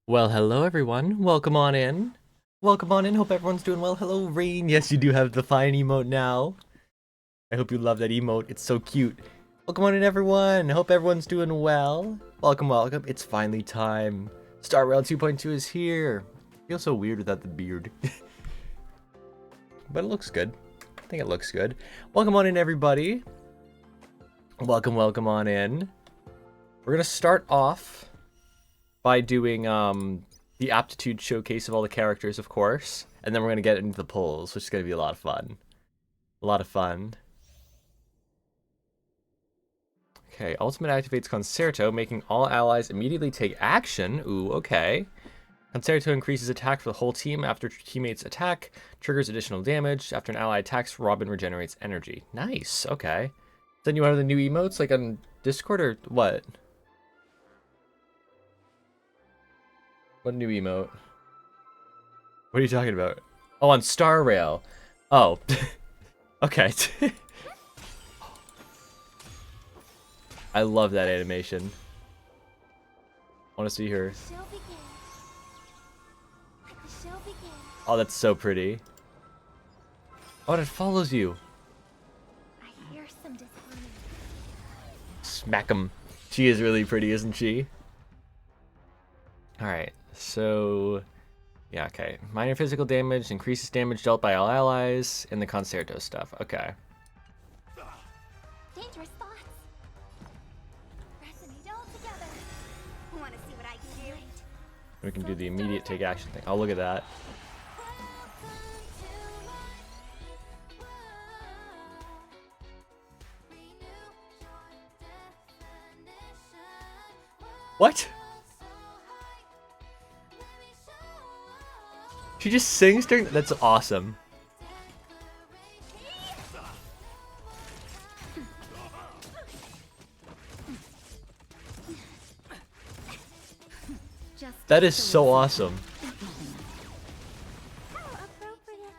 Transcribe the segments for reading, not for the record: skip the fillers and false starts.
Well, hello everyone. Welcome on in. Welcome on in. Hope everyone's doing well. Hello, Rain. Yes, you do have the fine emote now. I hope you love that emote. It's so cute. Welcome on in, everyone. Hope everyone's doing well. Welcome, welcome. It's finally time. Star Rail 2.2 is here. Feels so weird without the beard. But it looks good. I think it looks good. Welcome on in, everybody. Welcome, welcome on in. We're gonna start off by doing the aptitude showcase of all the characters, of course, and then we're gonna get into the polls, which is gonna be a lot of fun. A lot of fun. Okay, ultimate activates Concerto, making all allies immediately take action. Ooh, okay. Concerto increases attack for the whole team after teammates attack, triggers additional damage. After an ally attacks, Robin regenerates energy. Nice, okay. Then you want the new emotes, like on Discord, or what? What new emote? What are you talking about? Oh, on Star Rail. Oh. Okay. I love that animation. I want to see her. Oh, that's so pretty. Oh, and it follows you. I hear some disharmony. Smack 'em. She is really pretty, isn't she? Alright, so... yeah, okay. Minor physical damage, increases damage dealt by all allies, and the Concerto stuff. Okay. Dangerous thoughts. Resonate all together. Want to see what I can do? We can do the immediate take action thing. Oh, look at that. What? She just sings during... That's awesome. That is so awesome. How appropriate.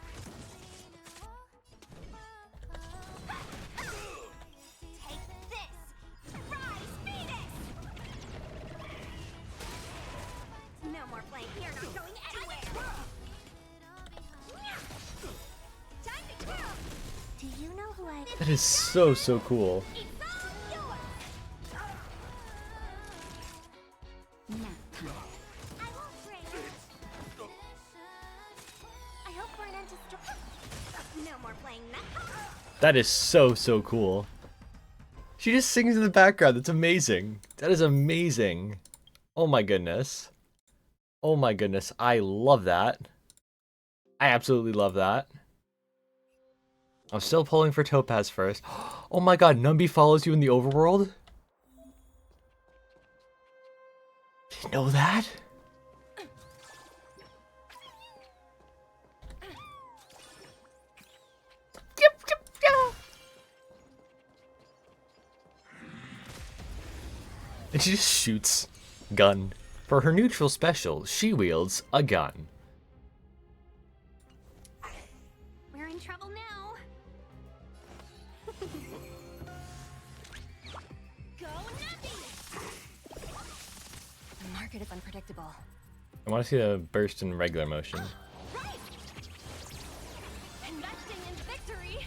Take this. Rise, Venus. No more playing here, not going anywhere. Time to kill. Do you know who I? That is so, so cool. It's all yours. I won't break. I hope for an end to no more playing that. That is so, so cool. She just sings in the background. That's amazing. That is amazing. Oh my goodness. Oh my goodness. I love that. I absolutely love that. I'm still pulling for Topaz first. Oh my god, Numby follows you in the overworld? Didn't know that? And she just shoots gun. For her neutral special, she wields a gun. We're in trouble now. Go Nucky! The market is unpredictable. I want to see the burst in regular motion. Right! Investing in victory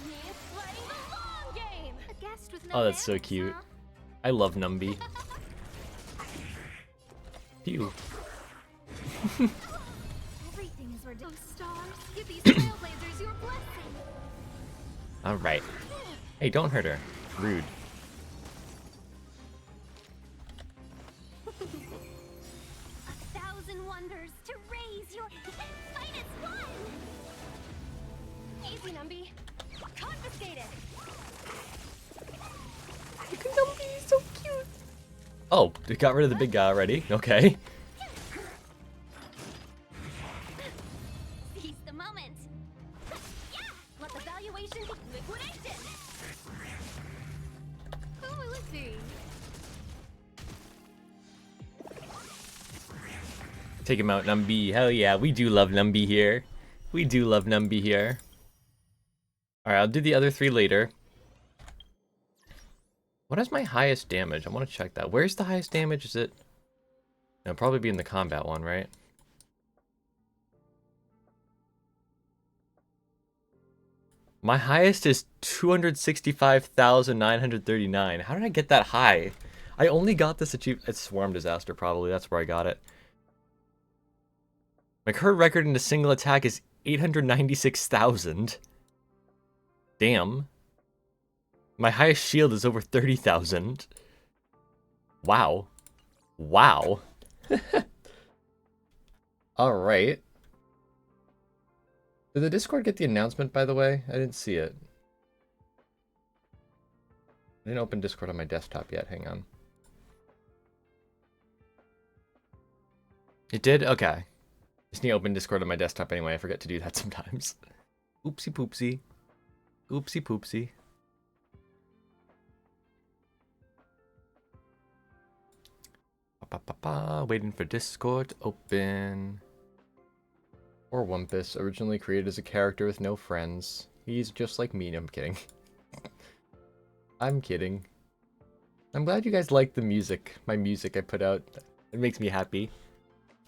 means playing the long game. A guest with no Oh, that's so manners, cute. huh? I love Numby. Phew. Everything is ridiculous. Stars, give these trailblazers your blessing. Alright. Hey, don't hurt her. Rude. A thousand wonders to raise your finest one. Easy, Numby. Confiscated. Numby is so cute. Oh, they got rid of the big guy already. Okay. Seize the moment. Yeah! Let the valuation be liquidation. Who will it be? Take him out, Numby. Hell yeah, we do love Numby here. We do love Numby here. Alright, I'll do the other three later. What is my highest damage? I want to check that. Where's the highest damage? Is it It'll probably be in the combat one, right? My highest is 265,939. How did I get that high? I only got this achievement. It's Swarm Disaster, probably. That's where I got it. My current record in a single attack is 896,000. Damn. My highest shield is over 30,000. Wow. Wow. Alright. Did the Discord get the announcement, by the way? I didn't see it. I didn't open Discord on my desktop yet. Hang on. It did? Okay. Just need to open Discord on my desktop anyway. I forget to do that sometimes. Oopsie poopsie. Oopsie poopsie. Waiting for Discord to open. Or Wumpus, originally created as a character with no friends. He's just like me. No, I'm kidding. I'm kidding. I'm glad you guys like the music. My music I put out. It makes me happy.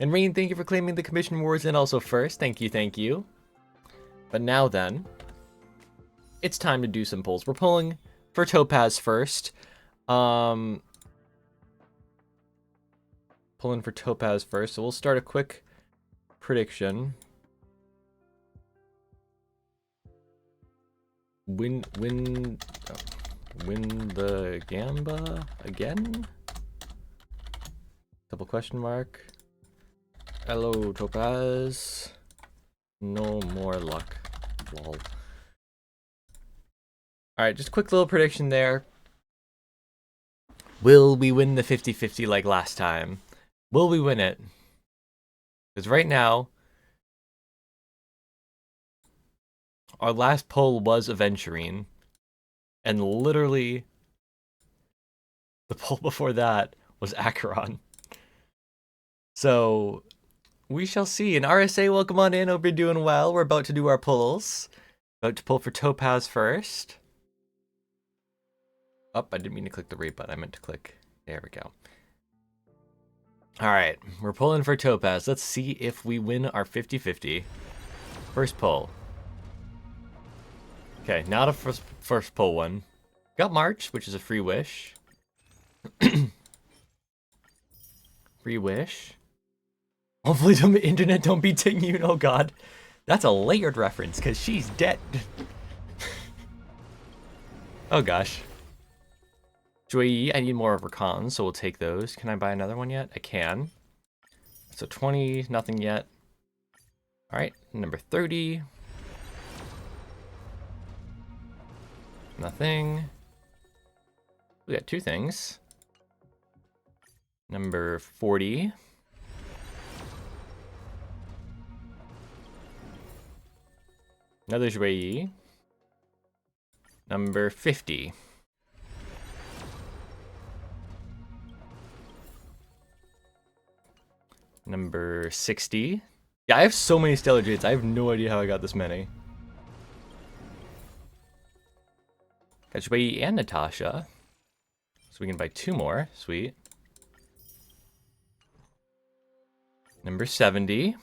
And Rain, thank you for claiming the commission awards and also first. Thank you, thank you. But now then, it's time to do some polls. We're pulling for Topaz first. Pulling for Topaz first. So we'll start a quick prediction. Win the Gamba again? Double question mark. Hello, Topaz. No more luck. Lol. Alright, just a quick little prediction there. Will we win the 50-50 like last time? Will we win it? Because right now, our last poll was Aventurine. And literally, the poll before that was Acheron. So, we shall see. And RSA, welcome on in. Hope you're doing well. We're about to do our pulls. About to pull for Topaz first. Oh, I didn't mean to click the rate button. I meant to click. There we go. Alright, we're pulling for Topaz. Let's see if we win our 50-50. First pull. Okay, not a first pull one. Got March, which is a free wish. Free wish. Hopefully the internet don't be taking you. Oh god. That's a layered reference, because she's dead. Oh gosh. Joy, I need more of her cons, so we'll take those. Can I buy another one yet? I can. So 20, nothing yet. Alright, number 30. Nothing. We got two things. Number 40. Another Joy. Number 50. Number 60. Yeah, I have so many Stellar Jades. I have no idea how I got this many. Got Joy and Natasha. So we can buy two more. Sweet. Number 70.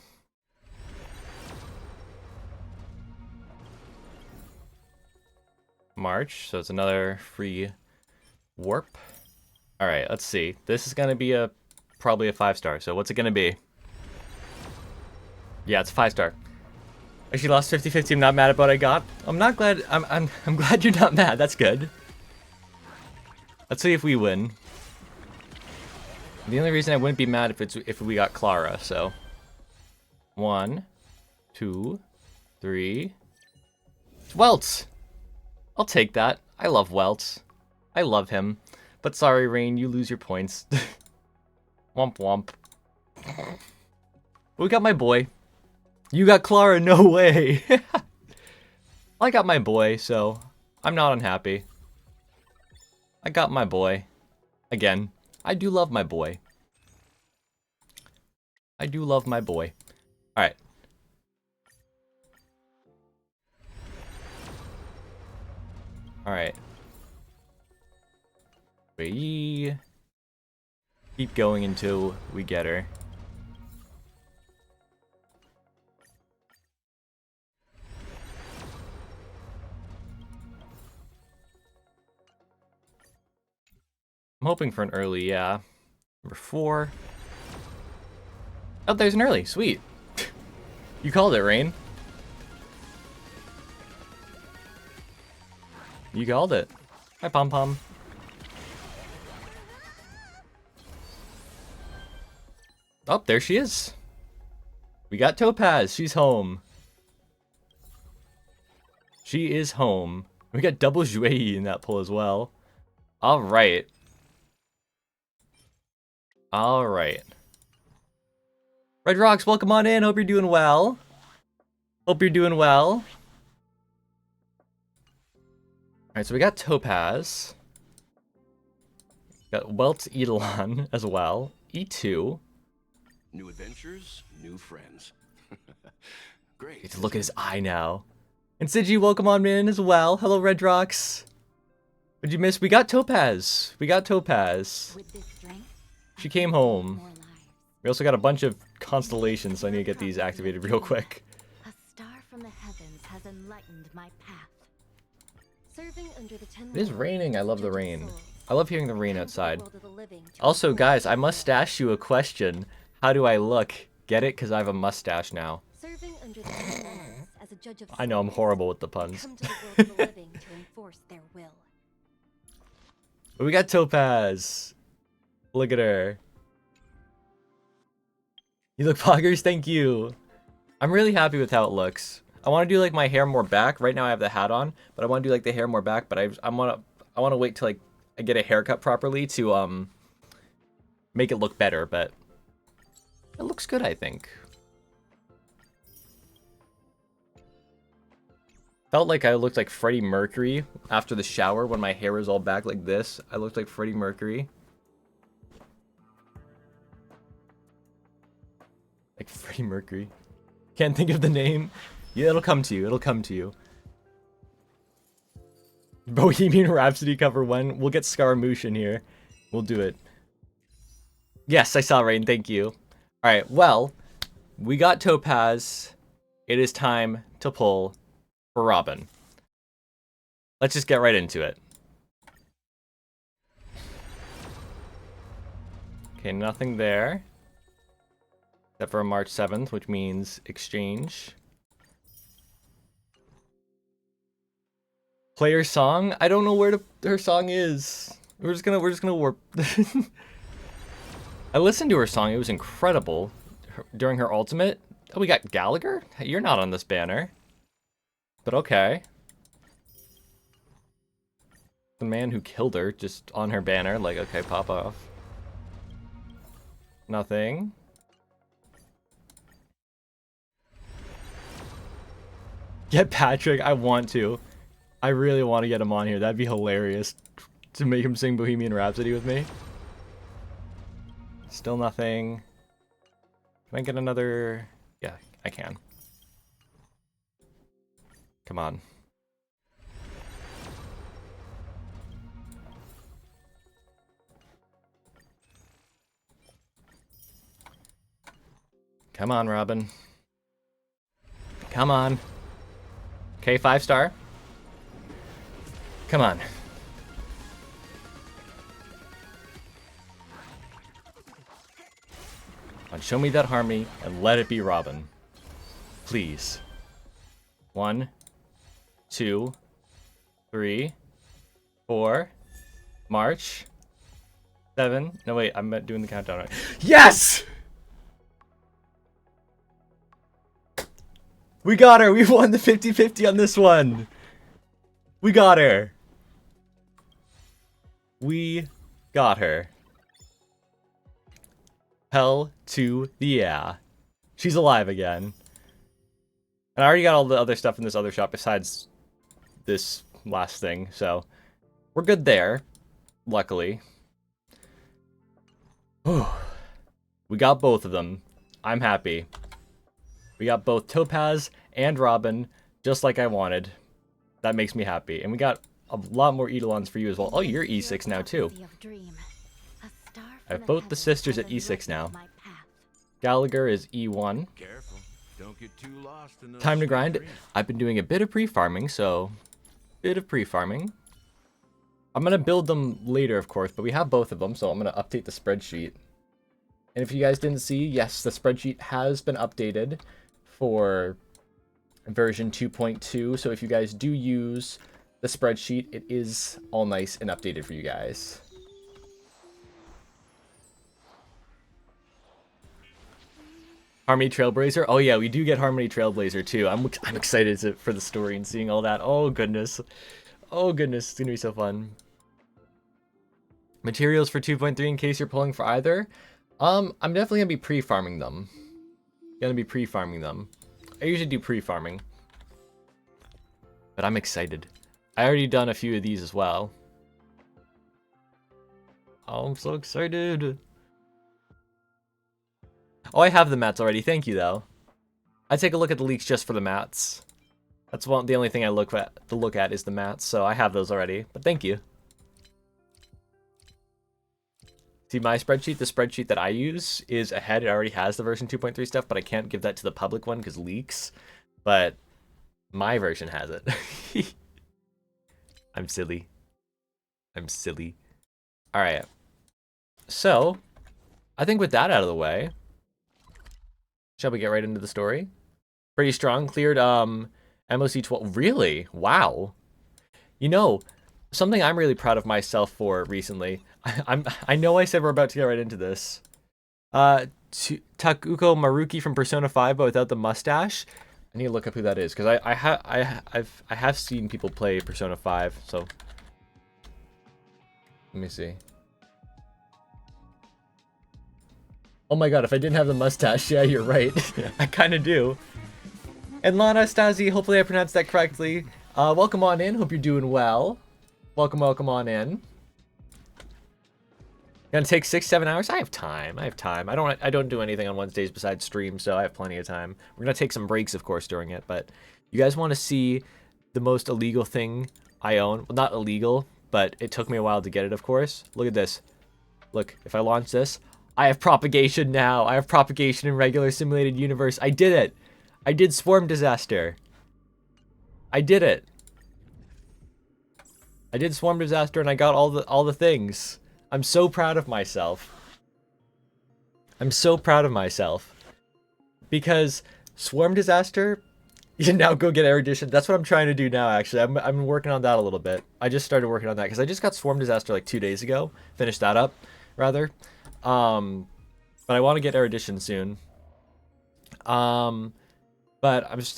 March. So it's another free warp. Alright, let's see. This is going to be probably a 5-star. So what's it going to be? Yeah, it's a 5-star. Actually lost 50-50. I'm not mad about what I got. I'm not glad. I'm glad you're not mad. That's good. Let's see if we win. The only reason I wouldn't be mad if we got Clara, so 1, 2, 3. It's Welts. I'll take that. I love Welts. I love him. But sorry, Rain, you lose your points. Womp womp. We got my boy. You got Clara, no way. I got my boy, so I'm not unhappy. I got my boy. Again, I do love my boy. I do love my boy. Alright. Alright. Keep going until we get her. I'm hoping for an early, yeah. Number 4. Oh, there's an early. Sweet. You called it, Rain. You called it. Hi, Pom Pom. Oh, there she is. We got Topaz. She's home. She is home. We got double Jouei in that pull as well. All right. All right. Red Rocks, welcome on in. Hope you're doing well. Hope you're doing well. All right, so we got Topaz. Got Welt Eidolon as well. E2. New adventures, new friends. Great. Get to look at his eye now. And Sigi, welcome on in as well. Hello, Red Rocks. What'd you miss? We got Topaz. We got Topaz. With this strength, She came home. more lives. We also got a bunch of constellations, so I need to get these activated real quick. A star from the heavens has enlightened my path. Serving under the 10 It is worlds, raining. I love the judge of rain. souls, I love hearing the rain comes the outside. world of the living to Also, enforce guys, I their must will. ask you a question. How do I look? Get it? Because I have a mustache now. Serving under the 10 worlds as a judge of I know I'm souls, horrible with the I puns. come to the world of the living to enforce their will. But we got Topaz. Look at her. You look poggers, thank you. I'm really happy with how it looks. I want to do like my hair more back. Right now I have the hat on, but I want to do like the hair more back. But I want to wait till like I get a haircut properly to make it look better. But it looks good, I think. Felt like I looked like Freddie Mercury after the shower when my hair was all back like this. I looked like Freddie Mercury. Like Freddie Mercury. Can't think of the name. Yeah, it'll come to you. It'll come to you. Bohemian Rhapsody cover when? We'll get Scaramouche in here. We'll do it. Yes, I saw Rain. Thank you. Alright, well, we got Topaz. It is time to pull for Robin. Let's just get right into it. Okay, nothing there. Except for March 7th, which means exchange. Player song? I don't know where her song is. We're just gonna warp. I listened to her song. It was incredible during her ultimate. Oh, we got Gallagher? Hey, you're not on this banner. But okay. The man who killed her just on her banner. Like, okay, pop off. Nothing. Get Patrick. I want to. I really want to get him on here. That'd be hilarious to make him sing Bohemian Rhapsody with me. Still nothing. Can I get another? Yeah, I can. Come on. Come on, Robin. Come on. Okay, 5-star. Come on. Show me that harmony and let it be Robin. Please. 1, 2, 3, 4. March. 7. No, wait, I'm doing the countdown right. Yes! We got her! We won the 50-50 on this one! We got her! We got her. Hell to the yeah. She's alive again. And I already got all the other stuff in this other shop besides this last thing, so we're good there, luckily. We got both of them. I'm happy. We got both Topaz and Robin, just like I wanted. That makes me happy. And we got a lot more Eidolons for you as well. Oh, you're E6 now too. I have both the sisters at E6 now. Gallagher is E1. Careful. Don't get too lost in those Time to sweet grind. dreams. I've been doing a bit of pre-farming, so bit of pre-farming. I'm gonna build them later, of course, but we have both of them, so I'm gonna update the spreadsheet. And if you guys didn't see, yes, the spreadsheet has been updated for version 2.2. So if you guys do use the spreadsheet, it is all nice and updated for you guys. Harmony Trailblazer. Oh yeah, we do get Harmony Trailblazer too. I'm excited for the story and seeing all that. Oh goodness. Oh goodness, it's gonna be so fun. Materials for 2.3 in case you're pulling for either. I'm definitely gonna be pre-farming them. I usually do pre-farming. But I'm excited. I already done a few of these as well. Oh, I'm so excited. Oh, I have the mats already. Thank you, though. I take a look at the leaks just for the mats. That's the only thing I look at is the mats, so I have those already. But thank you. See, my spreadsheet, the spreadsheet that I use is ahead. It already has the version 2.3 stuff, but I can't give that to the public one because leaks. But my version has it. I'm silly. All right. So, I think with that out of the way, shall we get right into the story? Pretty strong. Cleared MOC 12. Really? Wow. You know, something I'm really proud of myself for recently. I know I said we're about to get right into this. Takuko Maruki from Persona 5, but without the mustache. I need to look up who that is because I have seen people play Persona 5. So let me see. Oh my god, if I didn't have the mustache, yeah, you're right. I kind of do. And Lana Stasi, hopefully I pronounced that correctly. Welcome on in. Hope you're doing well. Welcome on in. Gonna take 6-7 hours. I have time. I don't do anything on Wednesdays besides stream, so I have plenty of time. We're gonna take some breaks, of course, during it. But you guys want to see the most illegal thing I own? Well, not illegal, but it took me a while to get it, of course. Look at this. Look, if I launch this, I have propagation now. I have propagation in regular simulated universe. I did it. I did Swarm Disaster. I did it. I did Swarm Disaster and I got all the things. I'm so proud of myself. Because Swarm Disaster, you can now go get Erudition. That's what I'm trying to do now, actually. I'm working on that a little bit. I just started working on that because I just got Swarm Disaster like 2 days ago. Finished that up, rather. But I want to get Erudition soon. But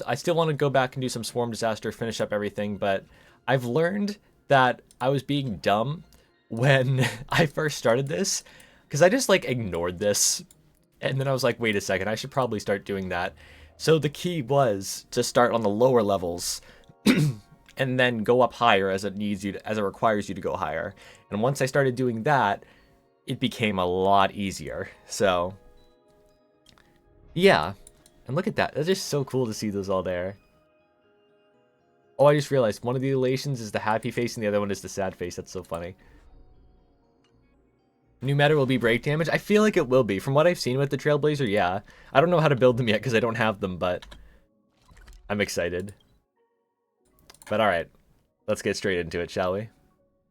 I still want to go back and do some Swarm Disaster, finish up everything. But I've learned that I was being dumb when I first started this, because I just like ignored this, and then I was like, wait a second, I should probably start doing that. So the key was to start on the lower levels and then go up higher as it requires you to go higher. And once I started doing that, it became a lot easier. So yeah, and look at that. That's just so cool to see those all there. Oh, I just realized one of the elations is the happy face and the other one is the sad face. That's so funny. New meta will be break damage. I feel like it will be. From what I've seen with the Trailblazer, yeah. I don't know how to build them yet because I don't have them, but I'm excited. But alright, let's get straight into it, shall we?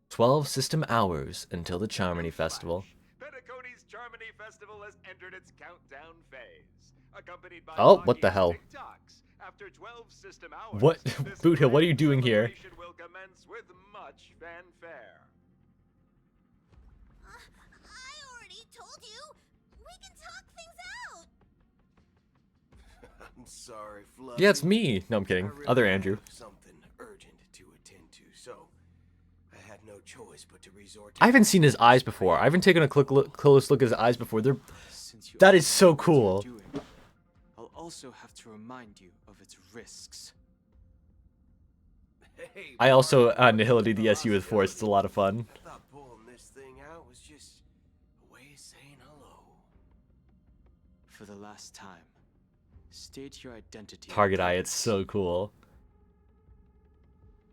12 system hours until the Charmony Festival. Pentacone's Charmony Festival has entered its countdown phase. Accompanied by Oh, what the hell? TikToks. After 12 system hours, What? this Boothill, what are you grand doing here? celebration will commence with much fanfare. I already told you. We can talk things out. I'm sorry, Fluffy. Yeah, it's me. No, I'm kidding. I really Other have Andrew. Something urgent to attend to, so I had no choice but to resort to I haven't seen his eyes before. I haven't taken a close look at his eyes before. That is so cool. I'll also have to remind you of its risks. Hey, I also partner, Nihility the SU with Force. It's a lot of fun. I thought pulling this thing out was just a way of saying hello. For the last time, state your identity. Target Eye, it's so cool.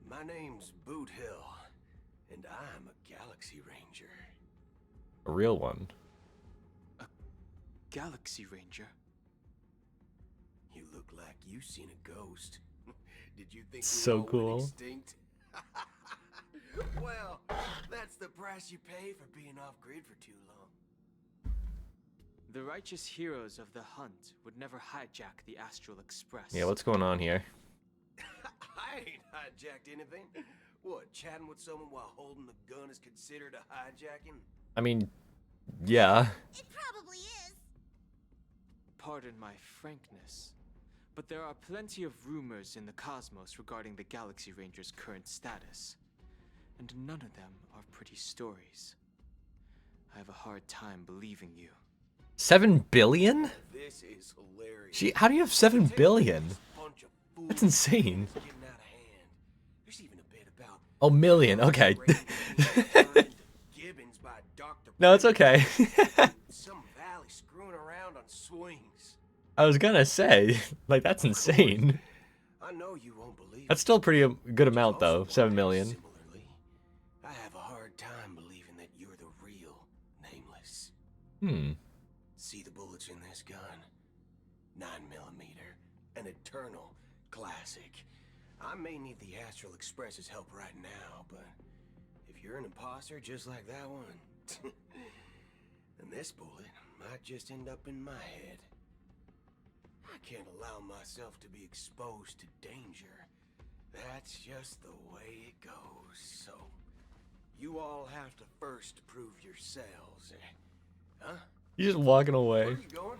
My name's Boot Hill, and I'm a Galaxy Ranger. A real one. Galaxy Ranger. You look like you seen a ghost. Did you think So we all cool. went extinct? Well, that's the price you pay for being off grid for too long. The righteous heroes of the hunt would never hijack the Astral Express. Yeah, what's going on here? I ain't hijacked anything. What, chatting with someone while holding the gun is considered a hijacking? I mean, yeah. It probably is. Pardon my frankness, but there are plenty of rumors in the cosmos regarding the Galaxy Ranger's current status, and none of them are pretty stories. I have a hard time believing you. 7 billion? This is hilarious. Gee, how do you have 7 billion? Bunch of That's fools. insane. It's getting out of hand. There's even a bit about Oh, million. Okay. Gibbons by Dr. No, it's okay. Some valley screwing around on swings. I was gonna say, like, that's insane. I know you won't believe That's it. still a pretty good but amount, you though. also 7 won't million. Similarly, I have a hard time believing that you're the real Nameless. Hmm. See the bullets in this gun? 9mm, an eternal classic. I may need the Astral Express's help right now, but if you're an imposter just like that one, then this bullet might just end up in my head. I can't allow myself to be exposed to danger. That's just the way it goes. So, you all have to first prove yourselves. Huh? He's just walking Where away. are you going?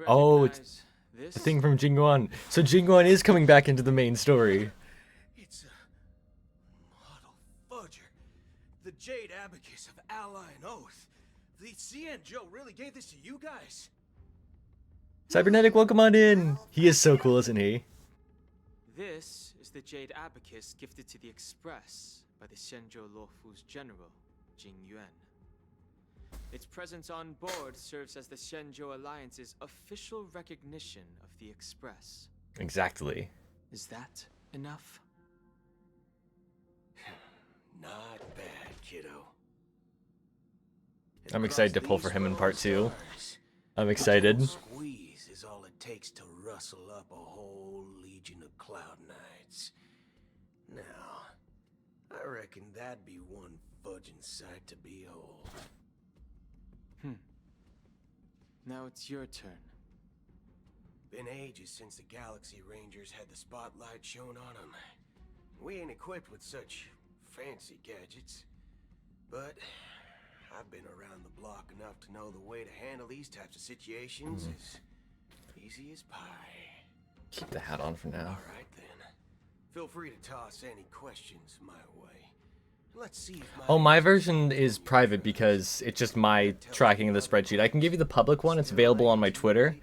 Oh, it's Recognize this? The thing from Jingguan. So Jingguan is coming back into the main story. It's a model fudger. The Jade Abacus of Ally and Oath. The CN Joe really gave this to you guys? Cybernetic, welcome on in. He is so cool, isn't he? This is the Jade Abacus gifted to the Express by the Shenzhou Luofu's general, Jing Yuan. Its presence on board serves as the Shenzhou Alliance's official recognition of the Express. Exactly. Is that enough? Not bad, kiddo. And I'm excited to across pull for these him in part swirling 2. stars, I'm a excited. gentle squeeze is all it takes to rustle up a whole legion of Cloud Knights. Now, I reckon that'd be one fudging sight to behold. Now it's your turn. Been ages since the Galaxy Rangers had the spotlight shown on them. We ain't equipped with such fancy gadgets. But I've been around the block enough to know the way to handle these types of situations is easy as pie. Keep the hat on for now. Alright then. Feel free to toss any questions my way. Let's see if Oh, my version is private because it's just my tracking of the spreadsheet. I can give you the public one. It's available on my Twitter.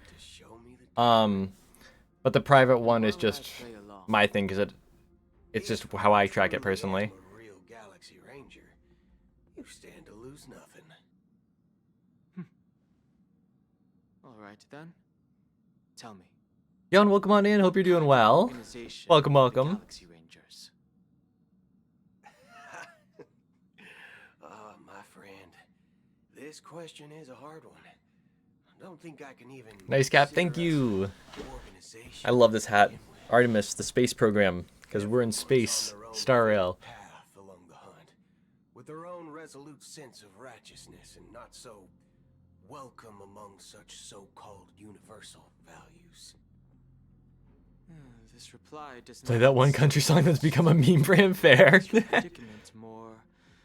But the private one is just my thing because it's just how I track it personally. A real Galaxy Ranger, you stand to lose nothing. Alright then. Tell me. Yon, welcome on in. Hope you're doing well. Organization Welcome, of the welcome. Galaxy Rangers. My friend, this question is a hard one. I don't think I can even. Nice cap. Thank consider us you. an organization I love this hat. to begin with. Artemis, the space program, because we're in space. On their own Star Rail. path along the hunt, with their own resolute sense of righteousness and not so welcome among such so-called universal values. This reply does Play not that one seem country song that's to become a meme for him fair. make your predicament more.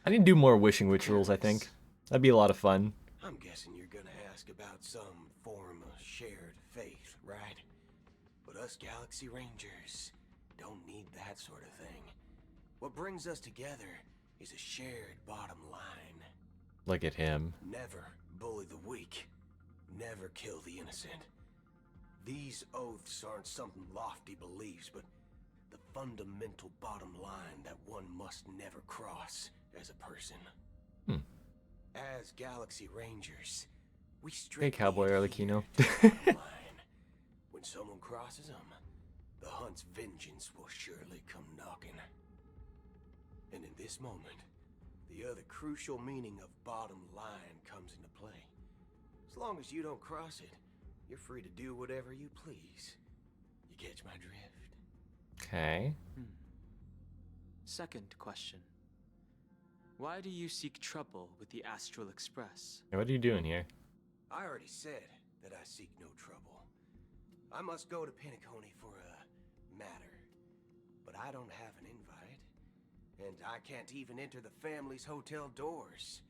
I need to do more wishing rituals, I think. That'd be a lot of fun. I'm guessing you're gonna ask about some form of shared faith, right? But us Galaxy Rangers don't need that sort of thing. What brings us together is a shared bottom line. Look at him. Never bully the weak. Never kill the innocent. These oaths aren't some lofty beliefs, but the fundamental bottom line that one must never cross as a person. As Galaxy Rangers, we strictly Cowboy adhere Arlecchino. to the bottom line. When someone crosses them, the hunt's vengeance will surely come knocking. And in this moment, the other crucial meaning of bottom line comes into play. As long as you don't cross it, you're free to do whatever you please. You catch my drift? Okay. Second question. Why do you seek trouble with the Astral Express? Hey, what are you doing here? I already said that I seek no trouble. I must go to Penacony for a matter, but I don't have an invite, and I can't even enter the family's hotel doors.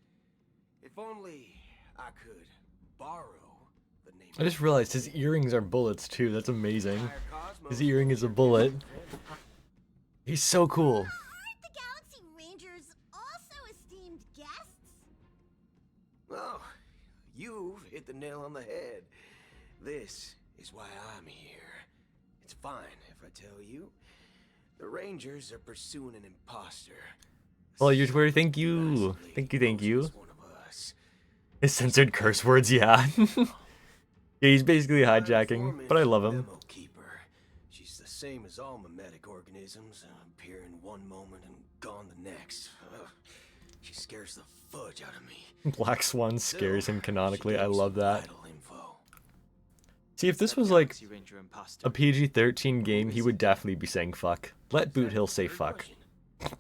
If only I could borrow the name. I just realized his earrings are bullets too. That's amazing. Entire cosmos. His earring is a bullet. He's so cool. Aren't the Galaxy Rangers also esteemed guests? Oh, you've hit the nail on the head. This is why I'm here. It's fine if I tell you. The Rangers are pursuing an imposter. Well, you're where. Thank you. Thank you. Thank you. One of us. His censored curse words, yeah. Yeah, he's basically hijacking, but I love him. Memo keeper. She's the same as all mimetic organisms, appear in one moment and gone the next. Ugh. She scares the fudge out of me. Black Swan scares him canonically. She I gave love some that. vital info. See, if this That was like Galaxy Ranger imposter. a PG-13 game, he would definitely be saying fuck. Let Boot Hill say Third fuck. question.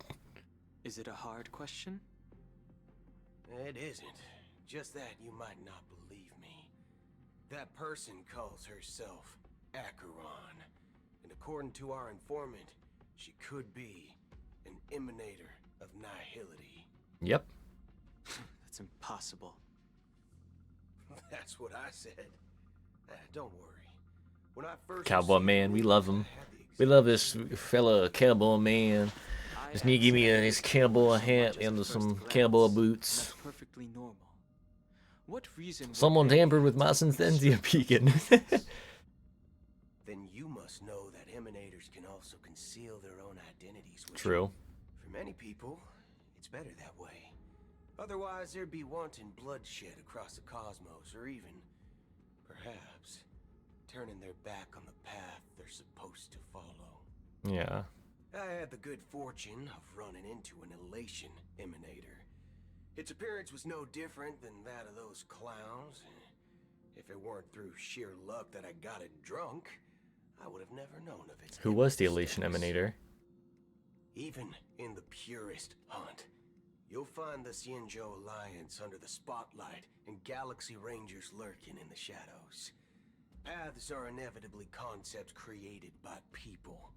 Is it a hard question? It isn't. Just that you might not believe me. That person calls herself Acheron. And according to our informant, she could be an emanator of nihility. Yep. That's impossible. That's what I said. Don't worry. When I first Cowboy received man, we the love news, him. I had the We love this fella cowboy man. I Just need to give me accept his this cowboy so much hat as a and first some glance, cowboy and boots. that's perfectly normal. What reason would Someone there tampered be with my to Synthesia restrict beacon. Then you must know that emanators can also conceal their own identities. True. For many people, it's better that way. Otherwise, there'd be wanton bloodshed across the cosmos, or even, perhaps, turning their back on the path they're supposed to follow. Yeah. I had the good fortune of running into an elation emanator. Its appearance was no different than that of those clowns. If it weren't through sheer luck that I got it drunk, I would have never known of its. Who was the endless Elation depths. Emanator? Even in the purest hunt, you'll find the Xianzhou Alliance under the spotlight and Galaxy Rangers lurking in the shadows. Paths are inevitably concepts created by people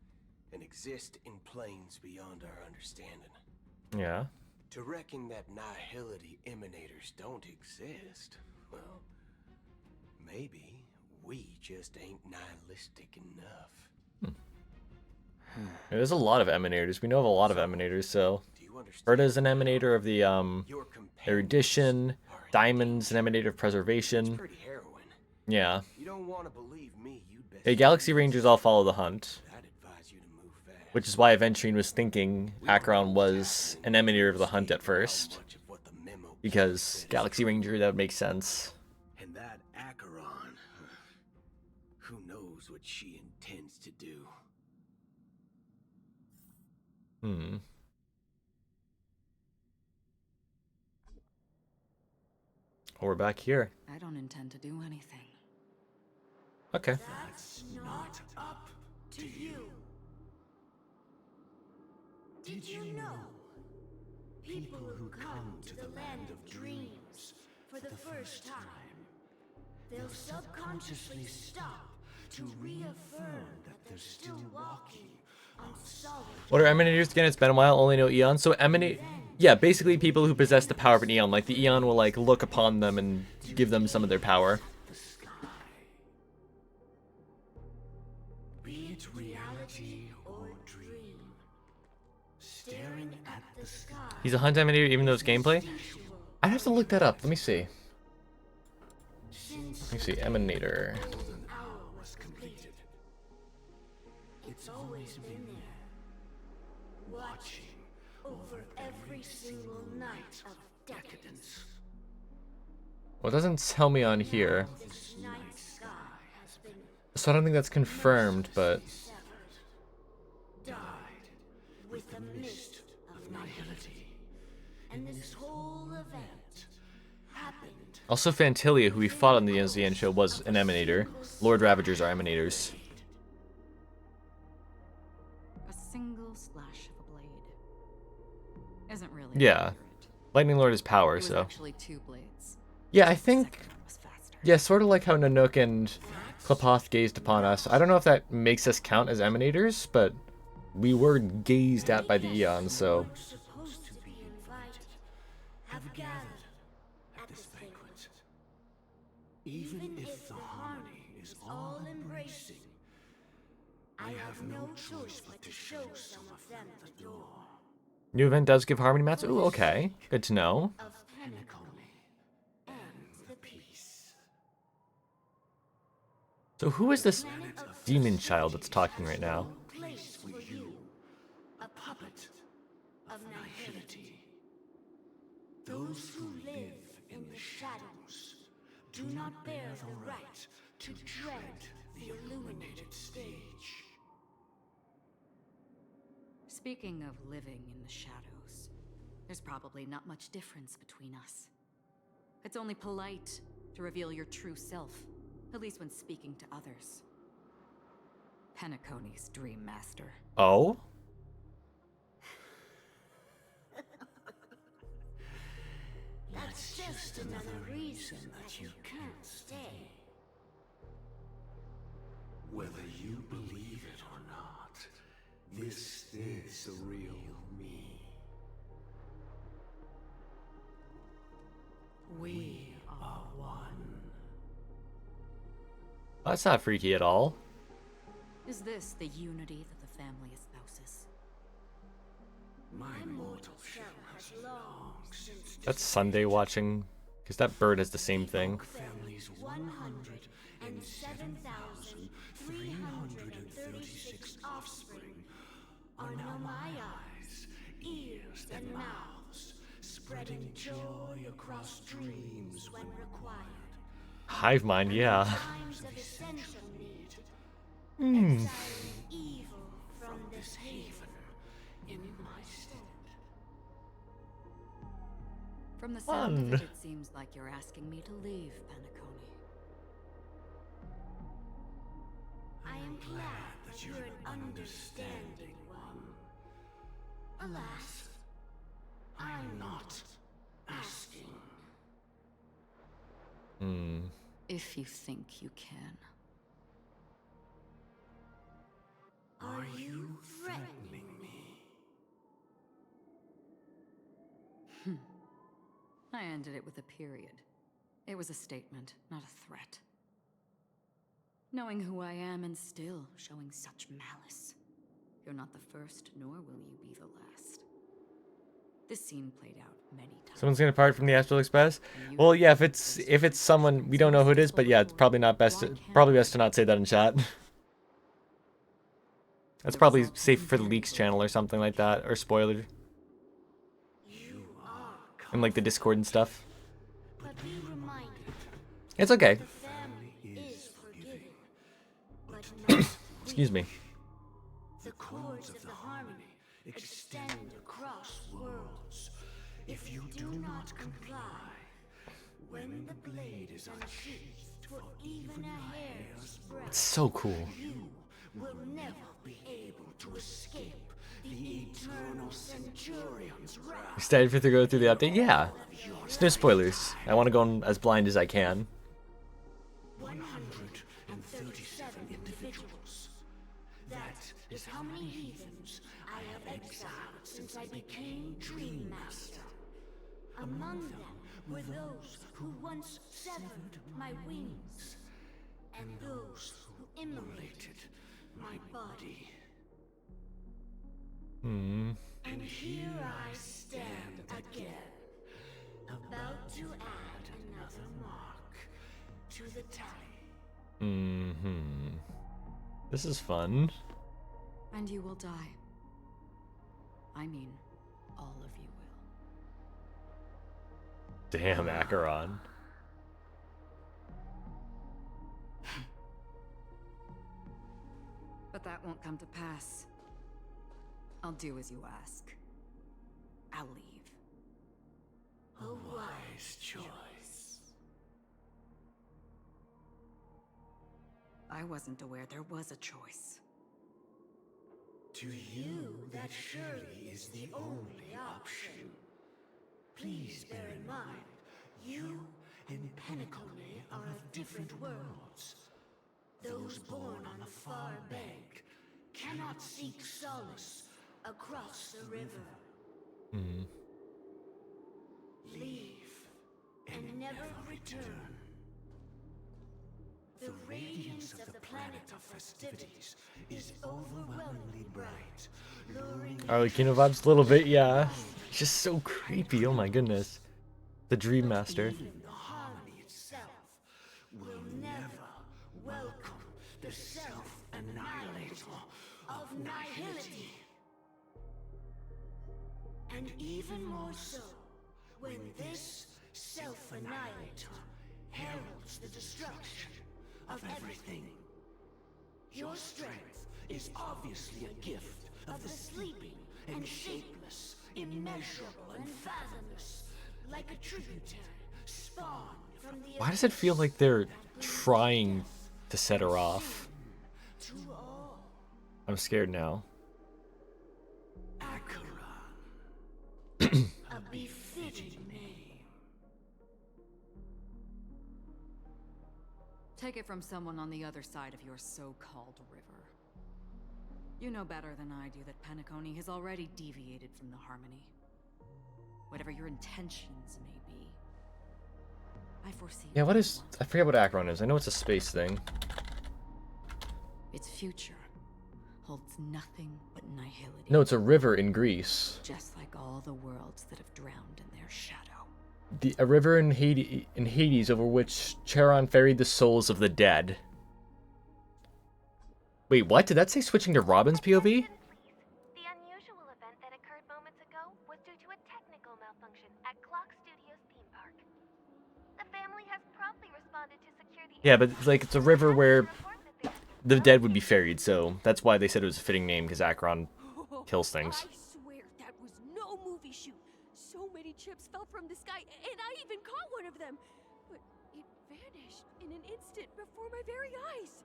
and exist in planes beyond our understanding. Yeah. To reckon that nihility emanators don't exist, well, maybe we just ain't nihilistic enough. There's a lot of Emanators. We know of a lot of Emanators, so... Do you understand? Berta's an Emanator of the, Your companions erudition. are in Diamond's an danger. Emanator of preservation. It's pretty harrowing. Yeah. You don't want to believe me, you'd best. Hey, Galaxy Rangers all follow the hunt. I'd advise you to move fast. Which is why Aventurine was thinking Acheron was an Emanator of the hunt at first. Much of what the memo Because Galaxy Ranger, that would make sense. and that Acheron, who knows what she intends to do. Hmm. Oh, we're back here. I don't intend to do anything. Okay. That's not up to you. Did you know? People who come to the land of dreams for the first time, they'll subconsciously stop to reaffirm that they're still walking on solid. What are Emanators again? It's been a while, only know Eon. So Emanate... Yeah, basically people who possess the power of an Eon. Like, the Eon will, like, look upon them and give them some of their power. The sky. Be it reality or dream, staring at the sky. He's a hunt Emanator even though it's gameplay? I'd have to look that up. Let me see. Let me see. Emanator. Golden hour was completed. It's always been there, watching Over every single night of decades. decadence. Well, it doesn't tell me on here. This night sky has been So I don't think that's confirmed, but... severed. Died with the mist of nihility. And the Also, Fantilia, who we fought on the NZN show, was an Emanator. Lord Ravagers are Emanators. A single slash of a blade isn't really Yeah. accurate. Lightning Lord is power, It was so. actually 2 blades. Yeah, I The think. second one was faster. Yeah, sort of like how Nanook and Klapoth gazed upon us. I don't know if that makes us count as Emanators, but we were gazed at by the Eons, so. Supposed to be invited, have gathered at this banquet. Even if the harmony is all embracing, I have no choice but to show some of them the door New event does give harmony mats. Ooh, okay. Good to know. Of Pinnacle and the peace. So who is this demon child that's talking right now? place for you, A puppet of nihility. Those who live in the shadows do not bear the right to tread the illuminated stage. Speaking of living in the shadows, there's probably not much difference between us. It's only polite to reveal your true self, at least when speaking to others. Penacony's Dream Master. Oh? That's just another reason that you can't stay. Whether you believe it or not, this is the real me. We are one. That's not freaky at all. Is this the unity that the family espouses? My mortal shell has long since That's Sunday watching, because that bird has the same thing. family's 107,336 offspring are now my eyes, ears, and mouths, spreading joy across dreams when required. Hive mind, yeah. Times of essential need, Hmm. exiling evil from this haven. In my stead. From the sound of Fun. it, it seems like you're asking me to leave, Penacony. I am glad that you're an understanding one. Alas, I'm not asking. Hmm. If you think you can. Are you threatening me? I ended it with a period. It was a statement, not a threat. Knowing who I am and still showing such malice. You're not the first, nor will you be the last. This scene played out many times. Someone's gonna part from the Astral Express. Well, yeah, if it's someone we don't know who it is, but yeah, it's probably not best. Probably best to not say that in chat. That's probably safe for the leaks channel or something like that, or spoiler. And like the Discord and stuff. but be reminded, It's okay. the family is forgiving, but not Excuse me. the cords of the harmony extend across worlds. If you do not comply, when the blade is unsheathed for even a hair's breadth, It's so cool. you will never be able to escape the eternal centurion's wrath. Excited for to go through the update? Yeah. Just no spoilers. I want to go in as blind as I can. 137 individuals. That is how many heathens I have exiled since I became Dream Master. Among them were those who once severed my wings, and those who immolated my body. Hmm. And here I stand again, about to add another mark to the tally. Hmm. This is fun. And you will die. I mean, all of you will. Damn, Acheron. But that won't come to pass. I'll do as you ask. I'll leave. A wise choice. I wasn't aware there was a choice. To you, that surely is the only option. Please bear in mind, you and Penacony are of different worlds. Those born on the far bank cannot seek solace across the river. Hmm. Leave and never return. The radiance of the planet of festivities is overwhelmingly bright, luring Arlecchino vibes a little bit, yeah. It's just so creepy, oh my goodness. The Dream Master. even the harmony itself will never welcome the self-annihilator of nihility. And even more so, when this self-annihilator heralds the destruction of everything. Your strength is obviously a gift of the sleeping and shapeless, immeasurable and fathomless, like a tributary spawned from the Why does it feel like they're trying to set her off? to all. I'm scared now. Acheron. A befitting name. Take it from someone on the other side of your so-called river. You know better than I do that Penacony has already deviated from the harmony. Whatever your intentions may be, I foresee. Yeah, what is... I forget what Acheron is. I know it's a space thing. Its future holds nothing but nihility. No, it's a river in Greece. Just like all the worlds that have drowned in their shadow. A river in Hades over which Charon ferried the souls of the dead. Wait, what? Did that say switching to Robin's POV? The unusual event that occurred moments ago was due to a technical malfunction at Clock Studios theme park. The family has promptly responded to secure the... Yeah, but like it's a river where the dead would be ferried, so that's why they said it was a fitting name, because Acheron kills things. I swear that was no movie shoot. So many chips fell from the sky, and I even caught one of them. But it vanished in an instant before my very eyes.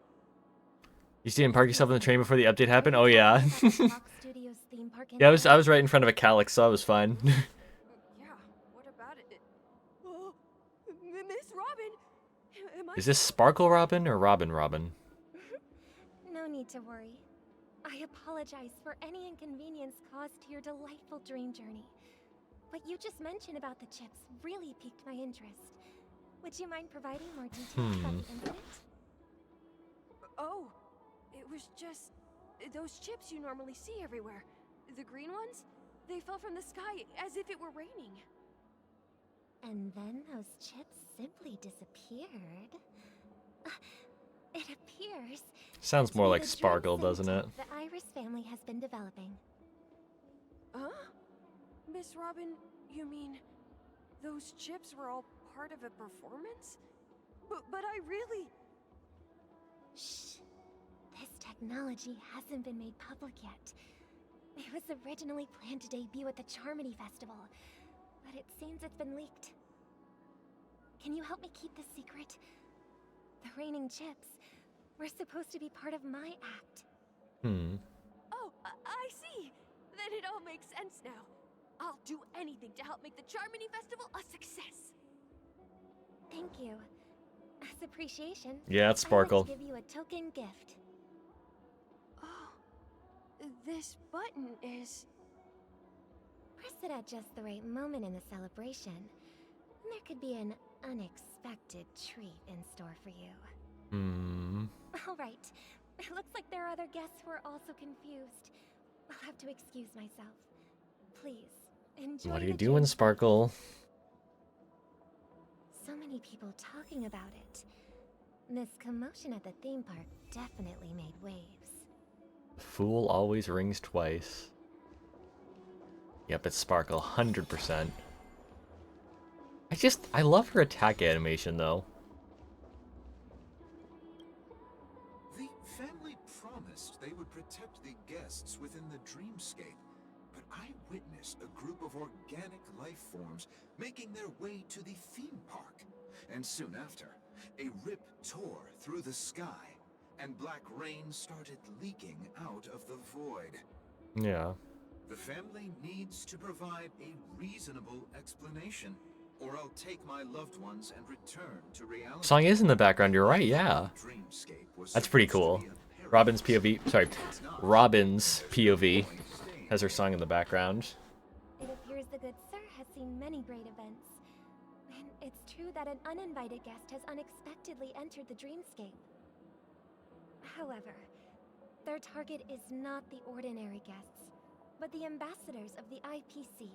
You didn't park yourself in the train before the update happened? Oh yeah. Clock Studios theme park Yeah, I was right in front of a calyx, so I was fine. Yeah, what about it? Oh, Miss Robin, am I... Is this Sparkle Robin or Robin Robin? No need to worry. I apologize for any inconvenience caused to your delightful dream journey. What you just mentioned about the chips really piqued my interest. Would you mind providing more details about the incident? Oh, it was just those chips you normally see everywhere. The green ones? They fell from the sky as if it were raining. And then those chips simply disappeared. It appears... Sounds to more be like the Sparkle, dream doesn't it? scent The Iris family has been developing. Huh? Miss Robin, you mean those chips were all part of a performance? But I really... Shh. This technology hasn't been made public yet. It was originally planned to debut at the Charmony Festival, but it seems it's been leaked. Can you help me keep this secret? The raining chips were supposed to be part of my act. Oh, I see. Then it all makes sense now. I'll do anything to help make the Charmony Festival a success. Thank you. As appreciation, Yeah, it's I'd like Sparkle. to give you a token gift. Oh, this button is... Press it at just the right moment in the celebration. And there could be an unexpected treat in store for you. All right. It looks like there are other guests who are also confused. I'll have to excuse myself. Please, enjoy What are the you doing, drink. Sparkle? So many people talking about it. This commotion at the theme park definitely made waves. Fool always rings twice. Yep, it's Sparkle, 100%. I love her attack animation, though. The family promised they would protect the guests within the dreamscape, but I witnessed a group of organic life forms making their way to the theme park. And soon after, a rip tore through the sky, and black rain started leaking out of the void. Yeah. The family needs to provide a reasonable explanation, or I'll take my loved ones and return to reality. Song is in the background, you're right, yeah. Dreamscape was That's pretty supposed cool. to be a paradise. Robin's POV, sorry, Robin's POV has her song in the background. It appears the good sir has seen many great events. And it's true that an uninvited guest has unexpectedly entered the dreamscape. However, their target is not the ordinary guests, but the ambassadors of the IPC.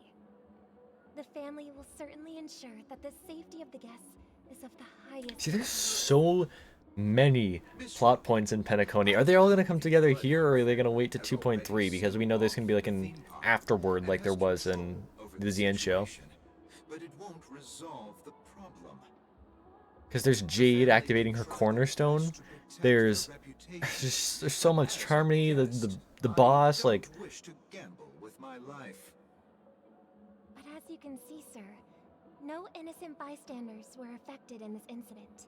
The family will certainly ensure that the safety of the guests is of the highest. See, there's so many plot points in Penacony. Are they all gonna come together here, or are they gonna wait to 2.3? Because we know there's gonna be like an afterword, like there was in the Zien show. But it won't resolve the problem. Because there's Jade activating her cornerstone. There's so much Charmony, the boss, like. I don't wish to gamble with my life. But as you can see, sir, no innocent bystanders were affected in this incident.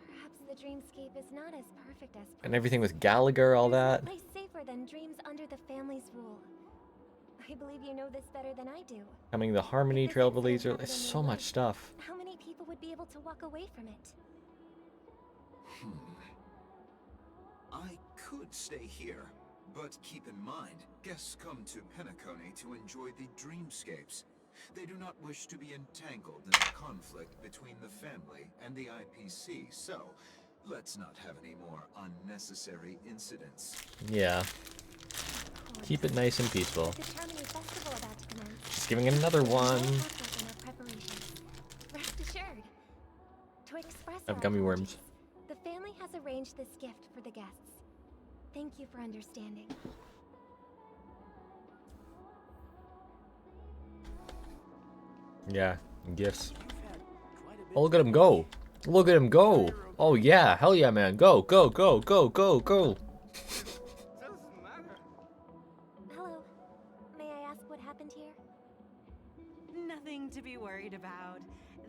Perhaps the dreamscape is not as perfect as And everything with Gallagher, all There's that. no place safer than dreams under the family's rule. I believe you know this better than I do. Coming the Harmony Trailblazer, there's so much stuff. How many people would be able to walk away from it? I could stay here, but keep in mind, guests come to Penacony to enjoy the dreamscapes. They do not wish to be entangled in a conflict between the family and the IPC, so let's not have any more unnecessary incidents. Yeah. Keep it nice and peaceful. The Charmony Festival about to commence. Just giving it another one. No effort in our preparations. Rest assured. To express I have our gummy apologies, worms. the family has arranged this gift for the guests. Thank you for understanding. Yeah, gifts. Oh, look at him go. Look at him go. Oh, yeah. Hell yeah, man. Go, go, go, go, go, go. Hello. May I ask what happened here? Nothing to be worried about.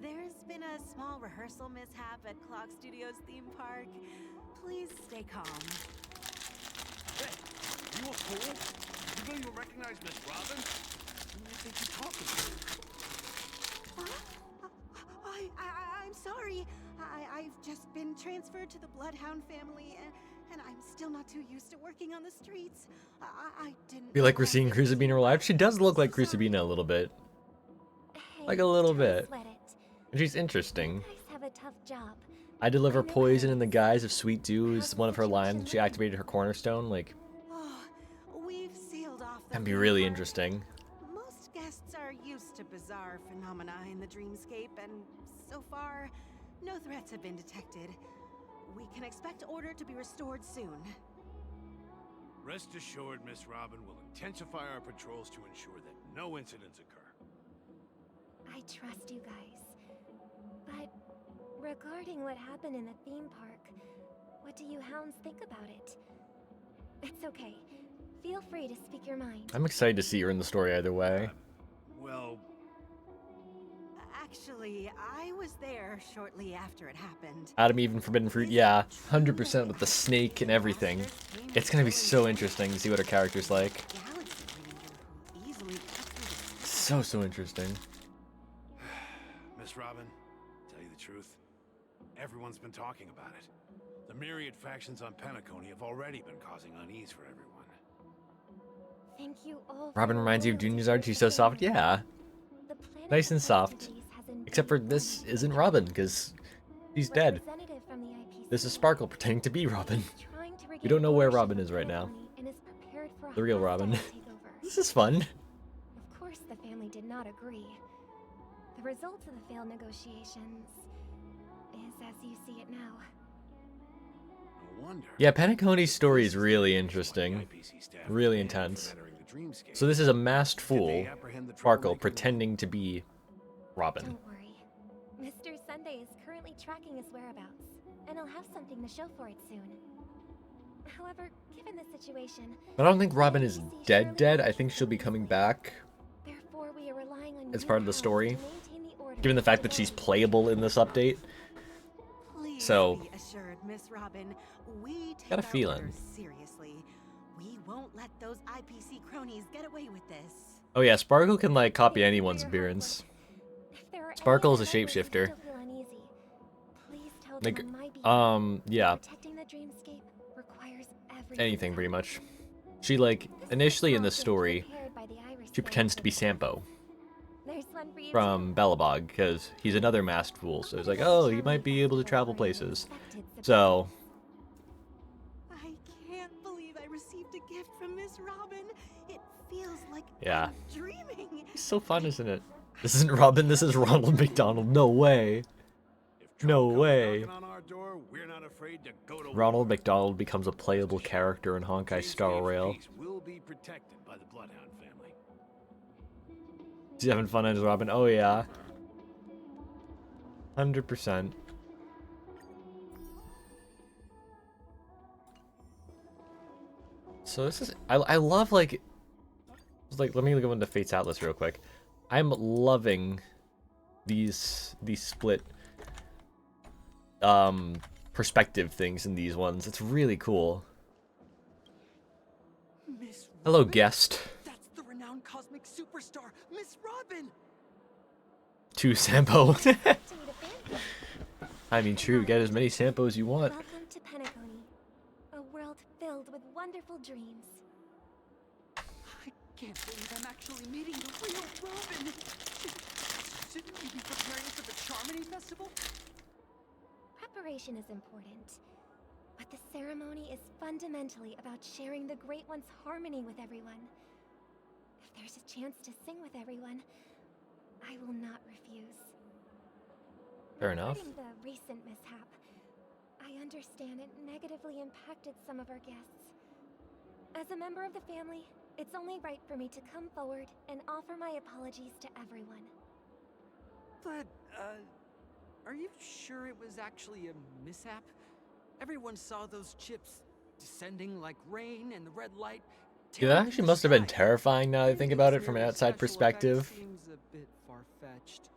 There's been a small rehearsal mishap at Clock Studios theme park. Please stay calm. Hey, you a fool? You don't even recognize Miss Robin? Who do you think you're talking to? I'm sorry. I've just been transferred to the Bloodhound family, and I'm still not too used to working on the streets. I didn't. Feel like we're seeing Cruzabina real life. She does look like Cruzabina a little bit. Like a little bit. She's interesting. You guys have a tough job. I deliver poison in the guise of sweet dew is one of her lines. She activated her cornerstone. Like, Oh, we've sealed off the that'd be theme really park. interesting. Most guests are used to bizarre phenomena in the dreamscape, and so far, no threats have been detected. We can expect order to be restored soon. Rest assured, Miss Robin will intensify our patrols to ensure that no incidents occur. I trust you guys. But regarding what happened in the theme park, what do you hounds think about it? It's okay. Feel free to speak your mind. I'm excited to see her in the story either way. Well, Actually, I was there shortly after it happened. Adam even Forbidden Fruit, yeah, 100% with the snake and everything. It's gonna be so interesting to see what her character's like. Galaxy Ranger who easily cut through the So interesting. Miss Robin, tell you the truth, everyone's been talking about it. The myriad factions on Penacony have already been causing unease for everyone. Thank you all. Robin reminds you of Junior's art. She's so soft. Yeah, nice and soft. Except for this isn't Robin, because she's dead. This is Sparkle pretending to be Robin. We don't know where Robin is right now. The real Robin. This is fun. Of course, the family did not agree. The result of the failed negotiations is as you see it now. No wonder. Yeah, Penacony's story is really interesting. Really intense. So this is a masked fool, Sparkle, pretending to be Robin. Don't worry. Mr. Sunday is currently tracking his whereabouts, and I'll have something to show for it soon. However, given the situation, I don't think Robin is dead. I think she'll be coming back therefore we are relying on as you part of the hounds story. to maintain the order Given the fact that she's playable in this update. Please So, be assured, Miss Robin, we take got a our feeling. orders seriously. We won't let those IPC cronies get away with this. Oh yeah, Sparkle can like copy Thank you for anyone's your hard appearance. work. If there are any Sparkle is a other members who shapeshifter. still feel uneasy, please tell them Like, on my behalf. yeah, Protecting the dreamscape requires everything. anything pretty much. She like initially in the story, she pretends to be Sampo There's one for you from Belobog because he's another masked fool. So it's like, oh, he might be able to travel places. So I can't believe I received a gift from Miss Robin. It feels like yeah, I'm dreaming. it's so fun, isn't it? This isn't Robin. This is Ronald McDonald. No way. No way. On our door, we're not afraid to go to Ronald McDonald becomes a playable character in Honkai Star Rail. will be protected by the Bloodhound family. She's having fun as Robin. Oh yeah. 100%. So this is I love like let me go into Fate's Atlas real quick. I'm loving these split perspective things in these ones. It's really cool. Miss Hello, Robin? guest. That's the renowned cosmic superstar, Miss Robin. To Sampo. I mean, true. Get as many Sampos you want. Welcome to Penacony, a world filled with wonderful dreams. I can't believe I'm actually meeting the real Robin. Shouldn't we be preparing for the Charmony Festival? Preparation is important, but the ceremony is fundamentally about sharing the Great One's harmony with everyone. If there's a chance to sing with everyone, I will not refuse. Fair enough. Regarding the recent mishap, I understand it negatively impacted some of our guests. As a member of the family, it's only right for me to come forward and offer my apologies to everyone. But, are you sure it was actually a mishap? Everyone saw those chips descending like rain and the red light. Yeah, that actually must have been terrifying now that I think about it from an outside perspective. Seems a bit far-fetched.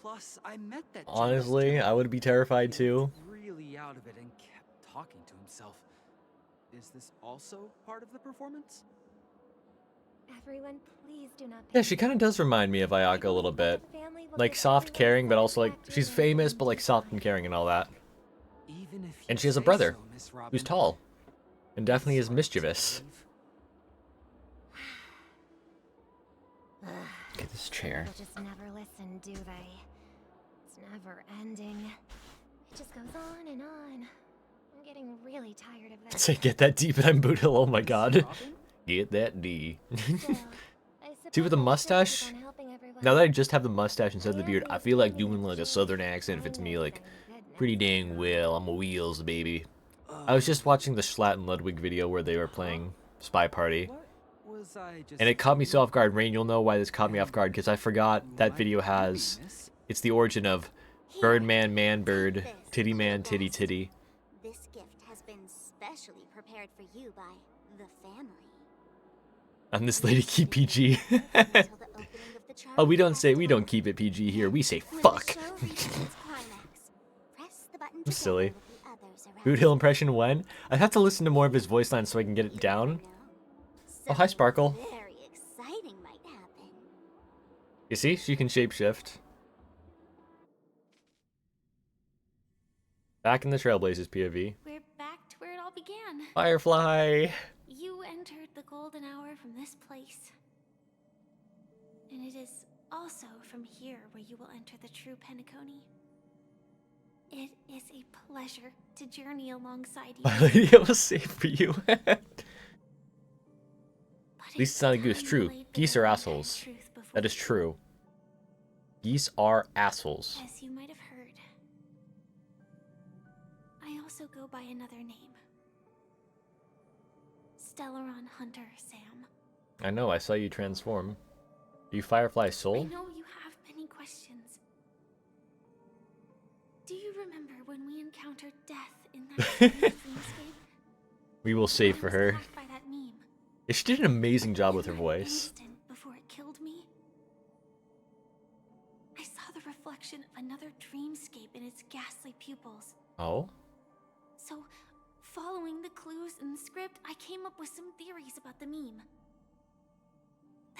Plus, I met that Honestly, I would be terrified too. really out of it and kept talking to himself. Is this also part of the performance? Everyone, please do not. Yeah, she kind of does remind me of Ayaka a little bit. Like soft, caring, but also like she's famous, but like soft and caring and all that. And she has a brother who's tall and definitely is mischievous. Get this chair. People just never listen, do they? It's never ending. It just goes on and on. I'm getting really tired of this. Say, get that D, but I'm Boothill. Oh my god. Get that D. See, with the mustache, now that I just have the mustache instead of the beard, I feel like doing like a southern accent fits me like pretty dang well. I'm a wheels, baby. I was just watching the Schlatt and Ludwig video where they were playing Spy Party. And it caught me so off guard. Rain, you'll know why this caught me off guard, because I forgot that video has... It's the origin of Birdman, Man, Bird, Titty Man, Titty, Titty. This gift has been specially prepared for you by the family. And this lady keep PG. Oh, we don't keep it PG here. We say fuck. I'm silly. Boot Hill impression when? I'd have to listen to more of his voice lines so I can get it down. Oh, hi, Sparkle. Very exciting might happen. You see? She can shapeshift. Back in the Trailblazers POV. We're back to where it all began. Firefly! You entered the golden hour from this place. And it is also from here where you will enter the true Penacony. It is a pleasure to journey alongside you. My lady, I was safe for you. At least it's not a goose. True. Geese are assholes. That is true. Geese are assholes. As you might have heard, I also go by another name. Stellaron Hunter Sam. I know, I saw you transform. Are you Firefly's I soul? know you have many questions. Do you remember when we encountered death in that strange dreamscape? We will save for her. Attacked by that meme. Yeah, she did an amazing job with her voice. Instant before it killed me, I saw the reflection of another dreamscape in its ghastly pupils. Oh? So, following the clues in the script, I came up with some theories about the meme.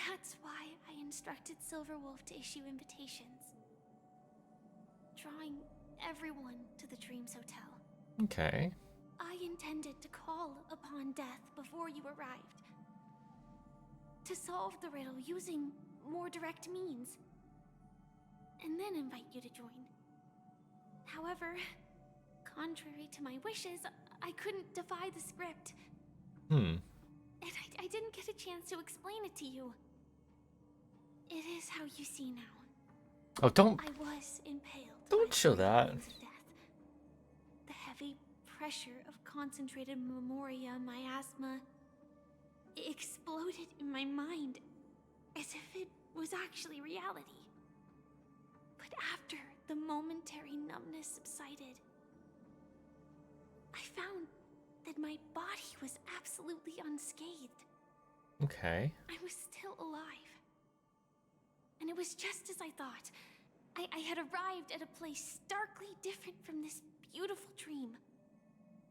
That's why I instructed Silverwolf to issue invitations, drawing everyone to the Dreams Hotel. Okay. I intended to call upon death before you arrived, to solve the riddle using more direct means, and then invite you to join. However, contrary to my wishes, I couldn't defy the script. Hmm. And I didn't get a chance to explain it to you. It is how you see now. Oh, don't I was impaled. don't show that. Of death. The heavy pressure of concentrated memoria, miasma, exploded in my mind as if it was actually reality. But after the momentary numbness subsided, I found that my body was absolutely unscathed. Okay. I was still alive. And it was just as I thought. I had arrived at a place starkly different from this beautiful dream.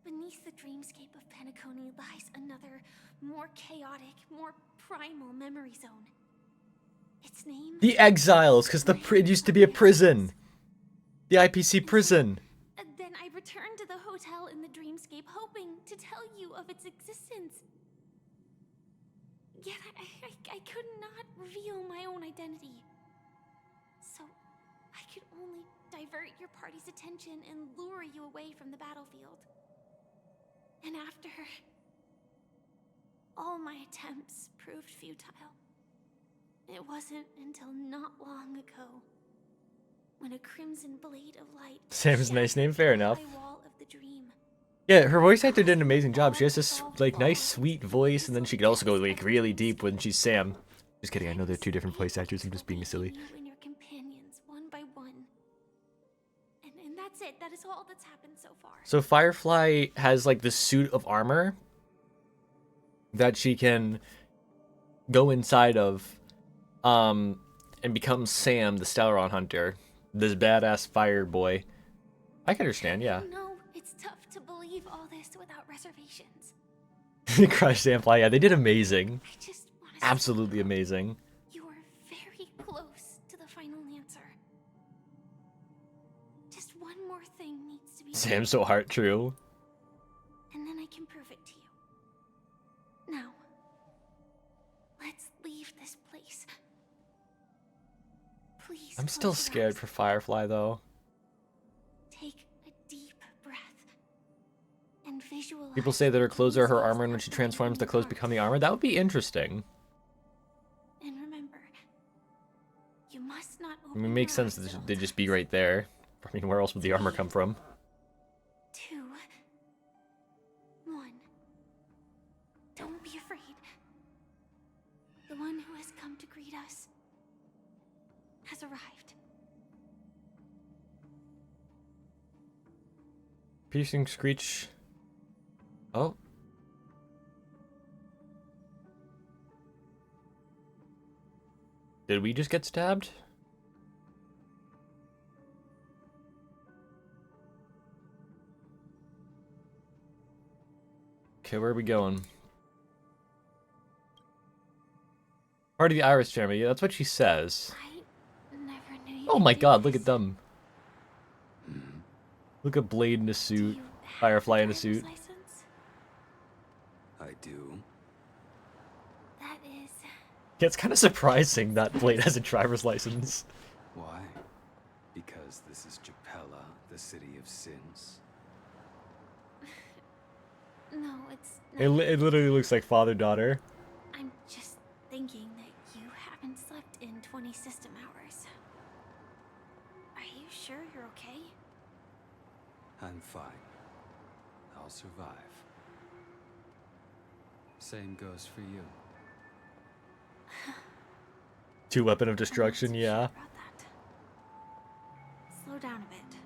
Beneath the dreamscape of Penacony lies another, more chaotic, more primal memory zone. Its name? The Exiles, because it used to be a prison. The IPC prison. Then I returned to the hotel in the dreamscape, hoping to tell you of its existence. Yet I could not reveal my own identity. So I could only divert your party's attention and lure you away from the battlefield. And after all my attempts proved futile, it wasn't until not long ago when a crimson blade of light Sam's nice name, fair enough. wall of the dream. Yeah, her voice actor did an amazing job. She has this like nice, sweet voice, and then she could also go like really deep when she's Sam. Just kidding. I know they're two different voice actors. I'm just being silly. You and your companions, one by one. And that's it. That is all that's happened so far. So Firefly has like this suit of armor that she can go inside of, and become Sam, the Stellaron Hunter, this badass fire boy. I can understand, yeah. No, it's tough to believe all this without reservations. Crush Samfly, yeah, they did amazing. I just want Absolutely amazing. You are very close to the final answer. Just one more thing needs to be Sam's so heart true. and then I can prove it to you. Now, let's leave this place. Please. I'm still close your scared eyes. for Firefly though. Take a deep breath and visualize. People say that her clothes are her armor, and when she transforms, the clothes become the armor. That would be interesting. And remember, you must not I open mean, it makes your sense eyes that they'd just be right there. I mean, where else would the armor come from? 2, 1. Don't be afraid. The one who has come to greet us has arrived. Piercing screech. Oh. Did we just get stabbed? Okay, where are we going? Part of the Iris family. Yeah, that's what she says. I never knew you Oh could my do god, this. look at them. Look at Blade in a suit. Firefly in a suit. License? I do. That is. Yeah, it's kind of surprising that Blade has a driver's license. Why? Because this is Japella, the city of sins. No, it's It, not. it literally looks like father-daughter. I'm just thinking that you haven't slept in 20 system hours. Are you sure you're okay? I'm fine. I'll survive. Same goes for you. Two weapon of destruction, yeah. Slow down a bit.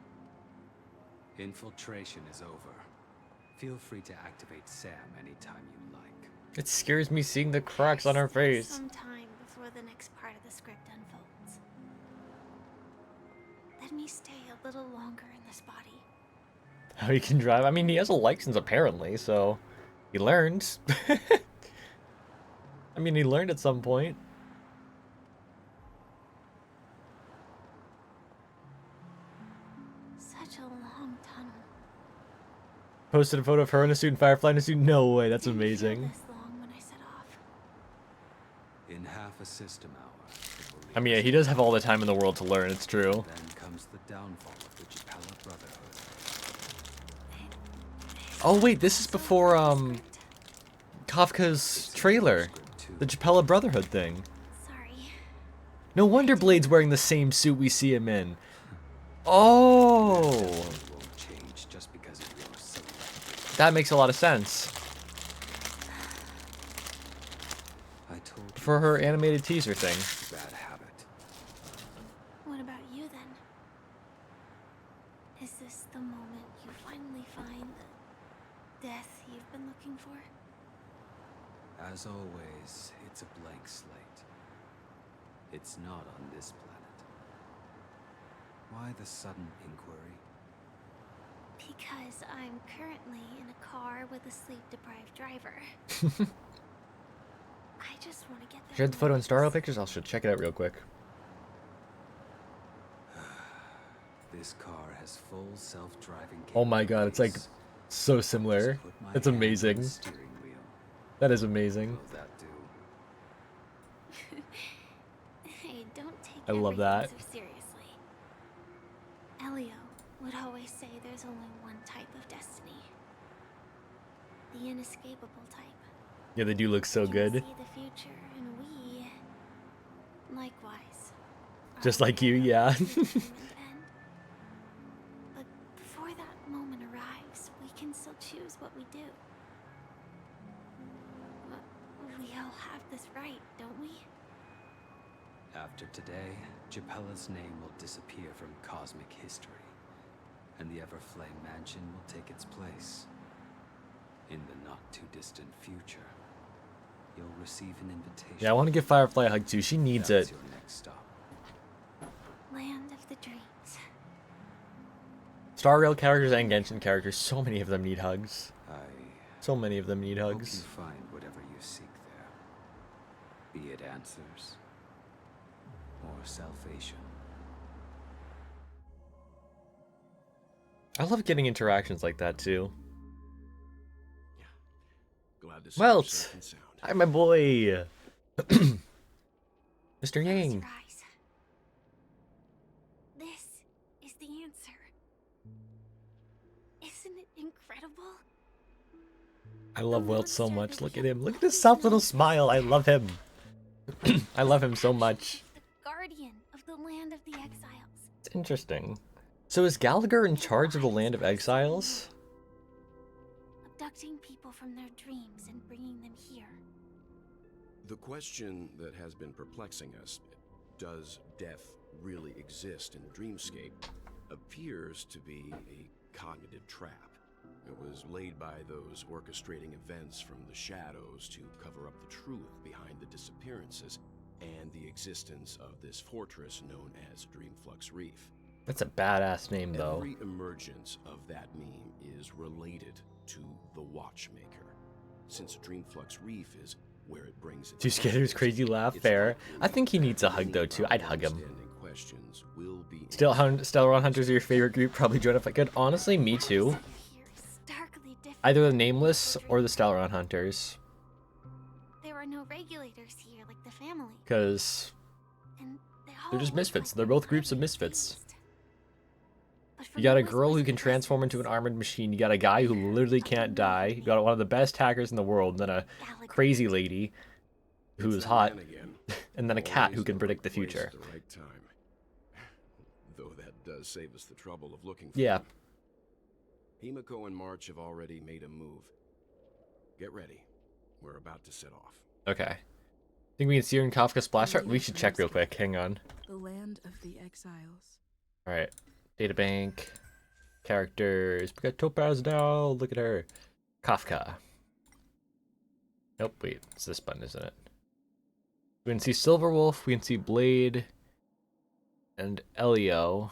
Infiltration is over. Feel free to activate Sam anytime you like. It scares me seeing the cracks on her face. Some time before the next part of the script unfolds. Let me stay a little longer in this body. How he can drive? I mean, he has a license apparently, so he learned. I mean, he learned at some point. Such a long tunnel. Posted a photo of her in a suit and Firefly in a suit. No way, that's amazing. This long when I set off. In half a system hour. I mean, yeah, he does have all the time in the world to learn, it's true. Then comes the downfall of the Japella Brotherhood. Oh wait, this is before Kafka's trailer. The Japella Brotherhood thing. Sorry. No wonder Blade's wearing the same suit we see him in. Oh! That makes a lot of sense. For her animated teaser thing. Bad habit. What about you then? Is this the moment you finally find the death you've been looking for? As always, it's a blank slate. It's not on this planet. Why the sudden inquiry? Because I'm currently in a car with a sleep-deprived driver. I just want to get there. Shared the photo in Star Rail Pictures? I should check it out real quick. This car has full self-driving. Oh my god, it's like so similar. It's amazing. That is amazing. Hey, don't take I love that. everything so seriously. Elio would always say there's only one type of destiny. The inescapable type. Yeah, they do look so good. See the future, and we, likewise. Just like you, yeah. But before that moment arrives, we can still choose what we do. We all have this right, don't we? After today, Japella's name will disappear from cosmic history, and the Everflame Mansion will take its place. In the not-too-distant future, you'll receive an invitation. Yeah, I want to give Firefly a hug too. She needs it. Your next stop. Land of the dreams. Star Rail characters and Genshin characters, so many of them need hugs. So many of them need Hope hugs. you find whatever you seek there. Be it answers or salvation. I love getting interactions like that too. Glad to see Well, you're safe and sound. hi my boy, Mr. Yang. This is the answer. Isn't it incredible? I love Welt so much. Look at him. Look at his soft little smile. I love him. I love him so much. The guardian of the land of the exiles. It's interesting. So is Gallagher in charge of the Land of Exiles? Abducting people from their dreams and bringing them here. The question that has been perplexing us, does death really exist in Dreamscape, appears to be a cognitive trap. It was laid by those orchestrating events from the shadows to cover up the truth behind the disappearances and the existence of this fortress known as Dreamflux Reef. That's a badass name, though. Every emergence of that meme is related to the Watchmaker, since Dreamflux Reef is where it brings its Too scared of his crazy laugh. Fair. I think he needs a hug though too. I'd hug him. Stellaron Hunters are your favorite group. Probably join if I could. Honestly, me too. Either the Nameless or the Stellaron Hunters. There are no regulators here like the family. Because they're just misfits. They're both groups of misfits. You got a girl who can transform into an armored machine. You got a guy who literally can't die. You got one of the best hackers in the world. And then a crazy lady who is hot. And then a cat who can predict the future. Though that does save us the trouble of looking for Yeah. Himiko and March have already made a move. Get ready. We're about to set off. Okay. Think we can see her in Kafka Splash Art? We should check real quick. Hang on. The land of the exiles. Alright. Databank. Characters. We got Topaz now. Look at her. Kafka. Nope, wait. It's this button, isn't it? We can see Silverwolf. We can see Blade. And Elio.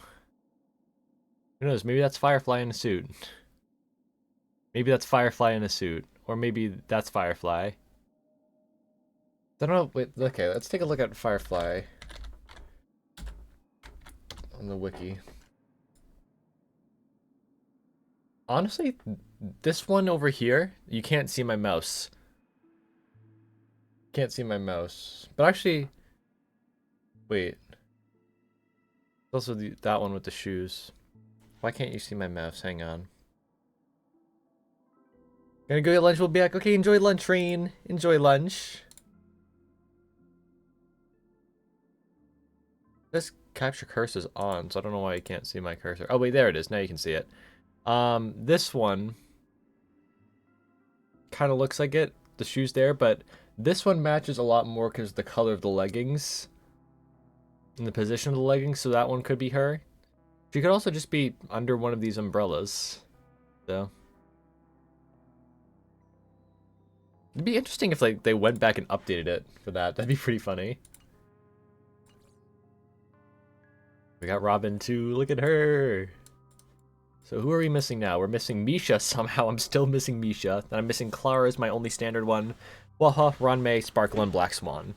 Who knows? Maybe that's Firefly in a suit. Maybe that's Firefly in a suit. Or maybe that's Firefly. I don't know. Wait, okay, let's take a look at Firefly on the wiki. Honestly, this one over here, you can't see my mouse. Can't see my mouse. But actually, wait. Also that one with the shoes. Why can't you see my mouse? Hang on. Gonna go get lunch, we'll be back. Okay, enjoy lunch, Rain. Enjoy lunch. This capture cursor is on, so I don't know why you can't see my cursor. Oh wait, there it is. Now you can see it. This one kind of looks like it. The shoes there, but this one matches a lot more because of the color of the leggings and the position of the leggings, so that one could be her. She could also just be under one of these umbrellas. So it'd be interesting if like they went back and updated it for that. That'd be pretty funny. We got Robin too. Look at her. So who are we missing now? We're missing Misha somehow. I'm still missing Misha. Then I'm missing Clara as my only standard one. Waha, Ranmei, Sparkle, and Black Swan.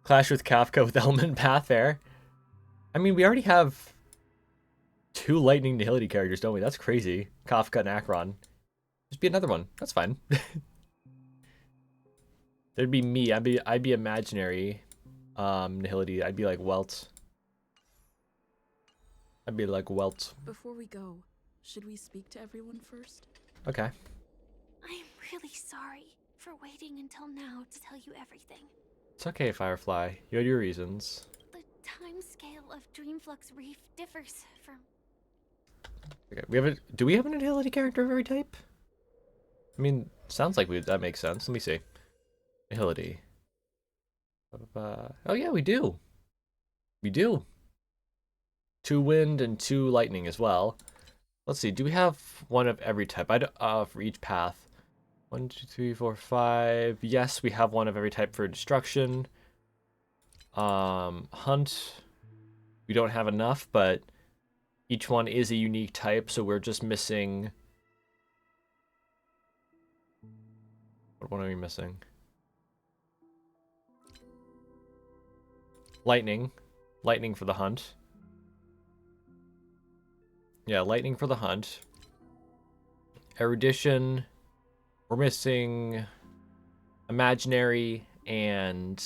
Clash with Kafka with Element Path there. I mean, we already have 2 Lightning Nihility characters, don't we? That's crazy. Kafka and Akron. Just be another one. That's fine. There'd be me. I'd be imaginary Nihility. I'd be like Welt. I'd be like Welt. Before we go, should we speak to everyone first? Okay. I'm really sorry for waiting until now to tell you everything. It's okay, Firefly. You had your reasons. The time scale of Dreamflux Reef differs from... Okay, do we have an Nihility character of every type? I mean, sounds like that makes sense. Let me see. Nihility. Oh yeah, we do. We do. 2 wind and 2 lightning as well. Let's see. Do we have one of every type? For each path. 1, 2, 3, 4, 5. Yes, we have one of every type for destruction. Hunt. We don't have enough, but each one is a unique type, so we're just missing. What one are we missing? Lightning. Lightning for the hunt. Yeah, lightning for the hunt. Erudition. We're missing imaginary and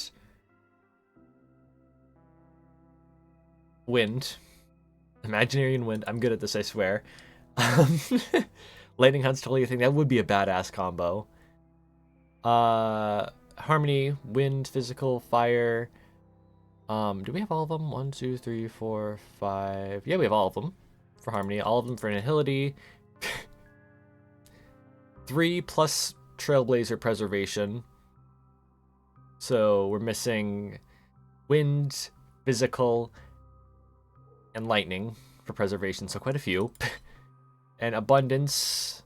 wind. Imaginary and wind. I'm good at this, I swear. Lightning hunt's totally a thing. That would be a badass combo. Harmony, wind, physical, fire. Do we have all of them? 1, 2, 3, 4, 5. Yeah, we have all of them for harmony. All of them for nihility. 3 plus Trailblazer preservation. So we're missing wind, physical, and lightning for preservation. So quite a few. And abundance.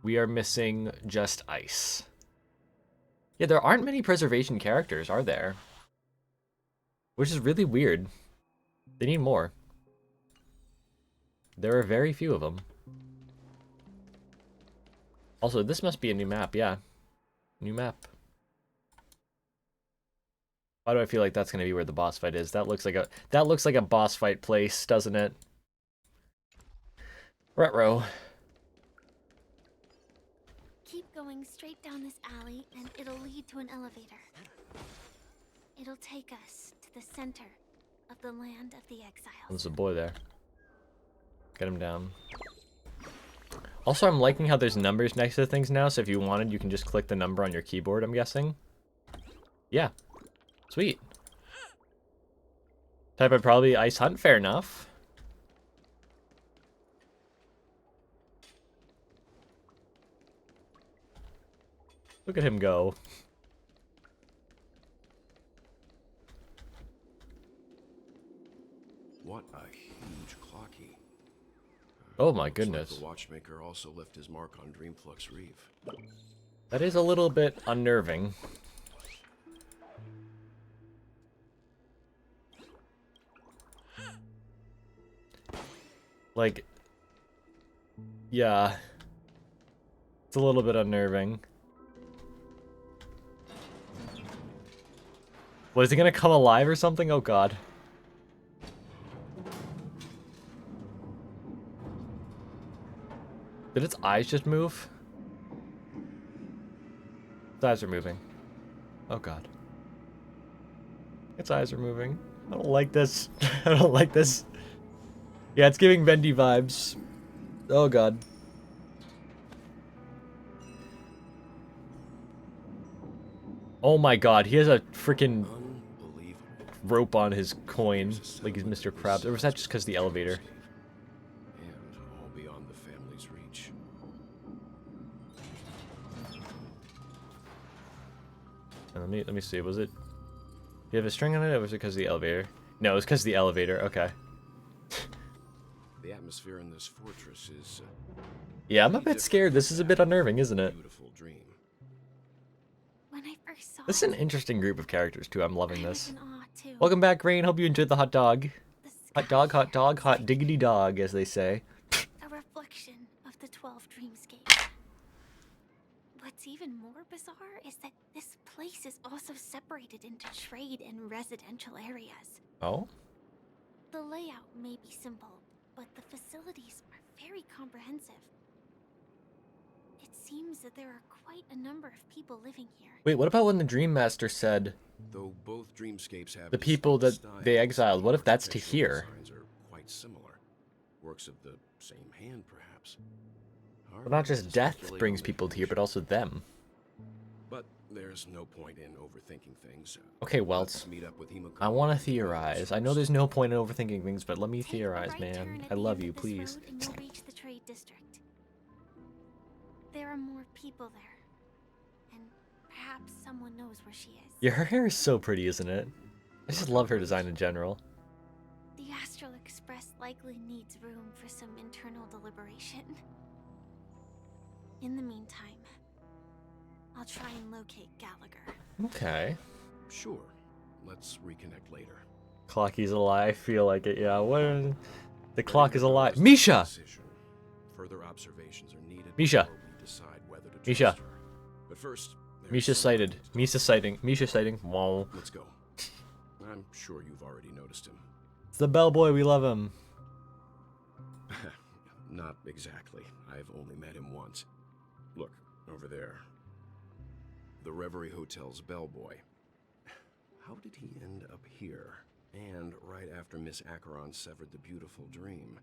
We are missing just ice. Yeah, there aren't many preservation characters, are there? Which is really weird. They need more. There are very few of them. Also, this must be a new map, yeah. New map. Why do I feel like that's gonna be where the boss fight is? That looks like a boss fight place, doesn't it? Retro. Keep going straight down this alley, and it'll lead to an elevator. It'll take us to the center of the land of the exiles. There's a boy there. Get him down. Also, I'm liking how there's numbers next to things now, so if you wanted, you can just click the number on your keyboard, I'm guessing. Yeah. Sweet. Type of probably ice hunt, fair enough. Look at him go. What a huge clocky. Oh my Looks goodness. like the watchmaker also left his mark on Dreamflux Reef. That is a little bit unnerving. Like, yeah. It's a little bit unnerving. What, is he gonna come alive or something? Oh god. Did its eyes just move? Its eyes are moving. Oh god. Its eyes are moving. I don't like this. I don't like this. Yeah, it's giving Bendy vibes. Oh god. Oh my god, he has a freaking rope on his coin, like he's Mr. Krabs. Or was that just because the elevator? And all beyond the family's reach. Let me see. Was it? Do you have a string on it, or was it because of the elevator? No, it was because of the elevator. Okay. The atmosphere in this fortress is. Yeah, I'm a bit scared. This is a bit unnerving, isn't it? Beautiful dream. When I first saw This is an interesting group of characters too. I'm loving I was this. in awe too. Welcome back, Rain. Hope you enjoyed the hot dog. Hot dog, hot diggity dog, as they say. A reflection of the 12 dreamscapes. What's even more bizarre is that this place is also separated into trade and residential areas. Oh? The layout may be simple, but the facilities are very comprehensive. It seems that there are quite a number of people living here. Wait, what about when the Dream Master said Though both dreamscapes have the people that they exiled? What if that's to here? designs are quite similar. Works of the same hand, perhaps. Well, not just death brings people to here, but also them. But there's no point in overthinking things. Okay, Welt. Let's meet up with I want to theorize. I know there's no point in overthinking things, but let me theorize, man. I love you, please. And you'll reach the trade district. There are more people there, and perhaps someone knows where she is. Yeah, her hair is so pretty, isn't it? I just love her design in general. The Astral Express likely needs room for some internal deliberation. In the meantime, I'll try and locate Gallagher. Okay. Sure. Let's reconnect later. Clocky's alive. I feel like it, yeah. What? The clock is alive. Misha! Further observations are needed Misha! before we decide whether to Misha! trust her. But first, Misha sighted. Misha sighting. Misha sighting. Wow. Let's go. I'm sure you've already noticed him. It's the bellboy. We love him. Not exactly. I've only met him once. Look, over there. The Reverie Hotel's bellboy. How did he end up here? And right after Miss Acheron severed the beautiful dream.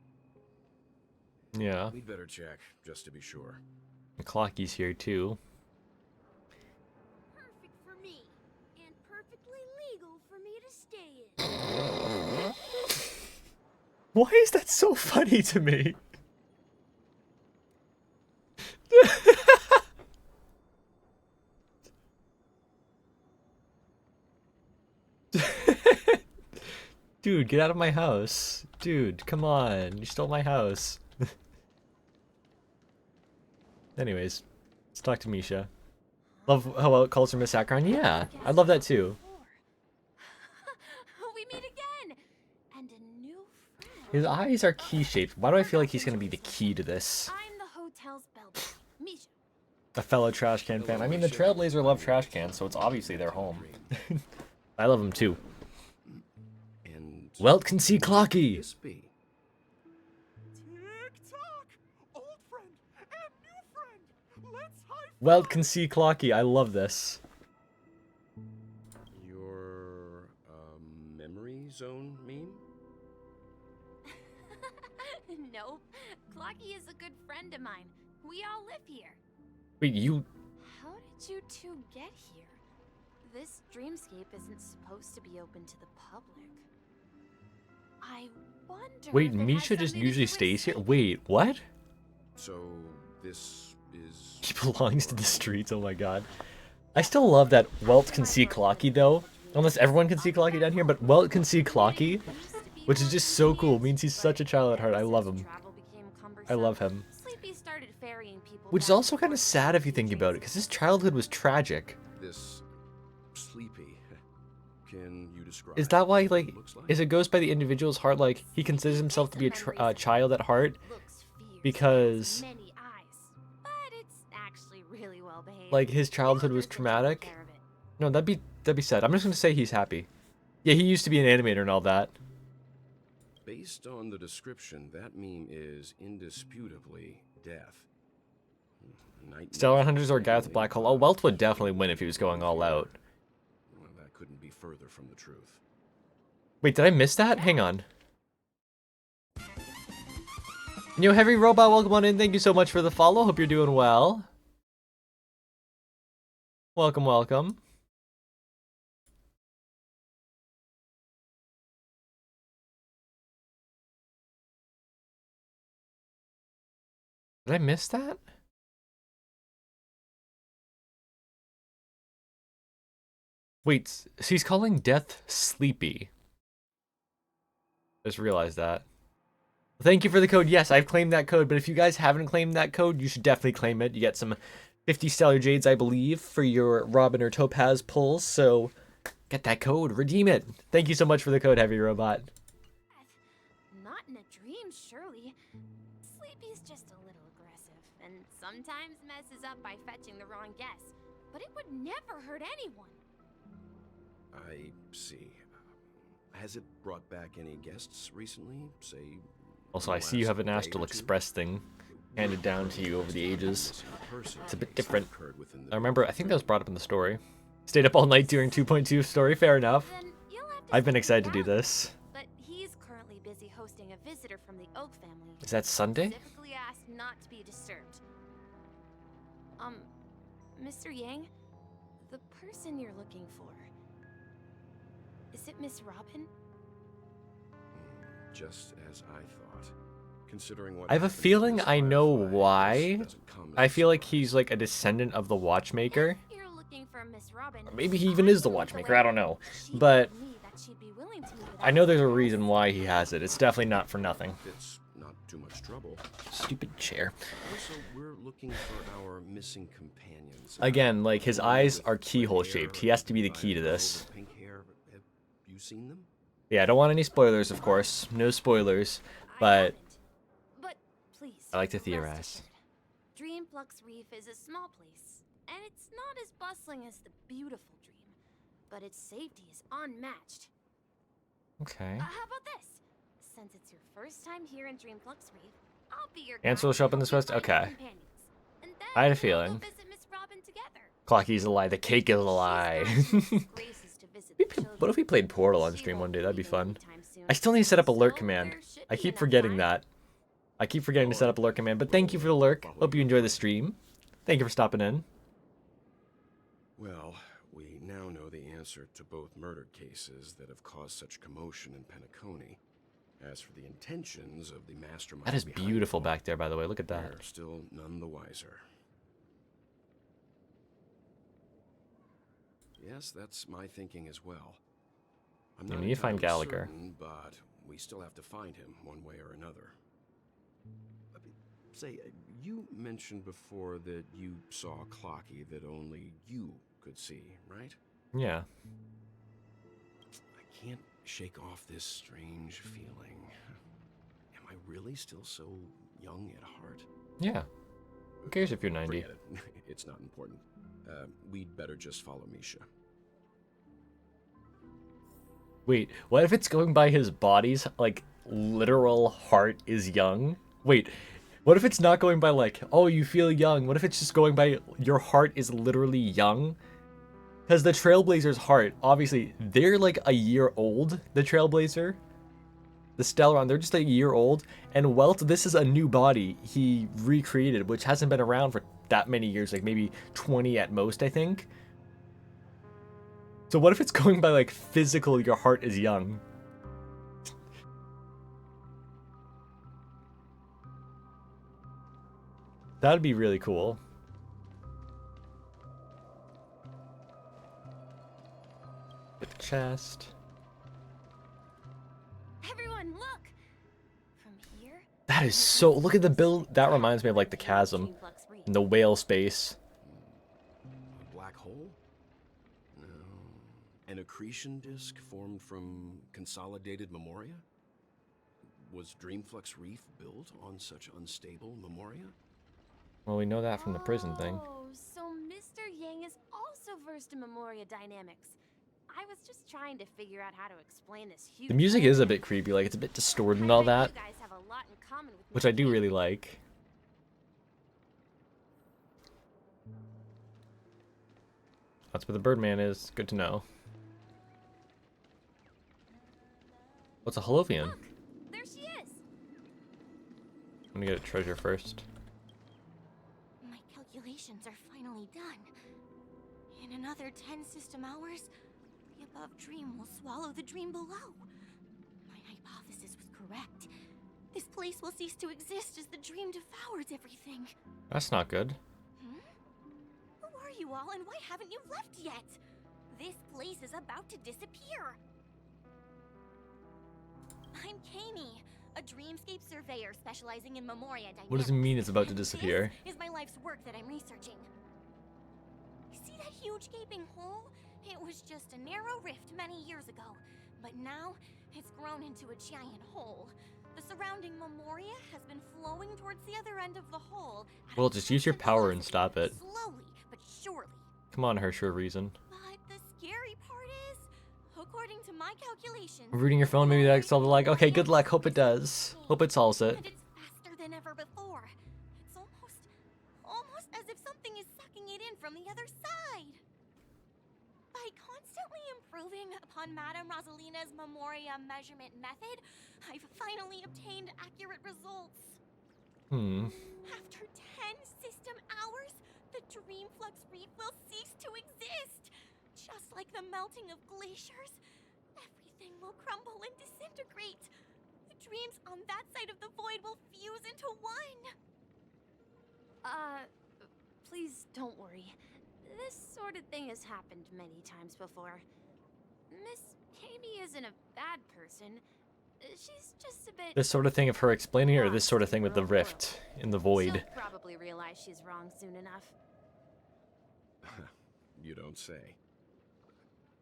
Yeah. We'd better check, just to be sure. Clocky's here, too. Perfect for me, and perfectly legal for me to stay in. Why is that so funny to me? Dude, get out of my house. Dude, come on. You stole my house. Anyways, let's talk to Misha. Love how it calls her Miss Akron. Yeah, I love that too. We meet again, and a new friend. His eyes are key-shaped. Why do I feel like he's gonna be the key to this? I'm the hotel's bellboy, Misha. A fellow trash can fan. I mean, the Trailblazer love trash cans, so it's obviously their home. I love them too. Welt can see Clocky. Welt can see Clocky. I love this. Your, memory zone meme? Nope. Clocky is a good friend of mine. We all live here. Wait, you... How did you two get here? This dreamscape isn't supposed to be open to the public. I wonder. Wait, if it has Misha just something to usually do with stays here? Wait, what? So, this is... He belongs to the streets, oh my god. I still love that Welt can see Clocky, though. Unless everyone can see Clocky down here, but Welt can see Clocky, which is just so cool. It means he's such a child at heart. I love him. I love him. Sleepy started ferrying people. Which is also kind of sad if you think about it, because his childhood was tragic. This... Sleepy. Can you describe Is that why, what like, it looks like? is it goes by the individual's heart? Like, he considers himself to be a child at heart because, Many eyes, but it's actually really well behaved. like, his childhood was traumatic? No, that'd be sad. I'm just gonna say he's happy. Yeah, he used to be an animator and all that. Based on the description, that meme is indisputably death. Stellar Hunters or Guy with the Black Hole? Oh, Welt would definitely win if he was going all out. Well, that couldn't be further from the truth. Wait, did I miss that? Hang on. Yo, Heavy Robot, welcome on in. Thank you so much for the follow. Hope you're doing well. Welcome, welcome. Did I miss that? Wait, so he's calling death sleepy. Just realized that. Thank you for the code. Yes, I've claimed that code, but if you guys haven't claimed that code, you should definitely claim it. You get some 50 Stellar Jades, I believe, for your Robin or Topaz pulls, so get that code, redeem it. Thank you so much for the code, Heavy Robot. Not in a dream, surely. Sleepy's just a little aggressive, and sometimes messes up by fetching the wrong guess. But it would never hurt anyone. I see. Has it brought back any guests recently? Say. Also, I see you have an Astral Express thing handed down to you over the ages. It's a bit different. I remember, I think that was brought up in the story. Stayed up all night during 2.2 story, fair enough. I've been excited to do this. But he's currently busy hosting a visitor from the Oak family. Is that Sunday? Specifically asked not to be disturbed. Mr. Yang, the person you're looking for, is it Miss Robin? Just as I thought. Considering what I have a feeling I know why. I feel like he's like a descendant of the Watchmaker. You're looking for Miss Robin. Or maybe he even is the Watchmaker, I don't know. But I know there's a reason why he has it. It's definitely not for nothing. It's not too much trouble. Stupid chair. Also, we're looking for our missing companions. Again, like his eyes are keyhole shaped. He has to be the key to this. Pink hair. Have you seen them? Yeah, I don't want any spoilers, of course. No spoilers. But please, I like to theorize. Dreamflux Reef is a small place, and it's not as bustling as the beautiful Dream, but its safety is unmatched. Okay. How about this? Since it's your first time here in Dreamflux Reef, I'll be your Answer will show up in this West? Okay. I had a feeling. Clocky's a lie. The cake is a lie. What if we played Portal on stream one day? That'd be fun. I still need to set up a lurk command. I keep forgetting that. I keep forgetting to set up a lurk command, but thank you for the lurk. Hope you enjoy the stream. Thank you for stopping in. Well, we now know the answer to both murder cases that have caused such commotion in Penacony. As for the intentions of the mastermind, That is beautiful back there, by the way. Look at that. we're still none the wiser. Yes, that's my thinking as well. I'm You not need to find entirely Gallagher. certain, but we still have to find him one way or another. Say, you mentioned before that you saw Clocky that only you could see, right? Yeah. I can't shake off this strange feeling. Am I really still so young at heart? Yeah. Who cares if you're 90? Forget it. It's not important. We'd better just follow Misha. Wait, what if it's going by his body's, like, literal heart is young? Wait, what if it's not going by, like, oh, you feel young? What if it's just going by your heart is literally young? Because the Trailblazer's heart, obviously, they're, like, a year old, the Trailblazer. The Stellaron, they're just a year old. And Welt, this is a new body he recreated, which hasn't been around for that many years, like maybe 20 at most, I think. So what if it's going by, like, physical, your heart is young? That'd be really cool. With the chest. Everyone, look! From here, That is so... Look at the build. That reminds me of, like, the chasm. And the whale space. A black hole? No. An accretion disk formed from consolidated memoria? Was Dreamflux Reef built on such unstable memoria? Well, we know that from the prison thing. Oh, so Mr. Yang is also versed in memoria dynamics. I was just trying to figure out how to explain this huge. The music is a bit creepy, like it's a bit distorted and all that, You guys have a lot in common with which I do really like. That's where the Birdman is. Good to know. What's a Holovian? Look, there she is. I'm gonna get a treasure first. My calculations are finally done. In another 10 system hours, the above dream will swallow the dream below. My hypothesis was correct. This place will cease to exist as the dream devours everything. That's not good. Who are you all, and why haven't you left yet? This place is about to disappear. I'm Kami, a dreamscape surveyor specializing in memoria dynamics. What does it mean it's about to disappear? This is my life's work that I'm researching. See that huge gaping hole? It was just a narrow rift many years ago, but now it's grown into a giant hole. The surrounding memoria has been flowing towards the other end of the hole. Well, just use your power and stop it. Slowly, but surely. Come on, Hershey Reason. But the scary part is, according to my calculations, Reading your phone, maybe that's all like, okay, good luck, hope it does. Hope it solves it. and it's faster than ever before. It's almost as if something is sucking it in from the other side. By constantly improving upon Madame Rosalina's Memoria measurement method, I've finally obtained accurate results. After 10 system hours, the Dreamflux Reef will cease to exist. Just like the melting of glaciers, everything will crumble and disintegrate. The dreams on that side of the void will fuse into one. Please don't worry. This sort of thing has happened many times before. Miss Kami isn't a bad person. She's just a bit... This sort of thing of her explaining it, or this sort of thing with the rift in the void? She'll probably realize she's wrong soon enough. You don't say.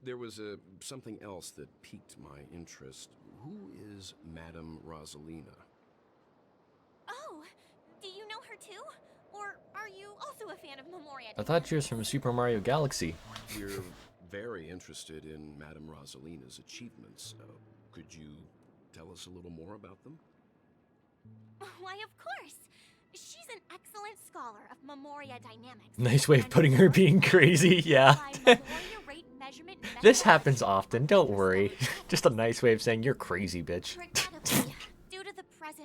There was something else that piqued my interest. Who is Madame Rosalina? Oh, do you know her too? Or are you also a fan of Memoria? I thought she was from Super Mario Galaxy. We're very interested in Madame Rosalina's achievements. Could you tell us a little more about them? Why, of course. She's an excellent scholar of Memoria dynamics. Nice way of putting her being crazy, yeah. This happens often, don't worry. Just a nice way of saying you're crazy, bitch. Due to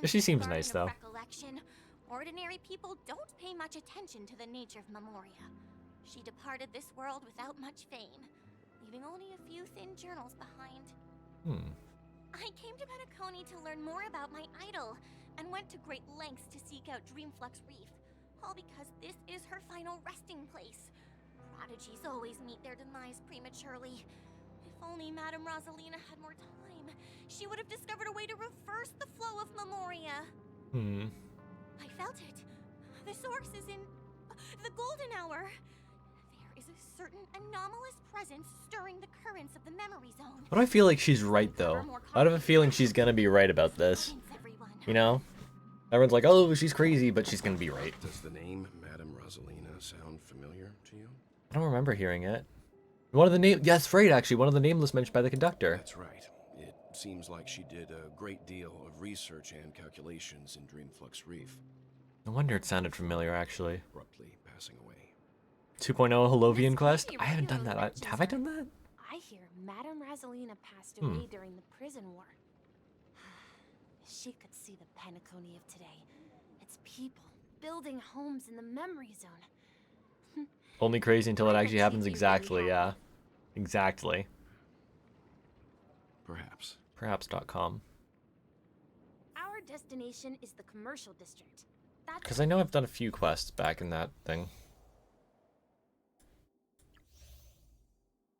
the She seems nice, though. Ordinary people don't pay much attention to the nature of Memoria. She departed this world without much fame, leaving only a few thin journals behind. I came to Penacony to learn more about my idol, and went to great lengths to seek out Dreamflux Reef, all because this is her final resting place. Prodigies always meet their demise prematurely. If only Madame Rosalina had more time, she would have discovered a way to reverse the flow of Memoria. I felt it. The source is in the golden hour. There is a certain anomalous presence stirring the currents of the memory zone. But I feel like she's right, though. I have a feeling she's gonna be right about this. You know? Everyone's like, oh, she's crazy, but she's gonna be right. Does the name Madame Rosalina sound familiar to you? I don't remember hearing it. One of the name, yeah, that's right, actually. One of the nameless mentioned by the conductor. That's right. It seems like she did a great deal of research and calculations in Dreamflux Reef. No wonder it sounded familiar, actually. Abruptly passing away. 2.0 Holovian quest? I haven't done that. Have I done that? I hear Madame Rosalina passed away during the prison war. She could see the Penacony of today. It's people building homes in the memory zone. Only crazy until it actually happens. Exactly, yeah. Exactly. Perhaps. Perhaps.com. Our destination is the commercial district. Because I know I've done a few quests back in that thing.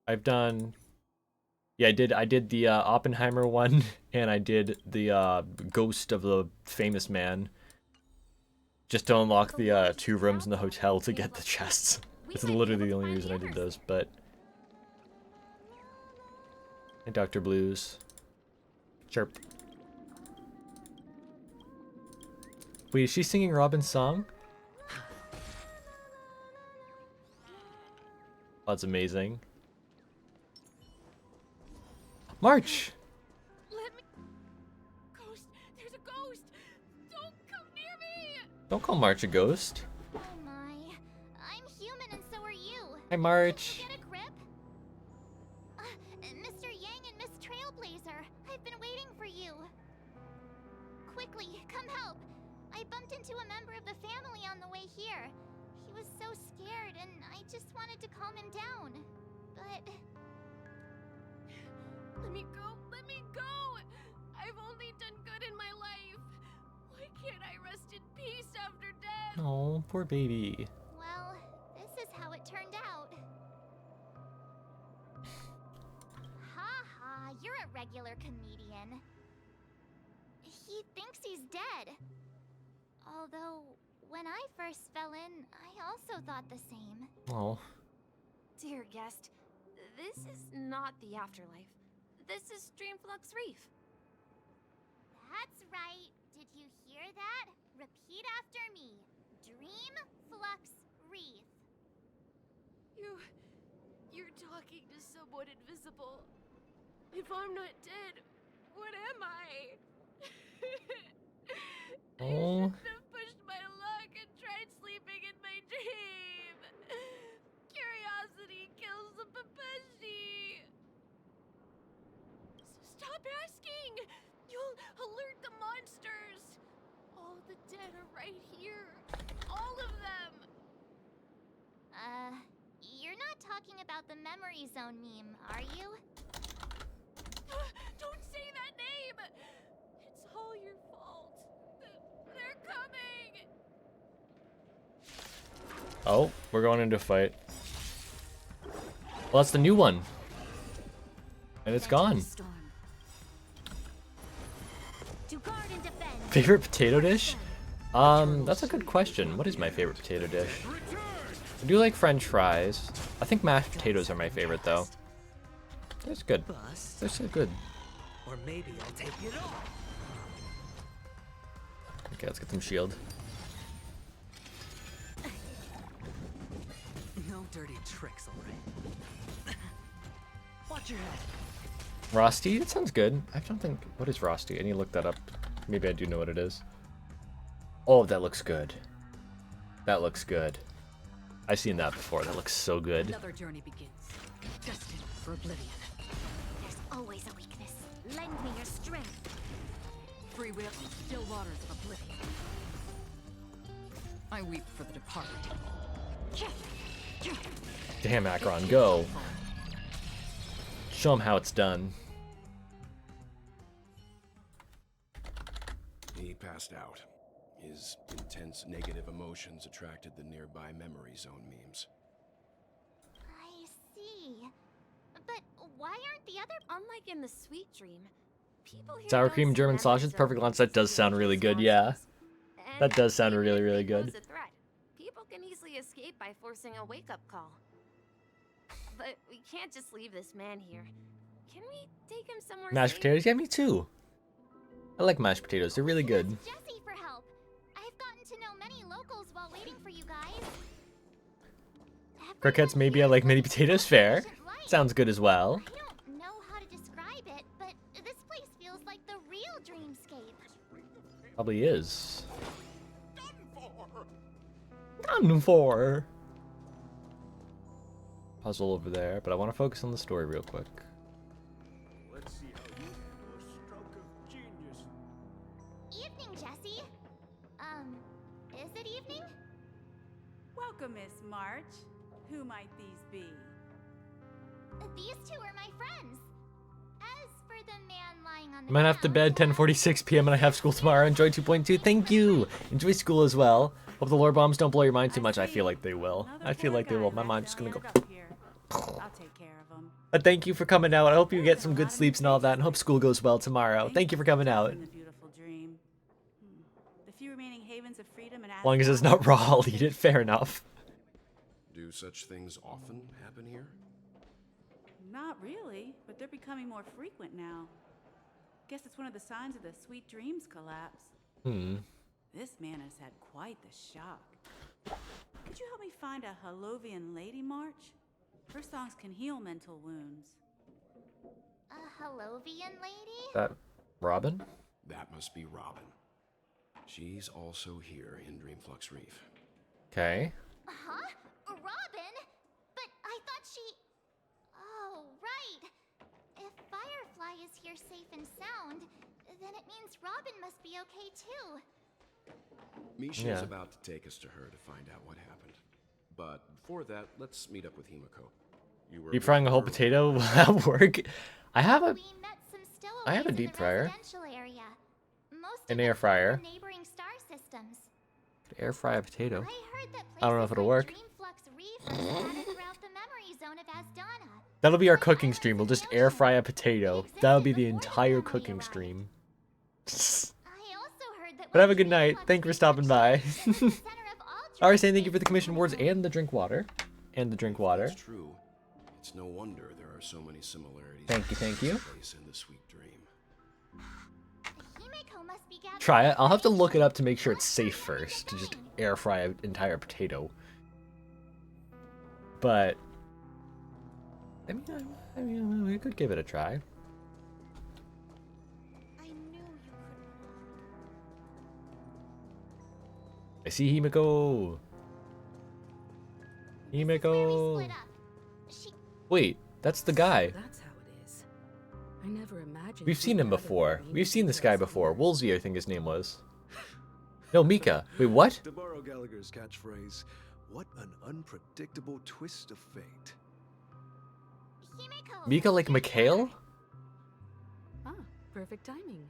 I've done... Yeah, I did the Oppenheimer one, and I did the Ghost of the Famous Man. Just to unlock the 2 rooms in the hotel to get the chests. This is literally the only reason I did those, but... Hey, Dr. Blues. Chirp. Wait, is she singing Robin's song? Oh, that's amazing. March! Let me... Ghost! There's a ghost! Don't come near me! Don't call March a ghost. Oh my. I'm human and so are you. Hi, March. Get a grip? Mr. Yang and Miss Trailblazer, I've been waiting for you. Quickly, come help. I bumped into a member of the family on the way here. He was so scared and I just wanted to calm him down. But... Let me go! Let me go! I've only done good in my life. Why can't I rest in peace after death? Oh, poor baby. Well, this is how it turned out. Ha ha, you're a regular comedian. He thinks he's dead. Although, when I first fell in, I also thought the same. Oh. Dear guest, this is not the afterlife. This is Dreamflux Reef. That's right. Did you hear that? Repeat after me. Dreamflux Reef. You're talking to someone invisible. If I'm not dead, what am I? I Oh. shouldn't have pushed my luck and tried sleeping in my dream. Curiosity kills the Papeshi. Stop asking! You'll alert the monsters! All the dead are right here. All of them! You're not talking about the memory zone meme, are you? Don't say that name! It's all your fault. They're coming! Oh, we're going into a fight. Well, that's the new one. And it's gone. To guard and defend. Favorite potato dish? That's a good question. What is my favorite potato dish? I do like French fries. I think mashed potatoes are my favorite, though. That's good. They're so good. Or maybe I'll take it off. Okay, let's get some shield. No dirty tricks, alright? Watch your head. Rosti? It sounds good. I don't think... What is Rosti? I need to look that up. Maybe I do know what it is. Oh, that looks good. That looks good. I've seen that before. That looks so good. Another journey begins. Destined for oblivion. There's always a weakness. Lend me your strength. Free will in still waters of oblivion. I weep for the departed. Damn, Akron, go. Show him how it's done. He passed out. His intense negative emotions attracted the nearby memory zone memes. I see. But why aren't the other... Unlike in the Sweet Dream, people here Sour don't cream see German memory sausage, zones perfect lunch. That as does sound really good, yeah. And That does sound even really, if really they pose good. a threat, people can easily escape by forcing a wake-up call. But we can't just leave this man here. Can we take him somewhere Mashed safe? potatoes? Yeah, me too. I like mashed potatoes. They're really good. Jesse for help. I've gotten to know many locals while waiting for you guys. Croquettes, maybe I like mini potatoes. Fair. Sounds good as well. I don't know how to describe it, but this place feels like the real dreamscape. Probably is. Done for. Puzzle over there, but I want to focus on the story real quick. Let's see how you handle a stroke of genius. Evening, Jesse. Is it evening? Welcome, Miss March. Who might these be? These two are my friends. As for the man lying on the I'm gonna have to bed 10:46 p.m. and I have school tomorrow. Enjoy 2.2. Thank you. Enjoy school as well. Hope the lore bombs don't blow your mind too much. I feel like they will. I feel like they will. My mind's just gonna go. I'll take care of them. But thank you for coming out. I hope you get some good sleeps and all that, and hope school goes well tomorrow. Thank you for coming out. The beautiful dream. The few remaining havens of freedom and As long as it's not raw, I'll eat it. Fair enough. Do such things often happen here? Not really, but they're becoming more frequent now. Guess it's one of the signs of the Sweet Dreams collapse. This man has had quite the shock. Could you help me find a Halovian lady, March? Her songs can heal mental wounds. A Halovian lady? That Robin? That must be Robin. She's also here in Dreamflux Reef. Okay. Huh? Robin? But I thought she... Oh, right. If Firefly is here safe and sound, then it means Robin must be okay too. Misha's about to take us to her to find out what happened. But before that, let's meet up with Himiko. You were Deep frying a whole potato will that work? I have a deep fryer. An air fryer. Neighboring star systems. Could air fry a potato. I don't know if it'll work. Dreamflux Reef are scattered throughout the memory zone of Asdana. That'll be our cooking stream. We'll just air fry a potato. That'll be the entire cooking stream. But have a good night. Thank you for stopping by. Alright, saying thank you for the commission awards and the drink water. And the drink water. It's true. It's no wonder there are so many similarities. Thank you, thank you. In the Sweet Dream. Try it. I'll have to look it up to make sure it's safe first. To just air fry an entire potato. But I mean, we could give it a try. I see Himiko. Himiko. Wait, that's the guy. That's how it is. I never imagined. We've seen him before. We've seen this guy before. Woolsey, I think his name was. No, Mika. Wait, what? To borrow Gallagher's catchphrase, what an unpredictable twist of fate. Mika like Mikhail? Ah, perfect timing.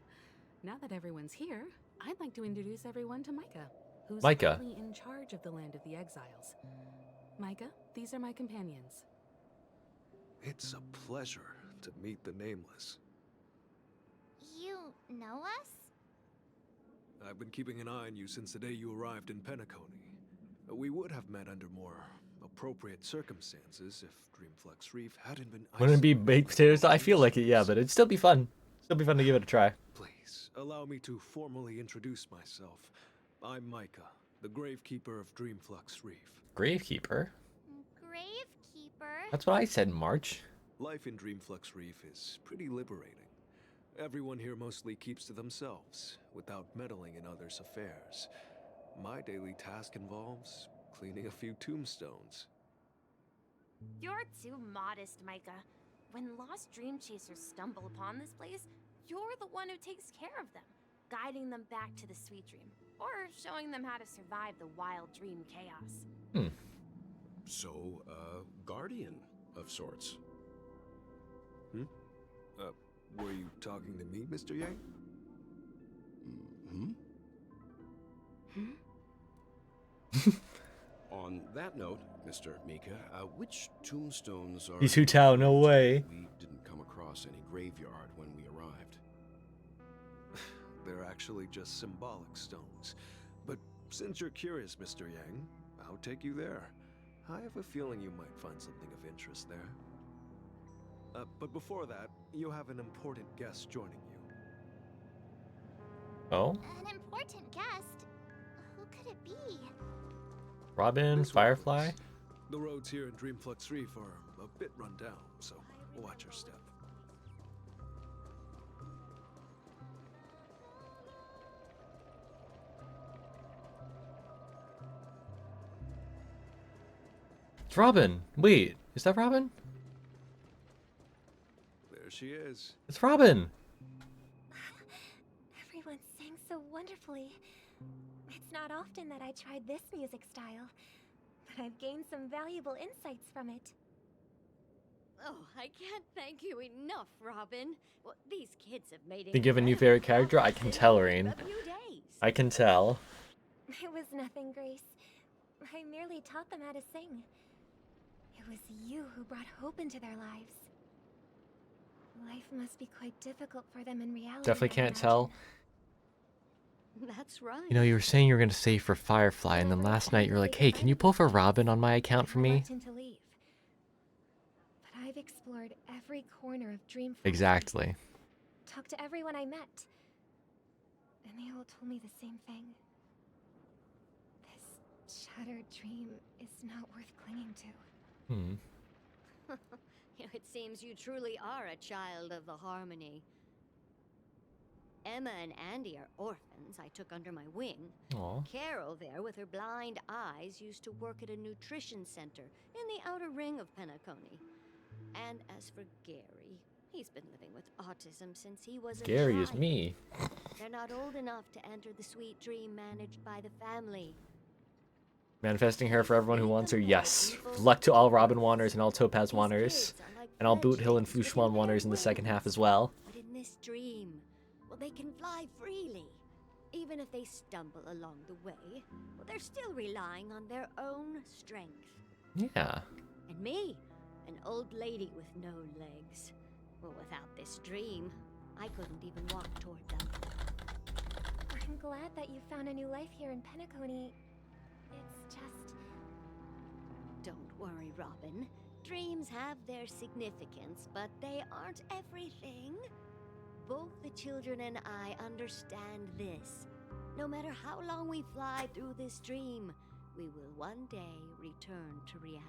Now that everyone's here, I'd like to introduce everyone to Micah, who's currently in charge of the Land of the Exiles. Micah, these are my companions. It's a pleasure to meet the Nameless. You know us? I've been keeping an eye on you since the day you arrived in Penacony. We would have met under more appropriate circumstances if Dreamflux Reef hadn't been isolated. Wouldn't it be baked potatoes? I feel like it, yeah, but it'd still be fun. Still be fun to give it a try. Please, allow me to formally introduce myself. I'm Micah, the Gravekeeper of Dreamflux Reef. Gravekeeper? Gravekeeper? That's what I said in March. Life in Dreamflux Reef is pretty liberating. Everyone here mostly keeps to themselves, without meddling in others' affairs. My daily task involves cleaning a few tombstones. You're too modest, Micah. When lost dream chasers stumble upon this place, you're the one who takes care of them, guiding them back to the Sweet Dream, or showing them how to survive the wild dream chaos. So, guardian of sorts. Were you talking to me, Mr. Yang? On that note, Mr. Mika, which tombstones are... He's Hu Tao, no way. We didn't come across any graveyard when we arrived. They're actually just symbolic stones. But since you're curious, Mr. Yang, I'll take you there. I have a feeling you might find something of interest there. But before that, you have an important guest joining you. Oh? An important guest? Who could it be? Robin? Firefly? The roads here in Dreamflux Reef are a bit run down, so watch your step. It's Robin. Wait, is that Robin? There she is. It's Robin. Everyone sang so wonderfully. It's not often that I tried this music style, but I've gained some valuable insights from it. Oh, I can't thank you enough, Robin. Well, these kids have made it. Think you have a new favorite character? I can tell, Rain. I can tell. It was nothing, Grace. I merely taught them how to sing. It was you who brought hope into their lives. Life must be quite difficult for them in reality. Definitely can't tell. That's right. You know, you were saying you were going to save for Firefly, and then last night you were like, hey, can you pull for Robin on my account for me? To leave. But I've explored every corner of Dream Factory. Exactly. Talked to everyone I met. And they all told me the same thing. This shattered dream is not worth clinging to. It seems you truly are a child of the Harmony. Emma and Andy are orphans I took under my wing. Aw. Carol there with her blind eyes used to work at a nutrition center in the outer ring of Penacony. And as for Gary, he's been living with autism since he was a Gary child. is me. They're not old enough to enter the sweet dream managed by the family. Manifesting her for everyone who wants her, yes. Luck to all Robin Wanners and all Topaz Wanners. And all Boot Hill and Fushuan Wanners in the second half as well. But in this dream, well, they can fly freely. Even if they stumble along the way, well, they're still relying on their own strength. Yeah. And me, an old lady with no legs. Well, without this dream, I couldn't even walk toward them. I'm glad that you found a new life here in Penacony. It's just... Don't worry, Robin. Dreams have their significance, but they aren't everything. Both the children and I understand this. No matter how long we fly through this dream, we will one day return to reality.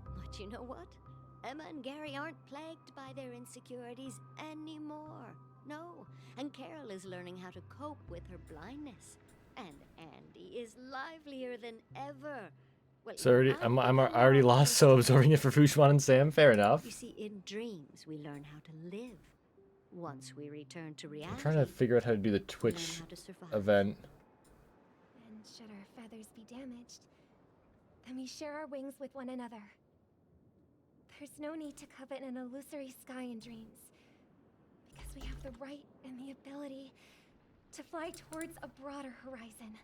But you know what? Emma and Gary aren't plagued by their insecurities anymore. No, and Carol is learning how to cope with her blindness. And Andy is livelier than ever. Well, So I'm already lost, so absorbing it for Fushuan and Sam. Fair enough. You see, in dreams, we learn how to live. Once we return to reality, I'm trying to figure out how to do the Twitch event. And should our feathers be damaged, then we share our wings with one another. There's no need to covet an illusory sky in dreams, because we have the right and the ability to fly towards a broader horizon.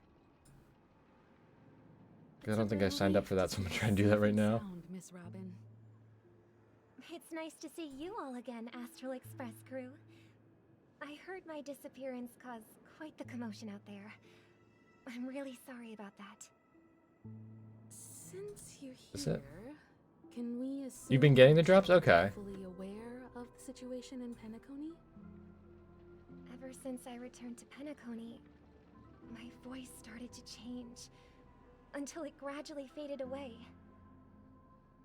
I don't think I signed up for that, so I'm gonna try and do that right now. Miss Robin. It's nice to see you all again, Astral Express crew. I heard my disappearance caused quite the commotion out there. I'm really sorry about that. Since you're That's here, it. can we assume You've been getting the drops? Okay. fully aware of the situation in Penacony? Ever since I returned to Penacony, my voice started to change, until it gradually faded away.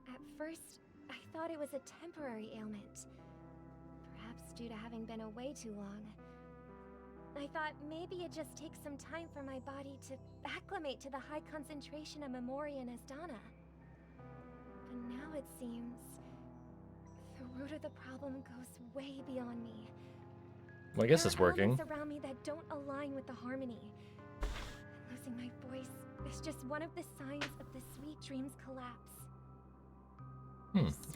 At first, I thought it was a temporary ailment, perhaps due to having been away too long. I thought maybe it just takes some time for my body to acclimate to the high concentration of Memoria and Asdana. But now it seems the root of the problem goes way beyond me. Well, I guess it's working. There are elements around me that don't align with the harmony. Losing my voice is just one of the signs of the Sweet Dreams collapse.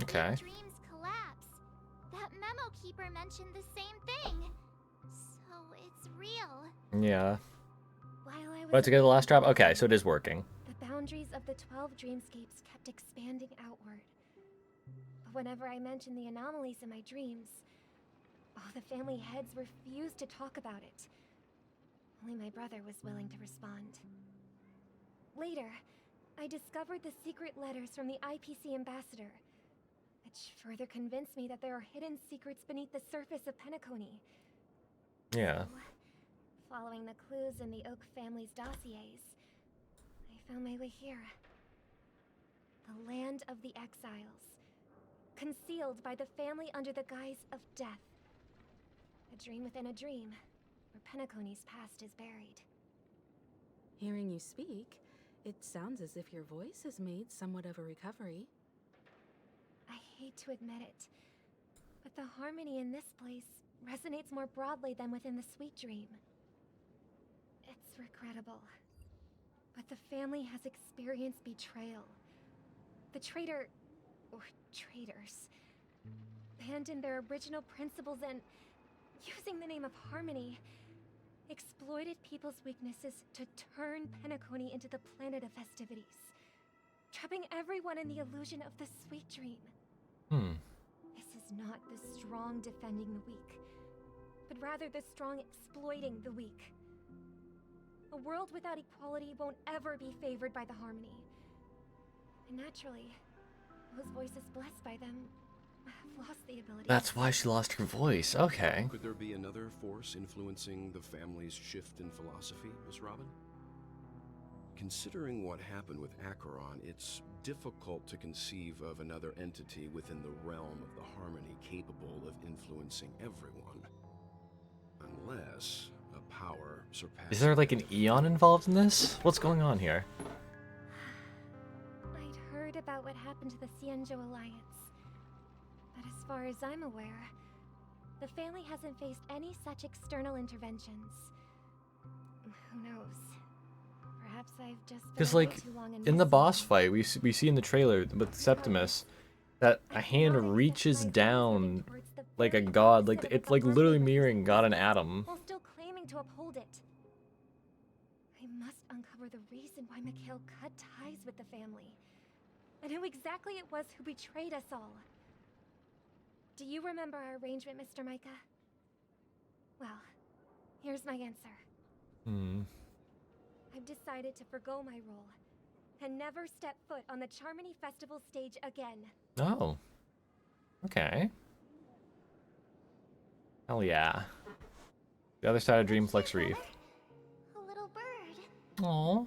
Okay. Dreams collapse. That memo keeper mentioned the same thing. So it's real. Yeah. While I was About to get the last drop? Okay, so it is working. the boundaries of the 12 dreamscapes kept expanding outward. But whenever I mentioned the anomalies in my dreams, all the family heads refused to talk about it. Only my brother was willing to respond. Later, I discovered the secret letters from the IPC ambassador, which further convinced me that there are hidden secrets beneath the surface of Penacony. Yeah. Following the clues in the Oak family's dossiers, I found my way here. The land of the exiles, concealed by the family under the guise of death. A dream within a dream, where Penacony's past is buried. Hearing you speak, it sounds as if your voice has made somewhat of a recovery. I hate to admit it, but the harmony in this place resonates more broadly than within the Sweet Dream. It's regrettable, but the family has experienced betrayal. The traitor, or traitors, abandoned their original principles and, using the name of harmony, exploited people's weaknesses to turn Penacony into the planet of festivities, trapping everyone in the illusion of the Sweet Dream. This is not the strong defending the weak, but rather the strong exploiting the weak. A world without equality won't ever be favored by the harmony. And naturally, whose voice is blessed by them have lost the ability. That's why she lost her voice. Okay. Could there be another force influencing the family's shift in philosophy, Miss Robin? Considering what happened with Acheron, it's difficult to conceive of another entity within the realm of the Harmony capable of influencing everyone. Unless a power surpasses... Is there like an Eon involved in this? What's going on here? I'd heard about what happened to the Cienjo Alliance. But as far as I'm aware, the family hasn't faced any such external interventions. Who knows? Perhaps I've just Because been like too long in the boss fight, we see in the trailer with Septimus that a hand reaches down like a god, like it's like literally mirroring God and Adam. While still claiming to uphold it. I must uncover the reason why Mikhail cut ties with the family, and who exactly it was who betrayed us all. Do you remember our arrangement, Mr. Micah? Well, here's my answer. I've decided to forgo my role and never step foot on the Charmony Festival stage again. Oh. Okay. Hell yeah. The other side of Dreamflex Reef. A little bird. Aww.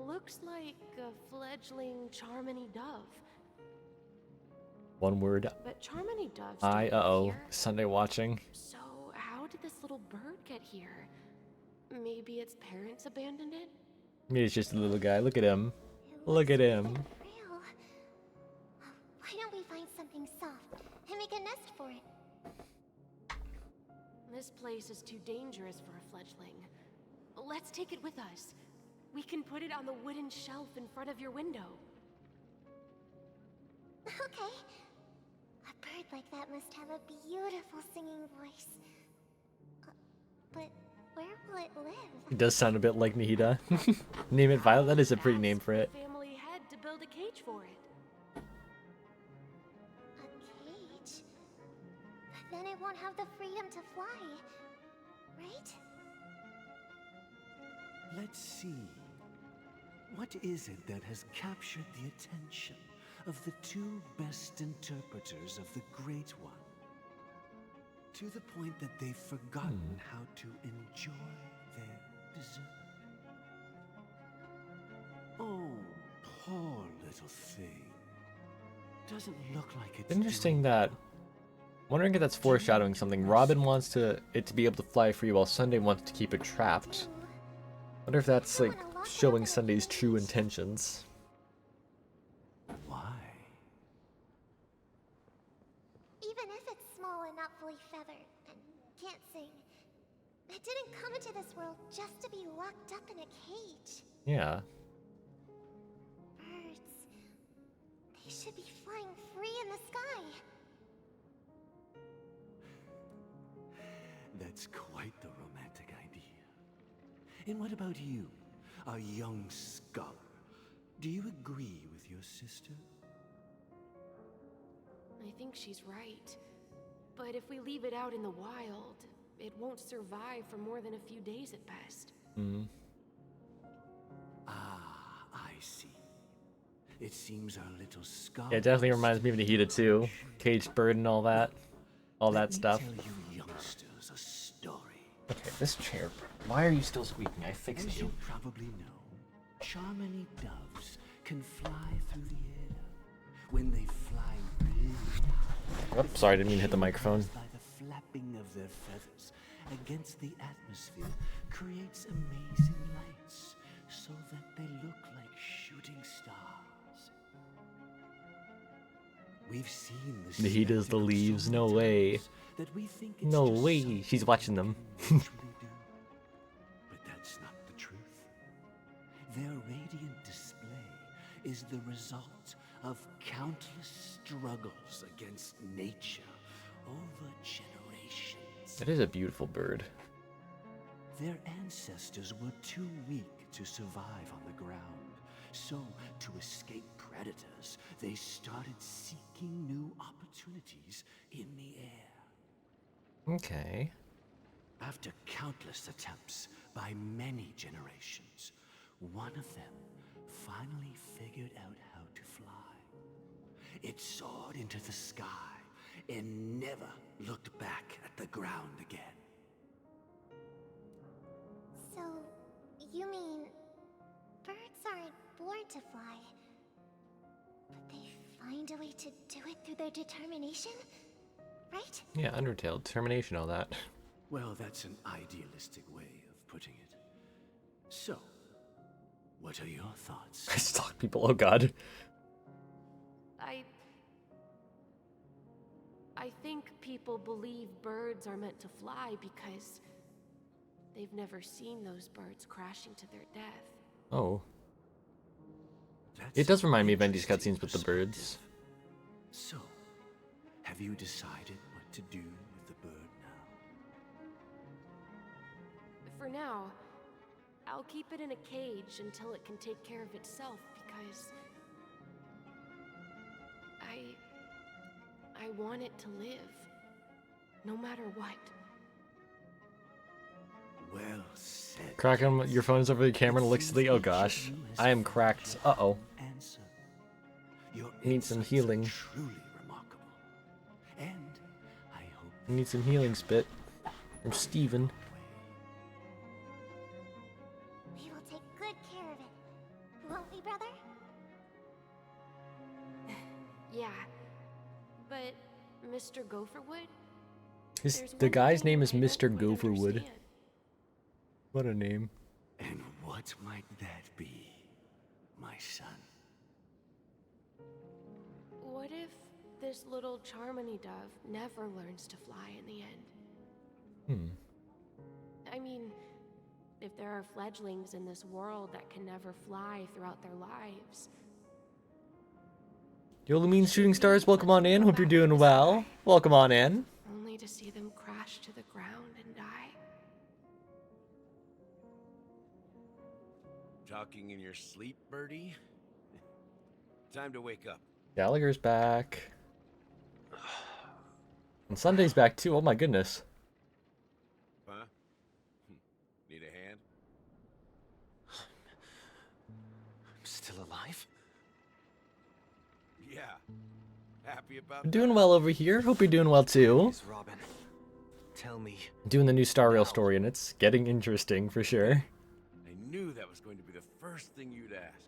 Looks like a fledgling Charmony dove. One word. But Charmony doves Uh-oh. Sunday watching. So how did this little bird get here? Maybe its parents abandoned it? Maybe it's just a little guy. Look at him. Look at him. Real. Why don't we find something soft and make a nest for it? This place is too dangerous for a fledgling. Let's take it with us. We can put it on the wooden shelf in front of your window. Okay. A bird like that must have a beautiful singing voice. But where will it live? It does sound a bit like Nihida. Name it Violet. That is a pretty name for it. The family had to build a cage for it. A cage? Then it won't have the freedom to fly, right? Let's see. What is it that has captured the attention of the two best interpreters of the Great One? To the point that they've forgotten how to enjoy their dessert. Oh, poor little thing. Doesn't look like it's Interesting that. Wondering if that's foreshadowing something. Robin wants it to be able to fly free while Sunday wants to keep it trapped. Wonder if that's like showing Sunday's true intentions. Why? Even if it's small and not fully feathered and can't sing, it didn't come into this world just to be locked up in a cage. Yeah. Birds, they should be flying free in the sky. That's quite the romantic idea. And what about you, a young scholar? Do you agree with your sister? I think she's right. But if we leave it out in the wild, it won't survive for more than a few days at best. Ah, I see. It seems our little scholar... Yeah, it definitely reminds me of Nihida too. Caged bird and all that. All that stuff. Let me tell you youngsters a story. Okay, this chair. Why are you still squeaking? I fixed As you. you probably know, Charmony doves can fly through the air. When they fly really high, Oh, sorry, I didn't mean to hit the microphone. by the flapping of their feathers against the atmosphere creates amazing lights so that they look like shooting stars. We've seen the Nihida's the leaves. No way. that we think it's No just way. something She's watching them. they naturally do. But that's not the truth. Their radiant display is the result of countless struggles against nature over generations. It is a beautiful bird. Their ancestors were too weak to survive on the ground. So, to escape predators, they started seeking new opportunities in the air. Okay. After countless attempts by many generations, one of them finally figured out how to fly. it soared into the sky and never looked back at the ground again. So, you mean birds aren't born to fly, but they find a way to do it through their determination, right? Yeah, Undertale, determination, all that. Well, that's an idealistic way of putting it. So, what are your thoughts? I stalk people, oh god. I think people believe birds are meant to fly because they've never seen those birds crashing to their death. Oh. It does remind me of Endy's cutscenes with the birds. So, have you decided what to do with the bird now? For now, I'll keep it in a cage until it can take care of itself because I want it to live, no matter what. Well said. Cracking your phone is over the camera and looks silly. Oh gosh. I am cracked. Uh-oh. Need some healing. Truly remarkable. And I hope I need some healing spit from Steven. We will take good care of it. Won't we, brother? Yeah, but Mr. Gopherwood? The guy's name is Mr. Gopherwood. What a name. And what might that be, my son? What if this little Charmony dove never learns to fly in the end? I mean, if there are fledglings in this world that can never fly throughout their lives. Yolo means shooting stars, welcome on in. Hope you're doing well. Welcome on in. Only to see them crash to the ground and die. Talking in your sleep, birdie? Time to wake up. Gallagher's back. And Sunday's back too, oh my goodness. Huh? Need a hand? I'm still alive? Yeah. Happy about I'm doing well over here. Hope you're doing well too. Robin, tell me. Doing the new Star Rail story and it's getting interesting for sure. I knew that was going to be the first thing you'd ask.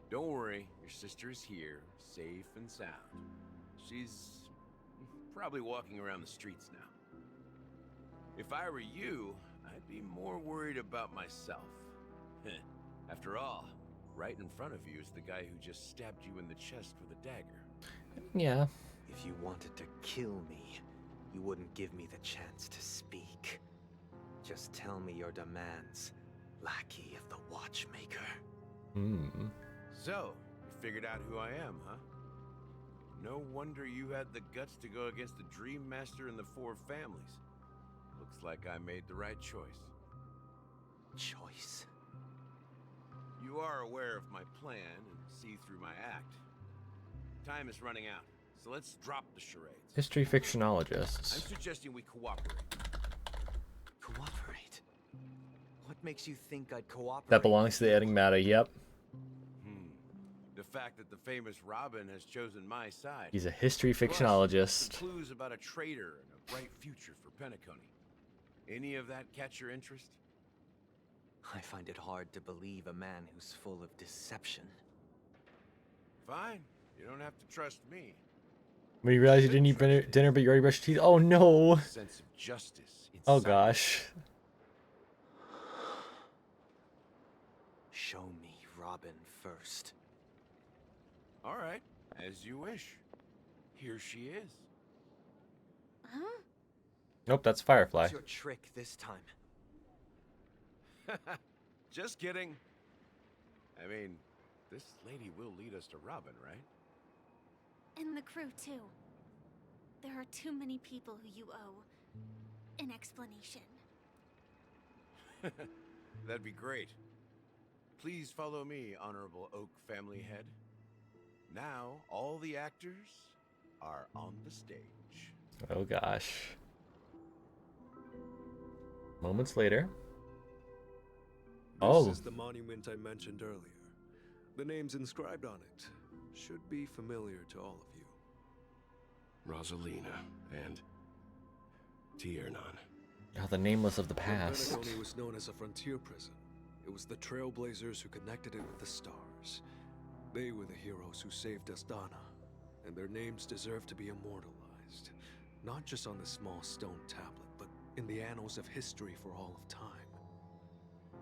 Don't worry, your sister is here, safe and sound. She's probably walking around the streets now. If I were you, I'd be more worried about myself. After all, right in front of you is the guy who just stabbed you in the chest with a dagger. Yeah. If you wanted to kill me, you wouldn't give me the chance to speak. Just tell me your demands, lackey of the Watchmaker. So, you figured out who I am, huh? No wonder you had the guts to go against the Dream Master and the Four Families. Looks like I made the right choice. Choice? You are aware of my plan and see through my act. Time is running out, so let's drop the charades. History fictionologists. I'm suggesting we cooperate. Cooperate? What makes you think I'd cooperate? That belongs to the enigmata, yep. The fact that the famous Robin has chosen my side. He's a history Plus, fictionologist. some clues about a traitor and a bright future for Penacony. Any of that catch your interest? I find it hard to believe a man who's full of deception. Fine. You don't have to trust me. When you realize you didn't eat dinner but you already brushed your teeth. Oh no. Sense of justice. Oh gosh. Show me Robin first. All right, as you wish. Here she is. Huh? Nope, that's Firefly. What's your trick this time? Just kidding. I mean, this lady will lead us to Robin, right? And the crew, too. There are too many people who you owe an explanation. That'd be great. Please follow me, Honorable Oak family head. Now, all the actors are on the stage. Oh gosh. Moments later. This is the monument I mentioned earlier. The name's inscribed on it. should be familiar to all of you. Rosalina and Tiernan. Oh, the nameless of the past. Penacony was known as a frontier prison. It was the Trailblazers who connected it with the stars. They were the heroes who saved Astana, and their names deserve to be immortalized. Not just on this small stone tablet, but in the annals of history for all of time.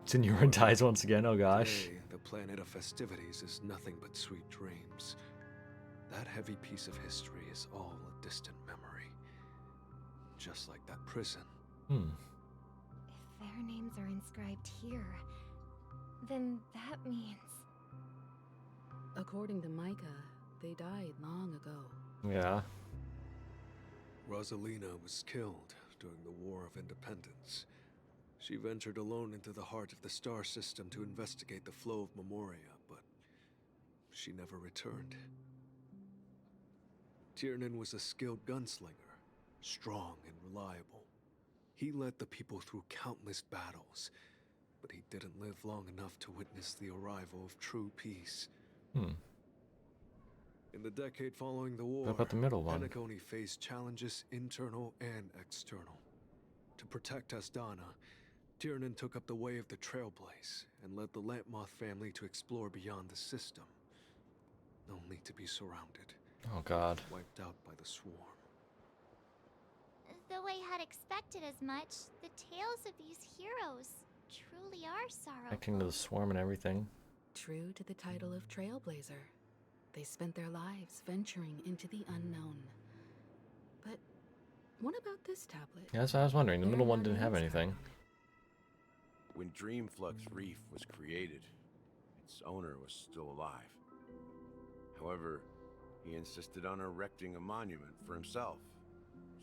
Senora dies once again, oh gosh. Today, the planet of festivities is nothing but sweet dreams. That heavy piece of history is all a distant memory. Just like that prison. If their names are inscribed here, then that means... According to Micah, they died long ago. Yeah. Rosalina was killed during the War of Independence. She ventured alone into the heart of the star system to investigate the flow of Memoria, but she never returned. Tiernan was a skilled gunslinger, strong and reliable. He led the people through countless battles, but he didn't live long enough to witness the arrival of true peace. In the decade following the war, What about the middle one? Penacony faced challenges internal and external. To protect Astana, Tiernan took up the way of the Trailblaze and led the Lampmoth family to explore beyond the system, only to be surrounded. Oh god. Wiped out by the swarm. Though I had expected as much, the tales of these heroes truly are sorrowful. Connecting to the swarm and everything. True to the title of Trailblazer, they spent their lives venturing into the unknown. But what about this tablet? Yeah, that's what I was wondering. The middle one didn't have anything. When Dreamflux Reef was created, its owner was still alive. However, he insisted on erecting a monument for himself,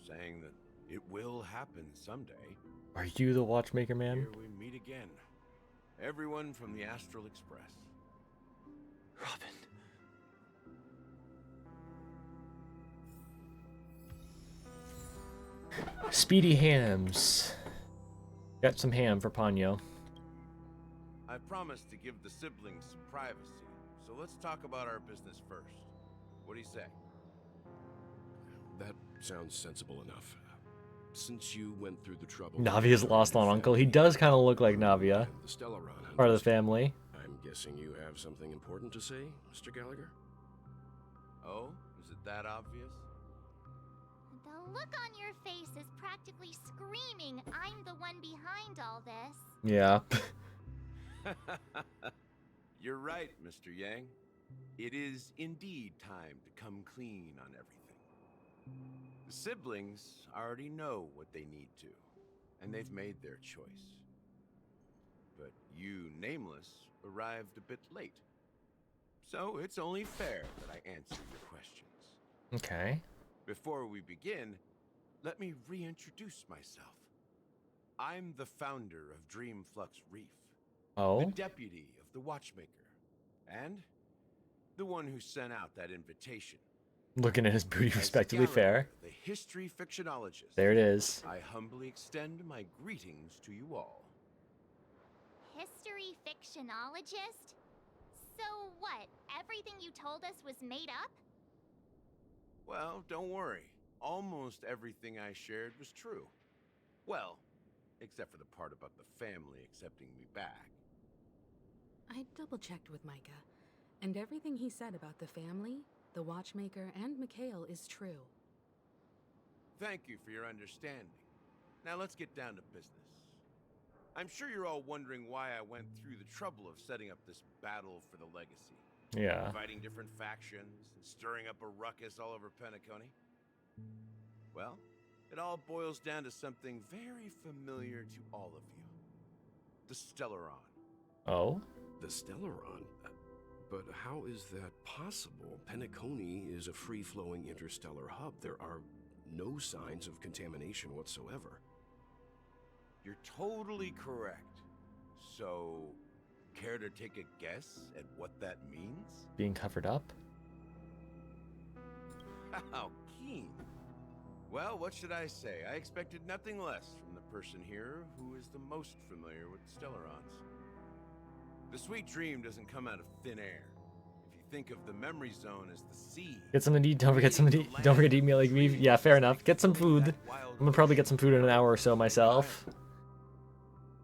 saying that it will happen someday. Are you the watchmaker man? Here we meet again. Everyone from the Astral Express. Robin. Speedy hams. Got some ham for Ponyo. I promised to give the siblings some privacy, so let's talk about our business first. What do you say? That sounds sensible enough. Since you went through the trouble... Navia's lost on uncle. He does kind of look like Navia. The Stellaron Part of the family. I'm guessing you have something important to say, Mr. Gallagher? Oh? Is it that obvious? The look on your face is practically screaming, I'm the one behind all this. Yeah. You're right, Mr. Yang. It is indeed time to come clean on everything. The siblings already know what they need to, and they've made their choice. But you, Nameless, arrived a bit late. So it's only fair that I answer your questions. Okay. Before we begin, let me reintroduce myself. I'm the founder of Dreamflux Reef. Oh? The deputy of the Watchmaker. And the one who sent out that invitation. Looking at his booty, respectively fair. The history fictionologist. There it is. I humbly extend my greetings to you all. History fictionologist? So what, everything you told us was made up? Well, don't worry. Almost everything I shared was true. Well, except for the part about the family accepting me back. I double-checked with Micah, and everything he said about the family, the Watchmaker, and Mikhail is true. Thank you for your understanding. Now let's get down to business. I'm sure you're all wondering why I went through the trouble of setting up this battle for the legacy. Yeah. Fighting different factions and stirring up a ruckus all over Penacony. Well, it all boils down to something very familiar to all of you. The Stellaron. Oh? The Stellaron? But how is that possible? Penacony is a free-flowing interstellar hub. There are no signs of contamination whatsoever. You're totally correct. So, care to take a guess at what that means? Being covered up? How keen. Well, what should I say? I expected nothing less from the person here who is the most familiar with Stellarons. The sweet dream doesn't come out of thin air. If you think of the memory zone as the sea. Get something to eat. Don't forget something to eat. Don't forget to eat me like me. Yeah, fair enough. Get some food. I'm gonna probably get some food in an hour or so myself.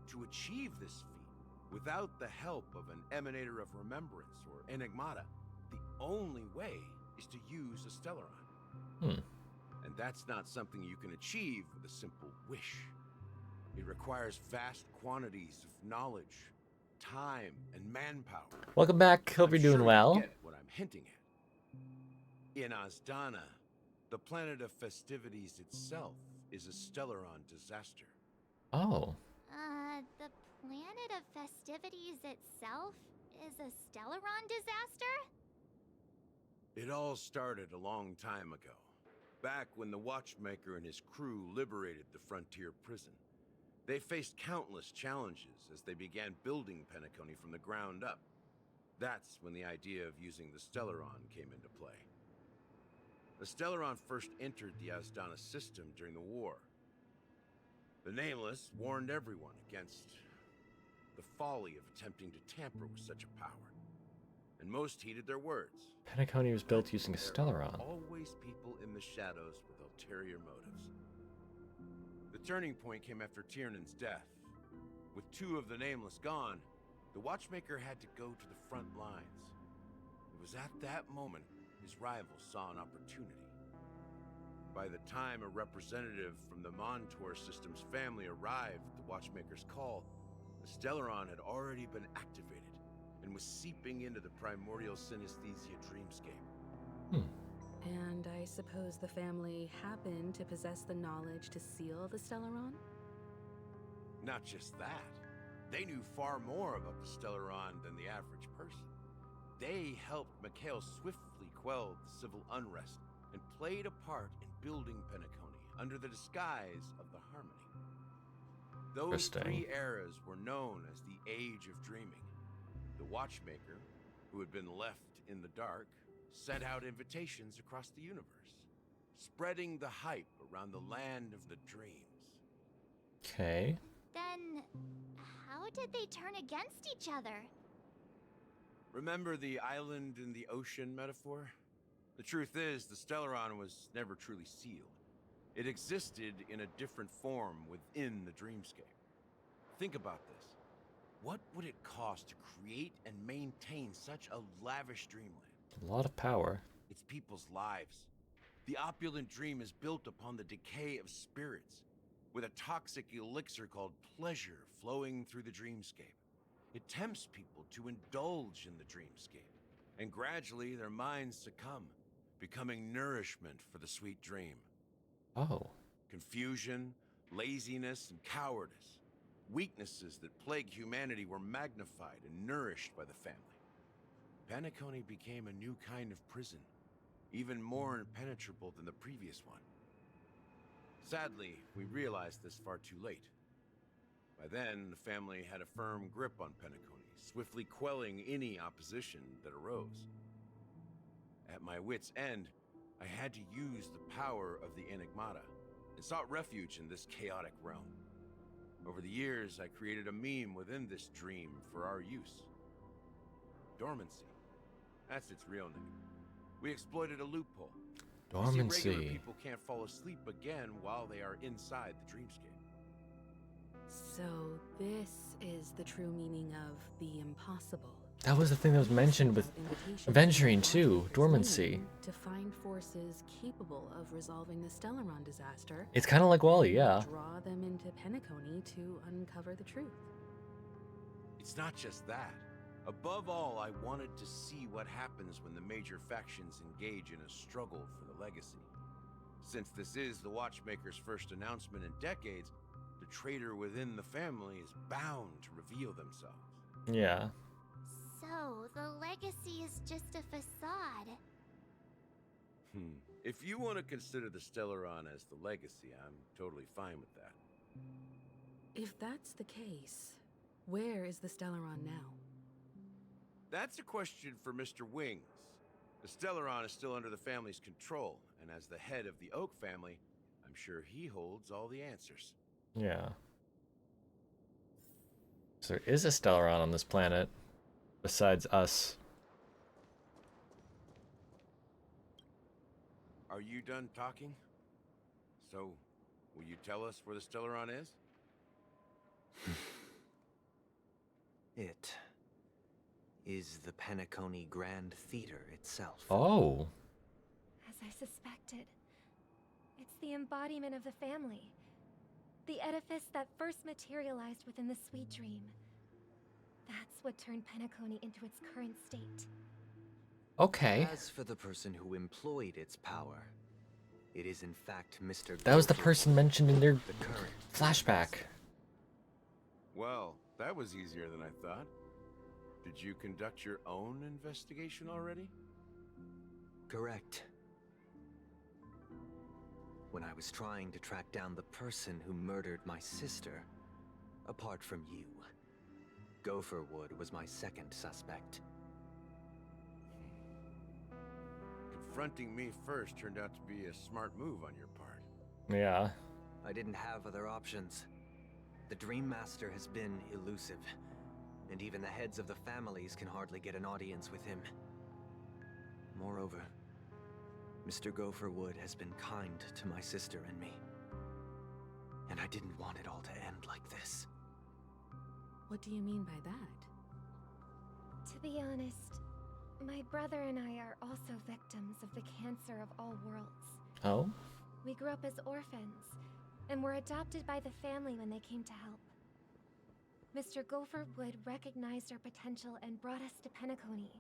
To achieve this feat, without the help of an emanator of remembrance or enigmata, the only way is to use a Stellaron. And that's not something you can achieve with a simple wish. It requires vast quantities of knowledge, time, and manpower. Welcome back. Hope you're doing well. You get what I'm hinting at. In Azdana, the planet of festivities itself is a Stellaron disaster. Oh. The planet of festivities itself is a Stellaron disaster? It all started a long time ago, back when the Watchmaker and his crew liberated the frontier prison. They faced countless challenges as they began building Penacony from the ground up. That's when the idea of using the Stellaron came into play. The Stellaron first entered the Azdana system during the war. The Nameless warned everyone against the folly of attempting to tamper with such a power, and most heeded their words. Penacony was built using a Stellaron. There are always people in the shadows with ulterior motives. The turning point came after Tiernan's death. With two of the Nameless gone, the Watchmaker had to go to the front lines. It was at that moment his rivals saw an opportunity. By the time a representative from the Montour Systems family arrived at the Watchmaker's call, the Stellaron had already been activated and was seeping into the primordial synesthesia dreamscape. And I suppose the family happened to possess the knowledge to seal the Stellaron? Not just that. They knew far more about the Stellaron than the average person. They helped Mikhail swiftly quell the civil unrest and played a part in building Penacony under the disguise of the Harmony. Those three eras were known as the Age of Dreaming. The Watchmaker, who had been left in the dark, sent out invitations across the universe, spreading the hype around the land of the dreams. Okay. Then, how did they turn against each other? Remember the island in the ocean metaphor? The truth is, the Stellaron was never truly sealed. It existed in a different form within the dreamscape. Think about this. What would it cost to create and maintain such a lavish dreamland? A lot of power. It's people's lives. The opulent dream is built upon the decay of spirits, with a toxic elixir called pleasure flowing through the dreamscape. It tempts people to indulge in the dreamscape, and gradually their minds succumb, becoming nourishment for the sweet dream. Oh. Confusion, laziness, and cowardice, weaknesses that plague humanity, were magnified and nourished by the family. Penacony became a new kind of prison, even more impenetrable than the previous one. Sadly, we realized this far too late. By then, the family had a firm grip on Penacony, swiftly quelling any opposition that arose. At my wit's end, I had to use the power of the Enigmata, and sought refuge in this chaotic realm. Over the years, I created a meme within this dream for our use. Dormancy. That's its real name. We exploited a loophole. Dormancy. You see, regular people can't fall asleep again while they are inside the dreamscape. So this is the true meaning of the impossible. That was the thing that was mentioned with Aventurine too, Dormancy. To find forces capable of resolving the Stellaron disaster. It's kind of like Wally, yeah. Draw them into Penacony to uncover the truth. It's not just that. Above all, I wanted to see what happens when the major factions engage in a struggle for the legacy. Since this is the Watchmaker's first announcement in decades, the traitor within the family is bound to reveal themselves. Yeah. So, the legacy is just a facade. If you want to consider the Stellaron as the legacy, I'm totally fine with that. If that's the case, where is the Stellaron now? That's a question for Mr. Wings. The Stellaron is still under the family's control, and as the head of the Oak family, I'm sure he holds all the answers. Yeah. So there is a Stellaron on this planet, besides us. Are you done talking? So, will you tell us where the Stellaron is? It is the Penacony Grand Theater itself. Oh. As I suspected, it's the embodiment of the family. The edifice that first materialized within the Sweet Dream. That's what turned Penacony into its current state. Okay. As for the person who employed its power, it is in fact Mr. That was the Gopher, person mentioned in their the current flashback. Well, that was easier than I thought. Did you conduct your own investigation already? Correct. When I was trying to track down the person who murdered my sister, apart from you, Gopherwood was my second suspect. Confronting me first turned out to be a smart move on your part. Yeah. I didn't have other options. The Dream Master has been elusive, and even the heads of the families can hardly get an audience with him. Moreover, Mr. Gopherwood has been kind to my sister and me, and I didn't want it all to end like this. What do you mean by that? To be honest, my brother and I are also victims of the cancer of all worlds. Oh? We grew up as orphans, and were adopted by the family when they came to help. Mr. Gopherwood recognized our potential and brought us to Penacony.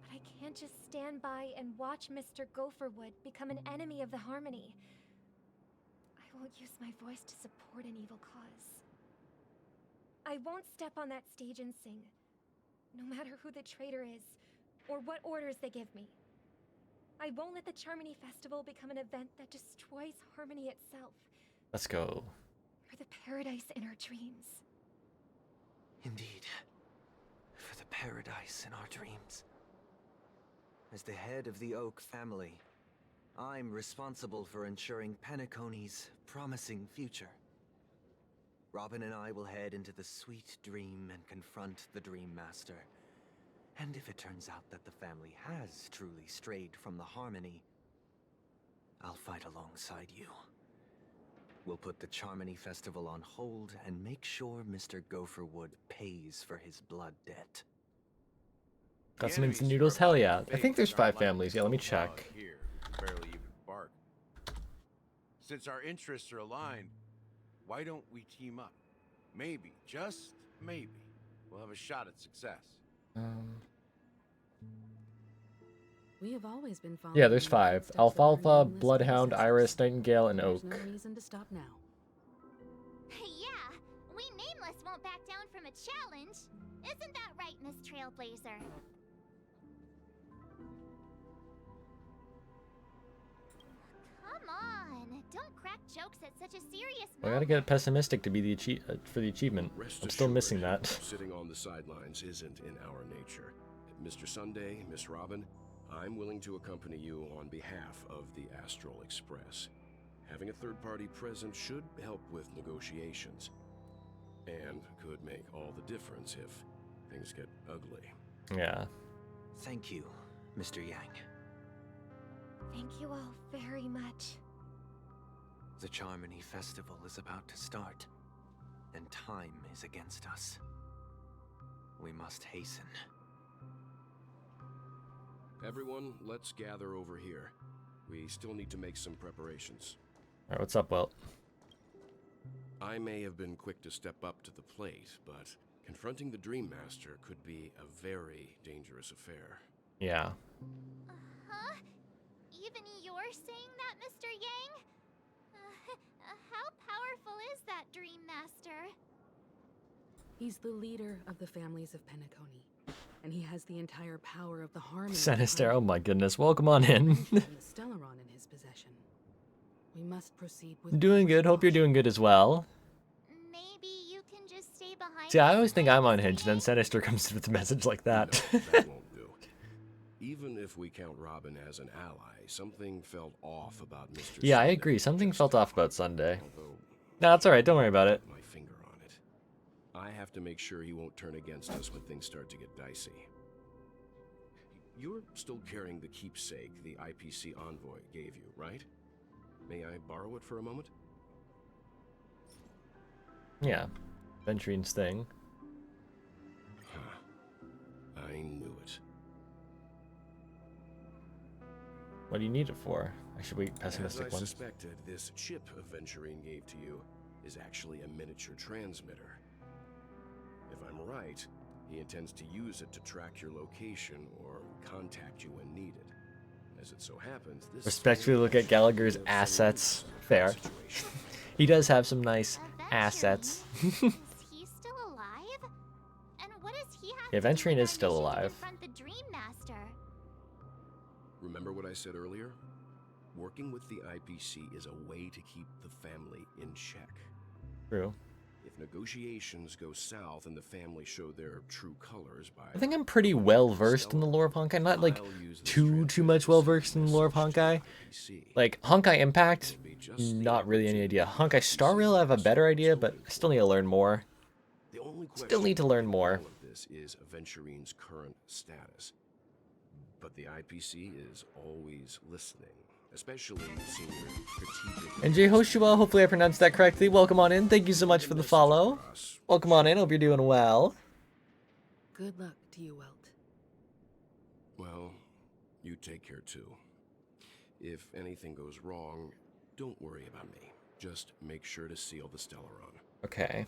But I can't just stand by and watch Mr. Gopherwood become an enemy of the Harmony. I won't use my voice to support an evil cause. I won't step on that stage and sing, no matter who the traitor is, or what orders they give me. I won't let the Charmony Festival become an event that destroys Harmony itself. Let's go. For the paradise in our dreams. Indeed. For the paradise in our dreams. As the head of the Oak family, I'm responsible for ensuring Penacony's promising future. Robin and I will head into the Sweet Dream and confront the Dream Master. And if it turns out that the family has truly strayed from the Harmony, I'll fight alongside you. We'll put the Charmony Festival on hold and make sure Mr. Gopherwood pays for his blood debt. Got some instant noodles? Hell yeah. I think there's 5 families. Yeah, let me check. Here, barely even bark. Since our interests are aligned, why don't we team up? Maybe, just maybe, we'll have a shot at success. We have always been Yeah, there's 5. Alfalfa, Bloodhound, Iris, Nightingale, and Oak. There's no reason to stop now. Yeah, we Nameless won't back down from a challenge. Isn't that right, Miss Trailblazer? Come on, don't crack jokes at such a serious I gotta get pessimistic to be the for the achievement. I'm still missing that. Sitting on the sidelines isn't in our nature. Mr. Sunday, Miss Robin, I'm willing to accompany you on behalf of the Astral Express. Having a third party present should help with negotiations. And could make all the difference if things get ugly. Yeah. Thank you, Mr. Yang. Thank you all very much. The Charmony Festival is about to start, and time is against us. We must hasten. Everyone, let's gather over here. We still need to make some preparations. Alright, what's up, Welt? I may have been quick to step up to the plate, but confronting the Dream Master could be a very dangerous affair. Yeah. Huh? Even you're saying that, Mr. Yang? How powerful is that Dream Master? He's the leader of the families of Penacony, and he has the entire power of the Harmony. Sinister, oh my goodness, welcome on in. and the Stellaron in his possession. We must proceed with. Doing good, hope you're doing good as well. Maybe you can just stay behind. See, I always think I'm unhinged, then Sinister comes with a message like that. No, that won't do. Even if we count Robin as an ally, something felt off about Mr. Yeah, I Sunday. agree. Something felt off about Sunday. Although, No, it's alright, don't worry about it. my finger on it. I have to make sure he won't turn against us when things start to get dicey. You're still carrying the keepsake the IPC envoy gave you, right? May I borrow it for a moment? Yeah. Venturine's thing. Huh. I knew it. What do you need it for? I should wait pessimistic As I ones. suspected, this chip Venturine gave to you is actually a miniature transmitter. If I'm right, he intends to use it to track your location or contact you when needed. As it so happens, this Respectfully look at Gallagher's assets. Fair. He does have some nice assets. Is he still alive? And what does he have Yeah, to do Venturine with is our still mission to alive. confront the Dream Master? Remember what I said earlier? Working with the IPC is a way to keep the family in check. True. If negotiations go south and the family show their true colors by... I think I'm pretty well versed in the lore of Honkai. Not like too much well versed in the lore of Honkai. Like Honkai Impact, not really any idea. Honkai Star Rail, I have a better idea, but I still need to learn more. Still need to learn more. All of this is Venturine's current status. But the IPC is always listening, especially senior strategic... And Jay Hoshua, hopefully I pronounced that correctly. Welcome on in. Thank you so much for the follow. Welcome on in. Hope you're doing well. Good luck to you, Welt. Well, you take care too. If anything goes wrong, don't worry about me. Just make sure to seal the Stellaron. Okay.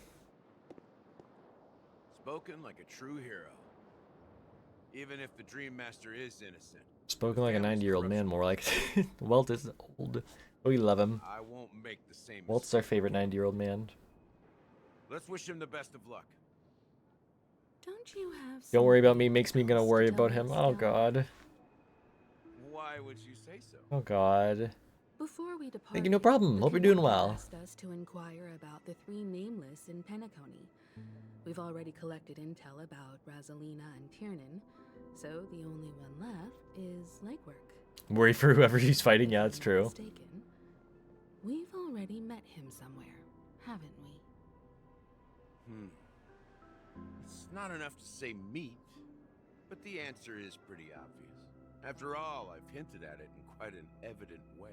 Spoken like a true hero. Even if the Dream Master is innocent. Spoken like a 90-year-old man, more like Welt is old. We love him. I won't make the same Welt's our favorite 90-year-old man. Let's wish him the best of luck. Don't you have Don't worry about me makes me gonna worry about him. Oh god. Why would you say so? Oh god. Before we depart, Thank you, no problem. Hope you're doing well. asked us to inquire about the 3 nameless in Penacony. We've already collected intel about Razelina and Tiernan, so the only one left is legwork. Worry for whoever he's fighting. Yeah, it's true. Mistaken. We've already met him somewhere, haven't we? It's not enough to say meet, but the answer is pretty obvious. After all, I've hinted at it in quite an evident way.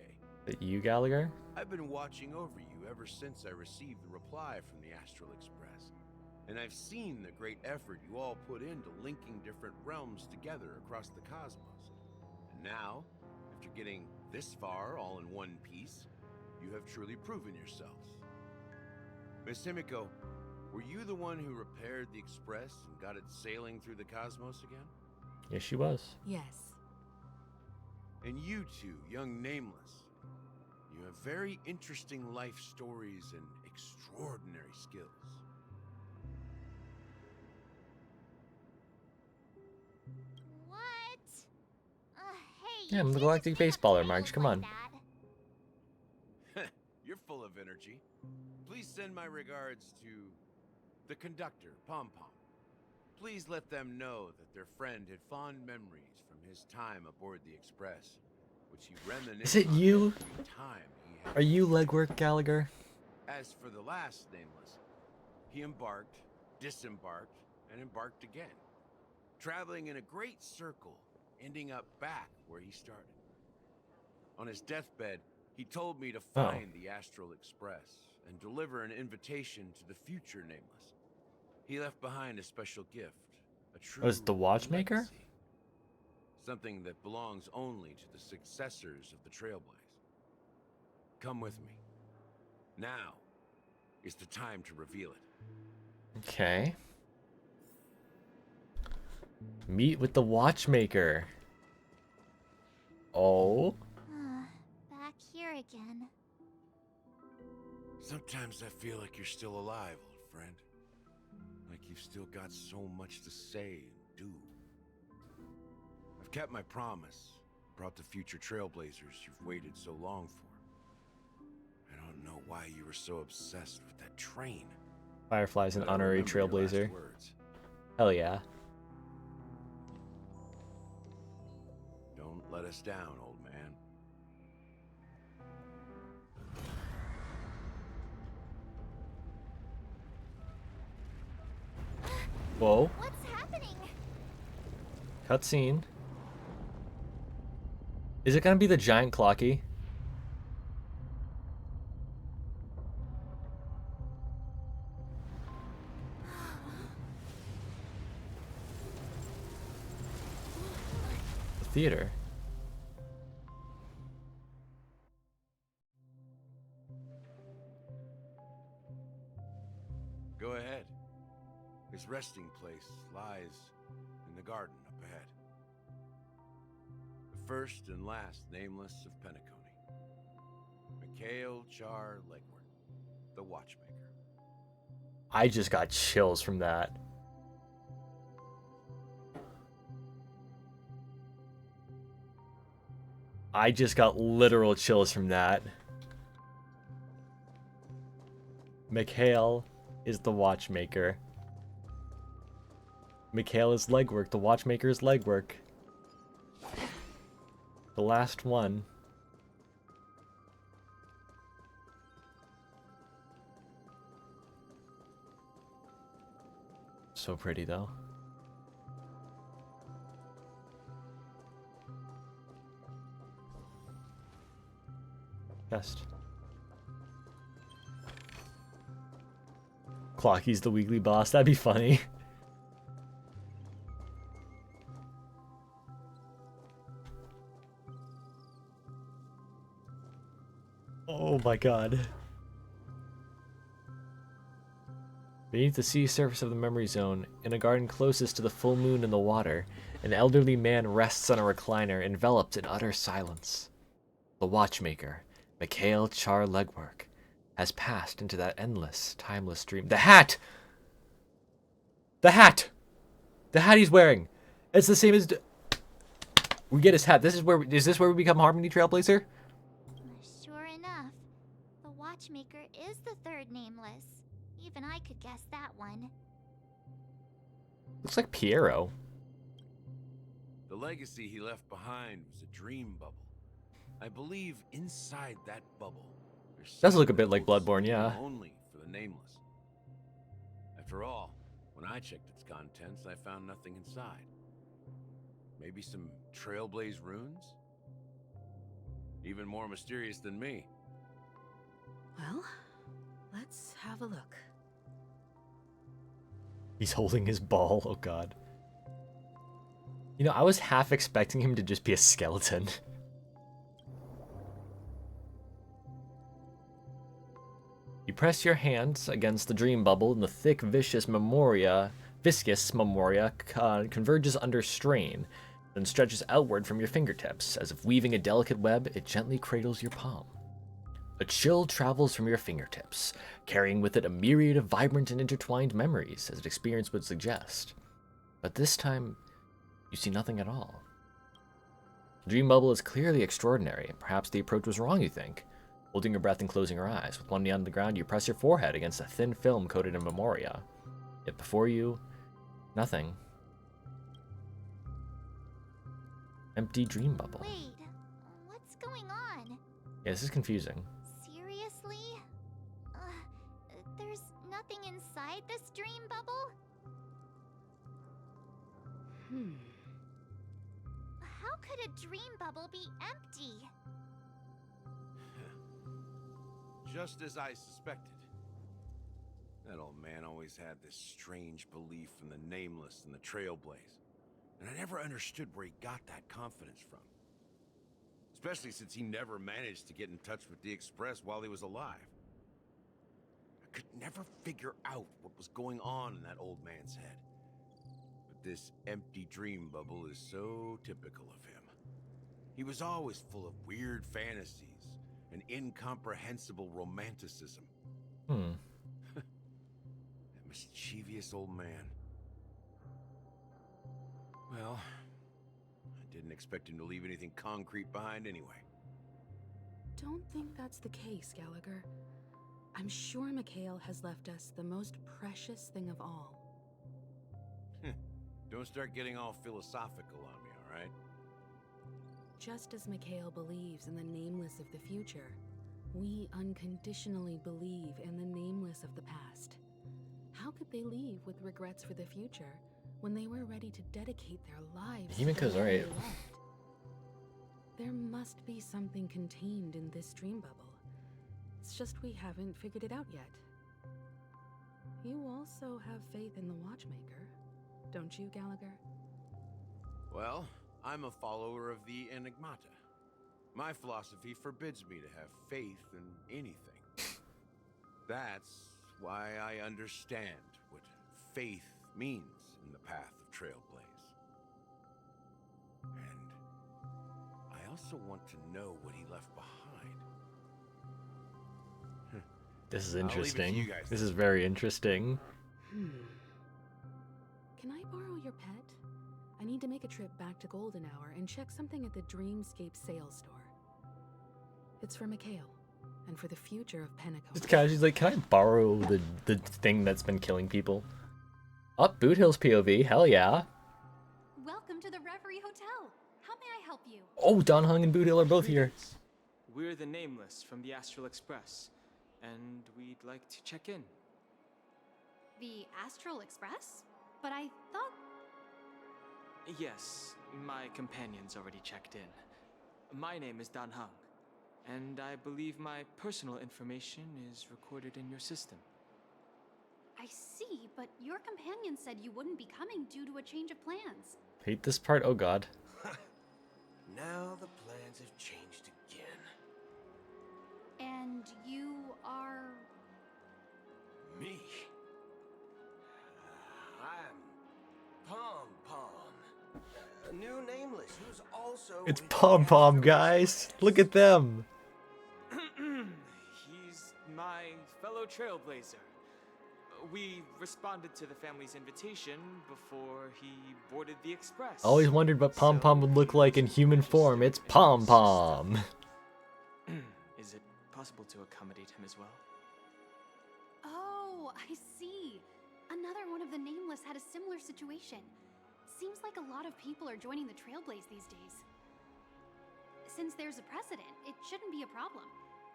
Is it you, Gallagher? I've been watching over you ever since I received the reply from the Astral Express. And I've seen the great effort you all put into linking different realms together across the cosmos. And now, after getting this far all in one piece, you have truly proven yourselves. Miss Himiko, were you the one who repaired the Express and got it sailing through the cosmos again? Yes, she was. Yes. And you two, young Nameless, you have very interesting life stories and extraordinary skills. Hey, Yeah, I'm the Galactic Baseballer, Marge. Come on. You're full of energy. Please send my regards to the conductor, Pom Pom. Please let them know that their friend had fond memories from his time aboard the Express, which he reminisced Is it on you? every time he had. Are you legwork, Gallagher? As for the last Nameless, he embarked, disembarked, and embarked again, traveling in a great circle, ending up back where he started. On his deathbed, he told me to find the Astral Express and deliver an invitation to the future Nameless. He left behind a special gift, a true Was it the Watchmaker? legacy, something that belongs only to the successors of the Trailblaze. Come with me. Now is the time to reveal it. Okay. Meet with the Watchmaker. Oh. Back here again. Sometimes I feel like you're still alive, old friend. Like you've still got so much to say and do. I've kept my promise, brought the future Trailblazers you've waited so long for. I don't know why you were so obsessed with that train. Firefly's an But I honorary remember your last trailblazer. words. Hell yeah. Don't let us down, old man. Whoa. What's happening? Cutscene. Is it gonna be the giant clocky? The theater. Go ahead. His resting place lies in the garden up ahead. The first and last nameless of Penacony. Mikhail Char Legward, the watchmaker. I just got chills from that. I just got literal chills from that. Mikhail is the watchmaker. Mikhail is legwork. The watchmaker is legwork. The last one. So pretty though. Best. Clocky's the weekly boss. That'd be funny. Oh my god. Beneath the sea surface of the memory zone, in a garden closest to the full moon and the water, an elderly man rests on a recliner, enveloped in utter silence. The watchmaker, Mikhail Char Legwork, has passed into that endless, timeless dream. The hat! The hat! The hat he's wearing! It's the same as... We get his hat. Is this where we become Harmony Trailblazer? Sure enough, the watchmaker is the third nameless. Even I could guess that one. Looks like Piero. The legacy he left behind was a dream bubble. I believe inside that bubble, Does look a bit like Bloodborne, yeah. Only for the nameless. After all, when I checked its contents, I found nothing inside. Maybe some Trailblaze runes? Even more mysterious than me. Well, let's have a look. He's holding his ball. Oh god. You know, I was half expecting him to just be a skeleton. You press your hands against the dream bubble and the thick, viscous memoria converges under strain, then stretches outward from your fingertips. As if weaving a delicate web, it gently cradles your palm. A chill travels from your fingertips, carrying with it a myriad of vibrant and intertwined memories, as its experience would suggest. But this time, you see nothing at all. The dream bubble is clearly extraordinary. Perhaps the approach was wrong, you think. Holding your breath and closing your eyes, with one knee on the ground, you press your forehead against a thin film coated in memoria. Yet before you, nothing. Empty dream bubble. Wait, what's going on? Yeah, this is confusing. Seriously? There's nothing inside this dream bubble? How could a dream bubble be empty? Just as I suspected. That old man always had this strange belief in the nameless and the Trailblaze. And I never understood where he got that confidence from. Especially since he never managed to get in touch with the Express while he was alive. I could never figure out what was going on in that old man's head. But this empty dream bubble is so typical of him. He was always full of weird fantasies and incomprehensible romanticism. That mischievous old man. Well, I didn't expect him to leave anything concrete behind anyway. Don't think that's the case, Gallagher. I'm sure Mikhail has left us the most precious thing of all. Don't start getting all philosophical on me, all right? Just as Mikhail believes in the nameless of the future, we unconditionally believe in the nameless of the past. How could they leave with regrets for the future when they were ready to dedicate their lives? Himika's right. There must be something contained in this dream bubble. It's just we haven't figured it out yet. You also have faith in the Watchmaker, don't you, Gallagher? Well, I'm a follower of the Enigmata. My philosophy forbids me to have faith in anything. That's why I understand what faith means in the path of Trailblaze. And I also want to know what he left behind. This is I'll leave it to interesting. you guys. This is very interesting. Can I borrow your pet? I need to make a trip back to Golden Hour and check something at the Dreamscape sales store. It's for Mikhail, and for the future of Penacony. Just casually, she's like, can I borrow the thing that's been killing people? Up Boot Hill's POV, hell yeah. Welcome to the Reverie Hotel. How may I help you? Oh, Don Hung and Boot Hill are both here. We're the Nameless from the Astral Express, and we'd like to check in. The Astral Express? But I thought... Yes, my companion's already checked in. My name is Dan Hung, and I believe my personal information is recorded in your system. I see, but your companion said you wouldn't be coming due to a change of plans. Hate this part, oh god. Now the plans have changed again. And you are... Me? I'm Pom Pom. A new Nameless who's also... It's Pom Pom, guys. Look at them. He's my fellow trailblazer. We responded to the family's invitation before he boarded the express. Always wondered what Pom Pom would look like in human form. It's Pom Pom. Is it possible to accommodate him as well? Oh, I see. Another one of the Nameless had a similar situation. Seems like a lot of people are joining the Trailblaze these days. Since there's a precedent, it shouldn't be a problem.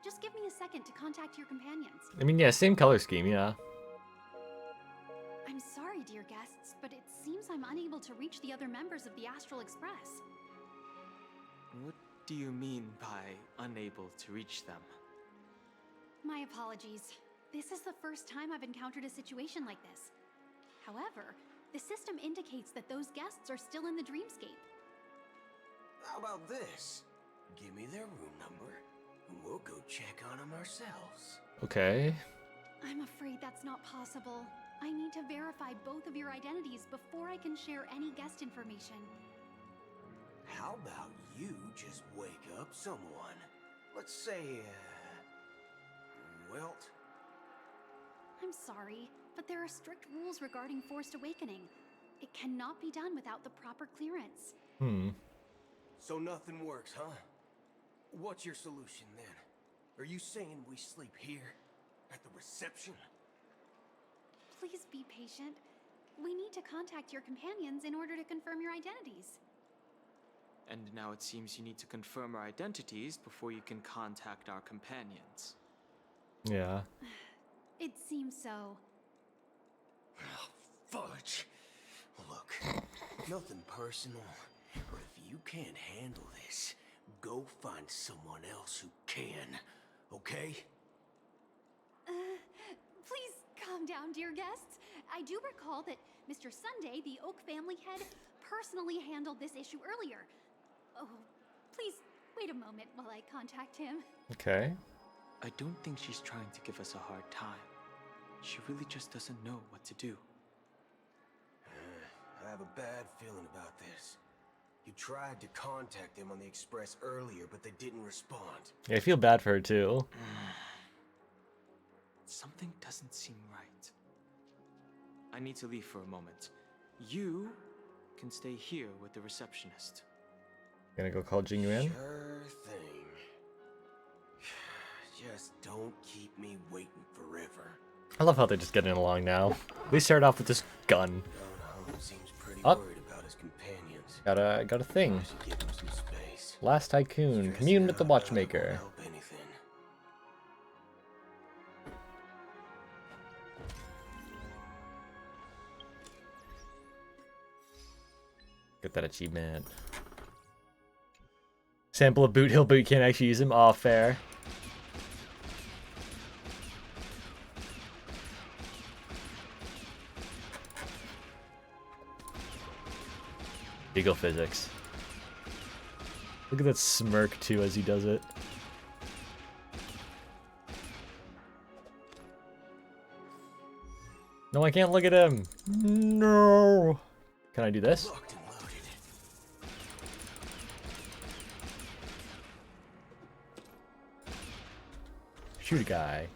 Just give me a second to contact your companions. I mean, yeah, same color scheme, yeah. I'm sorry, dear guests, but it seems I'm unable to reach the other members of the Astral Express. What do you mean by unable to reach them? My apologies. This is the first time I've encountered a situation like this. However, the system indicates that those guests are still in the dreamscape. How about this? Give me their room number, and we'll go check on them ourselves. Okay. I'm afraid that's not possible. I need to verify both of your identities before I can share any guest information. How about you just wake up someone? Let's say, Welt? I'm sorry, but there are strict rules regarding forced awakening. It cannot be done without the proper clearance. So nothing works, huh? What's your solution then? Are you saying we sleep here? At the reception? Please be patient. We need to contact your companions in order to confirm your identities. And now it seems you need to confirm our identities before you can contact our companions. Yeah. It seems so. Oh, fudge. Look, nothing personal, but if you can't handle this, go find someone else who can, okay? Please calm down, dear guests. I do recall that Mr. Sunday, the Oak family head, personally handled this issue earlier. Oh, please wait a moment while I contact him. Okay. I don't think she's trying to give us a hard time. She really just doesn't know what to do. I have a bad feeling about this. You tried to contact them on the express earlier, but they didn't respond. Yeah, I feel bad for her too. Something doesn't seem right. I need to leave for a moment. You can stay here with the receptionist. Gonna go call Jing Yuan? Sure thing. Just don't keep me waiting forever. I love how they're just getting along now. We start off with this gun. Seems pretty Up. worried about his companions. Got a thing. I should give him some space. Last Tycoon. Commune with the Watchmaker. Help anything. Get that achievement. Sample of Boot Hill, but you can't actually use him. Aw, fair. Eagle physics. Look at that smirk too as he does it. No, I can't look at him. No. Can I do this? Shoot a guy.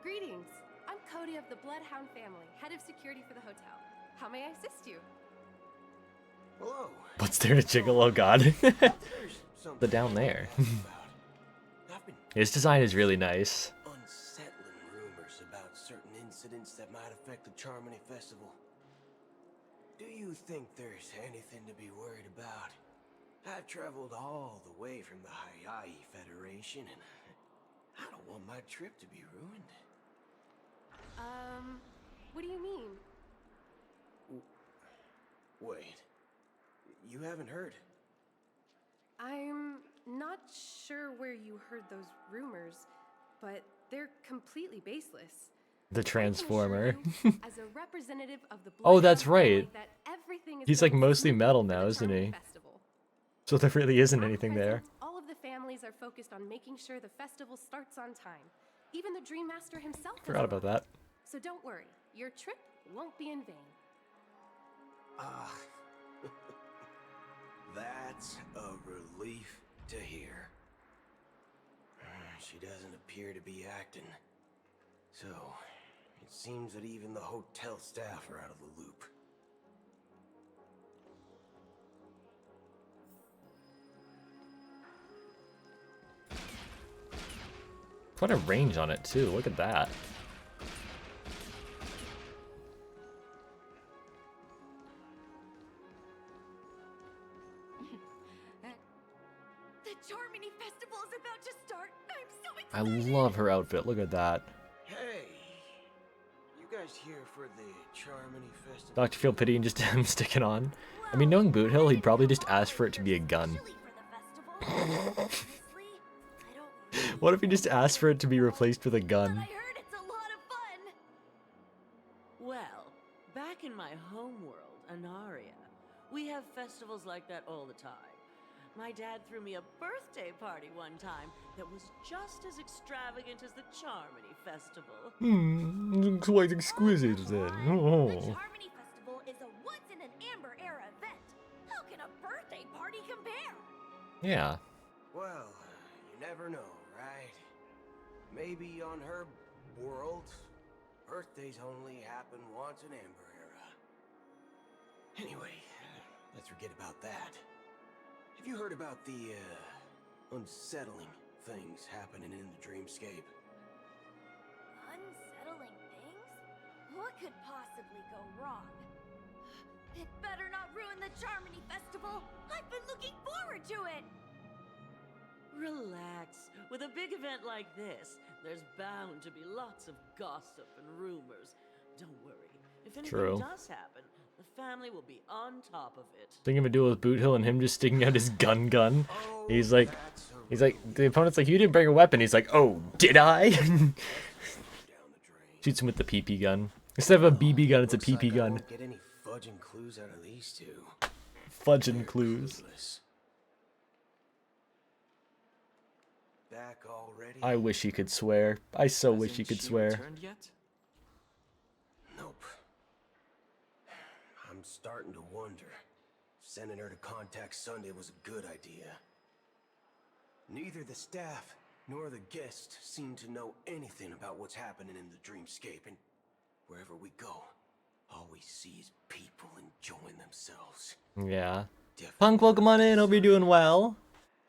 Greetings. I'm Cody of the Bloodhound family, head of security for the hotel. How may I assist you? Hello. What's there to Gigolo God? The down there. His design is really nice. Unsettling rumors about certain incidents that might affect the Charmony Festival. Do you think there's anything to be worried about? I've traveled all the way from the Hayaii Federation, and I don't want my trip to be ruined. What do you mean? Wait, you haven't heard? I'm not sure where you heard those rumors, but they're completely baseless. The Transformer. As a representative of the Oh, that's right. that everything is He's like going mostly smoothly metal for the now, isn't Charmony he? Festival. So there really isn't At anything present, there. all of the families are focused on making sure the festival starts on time. Even the Dream Master himself has Forgot about that. So don't worry, your trip won't be in vain. Ah, that's a relief to hear. She doesn't appear to be acting. So, it seems that even the hotel staff are out of the loop. Quite a range on it too. Look at that. The Charmony Festival is about to start. I'm so excited. I love her outfit. Look at that. Hey, you guys here for the Charmony Festival? Dr. Feel Pity and just him sticking on. I mean, knowing Boot Hill, he'd probably just ask for it to be a gun. What if he just asked for it to be replaced with a gun? Well, back in my homeworld, Anaria, we have festivals like that all the time. My dad threw me a birthday party one time that was just as extravagant as the Charmony Festival. Quite exquisite then. The Oh. Charmony Festival is a once-in-an-amber-era event. How can a birthday party compare? Yeah. Well, you never know, right? Maybe on her world, birthdays only happen once in Amber Era. Anyway, let's forget about that. Have you heard about the, unsettling things happening in the dreamscape? Unsettling things? What could possibly go wrong? It better not ruin the Charmony Festival. I've been looking forward to it. Relax. With a big event like this, there's bound to be lots of gossip and rumors. Don't worry. If anything True. does happen, the family will be on top of it. Think of a duel with Boot Hill and him just sticking out his gun. He's like, the opponent's like, you didn't bring a weapon. He's like, oh, did I? Shoots him with the PP gun. Instead of a BB gun, it's a PP gun. Won't get any fudging clues out of these two. Fudging clues. Back already? I wish he could swear. I so wish he could swear. Returned yet? Nope. I'm starting to wonder if sending her to contact Sunday was a good idea. Neither the staff nor the guests seem to know anything about what's happening in the dreamscape, and wherever we go, all we see is people enjoying themselves. Yeah. Punk, welcome on in. Hope you're doing well.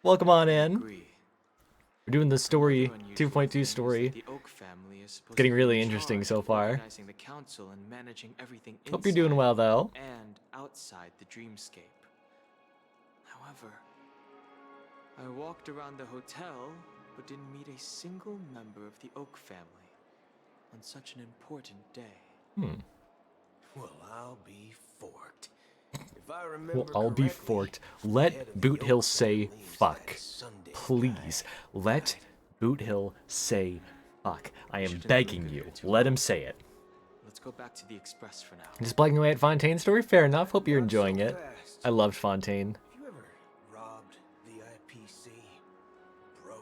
Welcome on in. We're doing the story, 2.2 story. The Oak family is supposed Getting to be really in interesting charge so of far. organizing the council and managing everything Hope you're doing well, though. and outside the dreamscape. However, I walked around the hotel but didn't meet a single member of the Oak family on such an important day. Well, I'll be forked. If I remember Well, I'll be correctly, forked. the Let head of Boot the Hill Oak say family is fuck. that Sunday Please. Let Boot Hill say fuck. I am Shouldn't begging linger you. here too Let long. him say it. Let's go back to the Express for now. Just plugging away at Fontaine's story? Fair enough. Hope you're Not so enjoying it. fast. I loved Fontaine. Have you ever robbed the IPC, bro?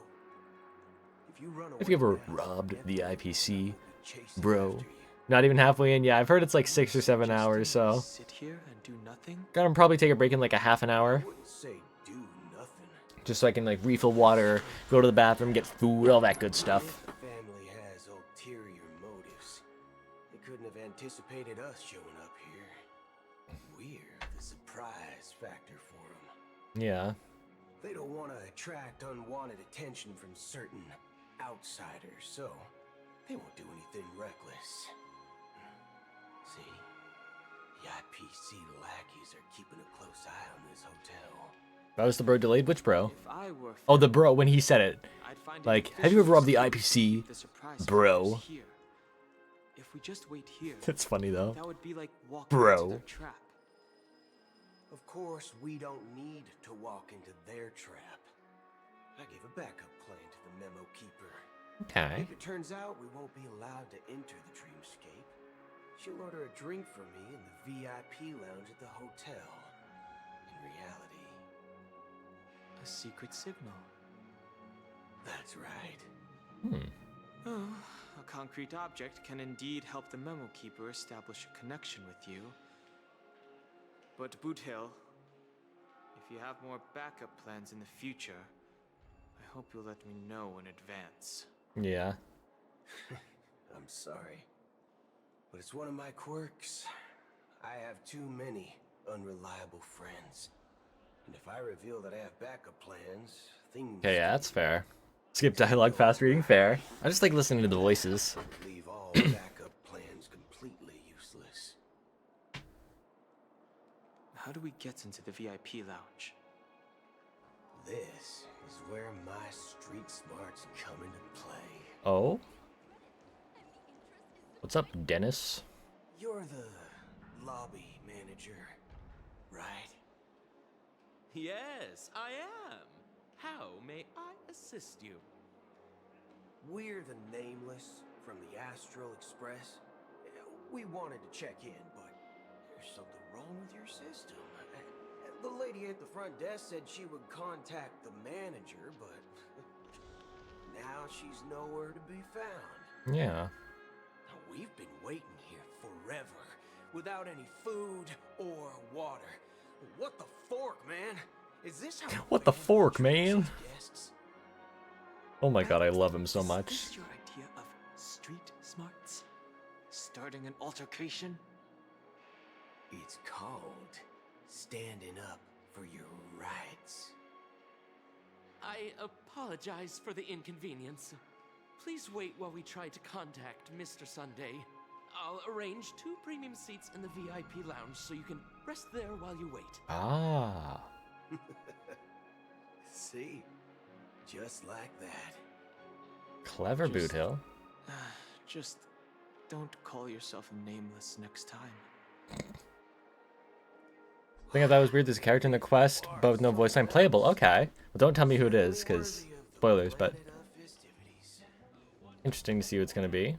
If you run away Have you ever now, robbed the IPC, we'll be chasing bro? after you. Not even halfway in. Yeah, I've heard it's like 6 or 7 hours, so Sit here and do nothing? gotta probably take a break in like a half an hour. I wouldn't say do nothing. Just so I can like refill water, go to the bathroom, get food, all that good stuff. If the family has ulterior motives, they couldn't have anticipated us showing up here. We're the surprise factor for them. Yeah. They don't want to attract unwanted attention from certain outsiders, so they won't do anything reckless. See, the IPC lackeys are keeping a close eye on this hotel. That was the bro delayed? Which bro? If I were Oh, the bro, when he said it. I'd find it Like, have you ever robbed the efficient IPC, the surprise bro? factor is here. If we just wait here, That's funny though. that would be like walking Bro. into their trap. Of course, we don't need to walk into their trap. I gave a backup plan to the memo keeper. Okay. If it turns out we won't be allowed to enter the dreamscape, she'll order a drink for me in the VIP lounge at the hotel. In reality, A secret signal. that's right. Oh, a concrete object can indeed help the memo keeper establish a connection with you. But Boot Hill, if you have more backup plans in the future, I hope you'll let me know in advance. Yeah. I'm sorry, but it's one of my quirks. I have too many unreliable friends. And if I reveal that I have backup plans, things... Okay, yeah, that's fair. Skip dialogue, fast reading, fair. I just like listening to the voices. Leave all backup plans completely useless. How do we get into the VIP lounge? This is where my street smarts come into play. Oh? What's up, Dennis? You're the lobby manager, right? Yes, I am. How may I assist you? We're the Nameless from the Astral Express. We wanted to check in, but there's something wrong with your system. The lady at the front desk said she would contact the manager, but now she's nowhere to be found. Yeah. We've been waiting here forever, without any food or water. What the fork, man? Is this how What the fork, man? guests? Oh my god, I love him so Is much. this your idea of street smarts? Starting an altercation? It's called standing up for your rights. I apologize for the inconvenience. Please wait while we try to contact Mr. Sunday. I'll arrange 2 premium seats in the VIP lounge so you can rest there while you wait. Ah. See? Just like that. Clever, Boot Hill. Just don't call yourself Nameless next time. I think I thought it was weird there's a character in the quest, but with no voice line playable. Okay. Well, don't tell me who it is, because spoilers, but interesting to see who it's going to be.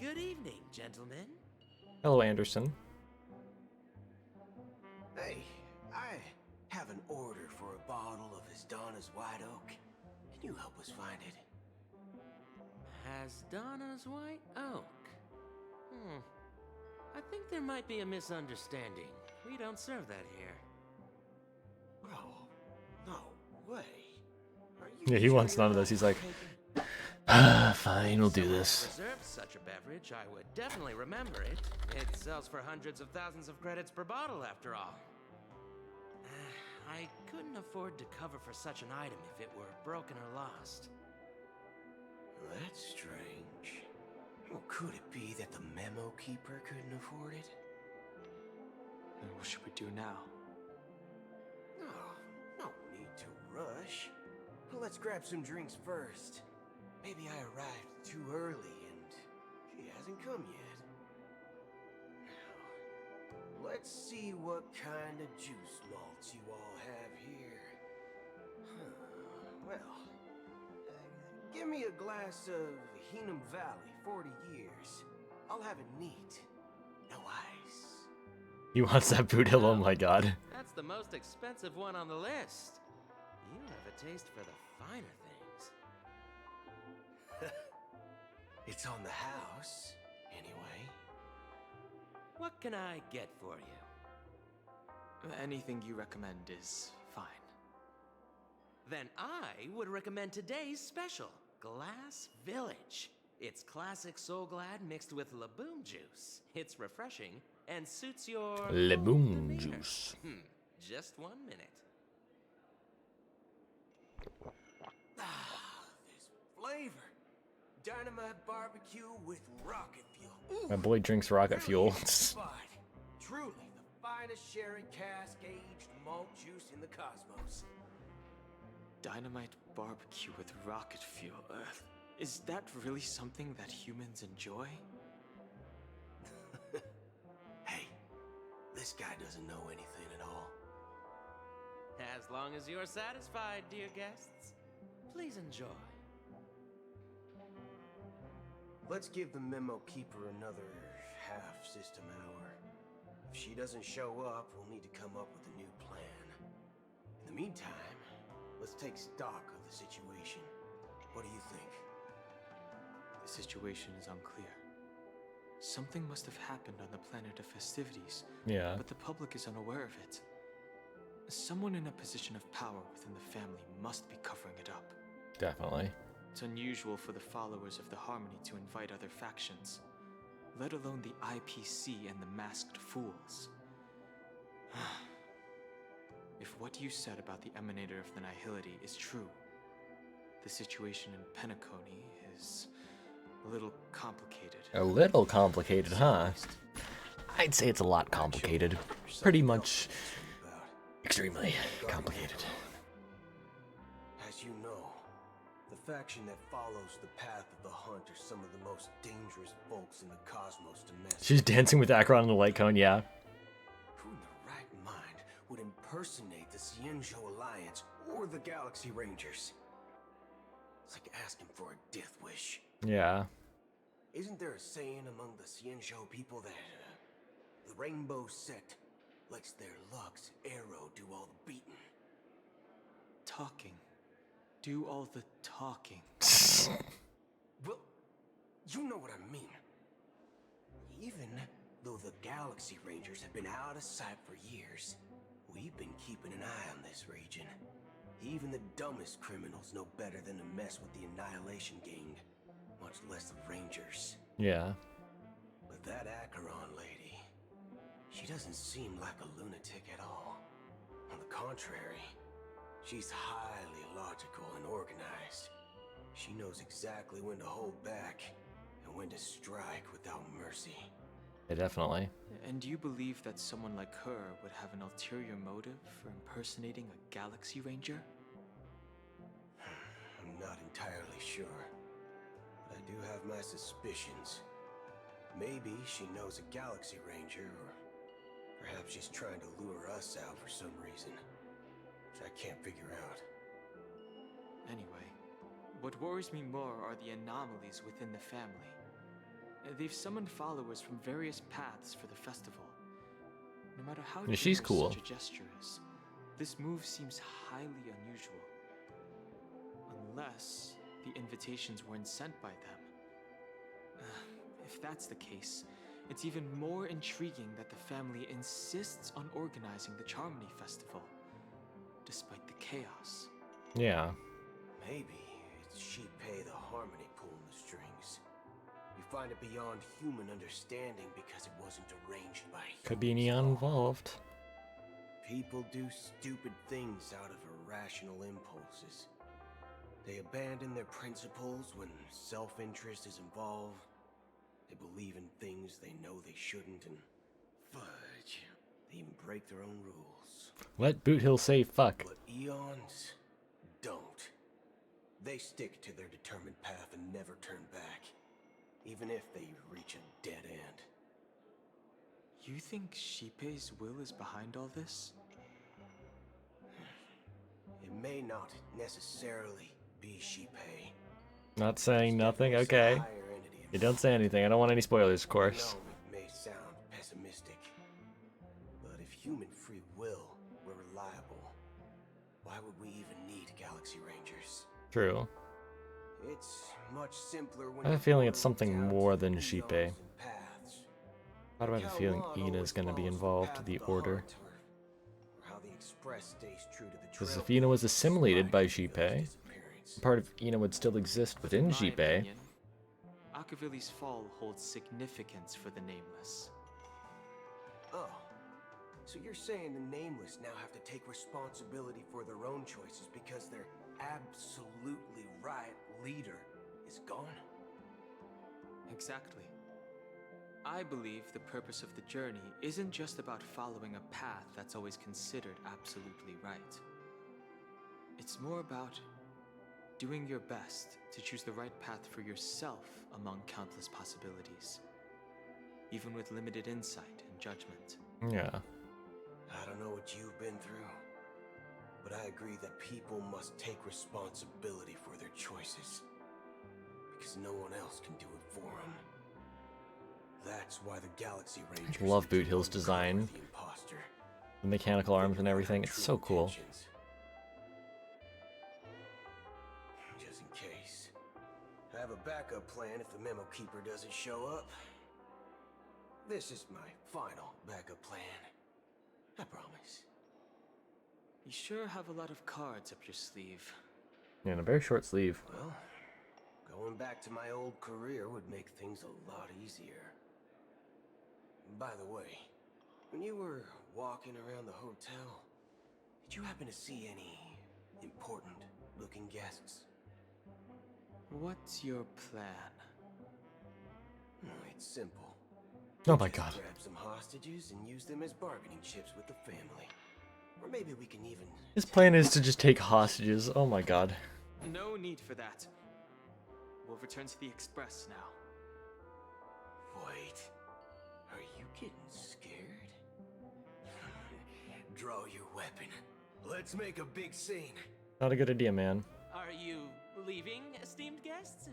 Good evening, gentlemen. Hello, Anderson. Hey, I have an order for a bottle of Donna's White Oak. Can you help us find it? Donna's White Oak. I think there might be a misunderstanding. We don't serve that here. Bro, no way. Yeah, he wants none of this. He's like, fine, we'll do this. Reserved such a beverage, I would definitely remember it. It sells for hundreds of thousands of credits per bottle, after all. I couldn't afford to cover for such an item if it were broken or lost. That's strange. Well, could it be that the memo keeper couldn't afford it? Then what should we do now? No need to rush. Let's grab some drinks first. Maybe I arrived too early and she hasn't come yet. Let's see what kind of juice malts you all have here. Well, give me a glass of Heenum Valley, 40 years. I'll have it neat. No ice. He wants that boot hill, oh my god. That's the most expensive one on the list. You have a taste for the finer things. It's on the house, anyway. What can I get for you? Anything you recommend is fine. Then I would recommend today's special, Glass Village. It's classic Soul Glad mixed with Laboom juice. It's refreshing and suits your Laboom juice. Just 1 minute. This flavor. Dynamite barbecue with rocket fuel. My boy drinks rocket fuel. Truly the finest sherry cask aged malt juice in the cosmos. Dynamite barbecue with rocket fuel. Is that really something that humans enjoy? Hey, this guy doesn't know anything at all. As long as you're satisfied, dear guests, please enjoy. Let's give the memo keeper another half system hour. If she doesn't show up, we'll need to come up with a new plan. In the meantime, let's take stock of the situation. What do you think? The situation is unclear. Something must have happened on the planet of festivities, Yeah. but the public is unaware of it. Someone in a position of power within the family must be covering it up. Definitely. It's unusual for the followers of the Harmony to invite other factions, let alone the IPC and the Masked Fools. If what you said about the Emanator of the Nihility is true, the situation in Penacony is a little complicated. A little complicated, huh? I'd say it's a lot complicated. Pretty much extremely complicated. As you know, the faction that follows the path of the hunt are some of the most dangerous folks in the cosmos to mess She's dancing with Akron on the light cone, yeah. Who in their right mind would impersonate the Cienjo Alliance or the Galaxy Rangers? It's like asking for a death wish. Yeah. Isn't there a saying among the Cienjo people that the Rainbow Sect lets their Lux arrow do all the beating? Talking. Do all the talking. Well, you know what I mean. Even though the Galaxy Rangers have been out of sight for years, we've been keeping an eye on this region. Even the dumbest criminals know better than to mess with the Annihilation Gang, much less the Rangers. Yeah. But that Acheron lady, she doesn't seem like a lunatic at all. On the contrary, she's highly logical and organized. She knows exactly when to hold back and when to strike without mercy. Yeah, definitely. And do you believe that someone like her would have an ulterior motive for impersonating a Galaxy Ranger? I'm not entirely sure, but I do have my suspicions. Maybe she knows a Galaxy Ranger, or perhaps she's trying to lure us out for some reason, which I can't figure out. Anyway, what worries me more are the anomalies within the family. They've summoned followers from various paths for the festival. No matter how Yeah, she's generous cool. such a gesture is, this move seems highly unusual. Unless the invitations weren't sent by them. If that's the case, it's even more intriguing that the family insists on organizing the Charmony Festival, despite the chaos. Yeah. Maybe it's she pay the Harmony pulling the strings. You find it beyond human understanding because it wasn't arranged by Could be Neon involved. People do stupid things out of irrational impulses. They abandon their principles when self-interest is involved. They believe in things they know they shouldn't, and fudge, they even break their own rules. Let Boot Hill say fuck. But Eons don't. They stick to their determined path and never turn back, even if they reach a dead end. You think Shipei's will is behind all this? It may not necessarily be Shipei. Not saying nothing? Okay. You don't say anything. I don't want any spoilers, of course. I know it may sound pessimistic, but if human free will were reliable, why would we even need Galaxy Rangers? True. It's much simpler when I have a feeling it's something more than Shipei. Why do I have a feeling Ina's gonna be involved with the Order? How the Express stays true to the Because if Ina was assimilated by Shipei, part of Ina would still exist within Shipei. Akavili's fall holds significance for the Nameless. Oh, so you're saying the Nameless now have to take responsibility for their own choices because their absolutely right leader is gone? Exactly. I believe the purpose of the journey isn't just about following a path that's always considered absolutely right. It's more about doing your best to choose the right path for yourself among countless possibilities, even with limited insight and judgment. Yeah. I don't know what you've been through, but I agree that people must take responsibility for their choices, because no one else can do it for them. That's why the Galaxy Rangers I love Boot Hill's design. The mechanical arms and everything. It's so cool. Just in case. I have a backup plan if the Memo Keeper doesn't show up. This is my final backup plan. I promise. You sure have a lot of cards up your sleeve. Yeah, and a very short sleeve. Well, going back to my old career would make things a lot easier. By the way, when you were walking around the hotel, did you happen to see any important-looking guests? What's your plan? It's simple. Oh my god. Grab some hostages and use them as bargaining chips with the family. Or maybe we can even... His plan is to just take hostages. Oh my god. No need for that. We'll return to the Express now. Wait. Are you getting scared? Draw your weapon. Let's make a big scene. Not a good idea, man. Are you leaving, esteemed guests?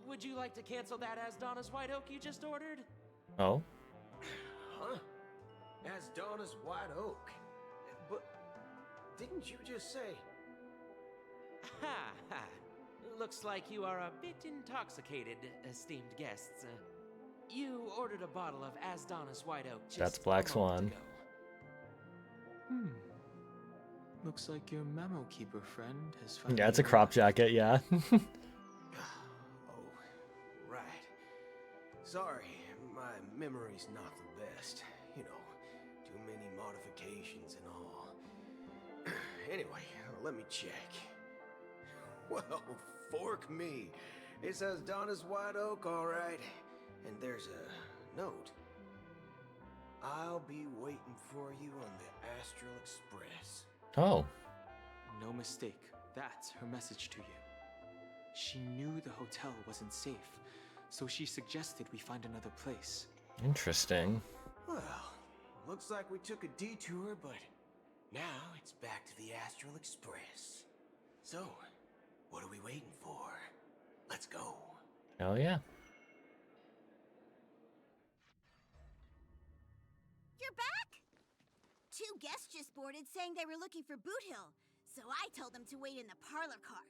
Would you like to cancel that Asdona's White Oak you just ordered? Oh? Huh? Asdona's White Oak? But didn't you just say... Ha ha. Looks like you are a bit intoxicated, esteemed guests. You ordered a bottle of Asdona's White Oak just That's Black Swan. Looks like your Memo Keeper friend has found. Yeah, it's a crop jacket, yeah. Oh, right. Sorry, my memory's not the best. You know, too many modifications and all. Anyway, let me check. Well, fork me. It says Donna's White Oak, all right. And there's a note. I'll be waiting for you on the Astral Express. Oh. No mistake. That's her message to you. She knew the hotel wasn't safe, so she suggested we find another place. Interesting. Well, looks like we took a detour, but now it's back to the Astral Express. So, what are we waiting for? Let's go. Hell yeah. You're back? Two guests just boarded saying they were looking for Boot Hill, so I told them to wait in the parlor car.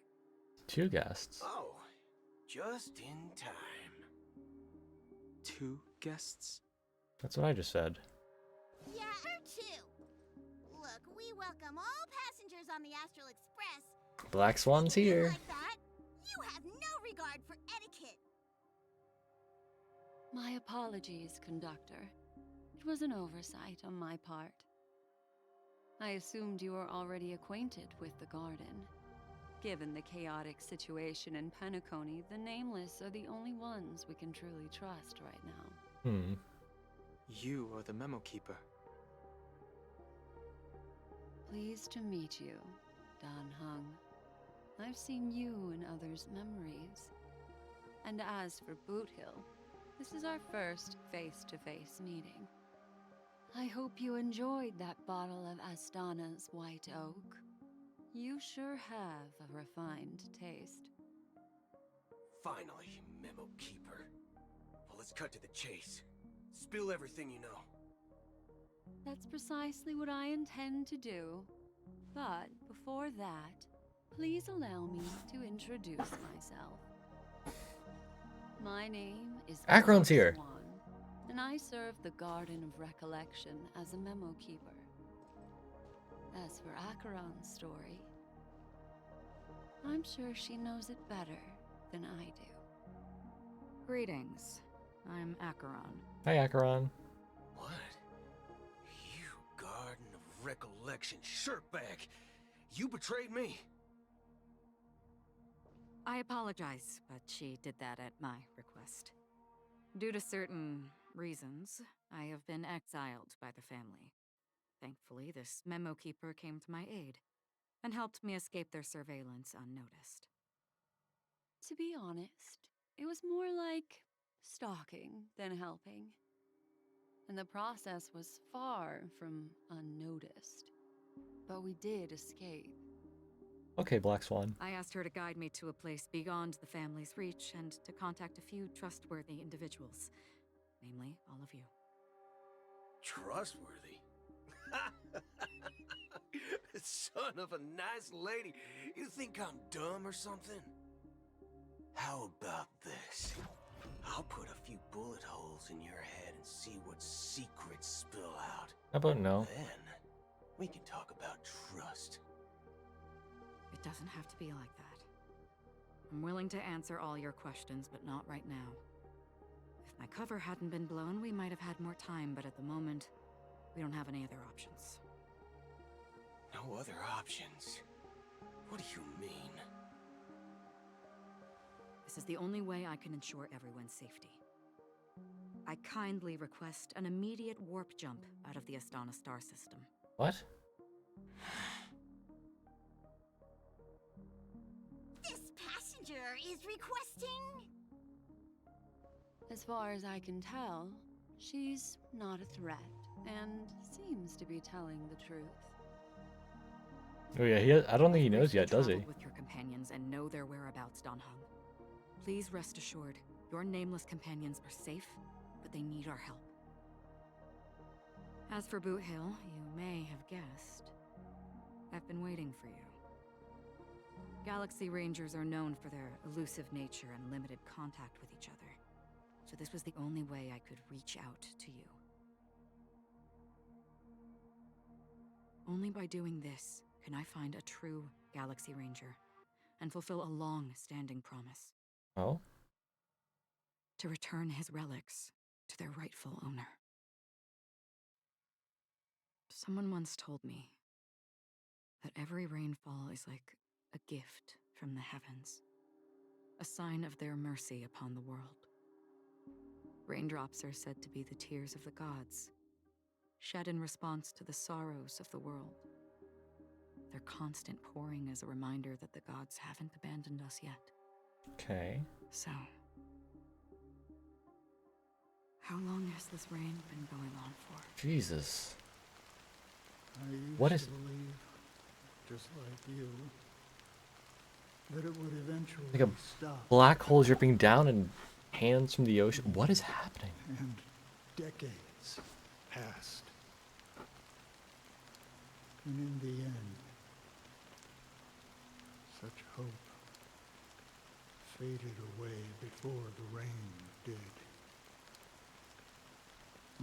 Two guests. Oh, just in time. Two guests? That's what I just said. Yeah, her too. Look, we welcome all passengers on the Astral Express. Black Swan's here. Like that, you have no regard for etiquette. My apologies, conductor. It was an oversight on my part. I assumed you were already acquainted with the garden. Given the chaotic situation in Penacony, the Nameless are the only ones we can truly trust right now. You are the Memo Keeper. Pleased to meet you, Dan Hung. I've seen you in others' memories. And as for Boot Hill, this is our first face-to-face meeting. I hope you enjoyed that bottle of Astana's white oak. You sure have a refined taste. Finally, Memo Keeper. Well, let's cut to the chase. Spill everything you know. That's precisely what I intend to do. But before that, please allow me to introduce myself. My name is Akron's Black here. Swan, and I serve the Garden of Recollection as a memo keeper. As for Acheron's story, I'm sure she knows it better than I do. Greetings. I'm Acheron. Hi, Acheron. What? You Garden of Recollection shirtbag! You betrayed me! I apologize, but she did that at my request. Due to certain reasons, I have been exiled by the family. Thankfully, this memo keeper came to my aid and helped me escape their surveillance unnoticed. To be honest, it was more like stalking than helping. And the process was far from unnoticed. But we did escape. Okay, Black Swan. I asked her to guide me to a place beyond the family's reach and to contact a few trustworthy individuals, namely all of you. Trustworthy? Son of a nice lady. You think I'm dumb or something? How about this? I'll put a few bullet holes in your head and see what secrets spill out. How about no? Then, we can talk about trust. It doesn't have to be like that. I'm willing to answer all your questions, but not right now. If my cover hadn't been blown, we might have had more time, but at the moment, we don't have any other options. No other options? What do you mean? This is the only way I can ensure everyone's safety. I kindly request an immediate warp jump out of the Astana star system. What? This passenger is requesting... As far as I can tell, she's not a threat and seems to be telling the truth. Oh yeah, I don't think he knows yet, does he? With your companions and know their whereabouts, Don Hung. Please rest assured, your nameless companions are safe, but they need our help. As for Boot Hill, you may have guessed. I've been waiting for you. Galaxy Rangers are known for their elusive nature and limited contact with each other, so this was the only way I could reach out to you. Only by doing this can I find a true Galaxy Ranger and fulfill a long-standing promise. Oh? To return his relics to their rightful owner. Someone once told me that every rainfall is like a gift from the heavens, a sign of their mercy upon the world. Raindrops are said to be the tears of the gods, shed in response to the sorrows of the world. Their constant pouring is a reminder that the gods haven't abandoned us yet. Okay. So, how long has this rain been going on for? Jesus. I used What is to believe, just like you, that it would eventually like a stop. black hole dripping down and hands from the ocean? What is happening? And decades passed. And in the end, such hope faded away before the rain did.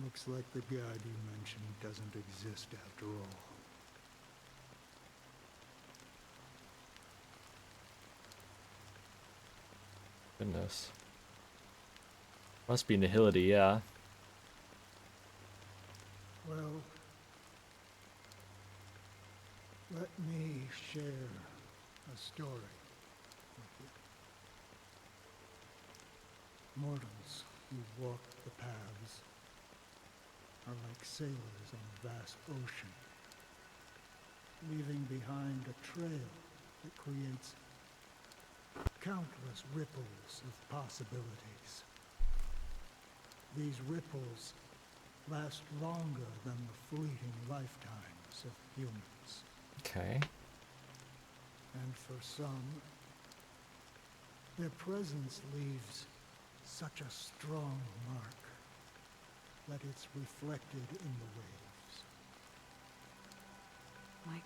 Looks like the god you mentioned doesn't exist after all. Goodness. Must be Nihility, yeah. Well, let me share a story with you. Mortals who walk the paths are like sailors on a vast ocean, leaving behind a trail that creates countless ripples of possibilities. These ripples last longer than the fleeting lifetimes of humans. Okay. And for some, their presence leaves such a strong mark that it's reflected in the waves. Like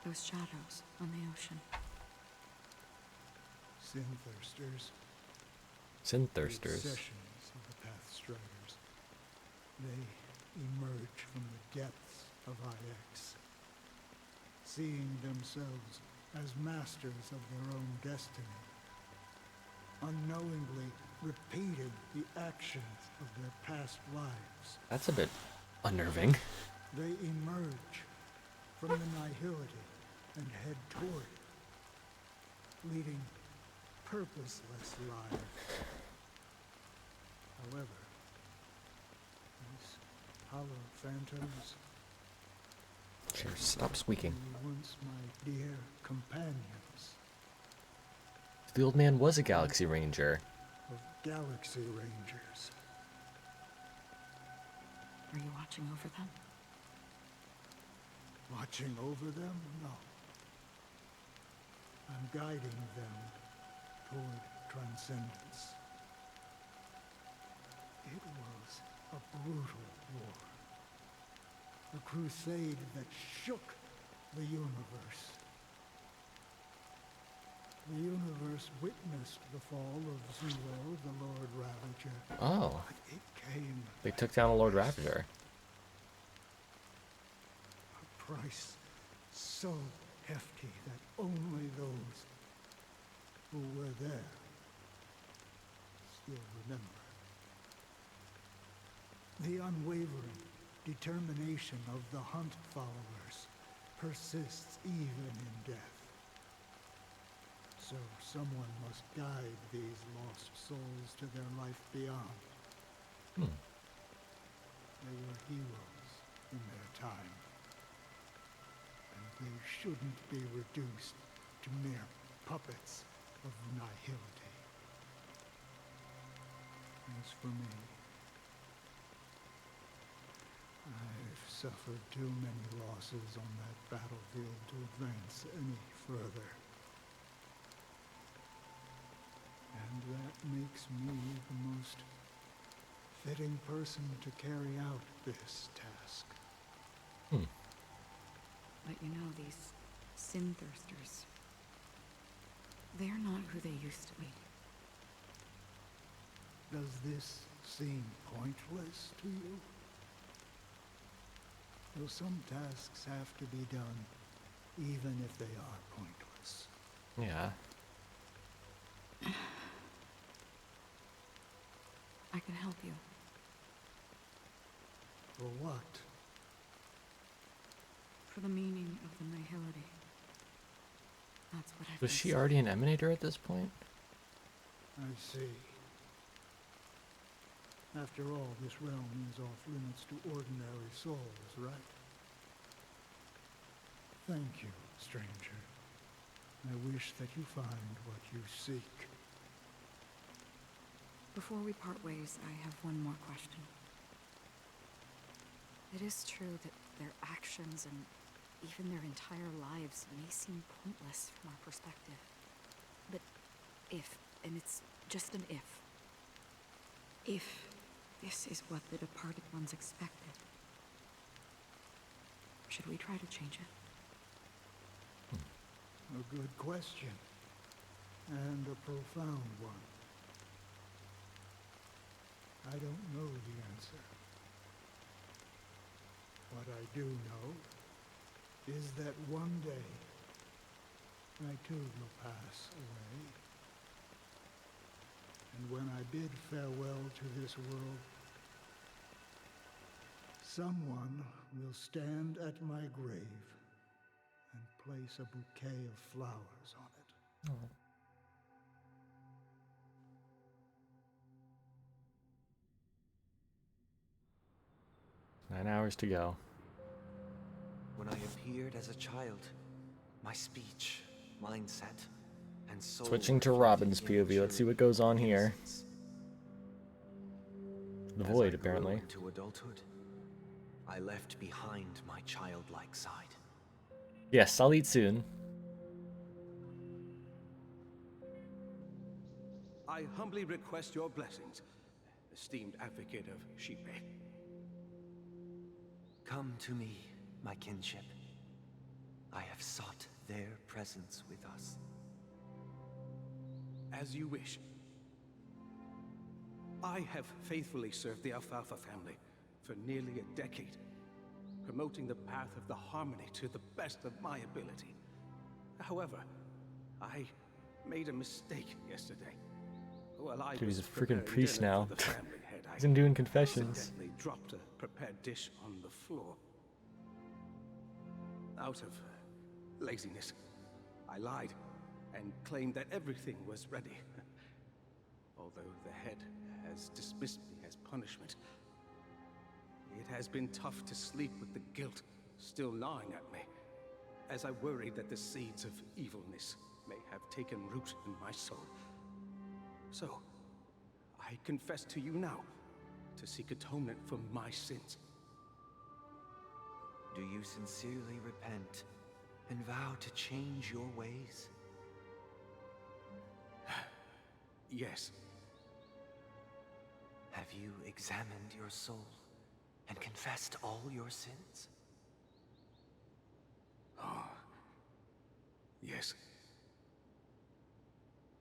those shadows on the ocean. Sin-thirsters. Sin-thirsters. The obsessions of the Pathstriders. They emerge from the depths of IX, seeing themselves as masters of their own destiny, unknowingly repeating the actions of their past lives. That's a bit unnerving. They emerge from the nihility and head toward it, leading purposeless lives. However, these hollow phantoms Cheers, stop squeaking. were once my dear companions The old man was a Galaxy Ranger. of Galaxy Rangers. Are you watching over them? Watching over them? No. I'm guiding them toward transcendence. It was a brutal war. A crusade that shook the universe. The universe witnessed the fall of Zero, the Lord Ravager. Oh. But it came They took down a Lord Ravager. a price so hefty that only those who were there still remember. The unwavering determination of the Hunt followers persists even in death. So someone must guide these lost souls to their life beyond. They were heroes in their time. And they shouldn't be reduced to mere puppets of nihility. As for me, I've suffered too many losses on that battlefield to advance any further. And that makes me the most fitting person to carry out this task. But you know, these sin-thirsters, they're not who they used to be. Does this seem pointless to you? Though some tasks have to be done, even if they are pointless. Yeah. I can help you. For what? For the meaning of the nihility. That's what I've Was been she already an Emanator at this point? I see. After all, this realm is off limits to ordinary souls, right? Thank you, stranger. I wish that you find what you seek. Before we part ways, I have one more question. It is true that their actions and even their entire lives may seem pointless from our perspective. But if, and it's just an if this is what the departed ones expected, should we try to change it? A good question. And a profound one. I don't know the answer. What I do know is that one day, I too will pass away. And when I bid farewell to this world, someone will stand at my grave and place a bouquet of flowers on it. Oh. Nine hours to go. When I appeared as a child, my speech, mindset, and soul Switching to reflected Robin's the POV. Let's see what goes on here. The As void, I grew apparently. into adulthood, I left behind my childlike side. Yes, I'll eat soon. I humbly request your blessings, esteemed advocate of Shipe. Come to me, my kinship. I have sought their presence with us. As you wish. I have faithfully served the Alfalfa family for nearly a decade, promoting the path of the harmony to the best of my ability. However, I made a mistake yesterday. While I Dude, he's a was freaking preparing priest dinner now. for the family, He's been doing confessions. accidentally dropped a prepared dish on the floor. Out of laziness, I lied and claimed that everything was ready. Although the head has dismissed me as punishment, it has been tough to sleep with the guilt still gnawing at me, as I worry that the seeds of evilness may have taken root in my soul. So, I confess to you now, to seek atonement for my sins. Do you sincerely repent and vow to change your ways? Yes. Have you examined your soul and confessed all your sins? Oh. Yes.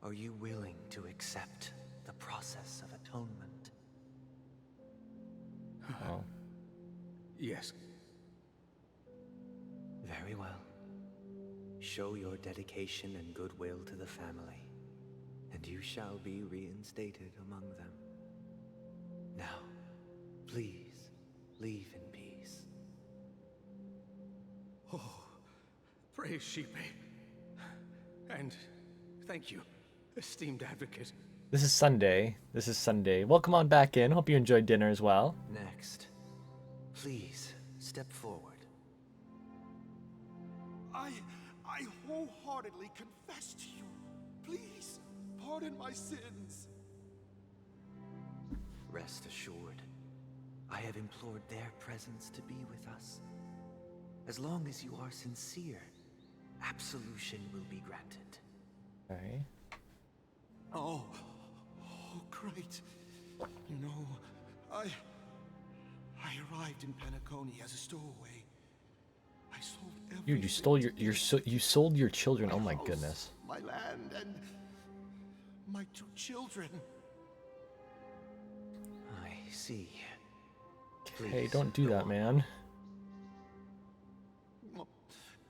Are you willing to accept the process of atonement? Oh. Yes. Very well. Show your dedication and goodwill to the family, and you shall be reinstated among them. Now, please, leave in peace. Oh, praise Shipe. And thank you, esteemed advocate. This is Sunday. This is Sunday. Welcome on back in. Hope you enjoyed dinner as well. Next, please step forward. I wholeheartedly confess to you. Please, pardon my sins. Rest assured, I have implored their presence to be with us. As long as you are sincere, absolution will be granted. Okay. Oh, great. You know, I arrived in Penacony as a stowaway. I sold everything. Dude, you stole you sold your children. Oh my house, goodness. My land and my 2 children. I see. Hey, don't do that, man.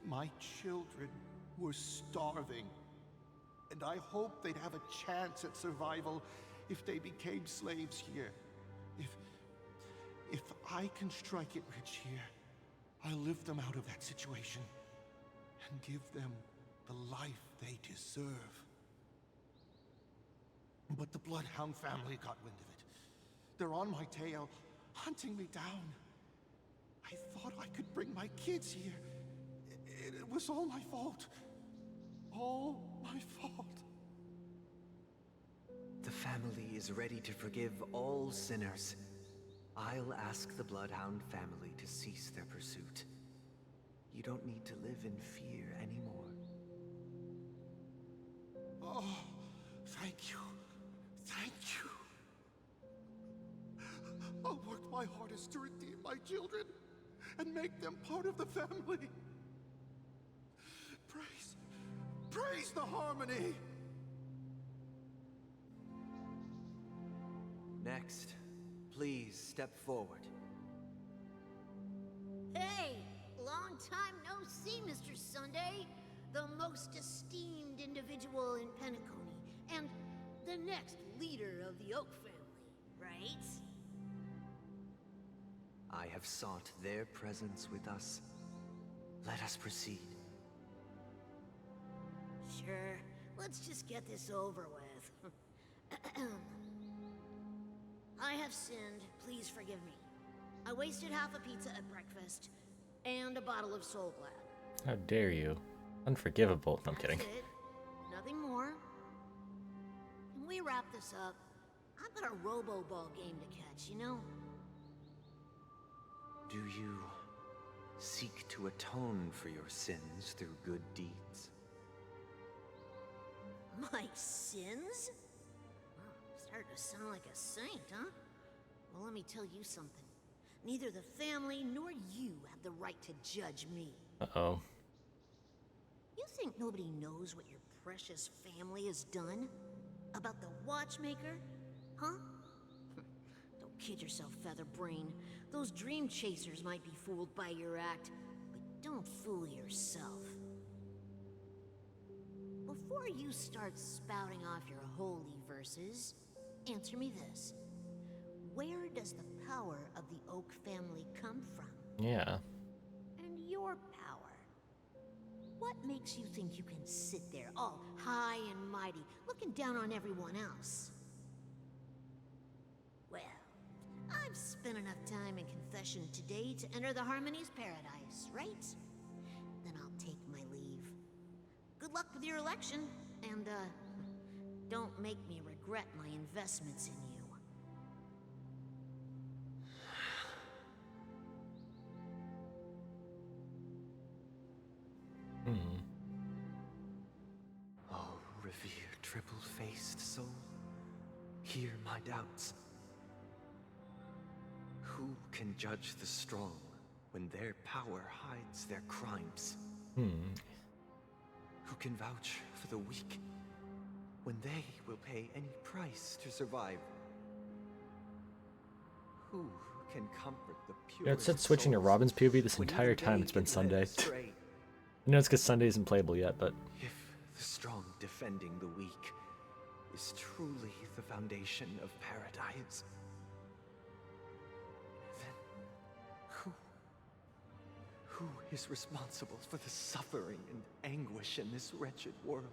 My children were starving, and I hoped they'd have a chance at survival if they became slaves here. If I can strike it rich here, I'll lift them out of that situation and give them the life they deserve. But the Bloodhound family got wind of it. They're on my tail, hunting me down. I thought I could bring my kids here. It was all my fault. All my fault. The family is ready to forgive all sinners. I'll ask the Bloodhound family to cease their pursuit. You don't need to live in fear anymore. Oh, thank you. Thank you. I'll work my hardest to redeem my children and make them part of the family. Praise the harmony! Next, please step forward. Hey, long time no see, Mr. Sunday. The most esteemed individual in Penacony, and the next leader of the Oak family, right? I have sought their presence with us. Let us proceed. Sure, let's just get this over with. I have sinned, please forgive me. I wasted half a pizza at breakfast, and a bottle of Soul Glad. How dare you? Unforgivable. I'm kidding. That's it. Nothing more. Can we wrap this up? I've got a robo-ball game to catch, you know? Do you seek to atone for your sins through good deeds? My sins? Wow, started to sound like a saint, huh? Well, let me tell you something. Neither the family nor you have the right to judge me. Uh-oh. You think nobody knows what your precious family has done? About the watchmaker? Huh? Don't kid yourself, Featherbrain. Those dream chasers might be fooled by your act, but don't fool yourself. Before you start spouting off your holy verses, answer me this. Where does the power of the Oak family come from? Yeah. And your power? What makes you think you can sit there all high and mighty, looking down on everyone else? Well, I've spent enough time in confession today to enter the Harmony's paradise, right? Then I'll take my leave. Good luck with your election, and, don't make me regret my investments in you. Oh, revered triple-faced soul, hear my doubts. Who can judge the strong when their power hides their crimes? Who can vouch for the weak when they will pay any price to survive? Who can comfort the pure? Yeah, it said switching to Robin's POV this entire time. It's been Sunday. I know it's because Sunday isn't playable yet, but... If the strong defending the weak is truly the foundation of paradise, then who is responsible for the suffering and anguish in this wretched world?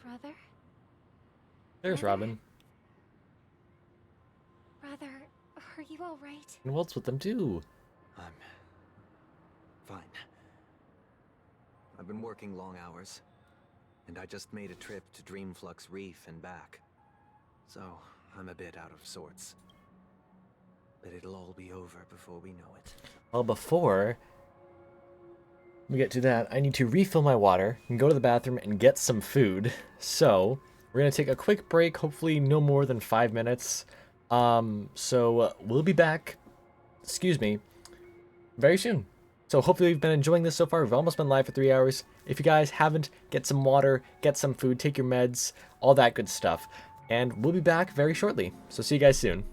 Brother? There's Robin. Brother, are you alright? And Walt's with them too. I'm fine. I've been working long hours, and I just made a trip to Dreamflux Reef and back. So, I'm a bit out of sorts. But it'll all be over before we know it. Well, before we get to that, I need to refill my water and go to the bathroom and get some food. So, we're going to take a quick break, hopefully no more than 5 minutes. We'll be back, very soon. So hopefully you've been enjoying this so far. We've almost been live for 3 hours. If you guys haven't, get some water, get some food, take your meds, all that good stuff. And we'll be back very shortly. So see you guys soon.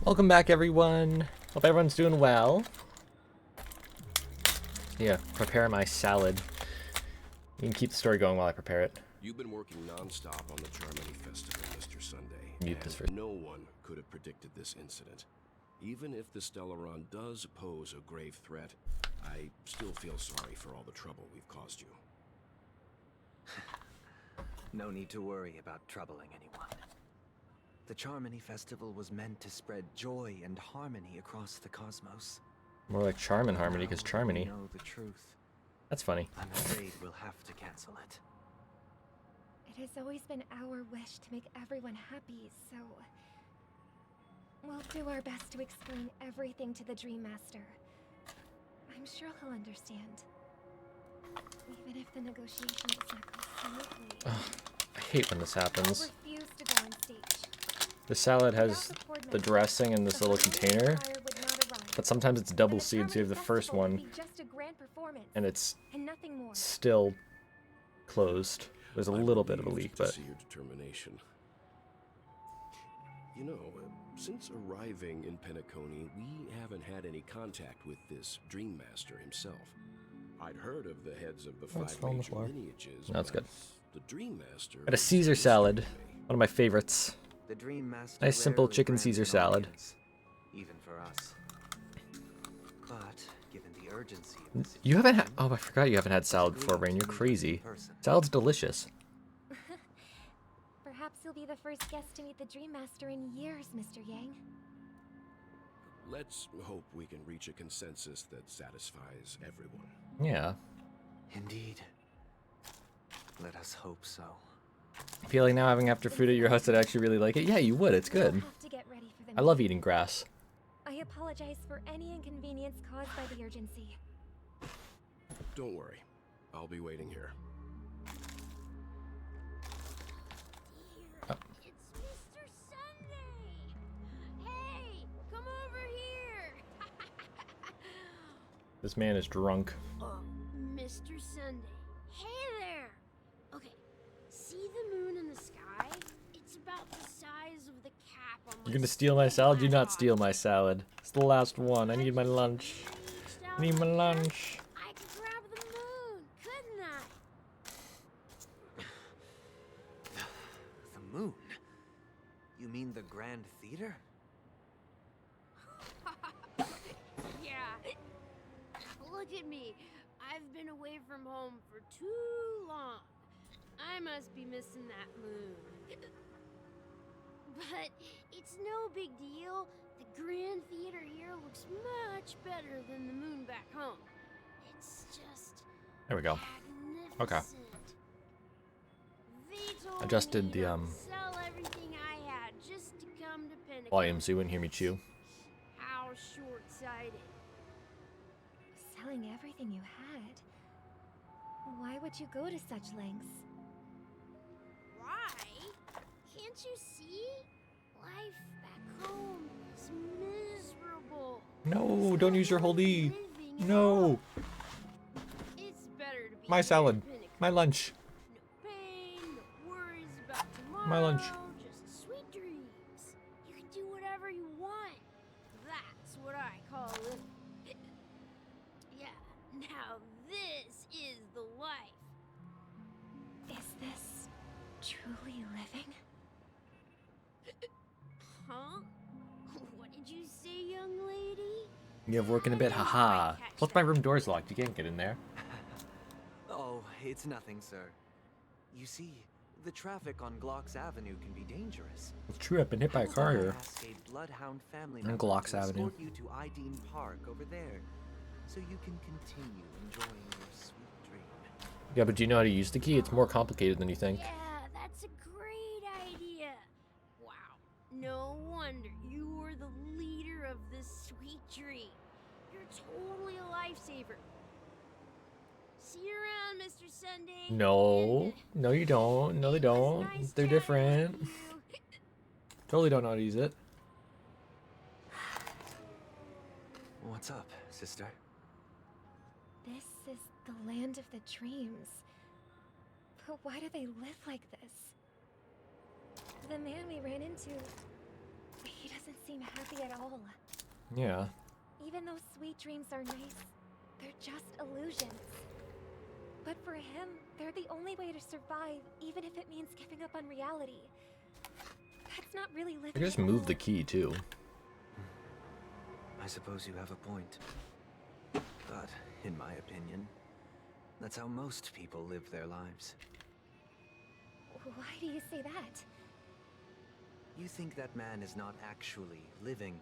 Welcome back, everyone. Hope everyone's doing well. Yeah, prepare my salad. You can keep the story going while I prepare it. You've been working non-stop on the Charmony Festival, Mr. Sunday. Mute this for no one could have predicted this incident. Even if the Stellaron does pose a grave threat, I still feel sorry for all the trouble we've caused you. No need to worry about troubling anyone. The Charmony Festival was meant to spread joy and harmony across the cosmos. More like charm and harmony, because Charmony. Know the truth. That's funny. I'm afraid we'll have to cancel it. It has always been our wish to make everyone happy, so we'll do our best to explain everything to the Dream Master. I'm sure he'll understand. Even if the negotiation does not go smoothly. I hate when this happens. I'll refuse to go on stage. The salad has the dressing in this little container, but sometimes it's double sealed, so you have the first one, and it's still closed. There's a little bit of a leak, but... See your determination. You know, since arriving in Penacony, we haven't had any contact with this Dream Master himself. I'd heard of the heads of the five major lineages. No, it's good. The Dream Master... Got a Caesar salad, one of my favorites. The Dream Master Nice simple rarely chicken grants Caesar an salad. audience, even for us. But given the urgency of the You haven't had... Oh, I forgot you haven't had salad before, Rain. You're crazy. Salad's delicious. Perhaps you'll be the first guest to meet the Dream Master in years, Mr. Yang. Let's hope we can reach a consensus that satisfies everyone. Yeah. Indeed. Let us hope so. I feel like now having after food at your house, I'd actually really like it. Yeah, you would. It's good. Have to get ready for the I love eating grass. I apologize for any inconvenience caused by the urgency. Don't worry. I'll be waiting here. It's Mr. Sunday! Hey, come over here! This man is drunk. Oh, Mr. Sunday. Hey there! Okay, see the moon in the sky? It's about the size of the cap on my... You're gonna steal my salad? Do not steal my salad. It's the last one. I need my lunch. I need my lunch. I could grab the moon, couldn't I? The moon? You mean the Grand Theater? Yeah. Look at me. I've been away from home for too long. I must be missing that moon. But it's no big deal. The Grand Theater here looks much better than the moon back home. It's just There we go. Okay. magnificent. They told Adjusted me the not to sell everything I had just to come to Penacony. volume so you wouldn't hear me chew. How short-sighted. Selling everything you had? Why would you go to such lengths? Why? Can't you see? Life back home is miserable. No, don't use your whole D. No. It's better to be My salad. My lunch. no pain, no worries about tomorrow. My lunch. Just sweet dreams. You can do whatever you want. That's what I call living. Yeah, now this is the life. Is this truly living? Huh? What did you say, young lady? You have work in a bit, haha. Plus my room door's locked. You can't get in there. Oh, it's nothing, sir. You see, the traffic on Glocks Avenue can be dangerous. It's true, I've been hit by a car here. Ask a bloodhound family On member Glocks to Avenue. escort you to Ideen Park over there, so you can continue enjoying your sweet dream. Yeah, but do you know how to use the key? It's more complicated than you think. Yeah, that's a great idea. Wow, no wonder you were the leader of this sweet dream. You're totally a lifesaver. See you around, Mr. Sunday. No. No, you don't. No, they don't. They're different. Totally don't know how to use it. What's up, sister? This is the land of the dreams. But why do they live like this? The man we ran into, he doesn't seem happy at all. Yeah. Even though sweet dreams are nice, they're just illusions. But for him, they're the only way to survive, even if it means giving up on reality. That's not really living. I could just at move all. the key too. I suppose you have a point. But, in my opinion, that's how most people live their lives. Why do you say that? You think that man is not actually living,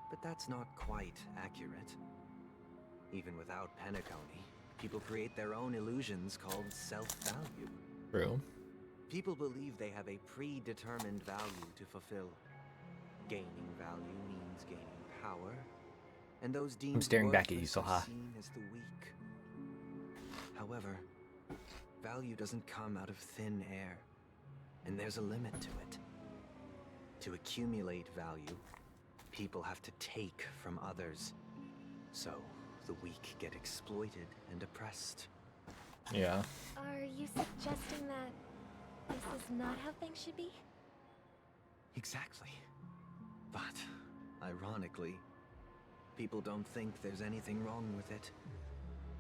but that's not quite accurate. Even without Penacony, people create their own illusions called self-value. True. People believe they have a predetermined value to fulfill. Gaining value means gaining power, and those deemed I'm staring back at you, worthless are Soha. seen as the weak. However, value doesn't come out of thin air, and there's a limit to it. To accumulate value, people have to take from others. So, the weak get exploited and oppressed. Yeah. Are you suggesting that this is not how things should be? Exactly. But, ironically, people don't think there's anything wrong with it,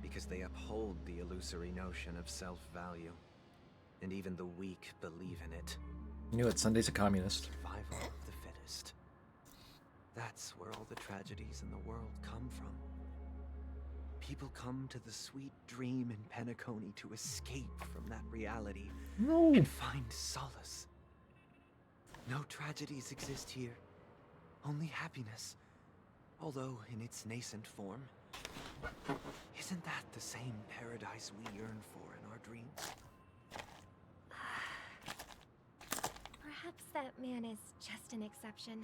because they uphold the illusory notion of self-value. And even the weak believe in it. You knew it, Sunday's a communist. Survival of the fittest. That's where all the tragedies in the world come from. People come to the sweet dream in Penacony to escape from that reality and find solace. No tragedies exist here, only happiness. Although in its nascent form, isn't that the same paradise we yearn for in our dreams? Perhaps that man is just an exception.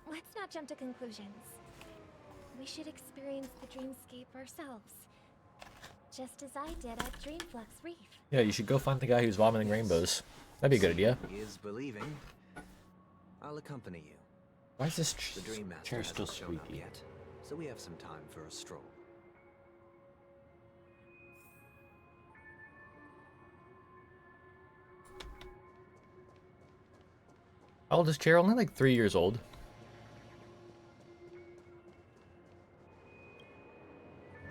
Let's not jump to conclusions. We should experience the dreamscape ourselves. Just as I did at Dreamflux Reef. Yeah, you should go find the guy who's vomiting rainbows. That'd be a good idea. He is believing. I'll accompany you. Why is this The Dream Master chair still hasn't shown up squeaky? yet, so we have some time for a stroll. How old is Chair? Only like 3 years old.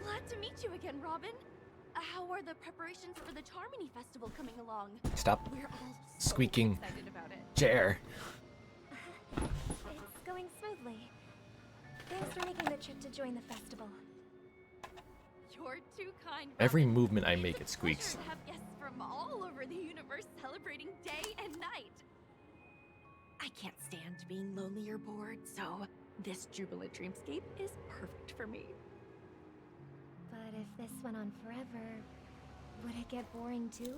Glad to meet you again, Robin. How are the preparations for the Charmony Festival coming along? Stop We're all so squeaking. excited about it. Chair. It's going smoothly. Thanks for making the trip to join the festival. You're too kind. Every Robin. movement I It's make, a it squeaks. pleasure to have guests from all over the universe celebrating day and night. I can't stand being lonely or bored, so this jubilant dreamscape is perfect for me. But if this went on forever, would it get boring too?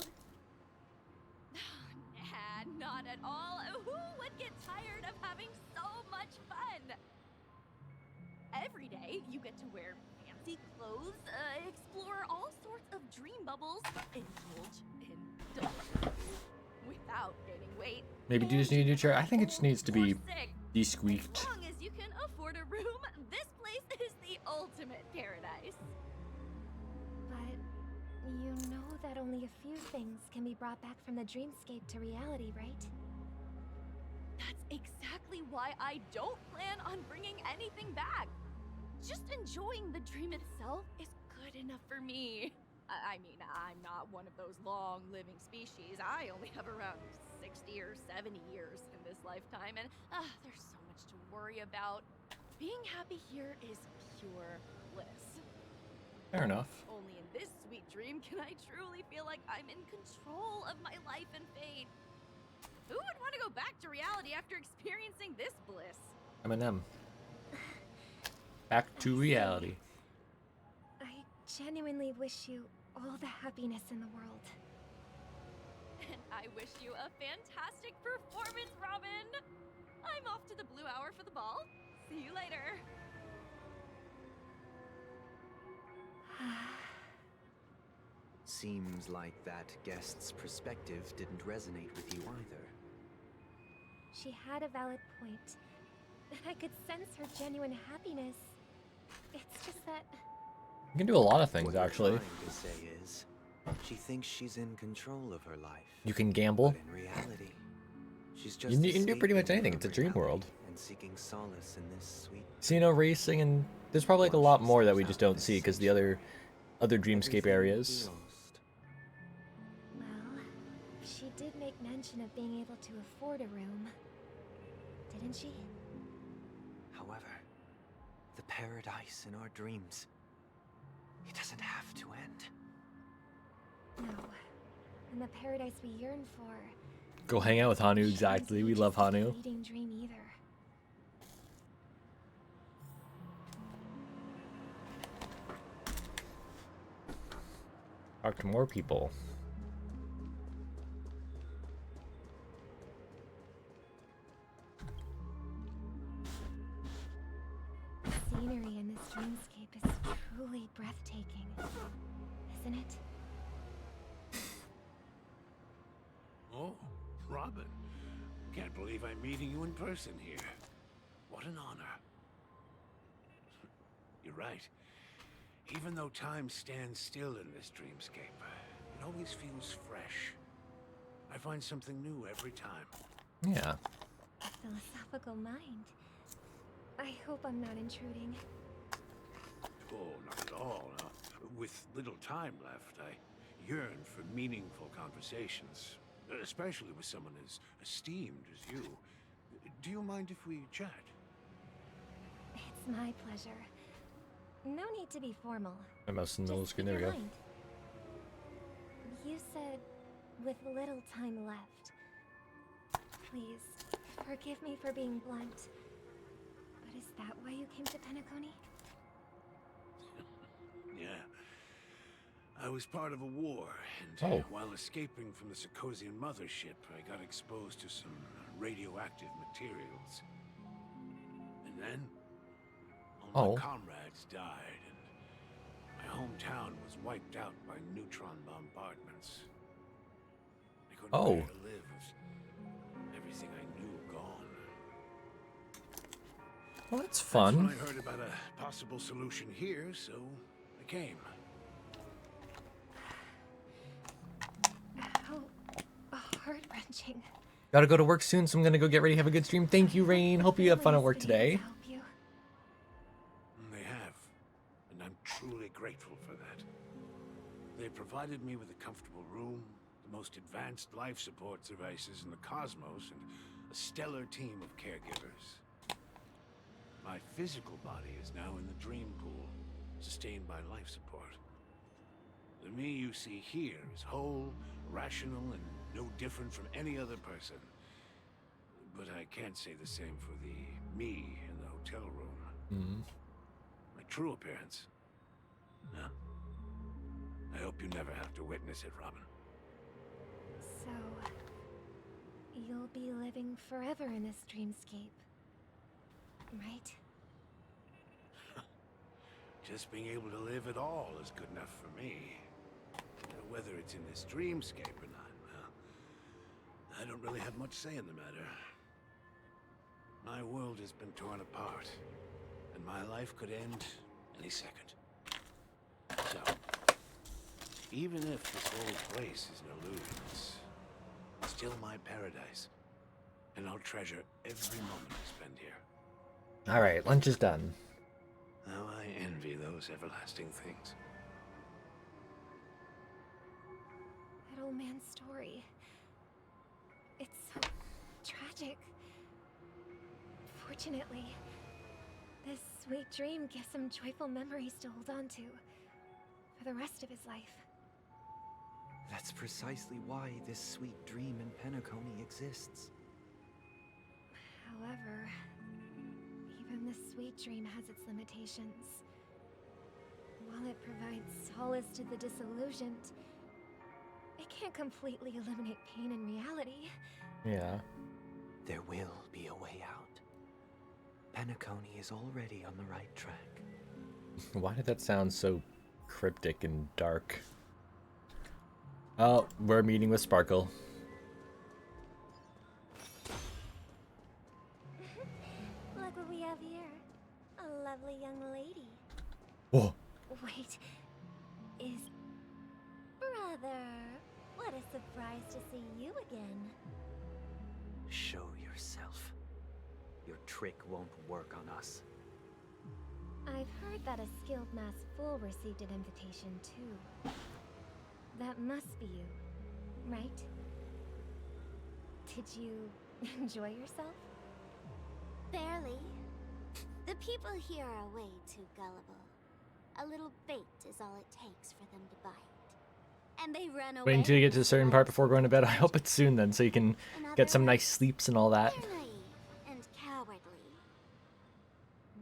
Nah, not at all. Who would get tired of having so much fun? Every day, you get to wear fancy clothes, explore all sorts of dream bubbles, indulge in delicious food without gaining weight. Maybe do you just need a new chair? I think it just needs to be sick. de-squeaked. As long as you can afford a room, this place is the ultimate paradise. But you know that only a few things can be brought back from the dreamscape to reality, right? That's exactly why I don't plan on bringing anything back. Just enjoying the dream itself is good enough for me. I mean, I'm not one of those long-living species. I only have around 60 or 70 years in this lifetime, and there's so much to worry about. Being happy here is pure bliss. Fair enough. Only in this sweet dream can I truly feel like I'm in control of my life and fate. Who would want to go back to reality after experiencing this bliss? M&M. Back to reality. I genuinely wish you all the happiness in the world. And I wish you a fantastic performance, Robin! I'm off to the Blue Hour for the ball. See you later. Seems like that guest's perspective didn't resonate with you either. She had a valid point. I could sense her genuine happiness. It's just that... You can do a lot of things, What you're actually. trying to say is, she thinks she's in control of her life. You can gamble. But in reality, she's just You can do pretty much escaping anything. from It's a dream reality world. and seeking solace in this sweet. Casino racing, and there's probably like a lot more that we just don't see because the other dreamscape areas. Well, she did make mention of being able to afford a room, didn't she? However, the paradise in our dreams, it doesn't have to end. No. And the paradise we yearn for. Go hang out with Hanu, exactly. We love Hanu. Fleeting dream either. Talk to more people. The scenery in this dreamscape is truly breathtaking, isn't it? Oh, Robin. Can't believe I'm meeting you in person here. What an honor. You're right. Even though time stands still in this dreamscape, it always feels fresh. I find something new every time. Yeah. A philosophical mind. I hope I'm not intruding. Oh, not at all. With little time left, I yearn for meaningful conversations. Especially with someone as esteemed as you. Do you mind if we chat? It's my pleasure. No need to be formal. I must in the middle screen. There we go. Mind. You said with little time left. Please, forgive me for being blunt. But is that why you came to Penacony? Yeah. I was part of a war, and Oh. while escaping from the Sarkosian mothership, I got exposed to some radioactive materials. And then, all my comrades died, and my hometown was wiped out by neutron bombardments. I couldn't bear to live with everything I knew gone. Well, that's fun. That's when I heard about a possible solution here, so I came. How heart-wrenching. Gotta go to work soon, so I'm gonna go get ready, have a good stream. Thank you, Rain. Hope you have fun at work today. They have, and I'm truly grateful for that. They provided me with a comfortable room, the most advanced life support devices in the cosmos, and a stellar team of caregivers. My physical body is now in the dream pool, sustained by life support. The me you see here is whole, rational, and no different from any other person. But I can't say the same for the me in the hotel room. Mm-hmm. My true appearance. No. I hope you never have to witness it, Robin. So, you'll be living forever in this dreamscape, right? Just being able to live at all is good enough for me. Whether it's in this dreamscape or not, well, I don't really have much say in the matter. My world has been torn apart, and my life could end any second. So, even if this whole place is an illusion, it's still my paradise, and I'll treasure every moment I spend here. All right, lunch is done. How I envy those everlasting things. That old man's story. It's so tragic. Fortunately, this sweet dream gives him joyful memories to hold on to for the rest of his life. That's precisely why this sweet dream in Penacony exists. However, even this sweet dream has its limitations. While it provides solace to the disillusioned, it can't completely eliminate pain in reality. Yeah. There will be a way out. Penacony is already on the right track. Why did that sound so cryptic and dark? Oh, we're meeting with Sparkle. Look what we have here. A lovely young lady. Whoa. Wait. Is... Brother, what a surprise to see you again. Show yourself. your trick won't work on us. I've heard that a skilled mass fool received an invitation too. That must be you, right? Did you enjoy yourself? Barely. The people here are way too gullible. A little bait is all it takes for them to bite. And they run away. Wait until you get to a certain part before going to bed. I hope it's soon then, so you can get some nice sleeps and all that. They're naive and cowardly.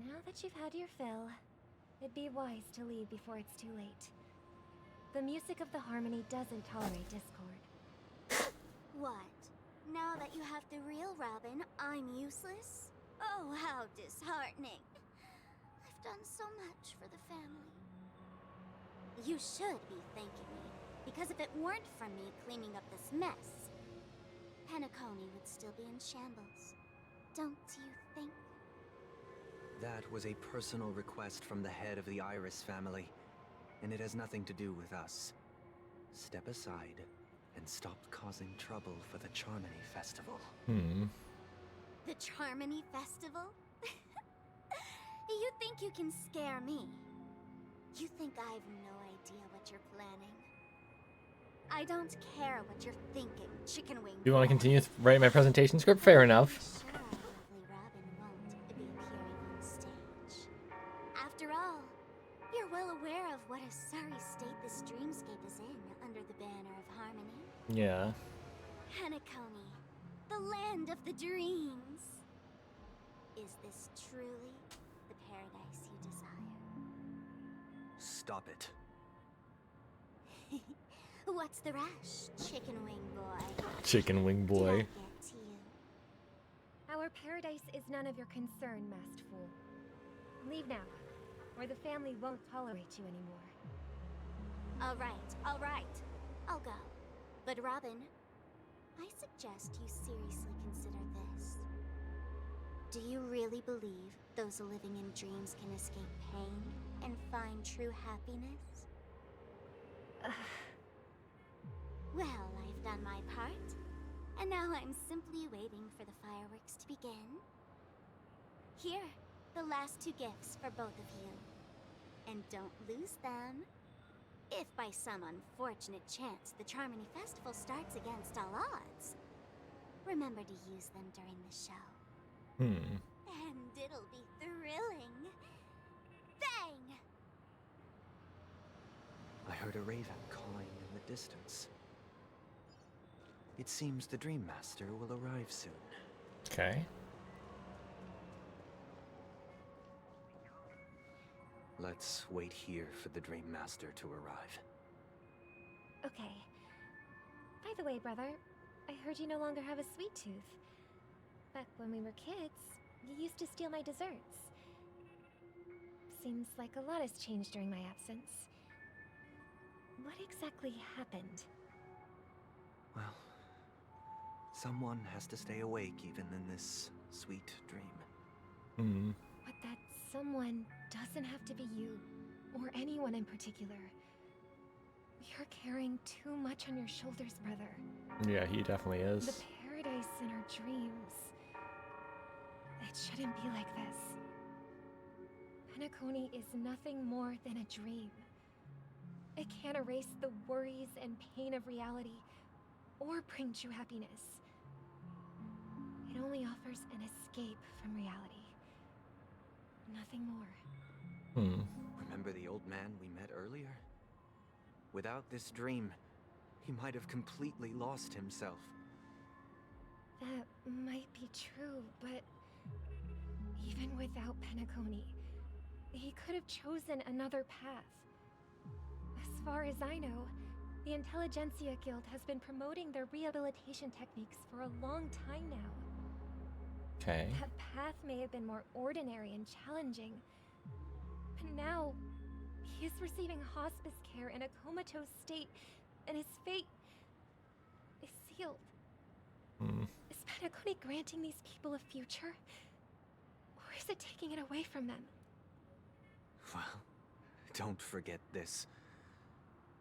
Now that you've had your fill, it'd be wise to leave before it's too late. The music of the harmony doesn't tolerate discord. What? Now that you have the real Robin, I'm useless? Oh, how disheartening. I've done so much for the family. You should be thanking me, because if it weren't for me cleaning up this mess, Penacony would still be in shambles. Don't you think? That was a personal request from the head of the Iris family, and it has nothing to do with us. Step aside and stop causing trouble for the Charmony Festival. The Charmony Festival? You think you can scare me? You think I have no idea what you're planning? I don't care what you're thinking, chicken wing. Do you want to continue writing my presentation script? Fair enough. Sure, our lovely Robin won't be appearing on stage. After all, you're well aware of what a sorry state this dreamscape is in under the banner of harmony. Yeah. Penacony, the land of the dreams. Is this truly the paradise you desire? Stop it. What's the rush, chicken wing boy? Chicken wing boy. Did I get to you? Our paradise is none of your concern, masked fool. Leave now, or the family won't tolerate you anymore. All right. I'll go. But Robin, I suggest you seriously consider this. Do you really believe those living in dreams can escape pain and find true happiness? Well, I've done my part, and now I'm simply waiting for the fireworks to begin. Here, the last 2 gifts for both of you. And don't lose them. If by some unfortunate chance the Charmony Festival starts against all odds, remember to use them during the show. And it'll be thrilling. Bang! I heard a raven cawing in the distance. It seems the Dream Master will arrive soon. Okay. Let's wait here for the Dream Master to arrive. Okay. By the way, brother, I heard you no longer have a sweet tooth. Back when we were kids, you used to steal my desserts. Seems like a lot has changed during my absence. What exactly happened? Well, someone has to stay awake even in this sweet dream. But that someone doesn't have to be you, or anyone in particular. You're carrying too much on your shoulders, brother. Yeah, he definitely is. The paradise in our dreams. It shouldn't be like this. Penacony is nothing more than a dream. It can't erase the worries and pain of reality, or bring true happiness. It only offers an escape from reality. Nothing more. Remember the old man we met earlier? Without this dream, he might have completely lost himself. That might be true, but even without Penacony, he could have chosen another path. As far as I know, the Intelligentsia Guild has been promoting their rehabilitation techniques for a long time now. Okay. That path may have been more ordinary and challenging, but now he is receiving hospice care in a comatose state, and his fate is sealed. Is Penacony granting these people a future? Or is it taking it away from them? Well, don't forget this.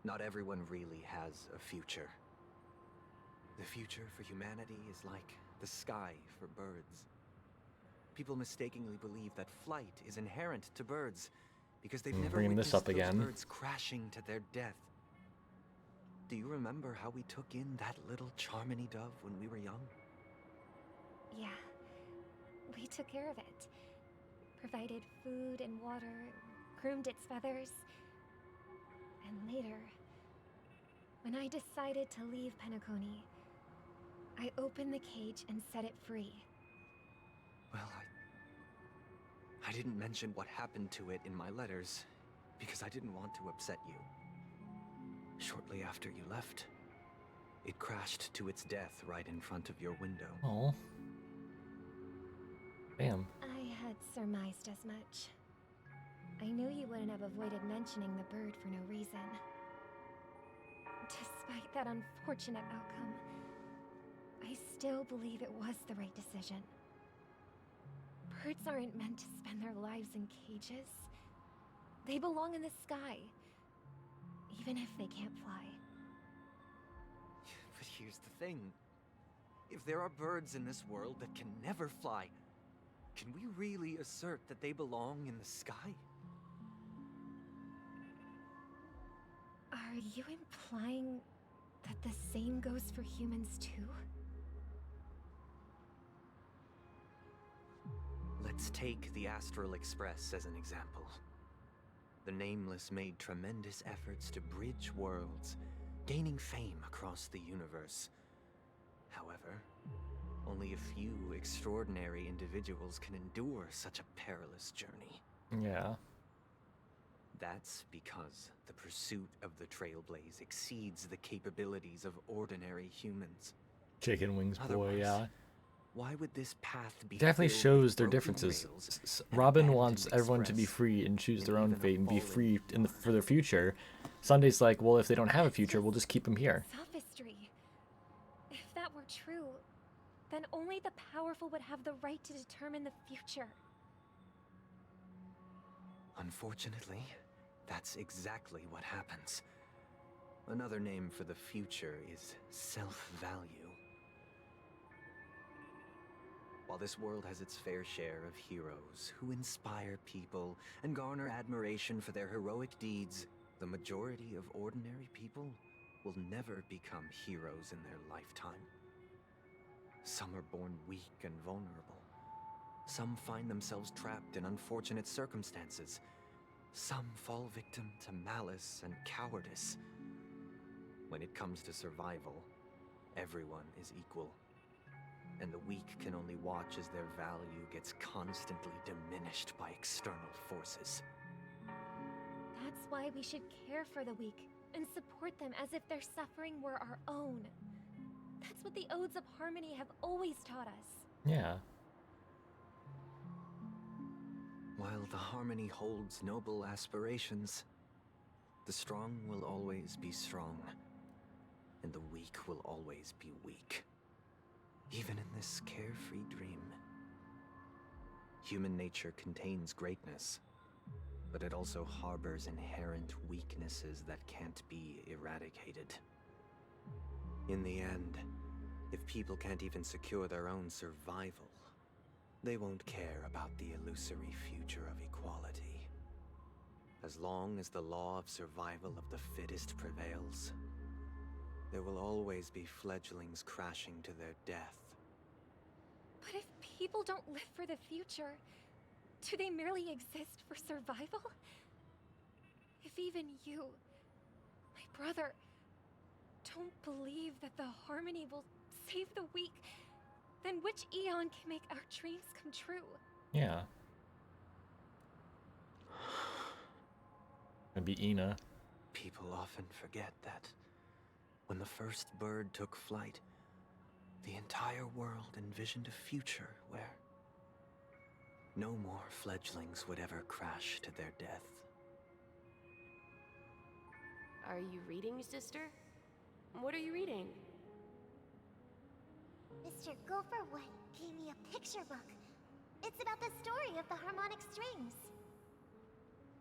Not everyone really has a future. The future for humanity is like the sky for birds. People mistakenly believe that flight is inherent to birds because they've never Bringing this witnessed up those again. birds crashing to their death. Do you remember how we took in that little Charmony dove when we were young? Yeah. We took care of it. Provided food and water, groomed its feathers. And later, when I decided to leave Penacony, I opened the cage and set it free. Well, I didn't mention what happened to it in my letters because I didn't want to upset you. Shortly after you left, it crashed to its death right in front of your window. Oh. Damn. I had surmised as much. I knew you wouldn't have avoided mentioning the bird for no reason. Despite that unfortunate outcome, I still believe it was the right decision. Birds aren't meant to spend their lives in cages. They belong in the sky, even if they can't fly. But here's the thing. If there are birds in this world that can never fly, can we really assert that they belong in the sky? Are you implying that the same goes for humans too? Let's take the Astral Express as an example. The Nameless made tremendous efforts to bridge worlds, gaining fame across the universe. However, only a few extraordinary individuals can endure such a perilous journey. Yeah. That's because the pursuit of the Trailblaze exceeds the capabilities of ordinary humans. Chicken wings boy, Otherwise, yeah. why would this path be Definitely filled shows with their broken differences. rails Robin and wants abandoned everyone to be express free and choose their own even a fate and be fallen free for their future. Sunday's like, well, if they don't have a future, we'll just keep them here. Sophistry. If that were true, then only the powerful would have the right to determine the future. Unfortunately, that's exactly what happens. Another name for the future is self-value. While this world has its fair share of heroes who inspire people and garner admiration for their heroic deeds, the majority of ordinary people will never become heroes in their lifetime. Some are born weak and vulnerable. Some find themselves trapped in unfortunate circumstances. Some fall victim to malice and cowardice. When it comes to survival, everyone is equal. And the weak can only watch as their value gets constantly diminished by external forces. That's why we should care for the weak and support them as if their suffering were our own. That's what the Odes of Harmony have always taught us. Yeah. While the Harmony holds noble aspirations, the strong will always be strong, and the weak will always be weak. Even in this carefree dream. Human nature contains greatness, but it also harbors inherent weaknesses that can't be eradicated. In the end, if people can't even secure their own survival, they won't care about the illusory future of equality. As long as the law of survival of the fittest prevails, there will always be fledglings crashing to their death. But if people don't live for the future, do they merely exist for survival? If even you, my brother, don't believe that the Harmony will save the weak, then which eon can make our dreams come true? Yeah. It'd be Ina. People often forget that when the first bird took flight, the entire world envisioned a future where no more fledglings would ever crash to their death. Are you reading, sister? What are you reading? Mr. Gopher-Wood gave me a picture book. It's about the story of the harmonic strings.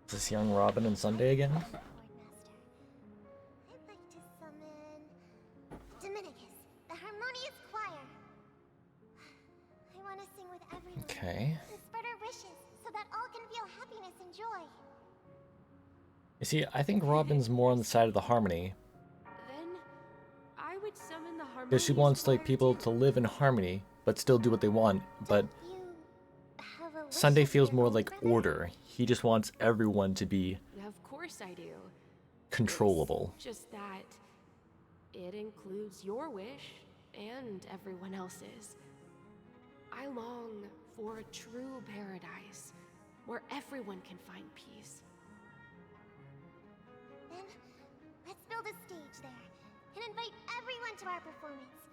Is this young Robin and Sunday again? I'd like to summon Dominicus, the harmonious choir. I want to sing with everyone. Okay. You see, I think Robin's more on the side of the harmony. Then I would summon the harmony. Because she wants like people to live in harmony, but still do what they want. But Sunday feels more like order. He just wants everyone to be Of course I do. controllable. It's just that it includes your wish and everyone else's. I long for a true paradise where everyone can find peace. Then, let's build a stage there and invite everyone to our performance,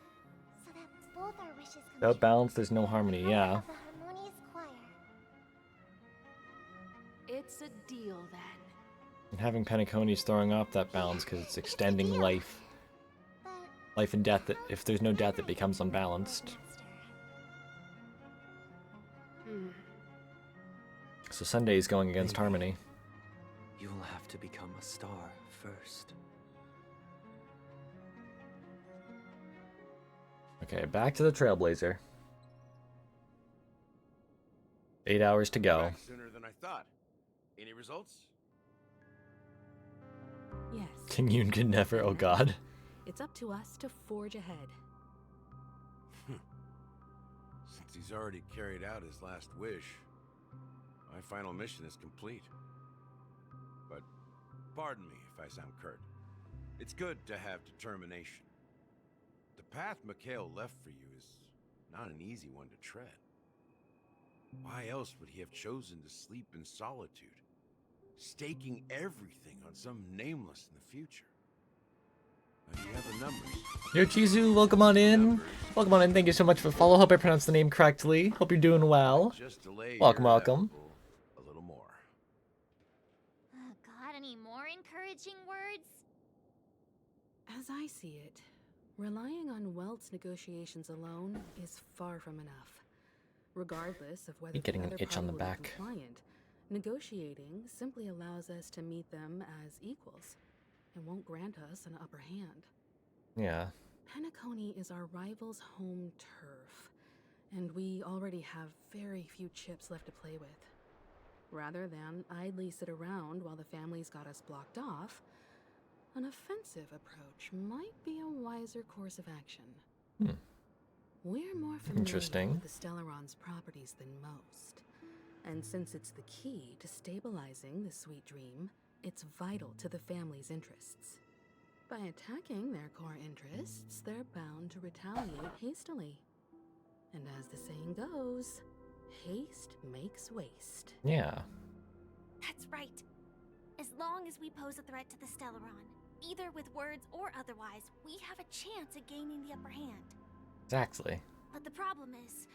so that both our wishes come Without true. balance, there's no harmony, yeah. The harmonious choir. It's a deal then. And having Penacony's throwing off that balance because it's extending life. Life and death, if there's no death, it becomes unbalanced. So Sunday is going against harmony. You will have to become a star first. Okay, back to the Trailblazer. 8 hours to go. Back sooner than I thought. Any results? Yes. King Yoon could never, oh god. It's up to us to forge ahead. Since he's already carried out his last wish, my final mission is complete. But pardon me if I sound curt. It's good to have determination. The path Mikhail left for you is not an easy one to tread. Why else would he have chosen to sleep in solitude, staking everything on some nameless in the future? Now you have the numbers. Yo, Chizu, welcome on in. Welcome on in. Thank you so much for the follow. Hope I pronounced the name correctly. Hope you're doing well. Just delay Welcome, your welcome. a little more. Got any more encouraging words? As I see it, relying on Weld's negotiations alone is far from enough. Regardless of whether You're getting the an other itch on the party will be back. compliant, negotiating simply allows us to meet them as equals and won't grant us an upper hand. Yeah. Penacony is our rival's home turf, and we already have very few chips left to play with. Rather than idly sit around while the family's got us blocked off, an offensive approach might be a wiser course of action. We're more familiar Interesting. with the Stellaron's properties than most, and since it's the key to stabilizing the sweet dream, it's vital to the family's interests. By attacking their core interests, they're bound to retaliate hastily. And as the saying goes, haste makes waste. Yeah. That's right. As long as we pose a threat to the Stellaron, either with words or otherwise, we have a chance at gaining the upper hand. Exactly. But the problem is,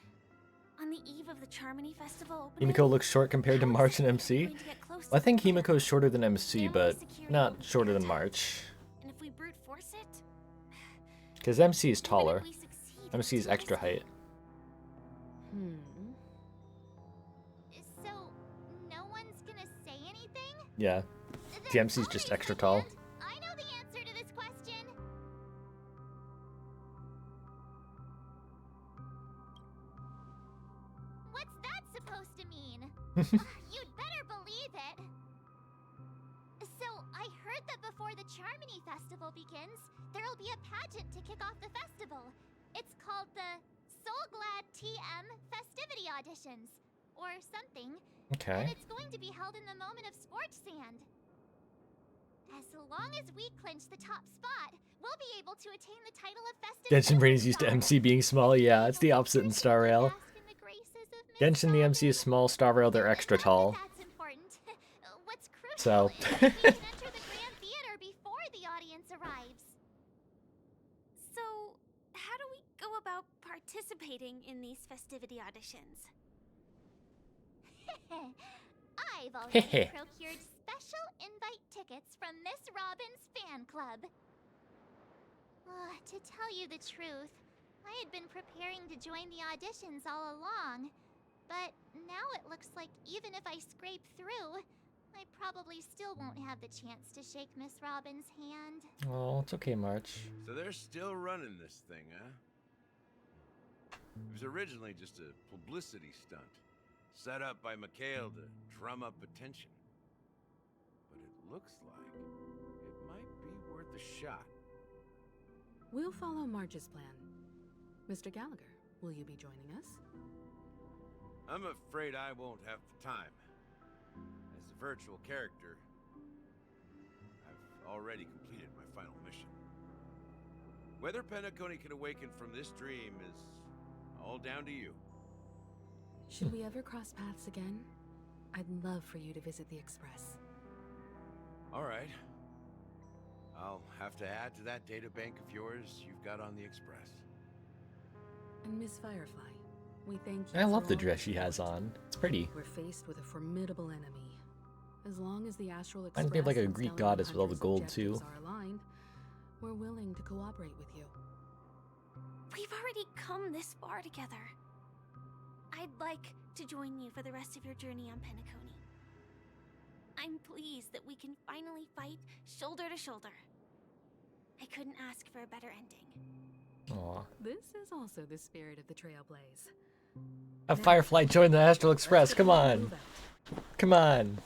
on the eve of the Charmony Festival opening, Himiko looks short compared to March and MC. Well, I think Himiko is shorter than MC, but not shorter than March. and if we brute force it, Because MC is taller. MC is extra height. So no one's gonna say anything? Yeah. The MC is just extra tall. I know the answer to this question. What's that supposed to mean? You'd better believe it. So, I heard that before the Charmony Festival begins, there'll be a pageant to kick off the festival. It's called the Soulglad TM Festivity Auditions, or something. Okay. And it's going to be held in the moment of Scorch Sand. As long as we clinch the top spot, we'll be able to attain the title of Festive Genshin Brain is used to MC being small. Yeah, it's the opposite in Star Rail. Genshin, the MC is small. Star Rail, they're extra tall. That's important. What's crucial So. is that we should enter the Grand Theater before the audience arrives. So, how do we go about participating in these festivity auditions? I've already procured special invite tickets from Miss Robin's fan club. To tell you the truth, I had been preparing to join the auditions all along, but now it looks like even if I scrape through, I probably still won't have the chance to shake Miss Robin's hand. Oh, it's okay, March. So they're still running this thing, huh? It was originally just a publicity stunt, set up by Mikhail to drum up attention. But it looks like it might be worth a shot. We'll follow Marge's plan. Mr. Gallagher, will you be joining us? I'm afraid I won't have the time. As a virtual character, I've already completed my final mission. Whether Penacony can awaken from this dream is all down to you. Should we ever cross paths again? I'd love for you to visit the Express. All right. I'll have to add to that data bank of yours you've got on the Express. And Miss Firefly, we thank you. I love for the all dress your she has support. on. It's pretty. We're faced with a formidable enemy. As long as the Astral Reminds Express me of like a and Greek Stellium goddess with all the Hunter's gold too. objectives are aligned, we're willing to cooperate with you. We've already come this far together. I'd like to join you for the rest of your journey on Penacony. I'm pleased that we can finally fight shoulder to shoulder. I couldn't ask for a better ending. Aw. This is also the spirit of the Trailblaze. Have Firefly join the Astral Express. Come on. Come on.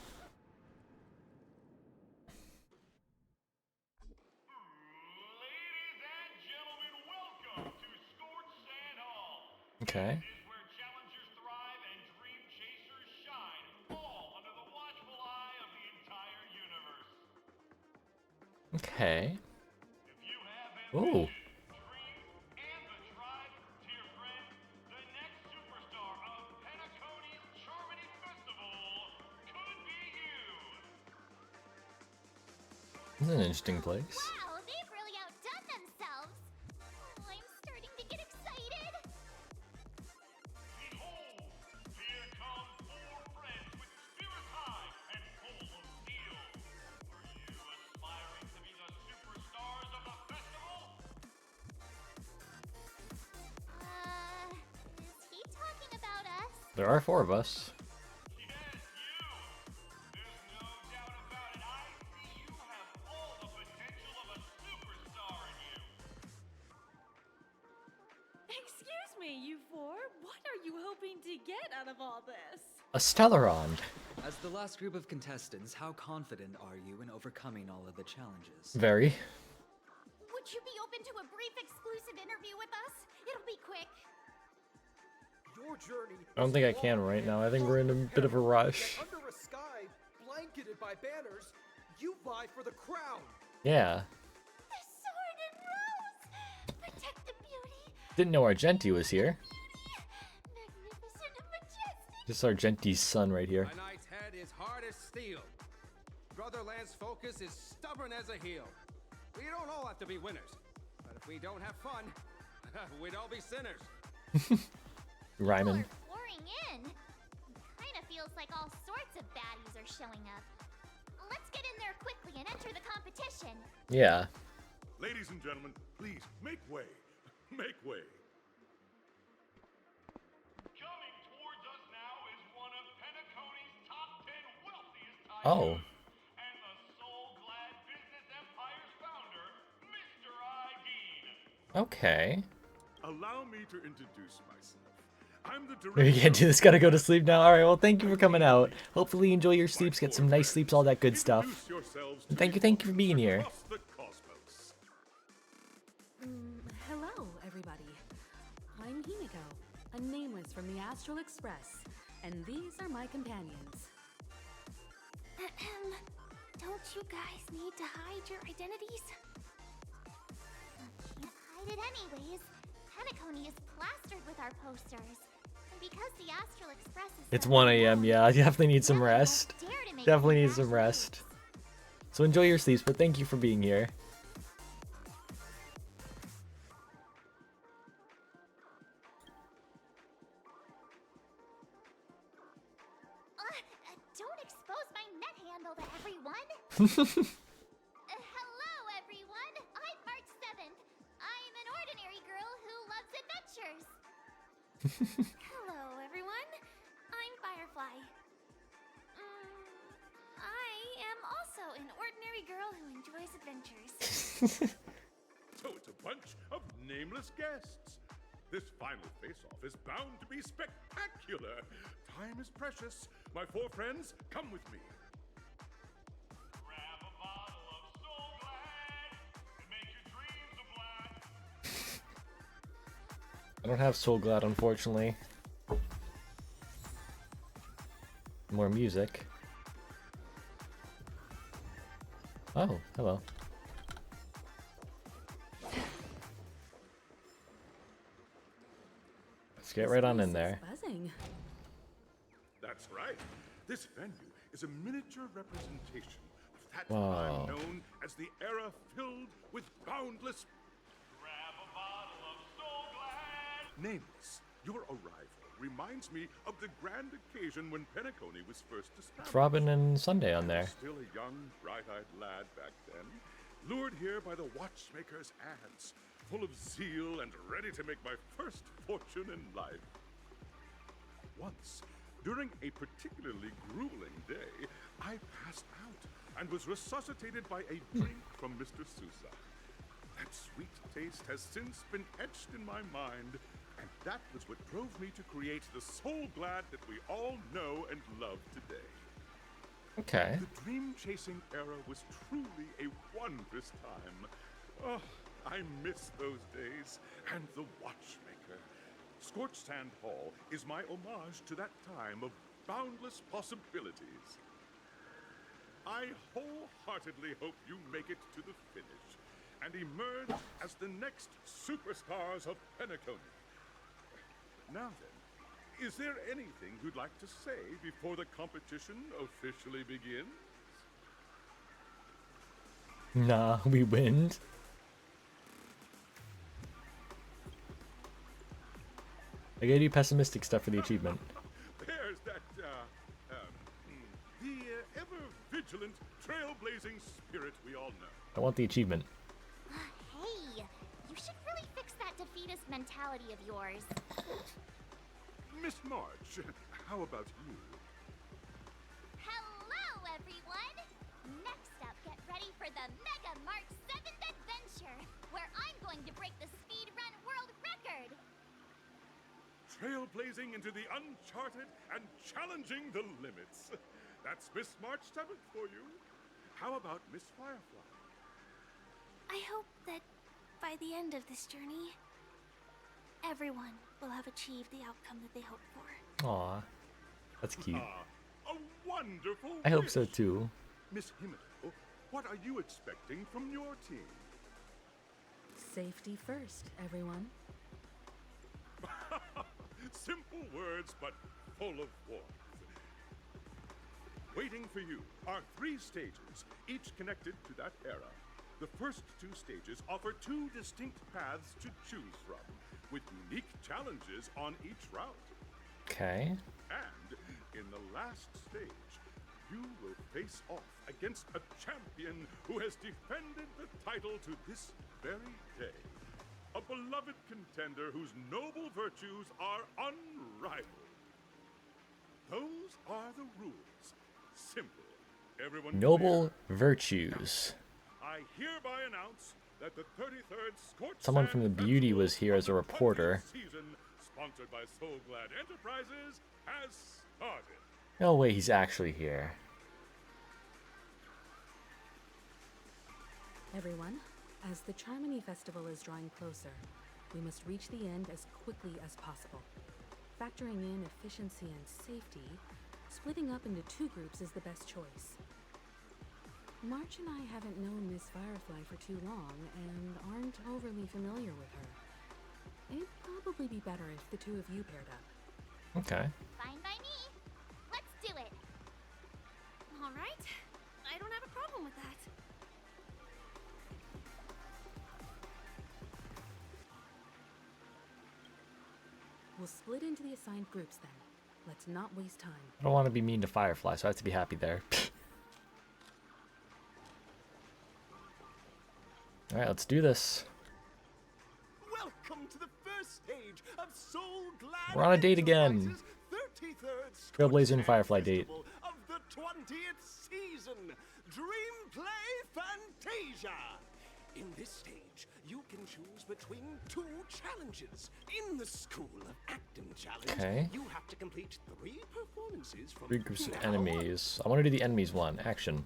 Okay. Okay. Ooh. This is an interesting place. Wow, they've really outdone themselves. Oh, I'm starting to get excited. Is he talking about us? There are 4 of us. Excuse me, you four. What are you hoping to get out of all this? A Stellaron. As the last group of contestants, how confident are you in overcoming all of the challenges? Very. Would you be open to a brief exclusive interview with us? It'll be quick. Your journey. I don't think I can right now. I think we're in a bit of a rush. Under a sky blanketed by banners, you vie for the crown. Yeah. The sword and rose! Protect the beauty! Didn't know Argenti was here. Magnificent and majestic! This is Argenti's son right here. My knight's head is hard as steel. Brother Lance Focus is stubborn as a heel. We don't all have to be winners. But if we don't have fun, we'd all be sinners. Rhymin'. Pouring in. Kinda feels like all sorts of baddies are showing up. Let's get in there quickly and enter the competition. Yeah. Ladies and gentlemen, please make way. Make way. Coming towards us now is one of Penacony's top 10 wealthiest tycoons. Oh. And the soul-glad business empire's founder, Mr. I. Dean. Okay. Allow me to introduce myself. I'm the We director. can't do this. Gotta go to sleep now. Alright, well, thank you for coming out. Hopefully you enjoy your sleeps, get some nice sleeps, all that good stuff. And thank you for being here. Hello, everybody. I'm Himiko, a nameless from the Astral Express, and these are my companions. Don't you guys need to hide your identities? Can't hide it anyways. Penacony is plastered with our posters. And because the Astral Express is It's so 1 a.m. known, Yeah, I definitely need some none of us rest. dare to make Definitely any need some rash rest. So enjoy your sleeps, but thank you for being here. Don't expose my net handle to everyone. Hello, everyone. I'm March 7th. I'm an ordinary girl who loves adventures. Hello, everyone. I'm Firefly. I am also an ordinary girl who enjoys adventures. So it's a bunch of nameless guests. This final face-off is bound to be spectacular. Time is precious. My 4 friends, come with me. Grab a I don't have Soul Glad, unfortunately. More music. Oh, hello. Let's get right on in there. Buzzing. That's right. This venue is a miniature representation of that Wow. time known as the era filled with boundless. Grab a bottle of Soul Glad. Nameless, your arrival reminds me of the grand occasion when Penacony was first established. It's Robin and Sunday on I there. was still a young, bright-eyed lad back then, lured here by the watchmaker's ads, full of zeal and ready to make my first fortune in life. Once, during a particularly grueling day, I passed out and was resuscitated by a drink from Mr. Sousa. That sweet taste has since been etched in my mind, and that was what drove me to create the Soul Glad that we all know and love today. Okay. The dream-chasing era was truly a wondrous time. Oh, I miss those days, and the watchmaker. Scorched Sand Hall is my homage to that time of boundless possibilities. I wholeheartedly hope you make it to the finish and emerge as the next superstars of Penacony. Now then, is there anything you'd like to say before the competition officially begins? Nah, we win. I gotta do pessimistic stuff for the achievement. There's that, the ever-vigilant, trailblazing spirit we all know. I want the achievement. Hey, you should really fix that defeatist mentality of yours. Miss March, how about you? Hello, everyone! Next up, get ready for the Mega March 7th adventure, where I'm going to break the speed run world record! Trailblazing into the uncharted and challenging the limits. That's Miss March 7th for you. How about Miss Firefly? I hope that by the end of this journey, everyone will have achieved the outcome that they hoped for. Aw, that's cute. A wonderful I hope wish. so too. Miss Himiko, what are you expecting from your team? Safety first, everyone. Simple words, but full of warmth. Waiting for you are 3 stages, each connected to that era. The first 2 stages offer 2 distinct paths to choose from, with unique challenges on each route. Okay. And in the last stage, you will face off against a champion who has defended the title to this very day. A beloved contender whose noble virtues are unrivaled. Those are the rules. Simple. Everyone Noble virtues. I hereby announce that the 33rd Scorched Someone from the Sand Beauty was here as a reporter. season, sponsored by Soul Glad Enterprises, has started. No way he's actually here. Everyone, as the Charmony Festival is drawing closer, we must reach the end as quickly as possible. Factoring in efficiency and safety, splitting up into 2 groups is the best choice. March and I haven't known Miss Firefly for too long and aren't overly familiar with her. It'd probably be better if the 2 of you paired up. Okay. Fine by me. Let's do it. All right. I don't have a problem with that. We'll split into the assigned groups then. Let's not waste time. I don't want to be mean to Firefly, so I have to be happy there. Alright, let's do this. Welcome to the first stage of Soul Glad We're on a date again. 33rd Trailblazer and Firefly date. Festival of the 20th season, Dream Play Fantasia. In this stage, you can choose between 2 challenges. In the School of Acting Challenge, Okay. you have to complete 3 performances from 3 groups of now on. enemies. I want to do the enemies one. Action.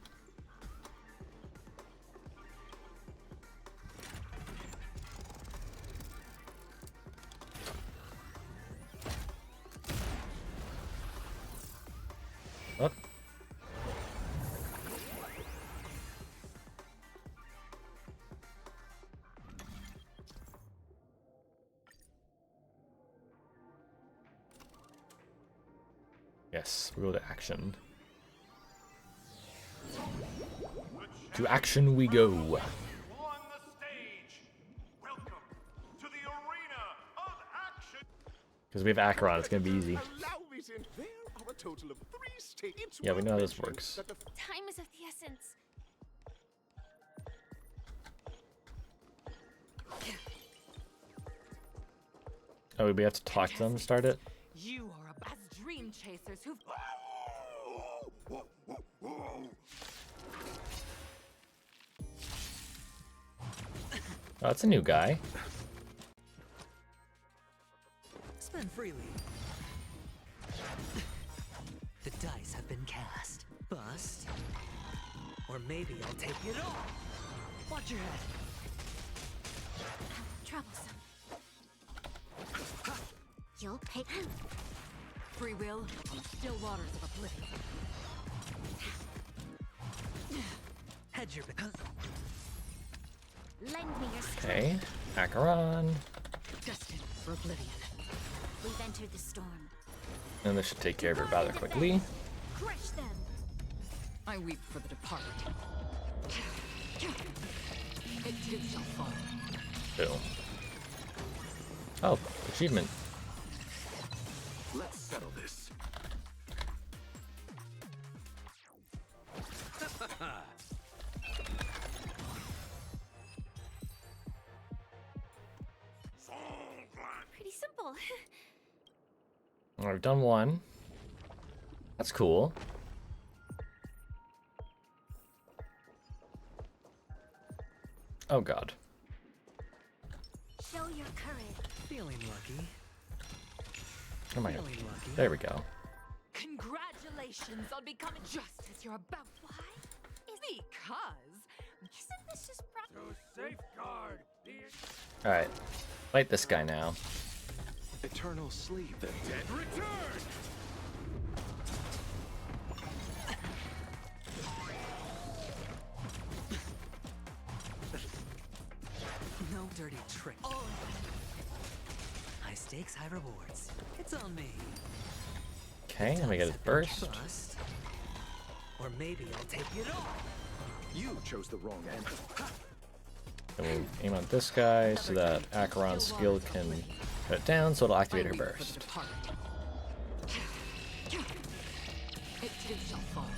Yes, we go to action. To action we go. On the stage. Welcome to the arena of action. Because we have Acheron, it's gonna be easy. Allow me to. There are a total of 3 stages. Yeah, we know how this works. Time is of the essence. Oh, we have to talk to them to start it? You are as dream chasers who've. Oh, that's a new guy. Spend freely. The dice have been cast. Bust. Or maybe I'll take it all. Watch your head. Troublesome. You'll pay. Free will on the still waters of oblivion. Hedge your bet. Lend me your strength. Okay, Acheron. Destined for oblivion. We've entered the storm. And this should take care of it rather quickly. Crush them. I weep for the departed. It too shall fall. Boom. Oh, achievement. Let's settle this. Pretty simple. Well, we've done one. That's cool. Oh god. Show your courage. Feeling lucky. Oh my god. Feeling lucky. There we go. Congratulations on becoming just as you're about. Why? Because. Isn't this just To safeguard the Alright. Fight this guy now. Eternal sleep. dead return. No dirty trick. High stakes, high rewards. It's on me. Okay, let me get his burst. Bust. Or maybe I'll take it all. You chose the wrong end. And we'll aim on this guy so that Acheron's skill can cut it down so it'll activate her burst. It too shall fall.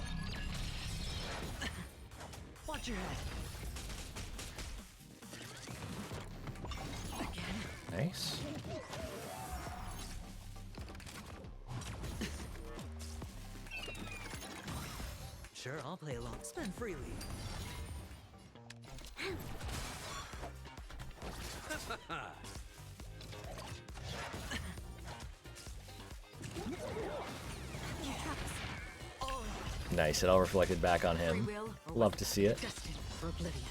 Watch your head. Nice. Sure, I'll play along. Spend freely. Nice, it all reflected back on him. Love to see it. Destined for oblivion.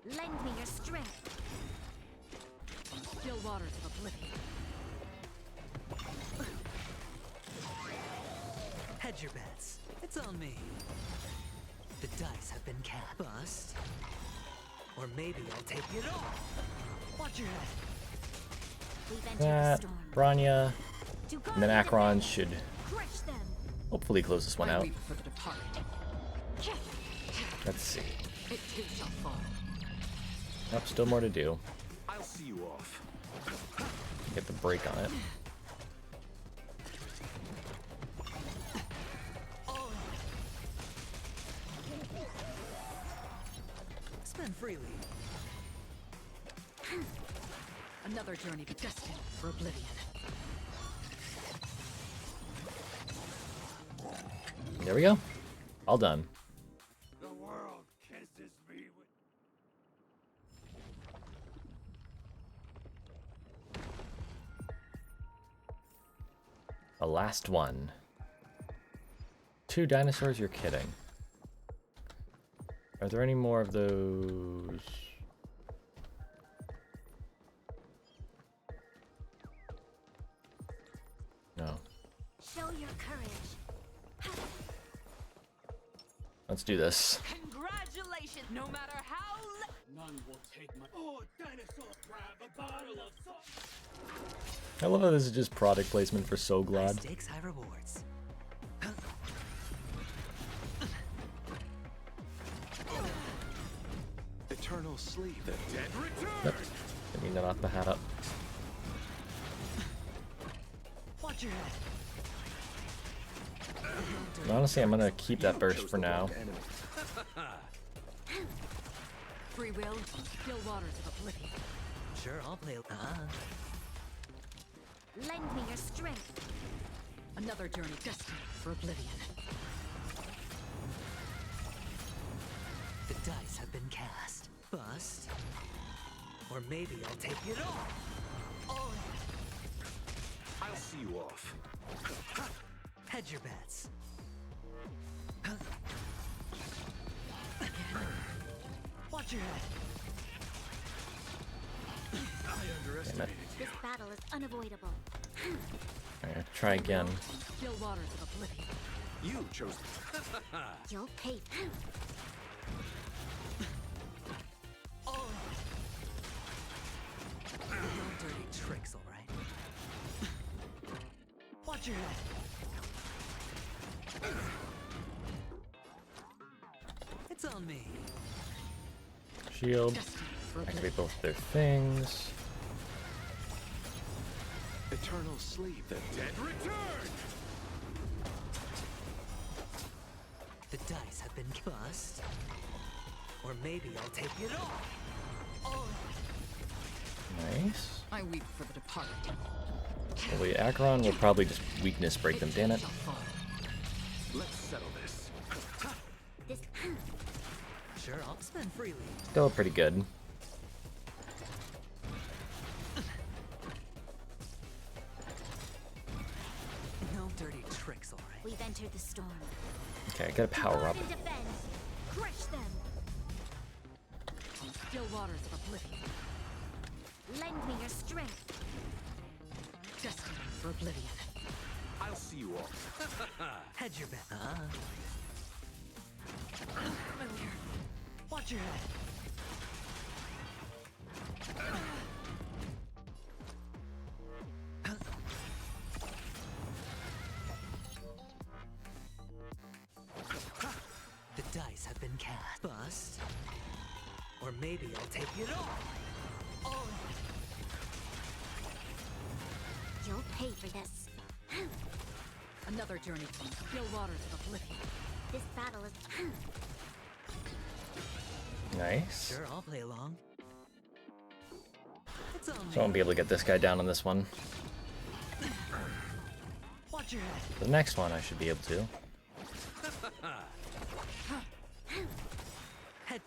Lend me your strength. On the still waters of oblivion. Hedge your bets. It's on me. The dice have been cast. Bust. Or maybe I'll take it all. Watch your head. We've entered the That, storm. Branya, To and then guard the Acheron dead. should Crush them. hopefully close this one I out. weep for the departed. Let's see. It too shall fall. Nope, still more to do. I'll see you off. Get the break on it. Spend freely. Another journey destined for oblivion. There we go. All done. The world kisses me with. The last one. 2 dinosaurs? You're kidding. Are there any more of those? No. Show your courage. Let's do this. Congratulations! No matter how I love how this is just product placement for So Glad. Stakes, high rewards. Eternal sleep. The dead return. Yep. I mean, knock the hat up. Watch your head. Honestly, I'm gonna keep that burst for now. Free will, still waters of oblivion. Sure, I'll play. Lend me your strength. Another journey destined for oblivion. The dice have been cast. Bust. Or maybe I'll take it all. Oh. I'll see you off. Hedge your bets. Watch your head. I underestimated This battle is unavoidable. Alright, try again. Still waters of oblivion. You chose. You'll pay. Oh. No dirty tricks, all right. Watch your head. It's on me. Shield. Activate both their things. Eternal sleep. The dead return. The dice have been bust. Or maybe I'll take it all. Oh. Nice. I weep for the departed. Well, the Acheron will probably just weakness break them, damn it. Let's settle this. This. Sure, I'll spend freely. Still pretty good. No dirty tricks, all right. We've entered the storm. Okay, I gotta power up. Guard and defend. Crush them. Still waters of oblivion. Lend me your strength. Destined for oblivion. I'll see you off. Hedge your bet. Watch your head. The dice have been cast. Bust. Or maybe I'll take it all. Oh. You'll pay for this. Another journey from still waters of oblivion. This battle is. Nice. Sure, I'll play along. It's on So I won't be able to get this guy down on this one. Watch your head. The next one I should be able to. Head.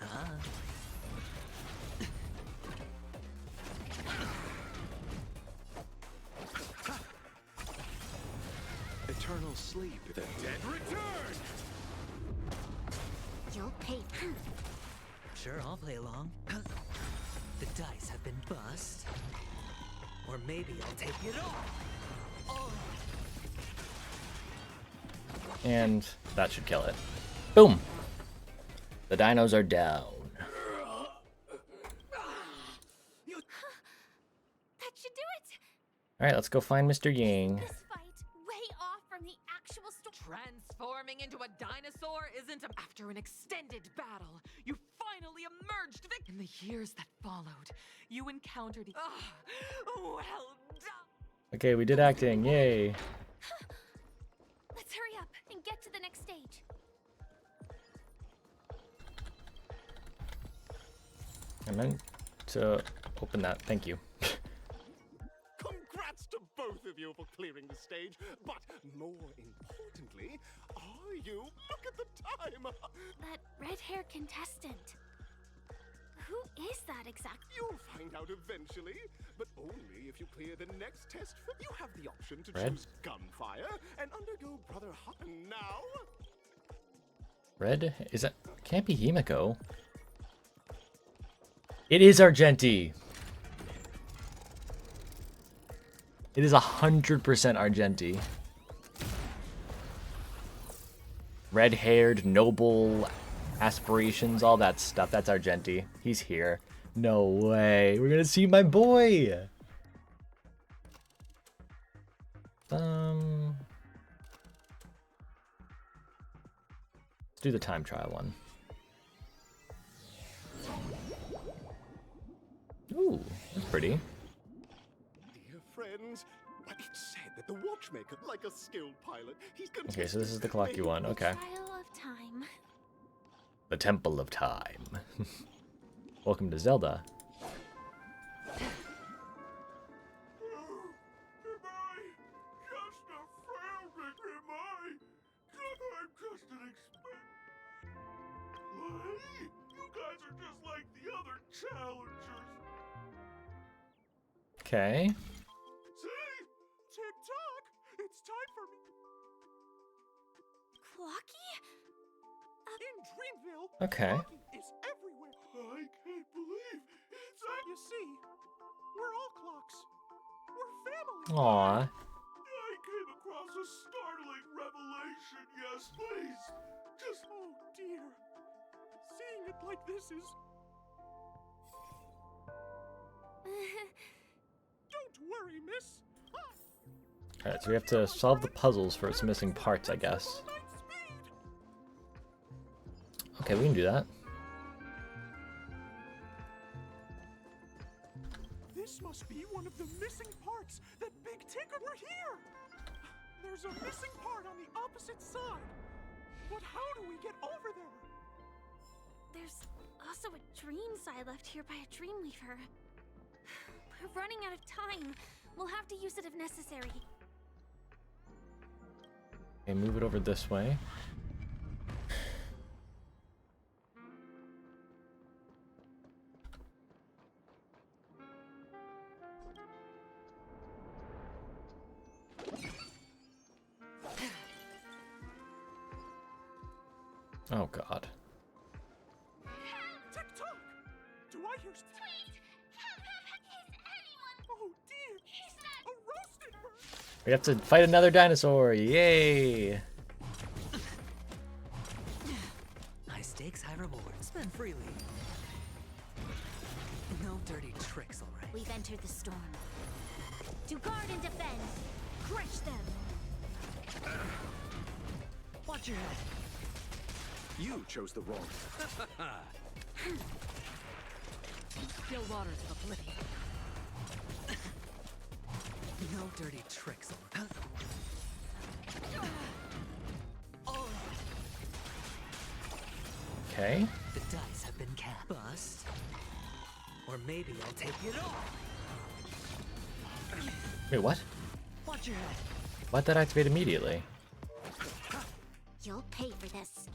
Eternal sleep. The dead return. You'll pay. Sure, I'll play along. The dice have been bust. Or maybe I'll take it all. Oh. And that should kill it. Boom! The dinos are down. That should do it. Alright, let's go find Mr. Yang. This fight way off from the actual story. Transforming into a dinosaur isn't after an extended battle. You finally emerged victorious. In the years that followed, you encountered. Well done. Okay, we did acting, yay. Let's hurry up and get to the next stage. I meant to open that, thank you. Congrats to both of you for clearing the stage, but more importantly, are you? Look at the time! That red-haired contestant. Who is that exactly? You'll find out eventually, but only if you clear the next test. You have the option to Red? choose gunfire and undergo Brother Hutton now. Red? Is that... Can't be Himiko. It is Argenti. It is 100% Argenti. Red-haired, noble aspirations, all that stuff. That's Argenti. He's here. No way. We're gonna see my boy. Let's do the time trial one. Ooh, that's pretty. Dear friends, it's said that the watchmaker, like a skilled pilot, he's Okay, so this is the clocky one. Okay. Trial of time. The Temple of Time. Welcome to Zelda. Okay. Tick-tock! It's time for me! Clocky? In Dreamville, Okay. Clocky is everywhere! I can't believe it's... You see, we're all clocks. We're family! Aww. I came across a startling revelation, yes, please! Just... Oh, dear. Seeing it like this is... Don't worry, miss. Alright, so we have to solve the puzzles for its missing parts, I guess. Okay, we can do that. This must be one of the missing parts that Big Tinker were here! There's a missing part on the opposite side. But how do we get over there? There's also a dreams I left here by a Dreamweaver. We're running out of time. We'll have to use it if necessary. Okay, move it over this way. Oh god. Tick-tock! Do I hear... Oh dear! A roasted bird! We have to fight another dinosaur. Yay! High stakes, high rewards. Spend freely. No dirty tricks, all right. We've entered the storm. To guard and defend. Crush them. Watch your head. You chose the wrong. Still waters of oblivion. No dirty tricks, all right. Okay. The dice have been cast. Bust. Or maybe I'll take it all. Wait, what? Watch your head. Why'd that activate immediately? You'll pay for this.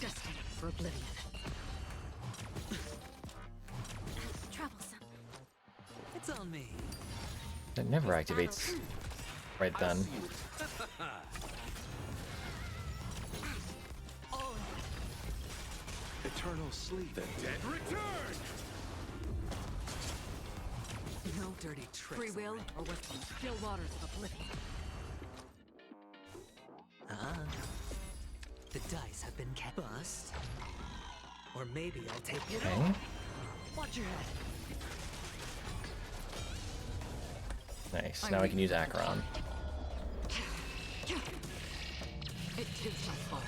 Destined for oblivion. Troublesome. It's on me. That never activates right then. Eternal sleep. The dead return! No dirty tricks. Free will or what? Still waters of oblivion. The dice have been cast. Bust. Or maybe I'll take it Okay. all. Watch your head. Nice. Now we can use Acheron. It is my fault.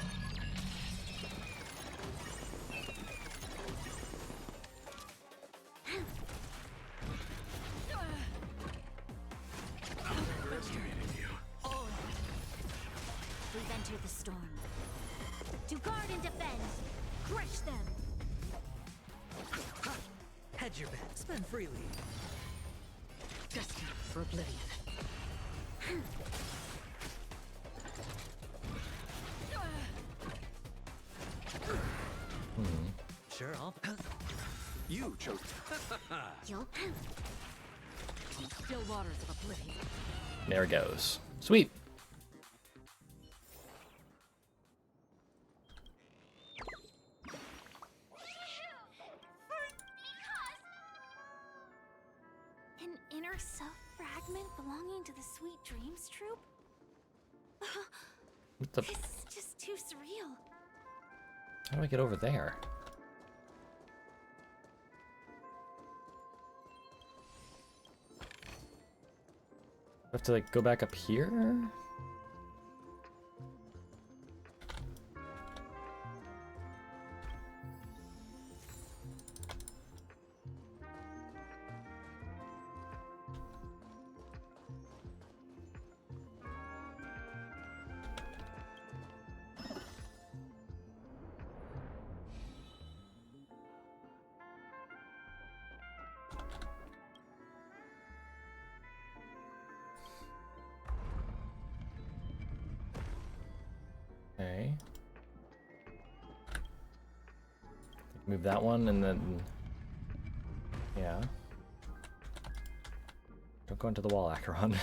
We've entered the storm. To guard and defend. Crush them. Hedge your bet. Spend freely. Destined for oblivion. Sure, I'll... You chose... You'll... Still waters of oblivion. There it goes. Sweet. An inner self fragment belonging to the Sweet Dreams troupe? What the... It's just too surreal. How do I get over there? have to like go back up here? Okay. Move that one and then, yeah. Don't go into the wall, Acheron.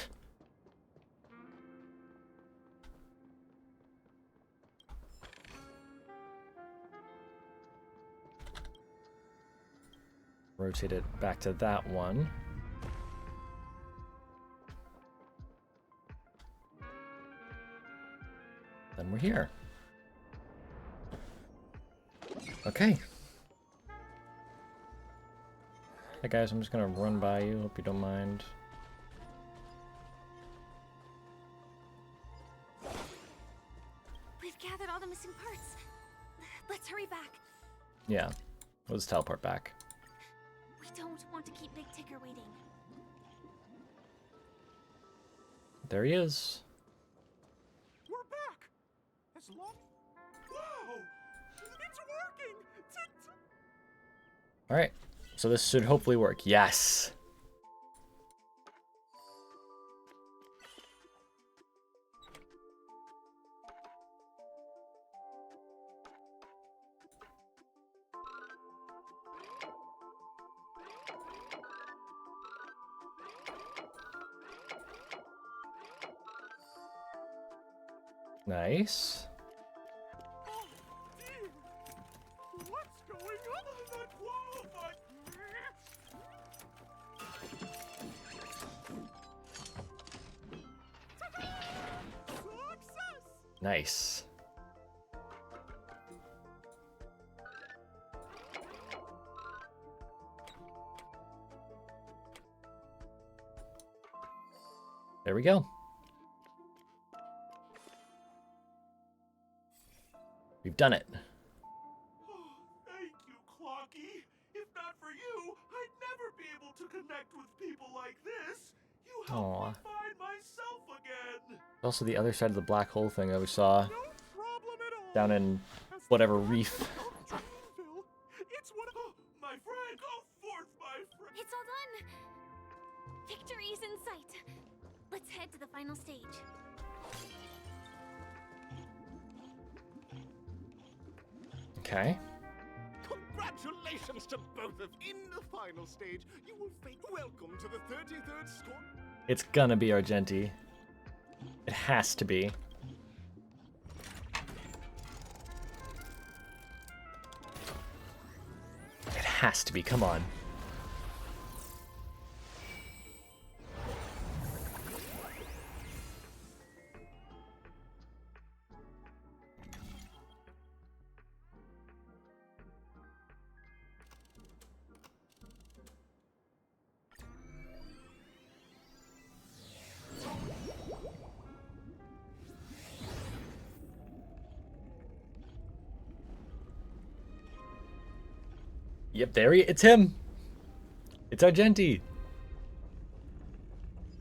Rotate it back to that one. Then we're here. Okay. Hey guys, I'm just gonna run by you, hope you don't mind. We've gathered all the missing parts. Let's hurry back. Yeah, let's teleport back. We don't want to keep Big Ticker waiting. There he is. We're back! As long... Whoa! It's working! Alright, so this should hopefully work. Yes! Nice. What's going on? I'm not qualified. Success! Nice. There we go. We've done it. Thank you, Clocky. If not for you, I'd never be able to connect with people like this. You helped me find myself again. Also the other side of the black hole thing that we saw down in whatever reef. It's what my friend. Go forth, my friend. It's all done. Victory's in sight. Let's head to the final stage. Okay. Congratulations to both of you. In the final stage, you will face welcome to the 33rd score. It's gonna be Argenti. It has to be. It has to be, come on. Yep, it's him. It's Argenti.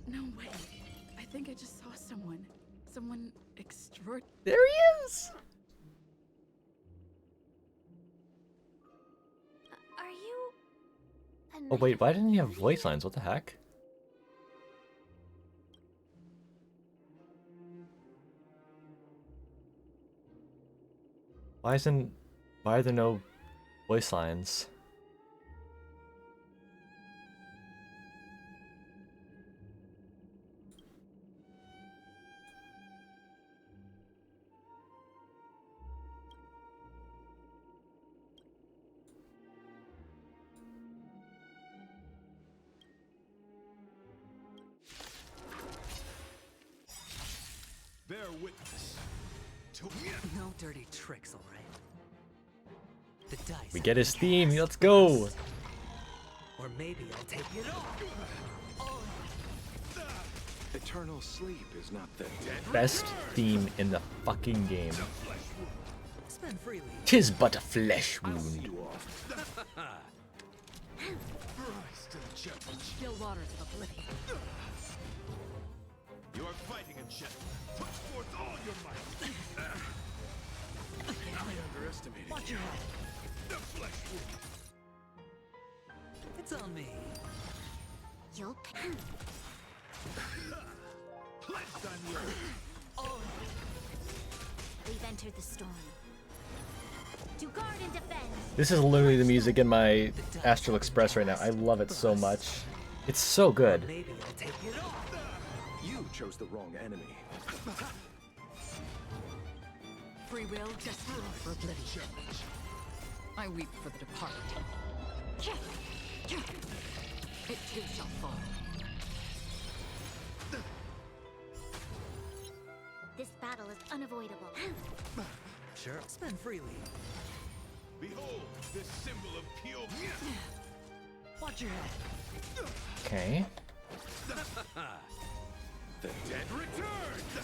No way. I think I just saw someone. Someone extraordinary. There he is. Are you... Oh wait, why didn't he have voice lines? What the heck? Why are there no voice lines? Bear witness. No dirty tricks, all right? The dice. We get his theme, let's go! Or maybe I'll take it off. Eternal sleep is not the Best theme in the fucking game. Spend freely. 'Tis but a flesh wound. Still waters of oblivion. You are fighting a gentleman. Put forth all your might. I underestimated Watch you. your head. The flesh wound. It's on me. You'll pay. Pledged on you. We've entered the storm. To guard and defend. This is literally the music in my Astral Express right now. I love it so much. It's so good. Maybe I'll take it off. You chose the wrong enemy. Free will, destiny for oblivion. I weep for the departed. It too shall fall. This battle is unavoidable. Sure. Spend freely. Behold, this symbol of pure. Watch your head. Okay. The dead return.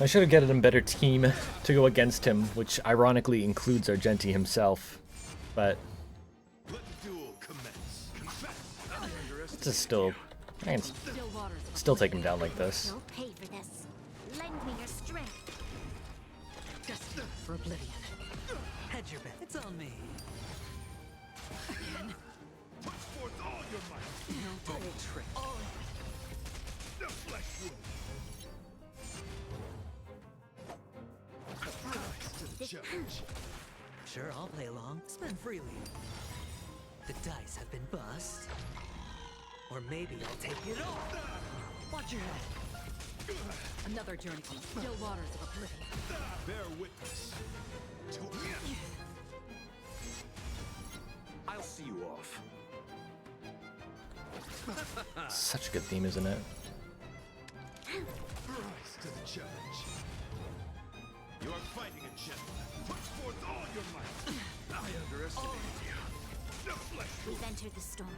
I should have gotten a better team to go against him, which ironically includes Argenti himself. But Let the duel commence. Confess. I this is still, I can still take him down like this. You'll pay for this. Lend me your strength. Destiny for oblivion. Hedge your bet. It's on me. Again. Put forth all your might. No double trick. The flesh wound. Rise to the challenge. Sure, I'll play along. Spend freely. The dice have been bust. Or maybe I'll take it off. Watch your head. Another journey from still waters of oblivion. Bear witness. I'll see you off. Such a good theme, isn't it? Rise to the challenge. You are fighting a gentleman. Put forth all your might. I underestimated you. The flesh wound. We've entered the storm.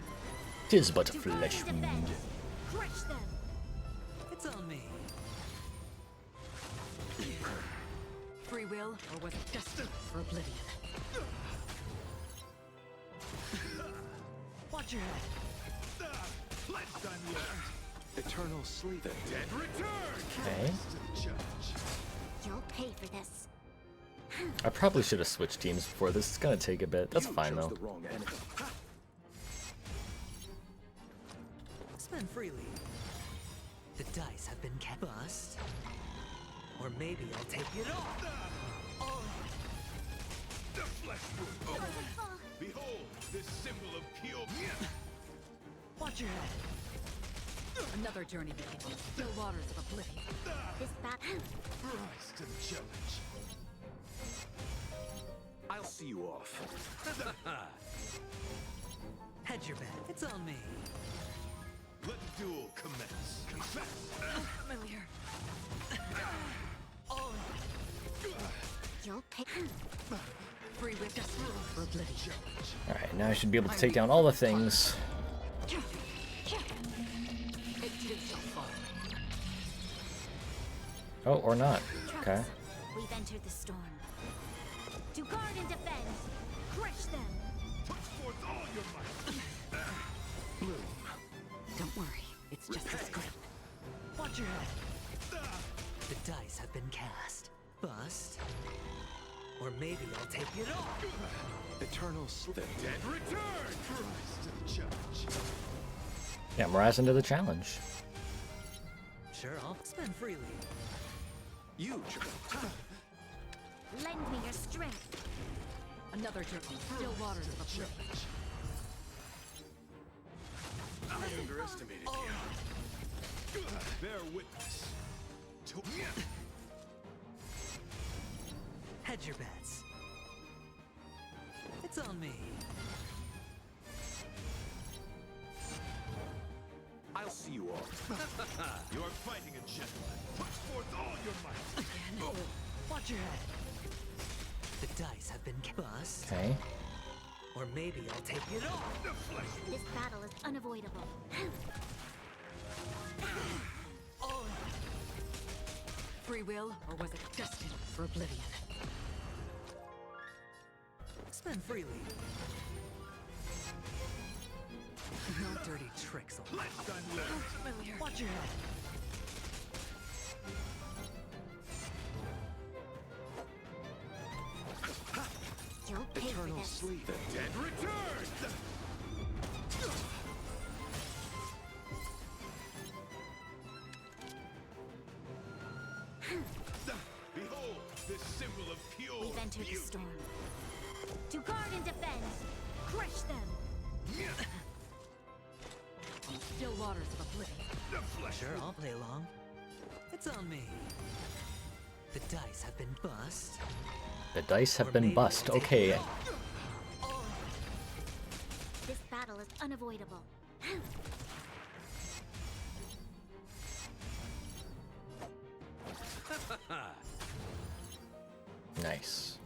'Tis but a To guard flesh and defend. wound. Crush them. It's on me. Free will, or was it destiny for oblivion? Watch your head. Pledged on you. Eternal sleep. The dead return. Okay. To the challenge. You'll pay for this. I probably should have switched teams before this. It's gonna take a bit. That's fine chose though. the wrong enemy. Spend freely. The dice have been bust. Or maybe I'll take it off. The flesh wound. Behold, this symbol of pure. Watch your head. Another journey begins. Still waters of oblivion. This battle. Rise to the challenge. I'll see you off. Hedge your bet. It's on me. Let the duel commence. Confess. Familiar. You'll pay. Free will, destiny for oblivion. Alright, now I should be able to take down all the things. It too shall fall. Oh, or not. Okay. We've entered the storm. To guard and defend. Crush them. Put forth all your might. Don't worry, it's just a screen. Watch your head. The dice have been cast. Bust. Or maybe I'll take it off. Eternal sleep. The dead return. Rise to the challenge. Yeah, I'm rising to the challenge. Sure, I'll spend freely. You chose. Lend me your strength. Another journey. Still waters of oblivion. I underestimated you. Bear witness. To Hedge your bets. It's on me. I'll see you off. You are fighting a gentleman. Put forth all your might. Again. Watch your head. The dice have been bust. Okay. Or maybe I'll take it off. The flesh wound. This battle is unavoidable. free will, or was it destined for oblivion? Spend freely. No dirty tricks. Familiar. Watch your head. You'll pay for Eternal this. sleep. The dead return! Behold, this symbol of pure We've entered the beauty. storm. To guard and defend! Crush them! Still waters of oblivion. Sure, I'll play along. It's on me. The dice have been bust. The dice have been bust. Okay. This battle is unavoidable. Nice.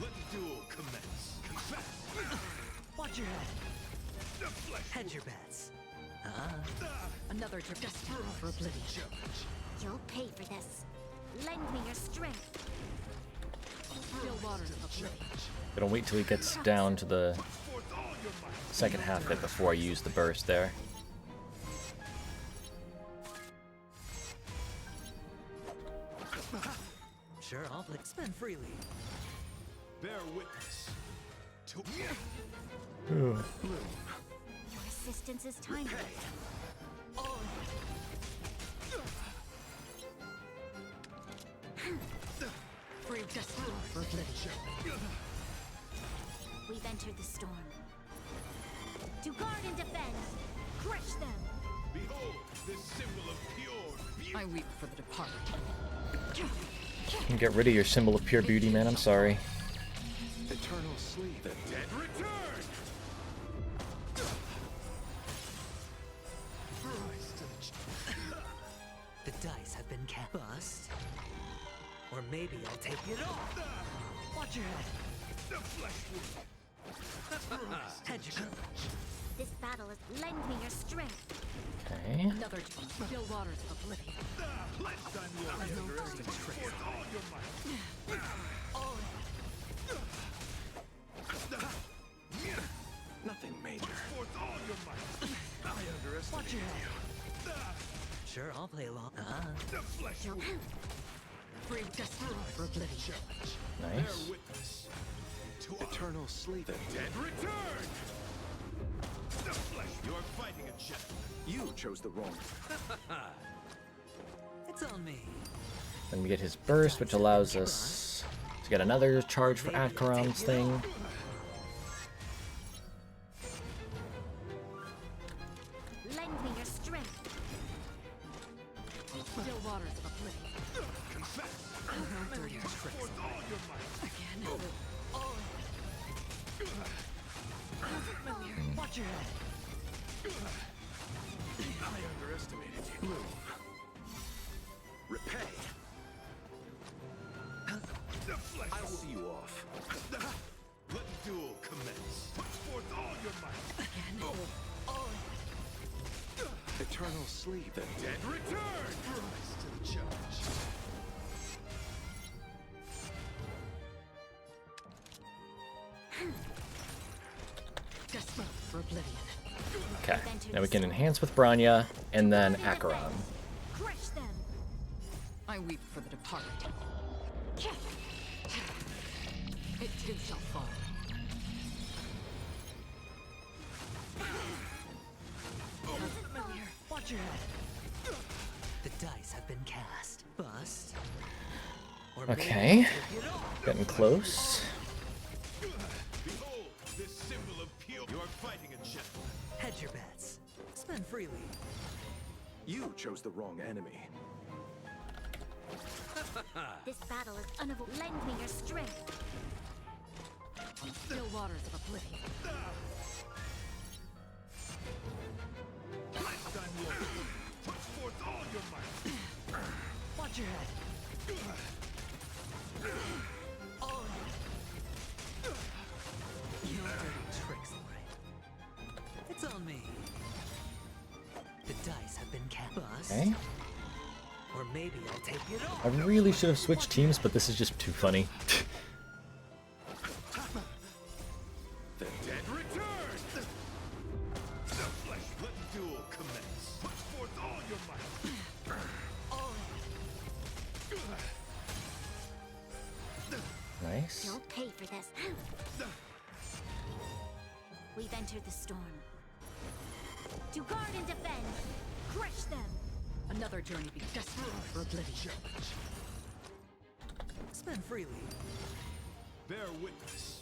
Let the duel commence. Confess. Watch your head. The flesh. Hedge your bets. Another trip destined for oblivion. You'll pay for this. Lend me your strength. Still waters of oblivion. Gonna wait till he gets down to the second half of it before I use the burst there. Sure, I'll play. Spend freely. Bear witness to Ooh. Your assistance is timely. Free destined for oblivion. We've entered the storm. To guard and defend! Crush them! behold this symbol of pure beauty. I weep for the departed. Get rid of your symbol of pure beauty, man. I'm sorry. Eternal sleep. The dead return. The dice have been cast. Bust. Or maybe I'll take it off. Watch your head. The flesh wound. Hedge your This battle is lend me your strength. Okay. Another two. Still waters of oblivion. Nothing major. Forth all your might. I underestimated you. Sure, I'll play along. The flesh wound. Free destined for oblivion. Bear Nice. witness to eternal sleep. The dead return. The flesh. You're fighting a jet. You chose the wrong. It's on me. Then we get his burst, which allows us to get another charge for Akaram's thing. Lend me your strength. Still waters of oblivion. Confess. No dirty tricks. Forth all your might. Again. Watch your head. I underestimated you. Blue. Repay. The flesh. I will see you off. Let the duel commence. Put forth all your might. Eternal sleep. The dead return. Rise to the challenge. Destined for oblivion. Okay. Now we can enhance with Branya and then Akaram. Crush them! I weep for the departed. It too shall fall. Watch your head. The dice have been cast. Bust. Or maybe Okay. I'll take it off. Getting close. Behold this symbol of pure. You're fighting a jet. Hedge your bets. Spend freely. You chose the wrong enemy. This battle is unavoidable. Lend me your strength. Still waters of oblivion. Last time you put forth all your might. Watch your head. No dirty tricks, alright. It's on. on me. The dice have been cast. Bust. Okay. Or Or maybe I'll take it all. I really should have switched teams, but this is just too funny. The dead return! The flesh-blood duel commence. Put forth all your might. Nice. Don't pay for this. We've entered the storm. To guard and defend. Crush them. Another journey be desperate for oblivion. Spend freely. Bear witness.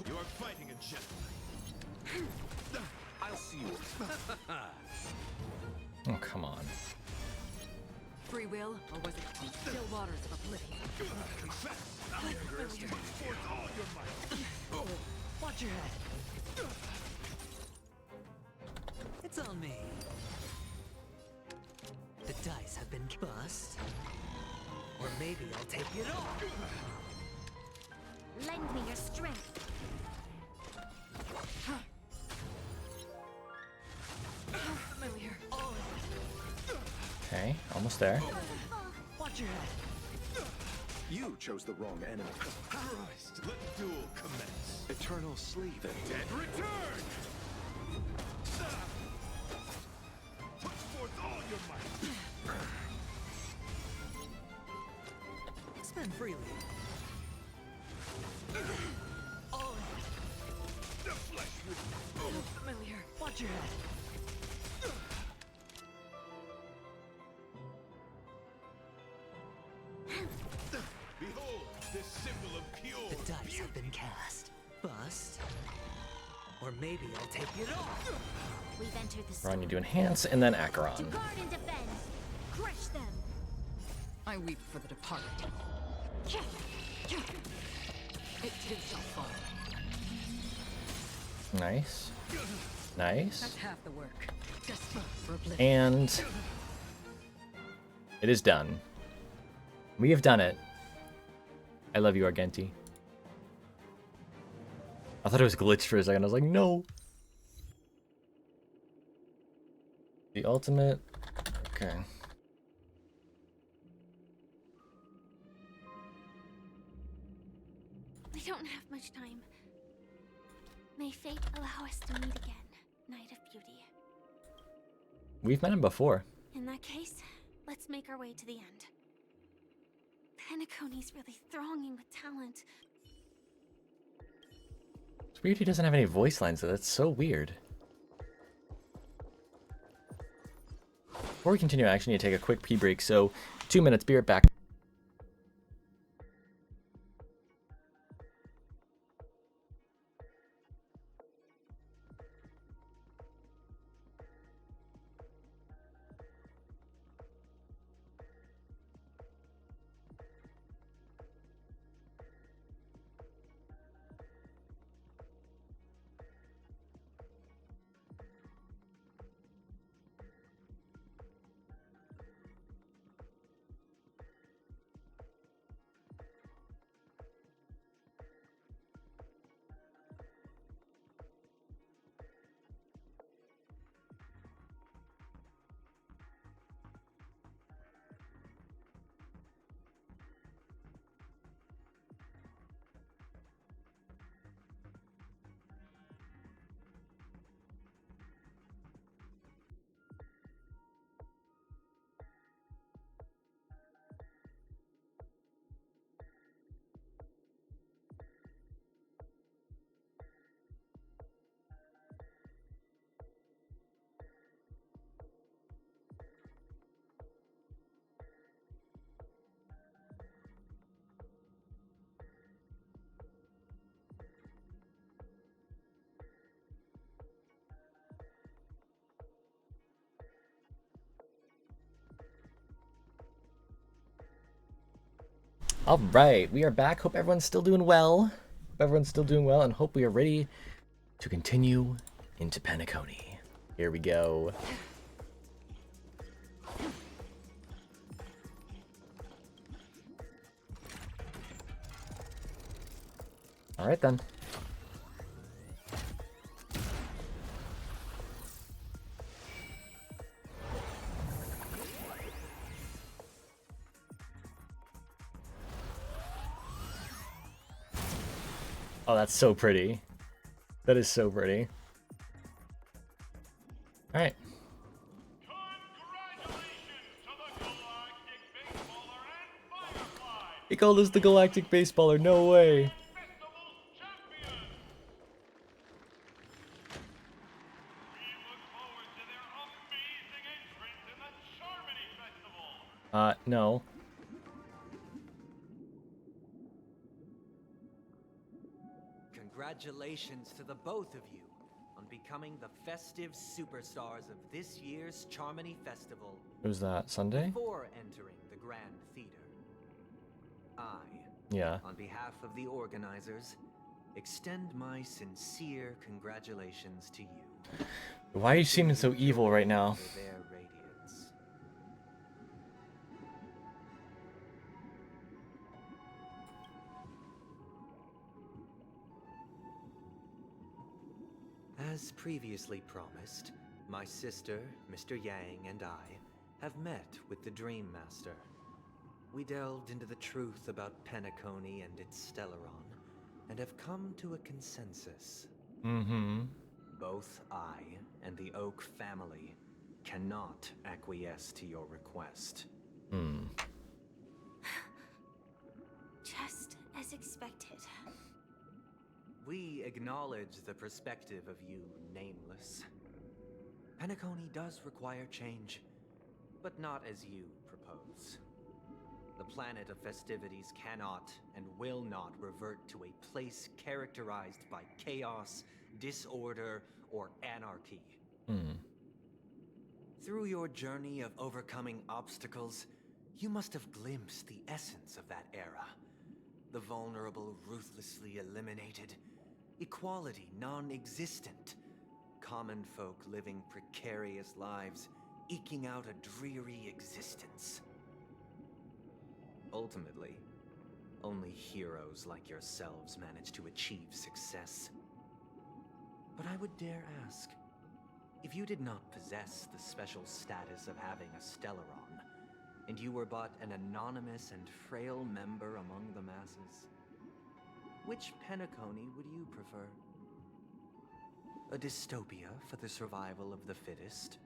You are fighting a gentleman. I'll see you. Oh, come on. Free will, or was it on still waters of oblivion? Confess. I underestimated you. All your might. Watch your head. It's on me. The dice have been bust. Or maybe I'll take it all. Lend me your strength. Familiar. Okay, almost there. Watch your head. You chose the wrong enemy. Christ, let the duel commence. Eternal sleep. The dead return! Put forth all your might. Spend freely. The flesh would... Familiar. Watch your head. Behold, this symbol of pure The dice have been cast. Bust. Or maybe I'll take it all. We've entered the storm. Ron, you do enhance and then To Acheron. guard and defend. Crush them. I weep for the departed. It too shall fall. Nice. Nice. That's half the work. Desperate for oblivion. And it is done. We have done it. I love you, Argenti. I thought it was glitched for a second. I was like, no. The ultimate. Okay. We don't have much time. May fate allow us to meet again, Knight of Beauty. We've met him before. In that case, let's make our way to the end. Penacony's really thronging with talent. It's weird he doesn't have any voice lines, though. That's so weird. Before we continue, I actually need to take a quick pee break, so 2 minutes, be right back. All right, we are back. Hope everyone's still doing well. Hope everyone's still doing well, and hope we are ready to continue into Penacony. Here we go. All right then. Oh, that's so pretty. That is so pretty. All right. He called us the Galactic Baseballer. No way. No. Congratulations to the both of you on becoming the festive superstars of this year's Charmony Festival. Who's that? Sunday? Before entering the Grand Theater, Yeah. on behalf of the organizers, extend my sincere congratulations to you. Why are you seeming so evil right now? Their radiance. As previously promised, my sister, Mr. Yang, and I have met with the Dream Master. We delved into the truth about Penacony and its Stellaron, and have come to a consensus. Mm-hmm. Both I and the Oak family cannot acquiesce to your request. Hmm. Just as expected. We acknowledge the perspective of you, Nameless. Penacony does require change, but not as you propose. The planet of festivities cannot and will not revert to a place characterized by chaos, disorder, or anarchy. Through your journey of overcoming obstacles, you must have glimpsed the essence of that era. The vulnerable ruthlessly eliminated, equality non-existent, common folk living precarious lives, eking out a dreary existence. Ultimately, only heroes like yourselves manage to achieve success. But I would dare ask, if you did not possess the special status of having a Stellaron, and you were but an anonymous and frail member among the masses, which Penacony would you prefer? A dystopia for the survival of the fittest,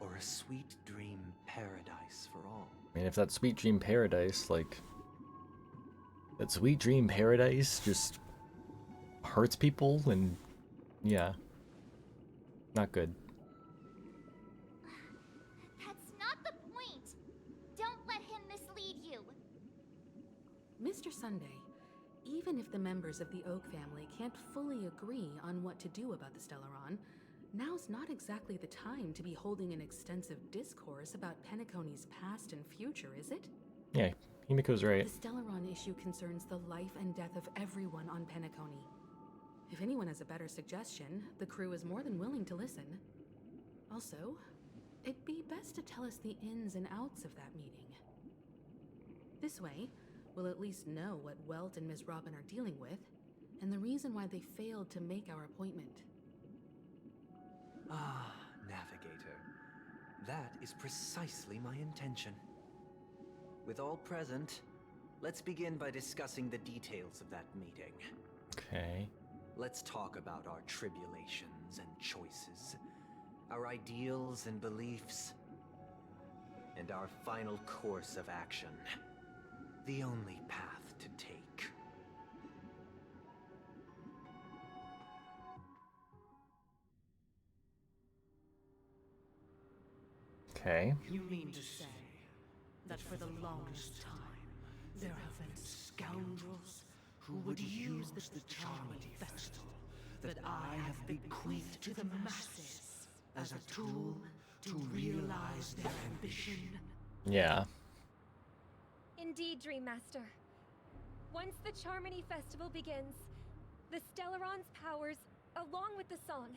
or a sweet dream paradise for all? I mean, if that sweet dream paradise, like, that sweet dream paradise just hurts people, and yeah, not good. That's not the point. Don't let him mislead you. Mr. Sunday, even if the members of the Oak family can't fully agree on what to do about the Stellaron, now's not exactly the time to be holding an extensive discourse about Penacony's past and future, is it? Yeah, Himiko's right. The Stellaron issue concerns the life and death of everyone on Penacony. If anyone has a better suggestion, the crew is more than willing to listen. Also, it'd be best to tell us the ins and outs of that meeting. This way, we'll at least know what Welt and Ms. Robin are dealing with, and the reason why they failed to make our appointment. Ah, Navigator. That is precisely my intention. With all present, let's begin by discussing the details of that meeting. Okay. Let's talk about our tribulations and choices, our ideals and beliefs, and our final course of action. The only path to take. Okay. You mean to say that for the longest time, there have been scoundrels who would use the Charmony Festival that I have bequeathed to the masses as a tool to realize their ambition? Yeah. Indeed, Dream Master. Once the Charmony Festival begins, the Stellaron's powers, along with the song,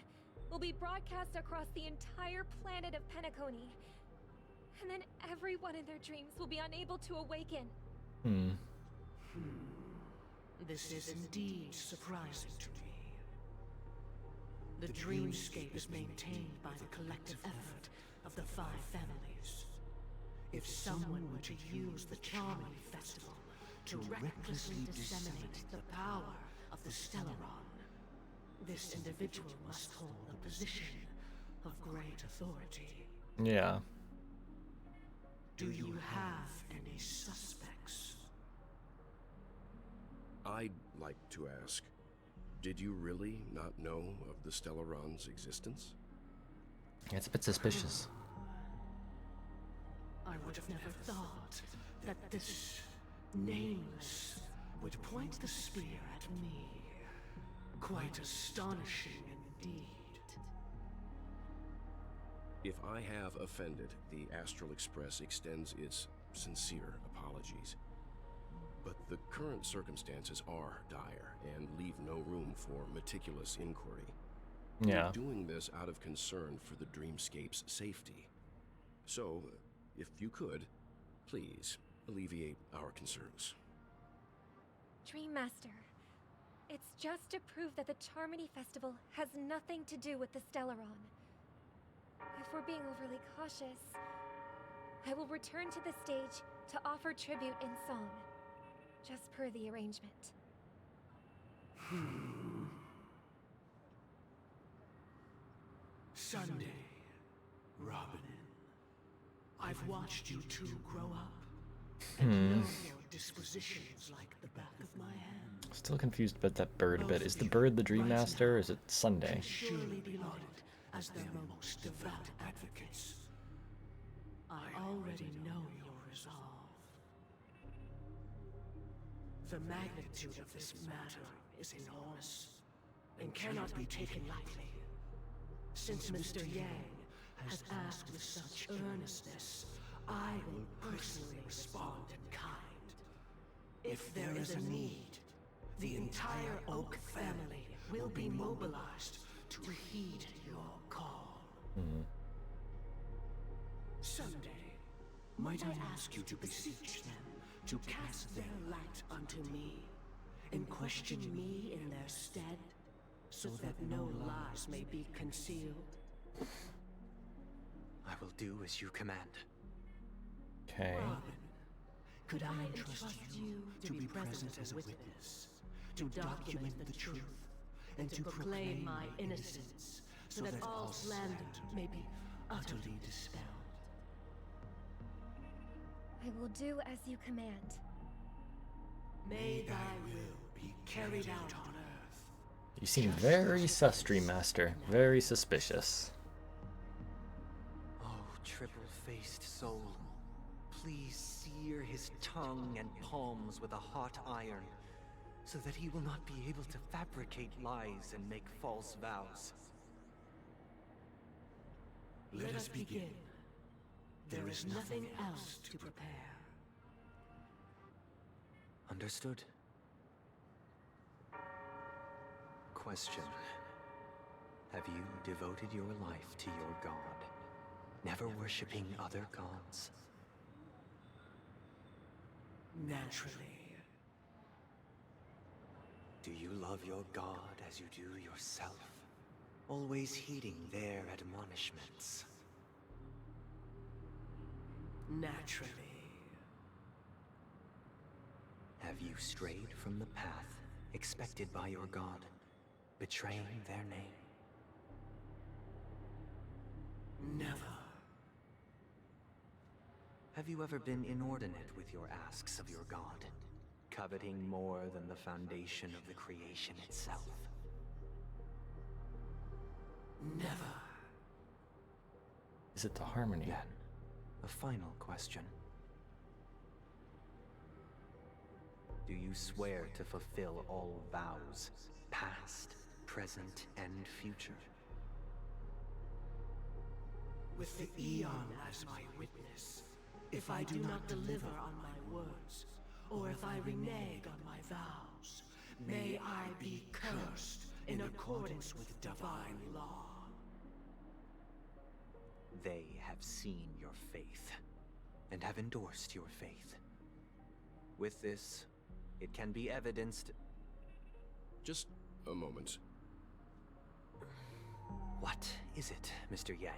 will be broadcast across the entire planet of Penacony. And then everyone in their dreams will be unable to awaken. This is indeed surprising to me. The dreamscape is maintained by the collective effort of the 5 families. If someone were to use the Charmony Festival to recklessly disseminate the power of the Stellaron. This individual must hold a position of great authority. Yeah. Do you have any suspects? I'd like to ask, did you really not know of the Stellaron's existence? Yeah, it's a bit suspicious. I would have never thought that this nameless would point the spear at me. Quite astonishing indeed. If I have offended, the Astral Express extends its sincere apologies. But the current circumstances are dire and leave no room for meticulous inquiry. Yeah. We're doing this out of concern for the Dreamscape's safety. So, if you could, please alleviate our concerns. Dream Master, it's just to prove that the Charmony Festival has nothing to do with the Stellaron. If we're being overly cautious, I will return to the stage to offer tribute in song, just per the arrangement. Sunday, Robin. I've watched you two grow up, and know your dispositions like the back of my hand. Still confused about that bird a bit. Is the bird the Dream Master or is it Sunday? Surely be lauded as their most devout advocates. I already know your resolve. The magnitude of this matter is enormous and cannot be taken lightly. Since Mr. Yang has asked with such earnestness, I will personally respond in kind. If there is a need, the entire Oak family will be mobilized to heed your call. Someday, might I ask you to beseech them to cast their light unto me, and question me in their stead, so that no lies may be concealed? I will do as you command. Okay. Robin, could I entrust you to be present as a witness, to document the truth, and to proclaim my innocence, so that all slander may be utterly dispelled? I will do as you command. May thy will be carried out on earth. You seem very sus, Dream Master. Very suspicious. Oh, triple-faced soul, please sear his tongue and palms with a hot iron, so that he will not be able to fabricate lies and make false vows. Let us begin. There is nothing else to prepare. Understood. Question. Have you devoted your life to your god, never worshipping other gods? Naturally. Do you love your god as you do yourself, always heeding their admonishments? Naturally. Have you strayed from the path expected by your god, betraying their name? Never. Have you ever been inordinate with your asks of your god, coveting more than the foundation of the creation itself? Never. Is it the harmony? Then, a final question. Do you swear to fulfill all vows, past, present, and future? With the Eon as my witness, if I do not deliver on my words, or if I renege on my vows, may I be cursed in accordance with divine law. They have seen your faith, and have endorsed your faith. With this, it can be evidenced... Just a moment. What is it, Mr. Yang?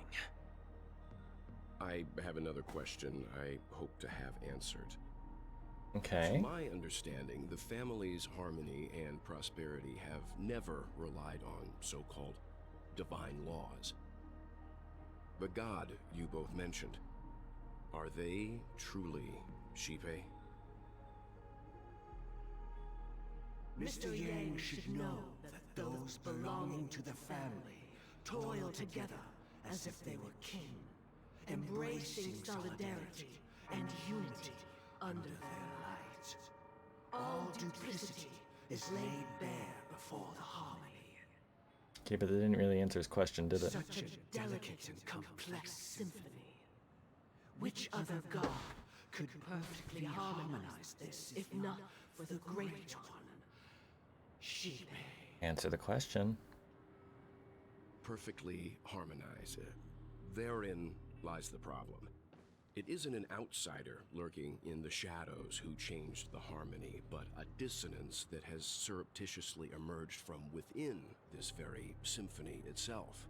I have another question I hope to have answered. Okay. To my understanding, the family's harmony and prosperity have never relied on so-called divine laws. The god you both mentioned, are they truly Shipe? Mr. Yang should know that those belonging to the family toil together as if they were kin, embracing solidarity and unity under their light. All duplicity is laid bare before the harmony. Okay, but they didn't really answer his question, did it? Such a delicate and complex symphony. Which other god could perfectly harmonize this, if not for the Great One? Shipe. Answer the question. Perfectly harmonize. Therein lies the problem. It isn't an outsider lurking in the shadows who changed the harmony, but a dissonance that has surreptitiously emerged from within this very symphony itself.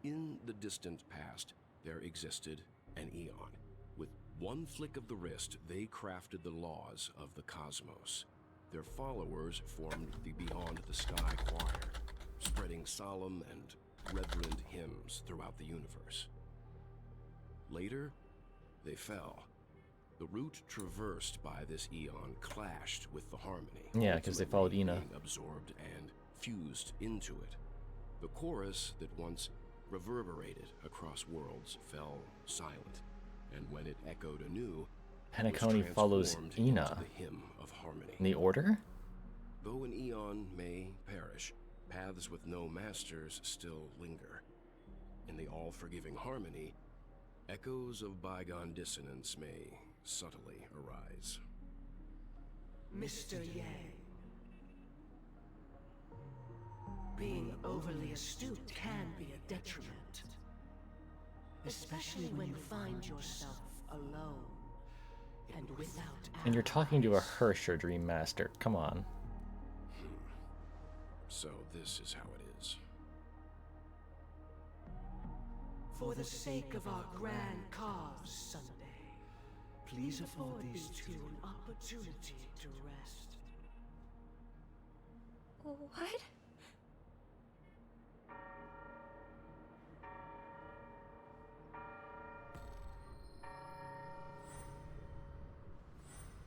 In the distant past, there existed an eon. With one flick of the wrist, they crafted the laws of the cosmos. Their followers formed the Beyond the Sky Choir, spreading solemn and reverent hymns throughout the universe. Later, they fell. The route traversed by this eon clashed with the harmony. Yeah, because they followed Ina. Being absorbed and fused into it. The chorus that once reverberated across worlds fell silent, and when it echoed anew, Penacony follows Ina. The hymn of harmony. In the order? Though an eon may perish, paths with no masters still linger. In the all-forgiving harmony, echoes of bygone dissonance may subtly arise. Mr. Yang. Being overly astute can be a detriment. Especially when you find yourself alone and without And you're talking to a Hersher Dream Master. Come on. So this is how it is. For the sake of our grand cause Sunday, please afford these two an opportunity to rest. What?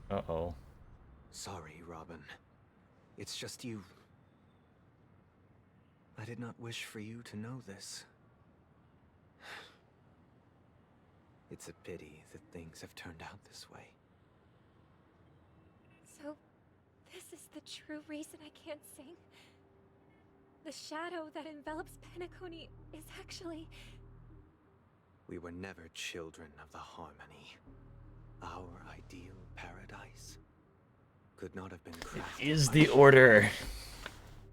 Uh-oh. Sorry, Robin. It's just you. I did not wish for you to know this. It's a pity that things have turned out this way. So, this is the true reason I can't sing? The shadow that envelops Penacony is actually... We were never children of the harmony. Our ideal paradise could not have been crafted. It is the order.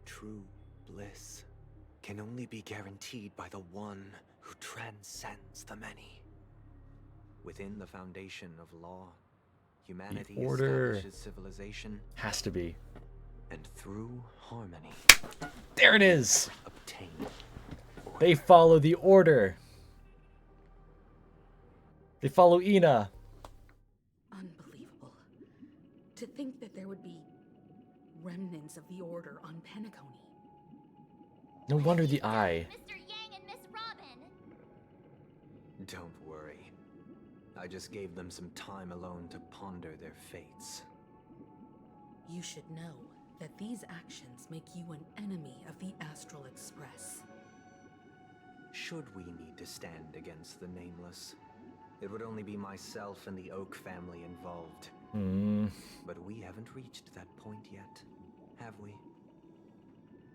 True bliss can only be guaranteed by the one who transcends the many. Within the foundation of law, humanity The order establishes civilization. Has to be. And through harmony, there it is. Obtain. They follow the order. They follow Ina. Unbelievable. To think that there would be remnants of the order on Penacony. No wonder the eye. Mr. Yang and Miss Robin. Don't worry. I just gave them some time alone to ponder their fates. You should know that these actions make you an enemy of the Astral Express. Should we need to stand against the Nameless, it would only be myself and the Oak family involved. But we haven't reached that point yet, have we?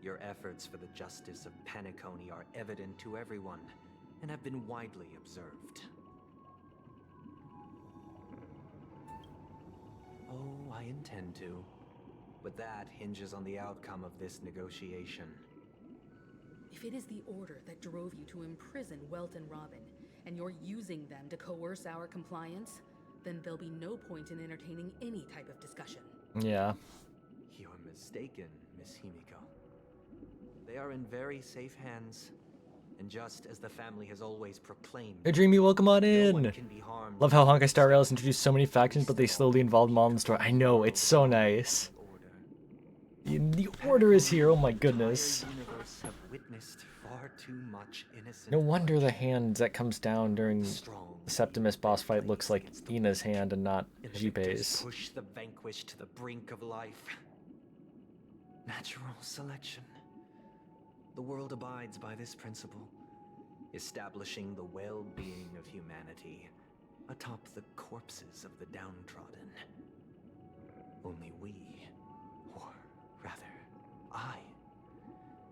Your efforts for the justice of Penacony are evident to everyone, and have been widely observed. Oh, I intend to. But that hinges on the outcome of this negotiation. If it is the order that drove you to imprison Welt and Robin, and you're using them to coerce our compliance, then there'll be no point in entertaining any type of discussion. Yeah. You're mistaken, Miss Himiko. They are in very safe hands, and just as the family has always proclaimed, Hey, Dreamy, welcome on in. No one can be harmed Love how Honkai Star Rail has introduced so many factions, but they slowly involve them all in the story. I know, it's so nice. The Order is here, oh my goodness. No wonder the hand that comes down during the Septimus boss fight looks like Ina's hand and not Jippei's. Push the vanquished to the brink of life. Natural selection. The world abides by this principle, establishing the well-being of humanity atop the corpses of the downtrodden. Only we, or rather, I,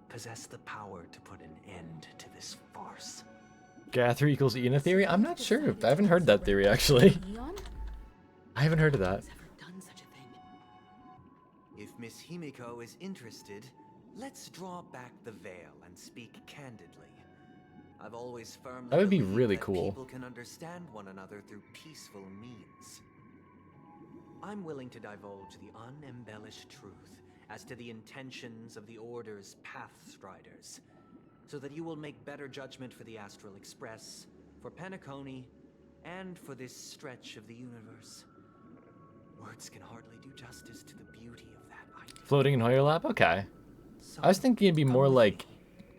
possess the power to put an end to this farce. Gather equals Ina theory? I'm not sure. I haven't heard that theory, actually. I haven't heard of that. If Miss Himiko is interested, let's draw back the veil and speak candidly. I've always firmly That would be believed really that cool. People can understand one another through peaceful means. I'm willing to divulge the unembellished truth as to the intentions of the Order's Pathstriders, so that you will make better judgment for the Astral Express, for Penacony, and for this stretch of the universe. Words can hardly do justice to the beauty of that idea. Floating in Hoyer Lab? Okay. I was thinking it'd be more like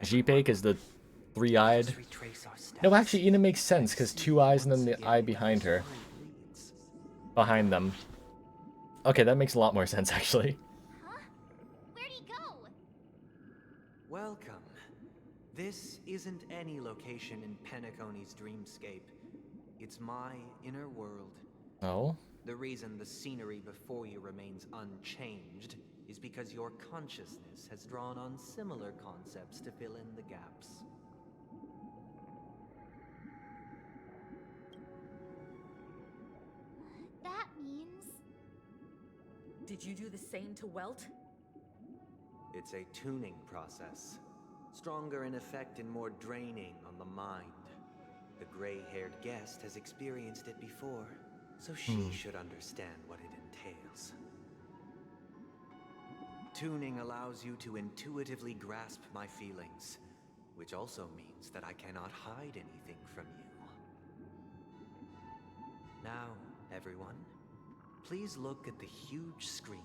Jippei because the three-eyed. No, actually, Ina makes sense because 2 eyes and then the eye behind her. Behind them. Okay, that makes a lot more sense, actually. Where'd he go? Welcome. This isn't any location in Penacony's dreamscape. It's my inner world. Oh? The reason the scenery before you remains unchanged is because your consciousness has drawn on similar concepts to fill in the gaps. That means... Did you do the same to Welt? It's a tuning process. Stronger in effect and more draining on the mind. The gray-haired guest has experienced it before, so she should understand what it entails. Tuning allows you to intuitively grasp my feelings, which also means that I cannot hide anything from you. Now, everyone, please look at the huge screen.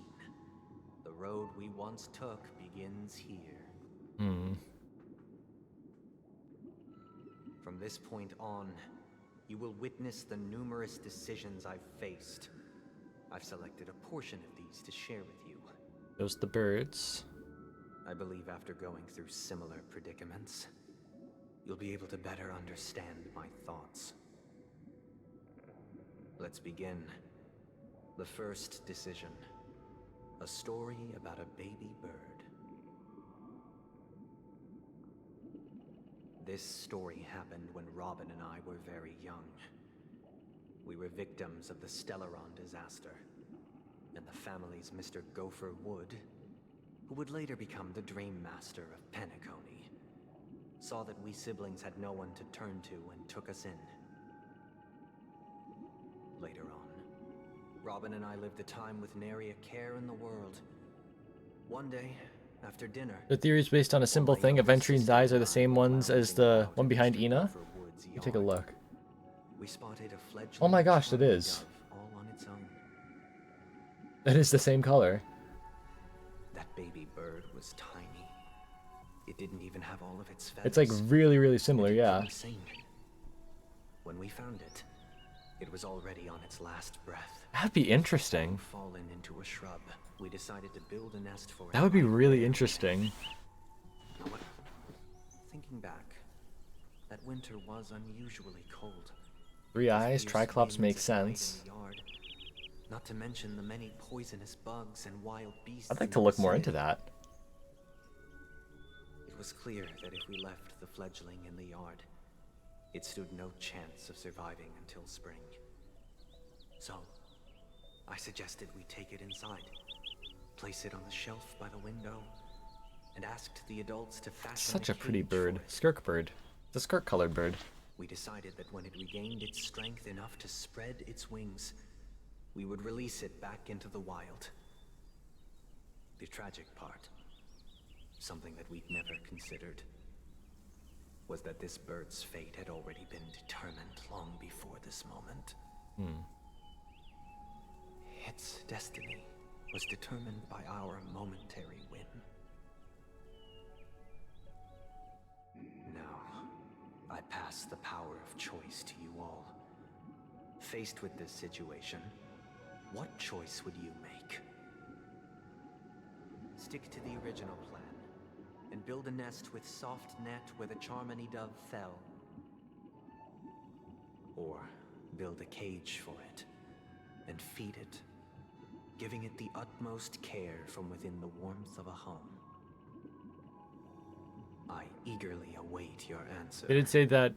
The road we once took begins here. From this point on, you will witness the numerous decisions I've faced. I've selected a portion of these to share with you. Those the birds. I believe after going through similar predicaments, you'll be able to better understand my thoughts. Let's begin. The first decision. A story about a baby bird. This story happened when Robin and I were very young. We were victims of the Stellaron disaster, and the family's Mr. Gopher Wood, who would later become the Dream Master of Penacony, saw that we siblings had no one to turn to and took us in. Later on, Robin and I lived a time with nary a care in the world. One day, after dinner, The theory is based on a simple thing. Aventrine's eyes are the same ones as the one behind Ina. You take a look. we spotted a fledgling Oh my gosh, it charming is. dove all on its own. That is the same color. That baby bird was tiny. It didn't even have all of its feathers. It's like really, really similar, yeah. Sing. When we found it, it was already on its last breath. That'd be interesting. Fallen into a shrub. We decided to build a nest for it. That would be really interesting. Thinking back, that winter was unusually cold. 3 eyes, Triclops make sense. Yard, not to mention the many poisonous bugs and wild beasts. I'd like to look more into that. It was clear that if we left the fledgling in the yard, it stood no chance of surviving until spring. So, I suggested we take it inside, place it on the shelf by the window, and asked the adults to fashion Such a pretty cage bird. for it. Skirk bird. The skirk colored bird. We decided that when it regained its strength enough to spread its wings, we would release it back into the wild. The tragic part, something that we'd never considered, was that this bird's fate had already been determined long before this moment. Hmm. Its destiny was determined by our momentary win. Now, I pass the power of choice to you all. Faced with this situation, what choice would you make? Stick to the original plan and build a nest with soft net where the Charmony dove fell. Or build a cage for it and feed it, giving it the utmost care from within the warmth of a home. I eagerly await your answer. They did say that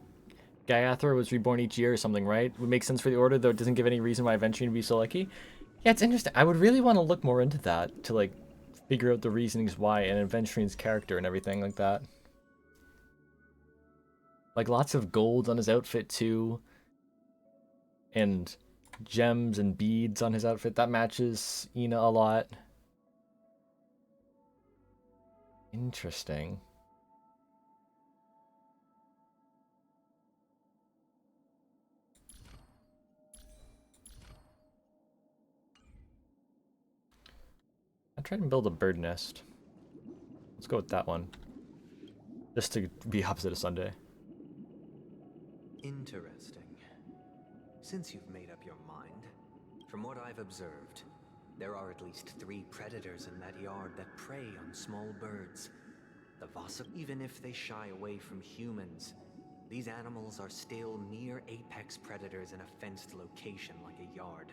Gaiathra was reborn each year or something, right? Would make sense for the order, though it doesn't give any reason why Aventurine would be so lucky. Yeah, it's interesting. I would really want to look more into that to, like, figure out the reasonings why and Aventurine's character and everything like that. Like, lots of gold on his outfit, too. And gems and beads on his outfit. That matches Ina a lot. Interesting. I tried to build a bird nest. Let's go with that one. Just to be opposite of Sunday. Interesting. Since you've made up your mind, from what I've observed, there are at least 3 predators in that yard that prey on small birds. The Vasa, even if they shy away from humans, these animals are still near apex predators in a fenced location like a yard.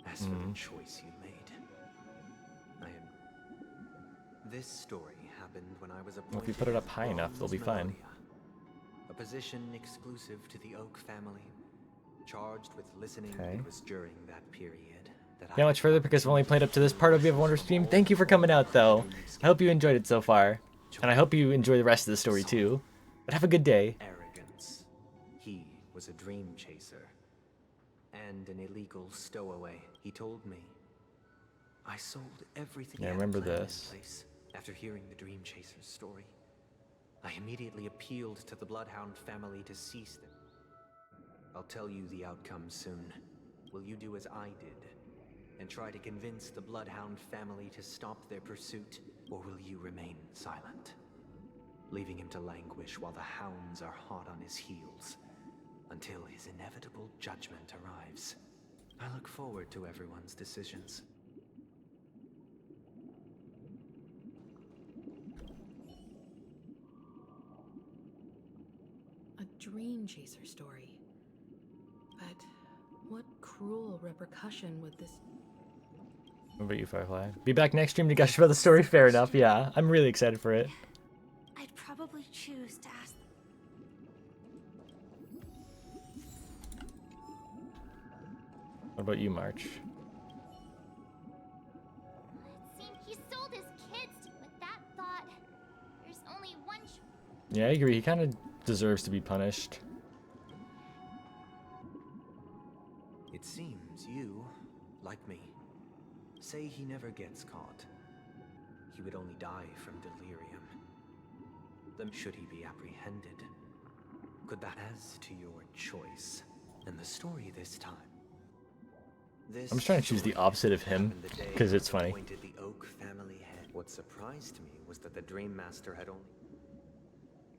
As for the choice you made, this story happened when I was appointed. Well, if you put it up high enough, they'll be fine. A position exclusive to the Oak family, charged with listening. Okay. It was during that period that Not much further because I've only played up to this part of the Wonder stream. Thank you for coming out, though. I hope you enjoyed it so far, and I hope you enjoy the rest of the story too. But have a good day. Arrogance. He was a dream chaser and an illegal stowaway. He told me. I sold everything. Yeah, I remember this. After hearing the Dream Chaser's story, I immediately appealed to the Bloodhound family to cease them. I'll tell you the outcome soon. Will you do as I did and try to convince the Bloodhound family to stop their pursuit, or will you remain silent, leaving him to languish while the hounds are hot on his heels until his inevitable judgment arrives? I look forward to everyone's decisions. A dream chaser story. But what cruel repercussion would this... What about you, Firefly? Be back next stream to gush about the story? Fair enough, yeah. I'm really excited for it. I'd probably choose to ask. What about you, March? It seemed he sold his kids. With that thought, there's only one choice. Yeah, I agree. He kind of deserves to be punished. It seems you, like me, say he never gets caught. He would only die from delirium. Then should he be apprehended? Could that as to your choice? And the story this time. I'm just trying to choose the opposite of him, because it's funny. The Oak family head. What surprised me was that the Dream Master had only...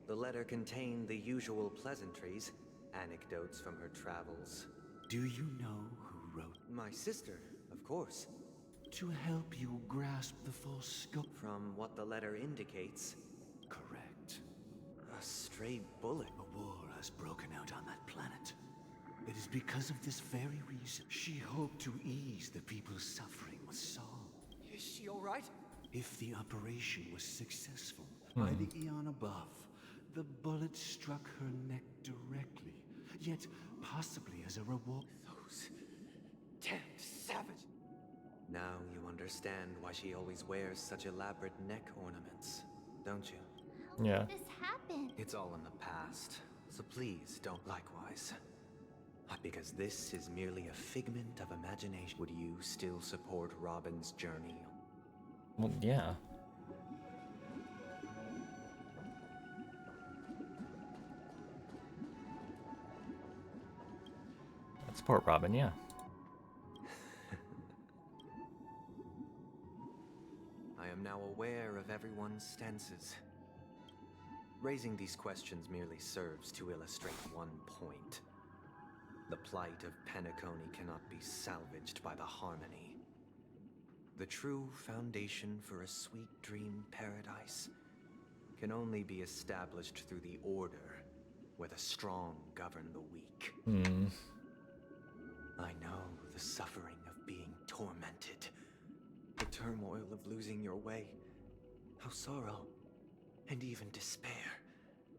The letter contained the usual pleasantries, anecdotes from her travels. Do you know who wrote? My sister, of course. To help you grasp the full scope. From what the letter indicates. Correct. A stray bullet. A war has broken out on that planet. It is because of this very reason she hoped to ease the people's suffering with song. Is she all right? If the operation was successful, by the eon above, the bullet struck her neck directly, yet possibly as a reward. Those damned savage. Now you understand why she always wears such elaborate neck ornaments, don't you? Yeah. How did this happen? It's all in the past, so please don't likewise. Because this is merely a figment of imagination. Would you still support Robin's journey? Well, yeah. Support Robin, yeah. I am now aware of everyone's stances. Raising these questions merely serves to illustrate one point. The plight of Penacony cannot be salvaged by the Harmony. The true foundation for a sweet dream paradise can only be established through the Order, where the strong govern the weak. I know the suffering of being tormented, the turmoil of losing your way, how sorrow and even despair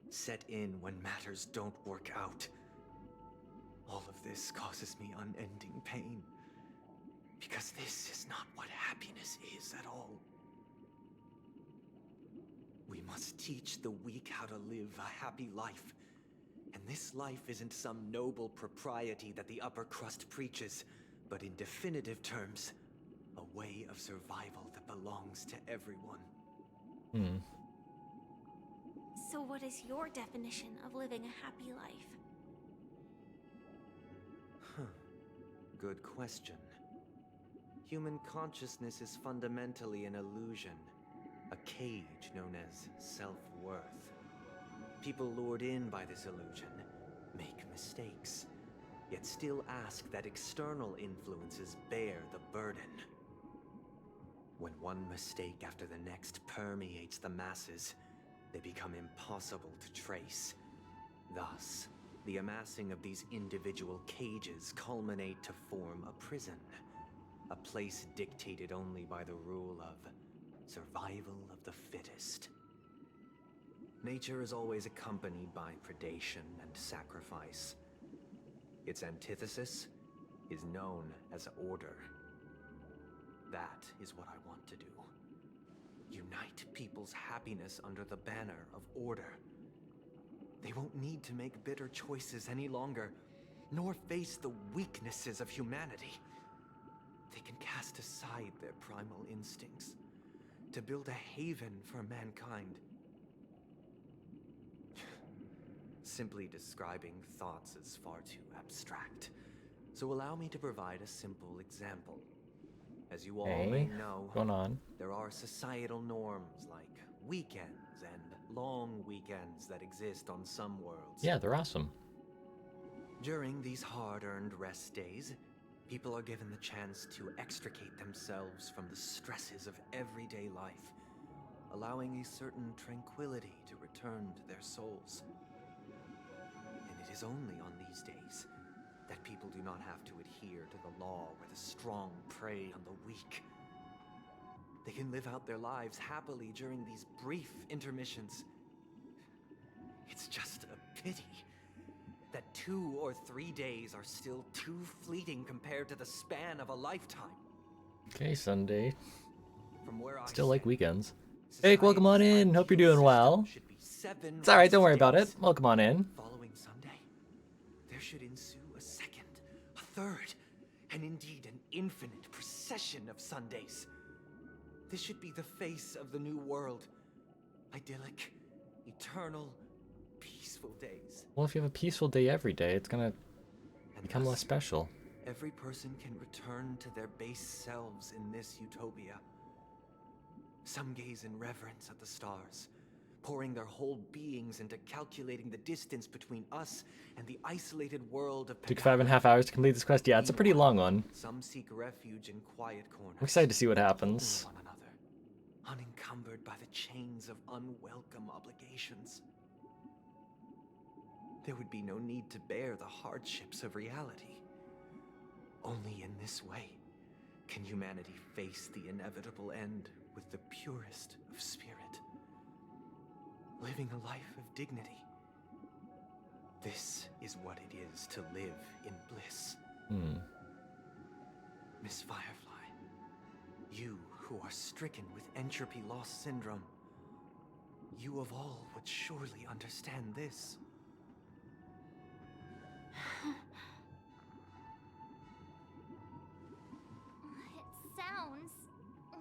set in when matters don't work out. All of this causes me unending pain, because this is not what happiness is at all. We must teach the weak how to live a happy life. And this life isn't some noble propriety that the upper crust preaches, but in definitive terms, a way of survival that belongs to everyone. So what is your definition of living a happy life? Good question. Human consciousness is fundamentally an illusion, a cage known as self-worth. People lured in by this illusion make mistakes, yet still ask that external influences bear the burden. When one mistake after the next permeates the masses, they become impossible to trace. Thus, the amassing of these individual cages culminate to form a prison, a place dictated only by the rule of survival of the fittest. Nature is always accompanied by predation and sacrifice. Its antithesis is known as order. That is what I want to do. Unite people's happiness under the banner of order. They won't need to make bitter choices any longer, nor face the weaknesses of humanity. They can cast aside their primal instincts to build a haven for mankind. Simply describing thoughts is far too abstract, so allow me to provide a simple example. As you all may know, what's going on? There are societal norms like weekends and long weekends that exist on some worlds. Yeah, they're awesome. During these hard-earned rest days, people are given the chance to extricate themselves from the stresses of everyday life, allowing a certain tranquility to return to their souls. And it is only on these days that people do not have to adhere to the law where the strong prey on the weak. They can live out their lives happily during these brief intermissions. It's just a pity that 2 or 3 days are still too fleeting compared to the span of a lifetime. Okay, Sunday. From where I Still like weekends. Hey, welcome on in. Hope you're doing well. It's alright, don't worry about it. Welcome on in. Following Sunday, there should ensue a second, a third, and indeed an infinite procession of Sundays. This should be the face of the new world. Idyllic, eternal, peaceful days. Well, if you have a peaceful day every day, it's gonna become less special. Every person can return to their base selves in this utopia. Some gaze in reverence at the stars, pouring their whole beings into calculating the distance between us and the isolated world of Took 5.5 hours to complete this quest. Yeah, it's a pretty long one. Some seek refuge in quiet corners. I'm excited to see what happens. One another, unencumbered by the chains of unwelcome obligations. There would be no need to bear the hardships of reality. Only in this way can humanity face the inevitable end with the purest of spirit. Living a life of dignity. This is what it is to live in bliss. Miss Firefly, you who are stricken with entropy loss syndrome, you of all would surely understand this. It sounds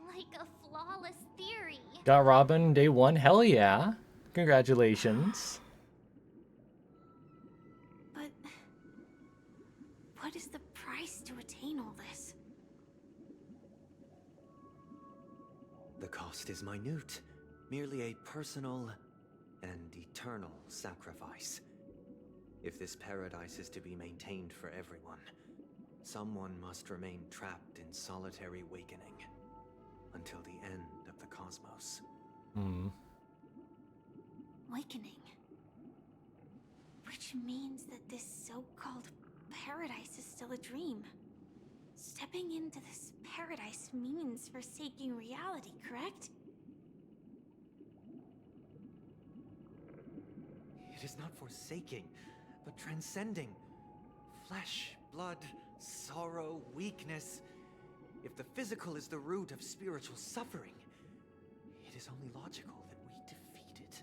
like a flawless theory. Got Robin day 1. Hell yeah. Congratulations. But what is price to attain all this? The cost is minute, merely a personal and eternal sacrifice. If this paradise is to be maintained for everyone, someone must remain trapped in solitary awakening until the end of the cosmos. Awakening. Which means that this so-called paradise is still a dream. Stepping into this paradise means forsaking reality, correct? It is not forsaking, but transcending. Flesh, blood, sorrow, weakness. If the physical is the root of spiritual suffering, it is only logical that we defeat it.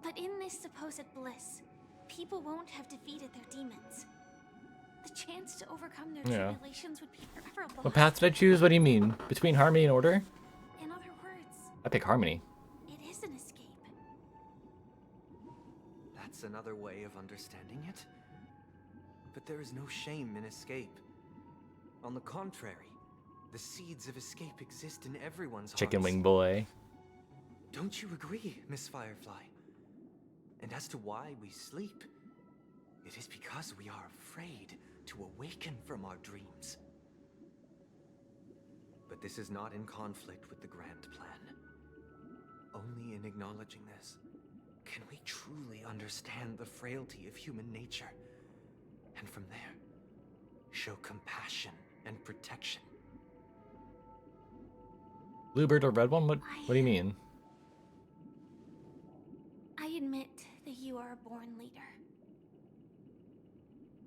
But in this supposed bliss, people won't have defeated their demons. The chance to overcome their tribulations would be forever lost. What path did I choose? What do you mean? Between harmony and order? In other words, I pick harmony. it is an escape. That's another way of understanding it. But there is no shame in escape. On the contrary, the seeds of escape exist in everyone's Chicken hearts. wing boy. Don't you agree, Miss Firefly? And as to why we sleep, it is because we are afraid to awaken from our dreams. But this is not in conflict with the grand plan. Only in acknowledging this can we truly understand the frailty of human nature, and from there, show compassion and protection. Bluebird or red one? What do you mean? I admit that you are a born leader.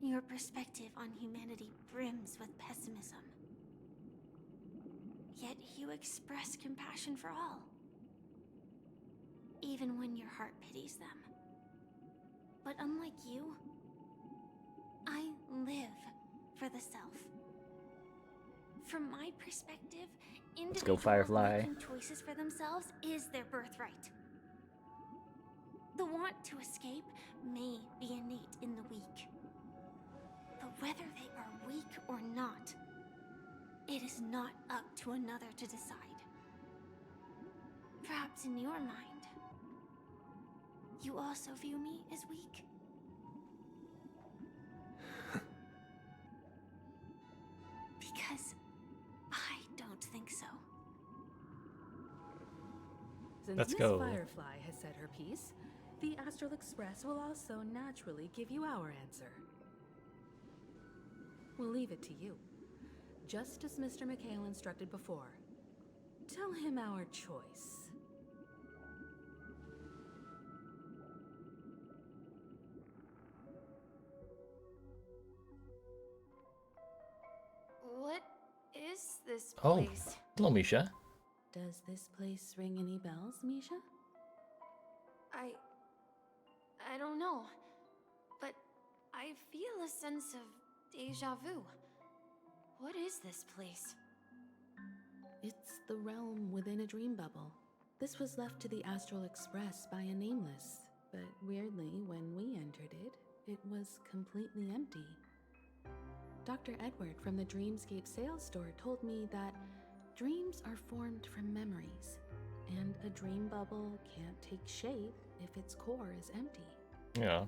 Your perspective on humanity brims with pessimism. Yet you express compassion for all, even when your heart pities them. But unlike you, I live for the self. From my perspective, Let's go, individuals Firefly. making choices for themselves is their birthright. The want to escape may be innate in the weak. But whether they are weak or not, it is not up to another to decide. Perhaps in your mind, you also view me as weak? Because I don't think so. Since Let's Miss go. Firefly has said her piece, the Astral Express will also naturally give you our answer. We'll leave it to you. Just as Mr. McHale instructed before. Tell him our choice. What is this Oh, place? hello, Misha. Does this place ring any bells, Misha? I don't know, but I feel a sense of deja vu. What is this place? It's the realm within a dream bubble. This was left to the Astral Express by a nameless, but weirdly, when we entered it, it was completely empty. Dr. Edward from the Dreamscape sales store told me that dreams are formed from memories, and a dream bubble can't take shape if its core is empty. Yeah.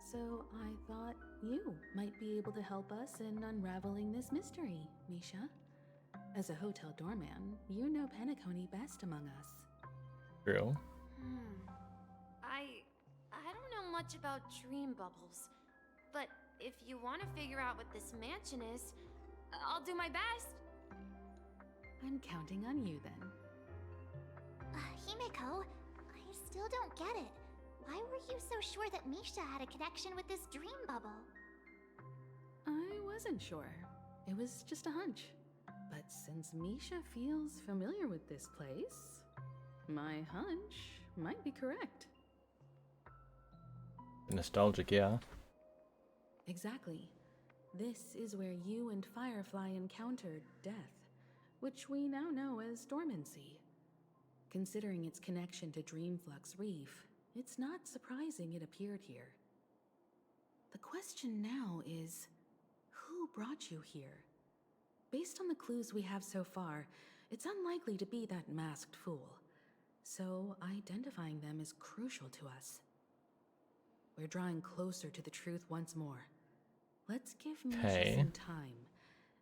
So I thought you might be able to help us in unraveling this mystery, Misha. As a hotel doorman, you know Penacony best among us. True. I don't know much about dream bubbles, but if you want to figure out what this mansion is, I'll do my best. I'm counting on you then. Himeko, I still don't get it. Why were you so sure that Misha had a connection with this dream bubble? I wasn't sure. It was just a hunch. But since Misha feels familiar with this place, my hunch might be correct. Nostalgic, yeah. Exactly. This is where you and Firefly encountered death, which we now know as dormancy. Considering its connection to Dreamflux Reef, it's not surprising it appeared here. The question now is, who brought you here? Based on the clues we have so far, it's unlikely to be that masked fool. So identifying them is crucial to us. We're drawing closer to the truth once more. Let's give Misha some time,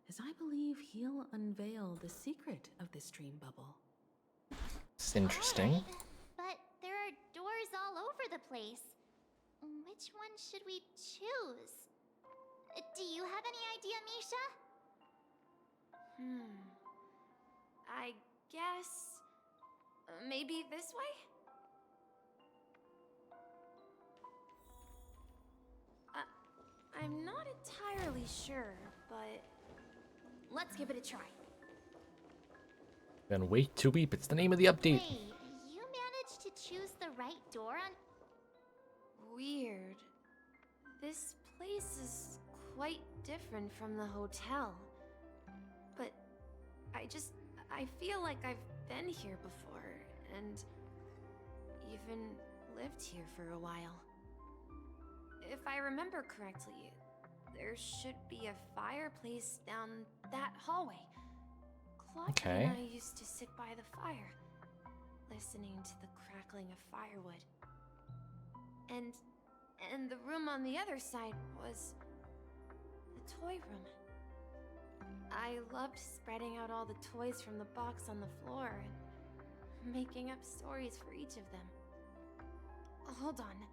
as I believe he'll unveil the secret of this dream bubble. It's interesting. Alright, but there are doors all over the place. Which one should we choose? Do you have any idea, Misha? I guess... maybe this way? I'm not entirely sure, but... let's give it a try. Then wait to weep. It's the name of the update. Wait, you managed to choose the right door on... Weird. This place is quite different from the hotel. But I feel like I've been here before, and even lived here for a while. If I remember correctly, there should be a fireplace down that hallway. Clocky and I used to sit by the fire, listening to the crackling of firewood. And the room on the other side was the toy room. I loved spreading out all the toys from the box on the floor and making up stories for each of them. Hold on.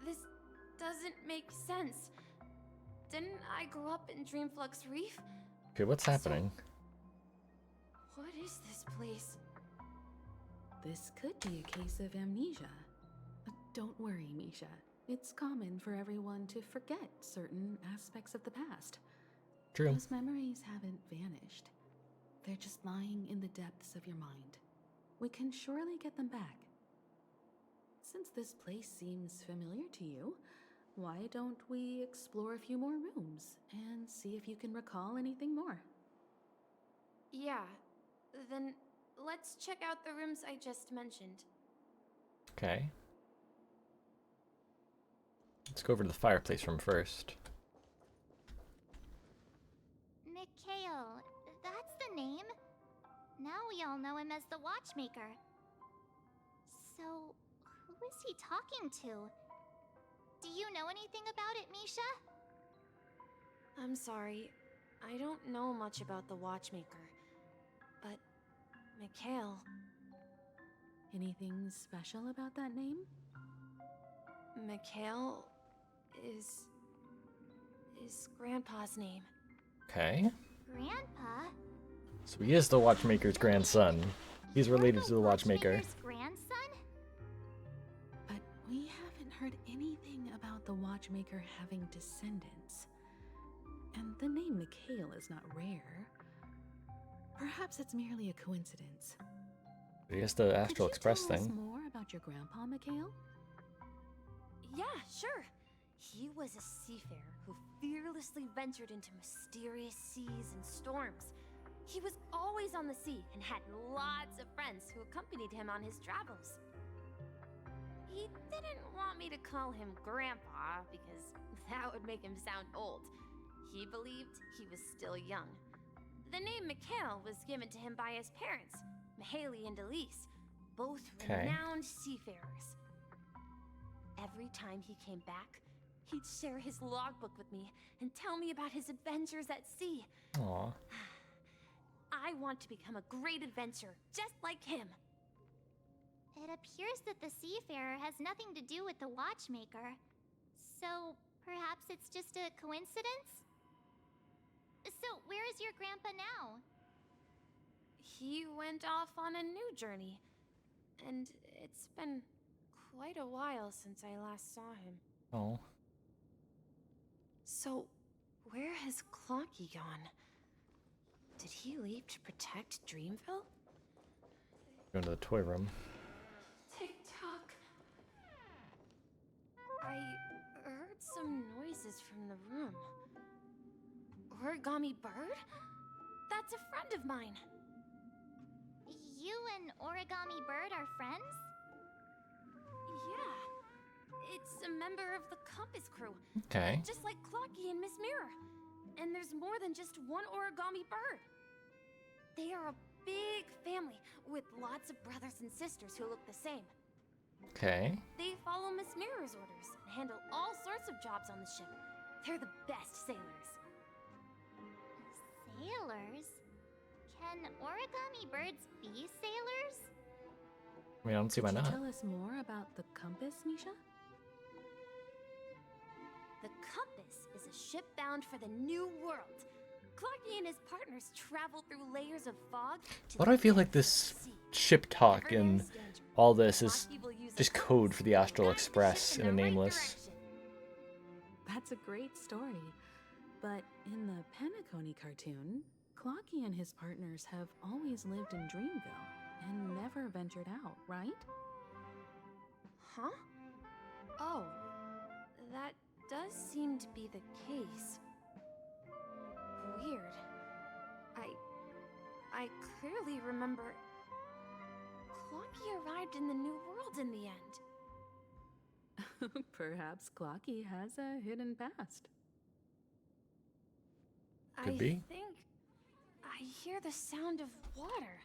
This doesn't make sense. Didn't I grow up in Dreamflux Reef? Okay, what's happening? What is this place? This could be a case of amnesia. Don't worry, Misha. It's common for everyone to forget certain aspects of the past. True. Those memories haven't vanished. They're just lying in the depths of your mind. We can surely get them back. Since this place seems familiar to you, why don't we explore a few more rooms and see if you can recall anything more? Yeah, then let's check out the rooms I just mentioned. Okay. Let's go over to the fireplace room first. Mikhail, that's the name. Now we all know him as the Watchmaker. So, who is he talking to? Do you know anything about it, Misha? I'm sorry, I don't know much about the Watchmaker, but Mikhail... Anything special about that name? Mikhail is Grandpa's name. Okay. Grandpa? So he is the Watchmaker's grandson. He's related to the Watchmaker. Grandson? But we haven't heard anything about the Watchmaker having descendants. And the name Mikhail is not rare. Perhaps it's merely a coincidence. But he has the Astral Express Could you tell thing. us more about your grandpa, Mikhail? Yeah, sure. He was a seafarer who fearlessly ventured into mysterious seas and storms. He was always on the sea and had lots of friends who accompanied him on his travels. He didn't want me to call him Grandpa because that would make him sound old. He believed he was still young. The name Mikhail was given to him by his parents, Mihaly and Elise, both renowned seafarers. Every time he came back, he'd share his logbook with me and tell me about his adventures at sea. Aww. I want to become a great adventurer, just like him. It appears that the seafarer has nothing to do with the Watchmaker. So, perhaps it's just a coincidence? So, where is your grandpa now? He went off on a new journey, and it's been quite a while since I last saw him. Oh. So, where has Clocky gone? Did he leave to protect Dreamville? Go into the toy room. Tick-tock. I heard some noises from the room. Origami Bird? That's a friend of mine. You and Origami Bird are friends? Yeah. It's a member of the Compass crew. Okay. Just like Clocky and Miss Mirror. And there's more than just one origami bird. They are a big family with lots of brothers and sisters who look the same. Okay. They follow Miss Mirror's orders and handle all sorts of jobs on the ship. They're the best sailors. Sailors? Can origami birds be sailors? I mean, I don't see why Could you not. tell us more about the compass, Misha? The Compass is a ship bound for the new world. Clocky and his partners travel through layers of fog to Why do I feel like this ship talk and all this is just code for the Astral Express in a nameless? That's a great story. But in the Penacony cartoon, Clocky and his partners have always lived in Dreamville and never ventured out, right? Huh? Oh, that does seem to be the case. Weird. I clearly remember Clocky arrived in the New World in the end. Perhaps Clocky has a hidden past. Could be. I think I hear the sound of water.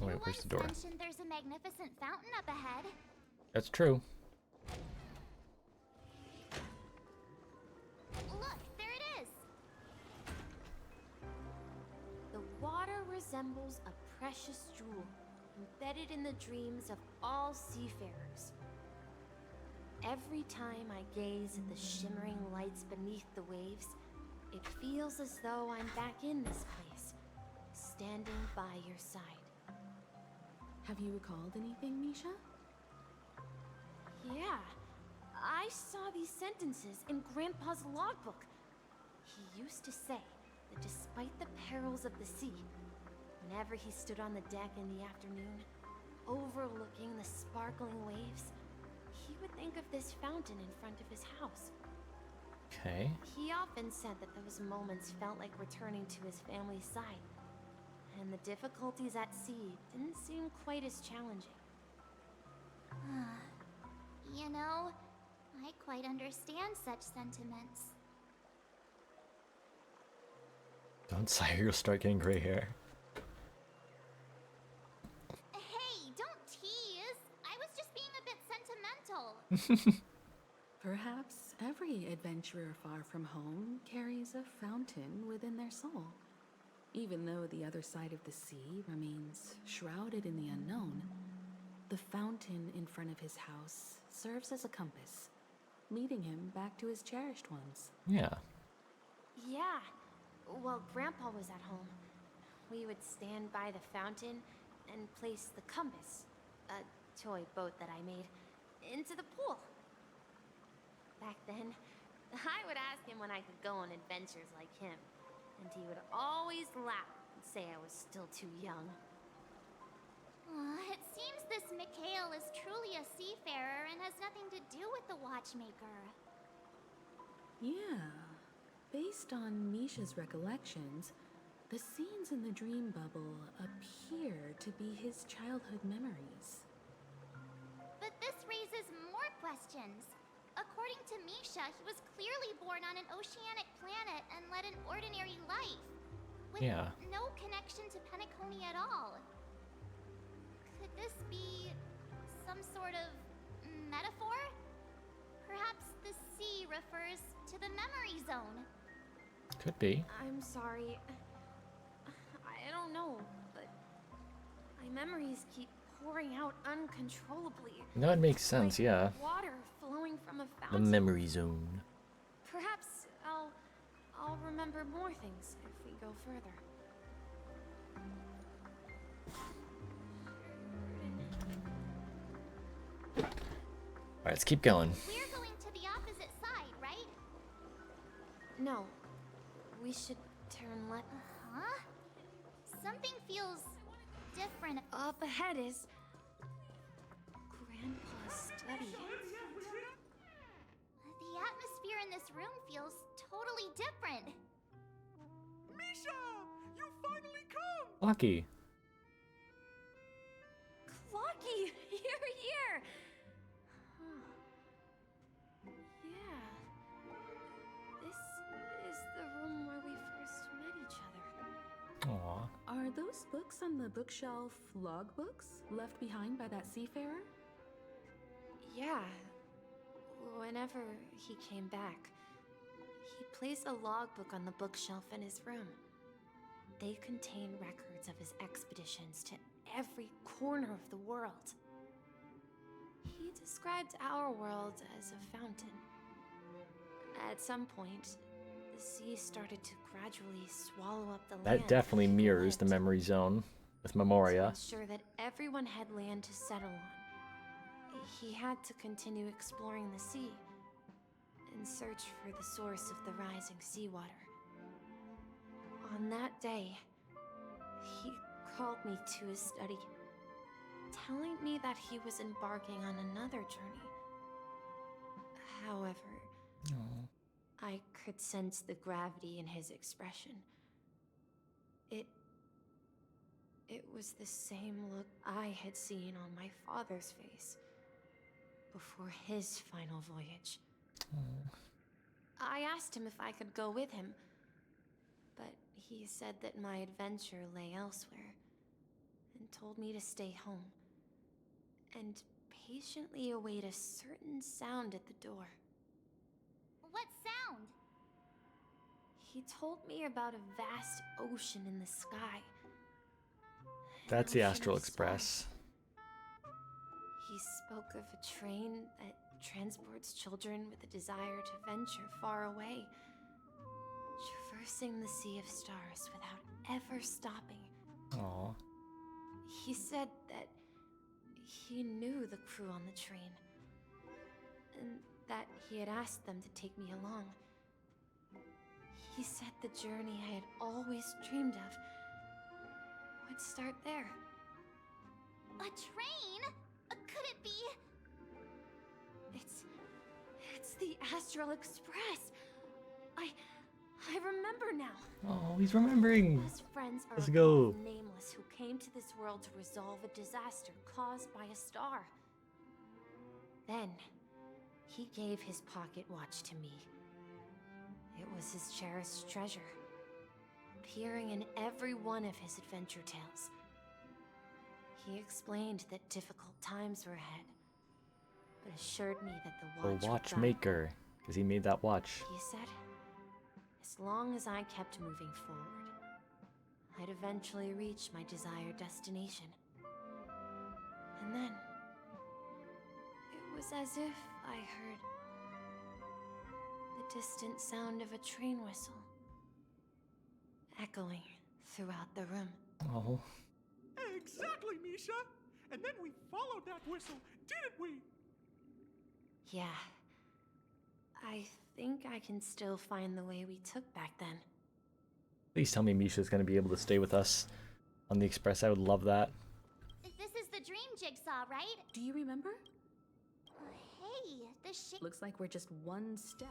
Oh, wait, where's the door? Mentioned there's a magnificent fountain up ahead. That's true. Look, there it is. The water resembles a precious jewel embedded in the dreams of all seafarers. Every time I gaze at the shimmering lights beneath the waves, it feels as though I'm back in this place, standing by your side. Have you recalled anything, Misha? Yeah, I saw these sentences in Grandpa's logbook. He used to say that despite the perils of the sea, whenever he stood on the deck in the afternoon, overlooking the sparkling waves, he would think of this fountain in front of his house. Okay. He often said that those moments felt like returning to his family's side, and the difficulties at sea didn't seem quite as challenging. You know, I quite understand such sentiments. Don't sigh, you'll start getting gray hair. Hey, don't tease! I was just being a bit sentimental. Perhaps every adventurer far from home carries a fountain within their soul. Even though the other side of the sea remains shrouded in the unknown, the fountain in front of his house serves as a compass, leading him back to his cherished ones. Yeah. Yeah. While Grandpa was at home, we would stand by the fountain and place the compass, a toy boat that I made, into the pool. Back then, I would ask him when I could go on adventures like him, and he would always laugh and say I was still too young. It seems this Mikhail is truly a seafarer and has nothing to do with the Watchmaker. Yeah. Based on Misha's recollections, the scenes in the dream bubble appear to be his childhood memories. But this raises more questions. According to Misha, he was clearly born on an oceanic planet and led an ordinary life, with no connection to Penacony at all. Could this be some sort of metaphor? Perhaps the sea refers to the memory zone. Could be. I'm sorry. I don't know, but my memories keep pouring out uncontrollably. That makes sense, like yeah. Water flowing from a The fountain. memory zone. Perhaps I'll remember more things if we go further. Alright, let's keep going. We're going to the opposite side, right? No, we should turn left. Huh? Something feels different. Up ahead is Grandpa's study. The atmosphere in this room feels totally different. Misha! You finally come! Lucky. Clocky, you're here. Aw. Are those books on the bookshelf logbooks left behind by that seafarer? Yeah. Whenever he came back, he placed a logbook on the bookshelf in his room. They contain records of his expeditions to every corner of the world. He described our world as a fountain. At some point, the sea started to gradually swallow up the land. That definitely mirrors the memory zone with Memoria. To ensure that everyone had land to settle on, he had to continue exploring the sea in search for the source of the rising seawater. On that day, he called me to his study, telling me that he was embarking on another journey. However, I could sense the gravity in his expression. It was the same look I had seen on my father's face before his final voyage. I asked him if I could go with him, but he said that my adventure lay elsewhere and told me to stay home and patiently await a certain sound at the door. What sound? He told me about a vast ocean in the sky. That's the Astral Express. He spoke of a train that transports children with a desire to venture far away, traversing the sea of stars without ever stopping. Aww. He said that he knew the crew on the train, and that he had asked them to take me along. He said the journey I had always dreamed of would start there. A train? Could it be? It's the Astral Express. I remember now. Oh, he's remembering. His friends are Let's a go. couple of nameless who came to this world to resolve a disaster caused by a star. Then, he gave his pocket watch to me. It was his cherished treasure, appearing in every one of his adventure tales. He explained that difficult times were ahead, but assured me that the watch The would watchmaker, because he made that watch. guide. He said, as long as I kept moving forward, I'd eventually reach my desired destination. And then, it was as if I heard the distant sound of a train whistle, echoing throughout the room. Oh. Exactly, Misha! And then we followed that whistle, didn't we? Yeah. I think I can still find the way we took back then. Please tell me Misha's going to be able to stay with us on the Express. I would love that. This is the dream jigsaw, right? Do you remember? Hey, the shape. Looks like we're just one step.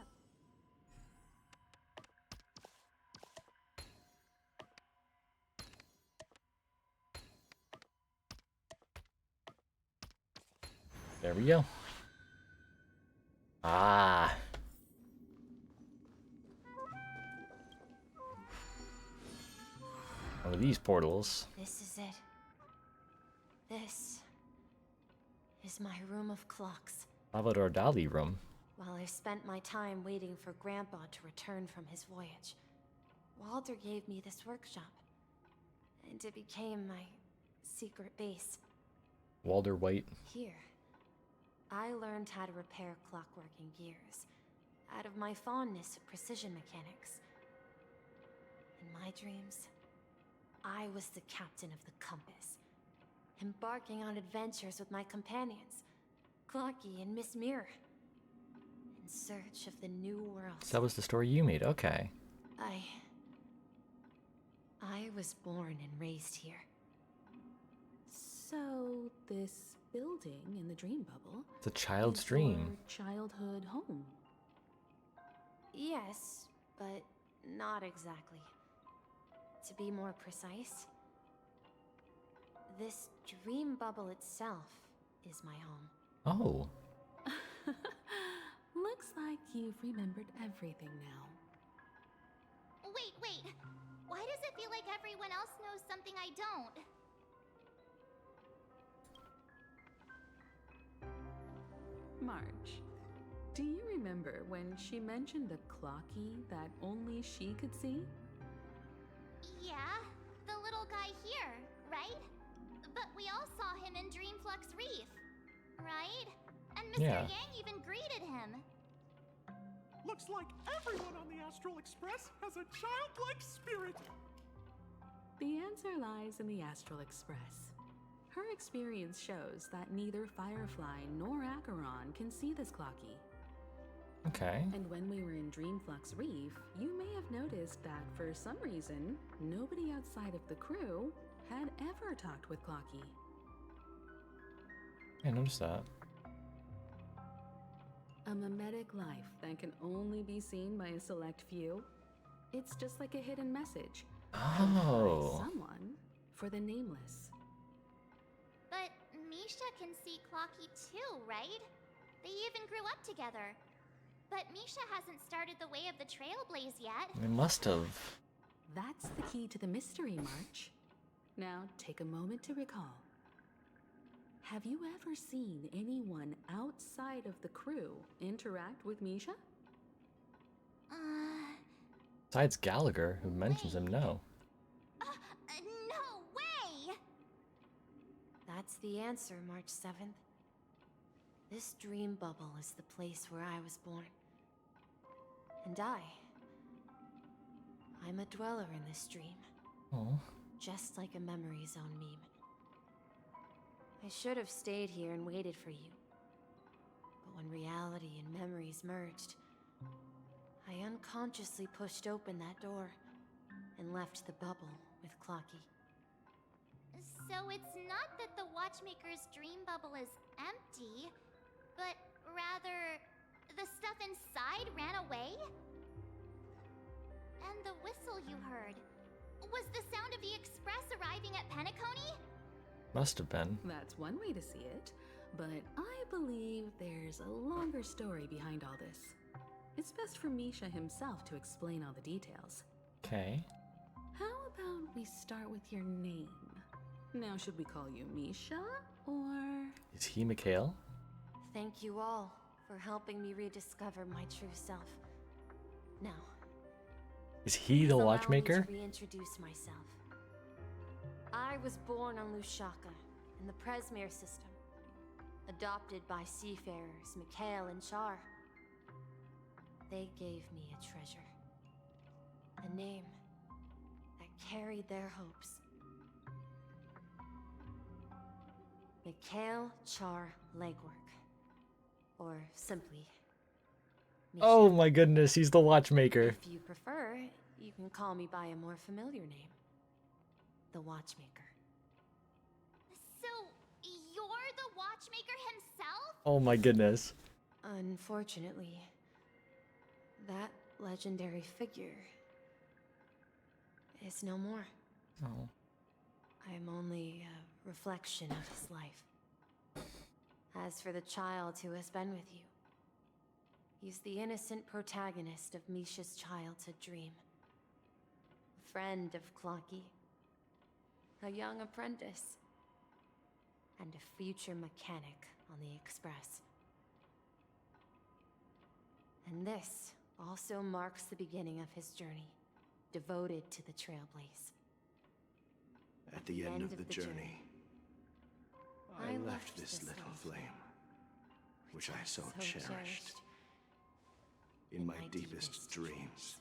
There we go. Ah. One of these portals. This is it. This is my room of clocks. Salvador Dali room. While I spent my time waiting for Grandpa to return from his voyage, Walter gave me this workshop, and it became my secret base. Walter White. Here, I learned how to repair clockwork and gears, out of my fondness of precision mechanics. In my dreams, I was the captain of the compass, embarking on adventures with my companions, Clocky and Miss Mirror, in search of the new world. So that was the story you made. Okay. I was born and raised here. So, this building in the dream bubble... It's a child's is dream. your childhood home. Yes, but not exactly. To be more precise, this dream bubble itself is my home. Oh. Looks like you've remembered everything now. Wait. Why does it feel like everyone else knows something I don't? March, do you remember when she mentioned a clocky that only she could see? Yeah, the little guy here, right? But we all saw him in Dreamflux Reef, right? And Mr. Yeah. Yang even greeted him. Looks like everyone on the Astral Express has a childlike spirit. The answer lies in the Astral Express. Her experience shows that neither Firefly nor Acheron can see this clocky. Okay. And when we were in Dreamflux Reef, you may have noticed that for some reason, nobody outside of the crew had ever talked with Clocky. I noticed that. A mimetic life that can only be seen by a select few. It's just like a hidden message. Oh. By someone for the nameless. But Misha can see Clocky too, right? They even grew up together. But Misha hasn't started the way of the Trailblaze yet. They must have. That's the key to the mystery, March. Now, take a moment to recall. Have you ever seen anyone outside of the crew interact with Misha? Besides Gallagher, who mentions him, no. No way! That's the answer, March 7th. This dream bubble is the place where I was born. And I'm a dweller in this dream. Oh. Just like a memory zone meme. I should have stayed here and waited for you. But when reality and memories merged, I unconsciously pushed open that door and left the bubble with Clocky. So it's not that the Watchmaker's dream bubble is empty, but rather the stuff inside ran away? And the whistle you heard was the sound of the express arriving at Penacony? Must have been. That's one way to see it, but I believe there's a longer story behind all this. It's best for Misha himself to explain all the details. Okay. How about we start with your name? Now, should we call you Misha, or... Is he Mikhail? Thank you all for helping me rediscover my true self. Now, Is he the Watchmaker? allow me to reintroduce myself. I was born on Lushaka, in the Presmere system. Adopted by seafarers Mikhail and Char. They gave me a treasure. A name that carried their hopes. Mikhail Char Legwork. Or simply, Misha. Oh my goodness, he's the Watchmaker. If you prefer, you can call me by a more familiar name. The Watchmaker. So, you're the Watchmaker himself? Oh my goodness. Unfortunately, that legendary figure is no more. Oh. I am only a reflection of his life. As for the child who has been with you, he's the innocent protagonist of Misha's childhood dream. A friend of Clocky, a young apprentice, and a future mechanic on the Express. And this also marks the beginning of his journey, devoted to the Trailblaze. At the end of the journey, I left this little flame, which I so cherished, in my deepest dreams,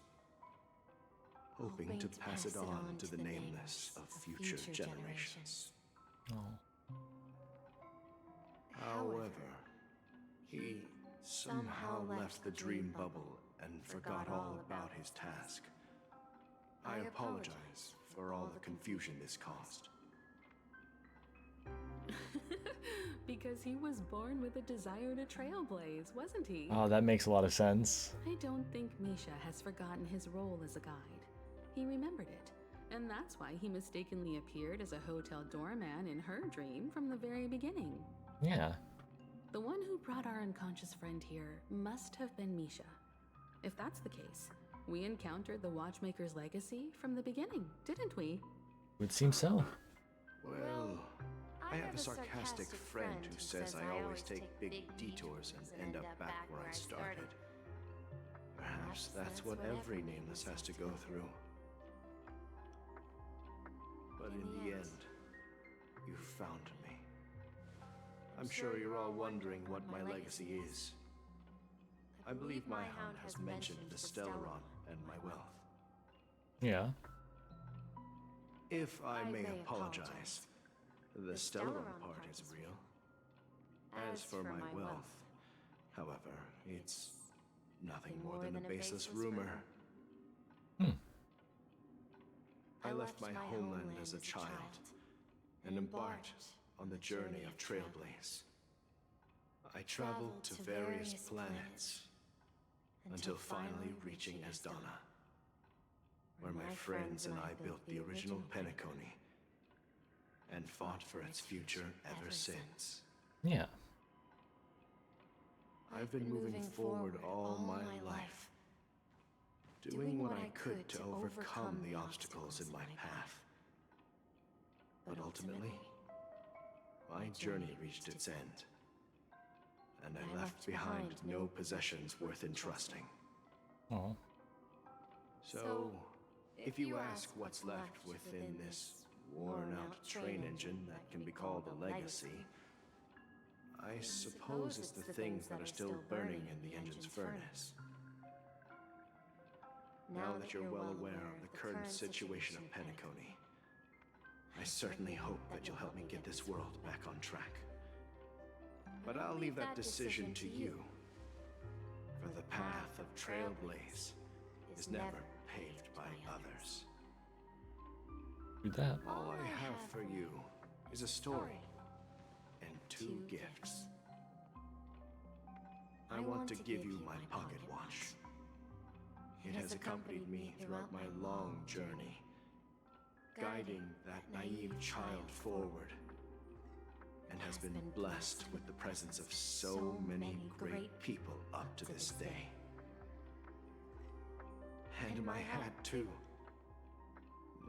hoping to pass it on to the nameless of future generations. Oh. However, he somehow left the dream bubble and forgot all about his task. I apologize for all the confusion this caused. Because he was born with a desire to trailblaze, wasn't he? Oh, that makes a lot of sense. I don't think Misha has forgotten his role as a guide. He remembered it, and that's why he mistakenly appeared as a hotel doorman in her dream from the very beginning. Yeah. The one who brought our unconscious friend here must have been Misha. If that's the case, We encountered the Watchmaker's legacy from the beginning, didn't we? Would seem so. Well, I have a sarcastic friend who says I always take big detours and end up back where I started. Perhaps that's what every nameless has to go through. But in the end, you found me. I'm sure you're all wondering what my legacy is. I believe my hound has mentioned the Stellaron and my wealth. Yeah. If I may apologize, the Stellaron part is real. As for my wealth, however, it's nothing more than a baseless rumor. I left my homeland as a child and embarked on the journey of Trailblaze. I traveled to various planets until finally reaching Asdana, where my friends and I built the original Penacony and fought for its future ever since. Yeah. I've been moving forward all my life, doing what I could to overcome the obstacles in my path. But ultimately, my journey reached its end, and I left behind no possessions worth entrusting. Oh. So, if you ask what's left within this worn-out train engine that can be called a legacy, I suppose it's the things that are still burning in the engine's furnace. Now that you're well aware of the current situation of Penacony, I certainly hope that you'll help me get this world back on track. But I'll leave that decision to you, for the path of Trailblaze is never paved by others. Do that. All I have for you is a story and 2 gifts. I want to give you my pocket watch. It has accompanied me throughout my long journey, guiding that naive child forward, and has been blessed with the presence of so many great people up to this day. And my hat too.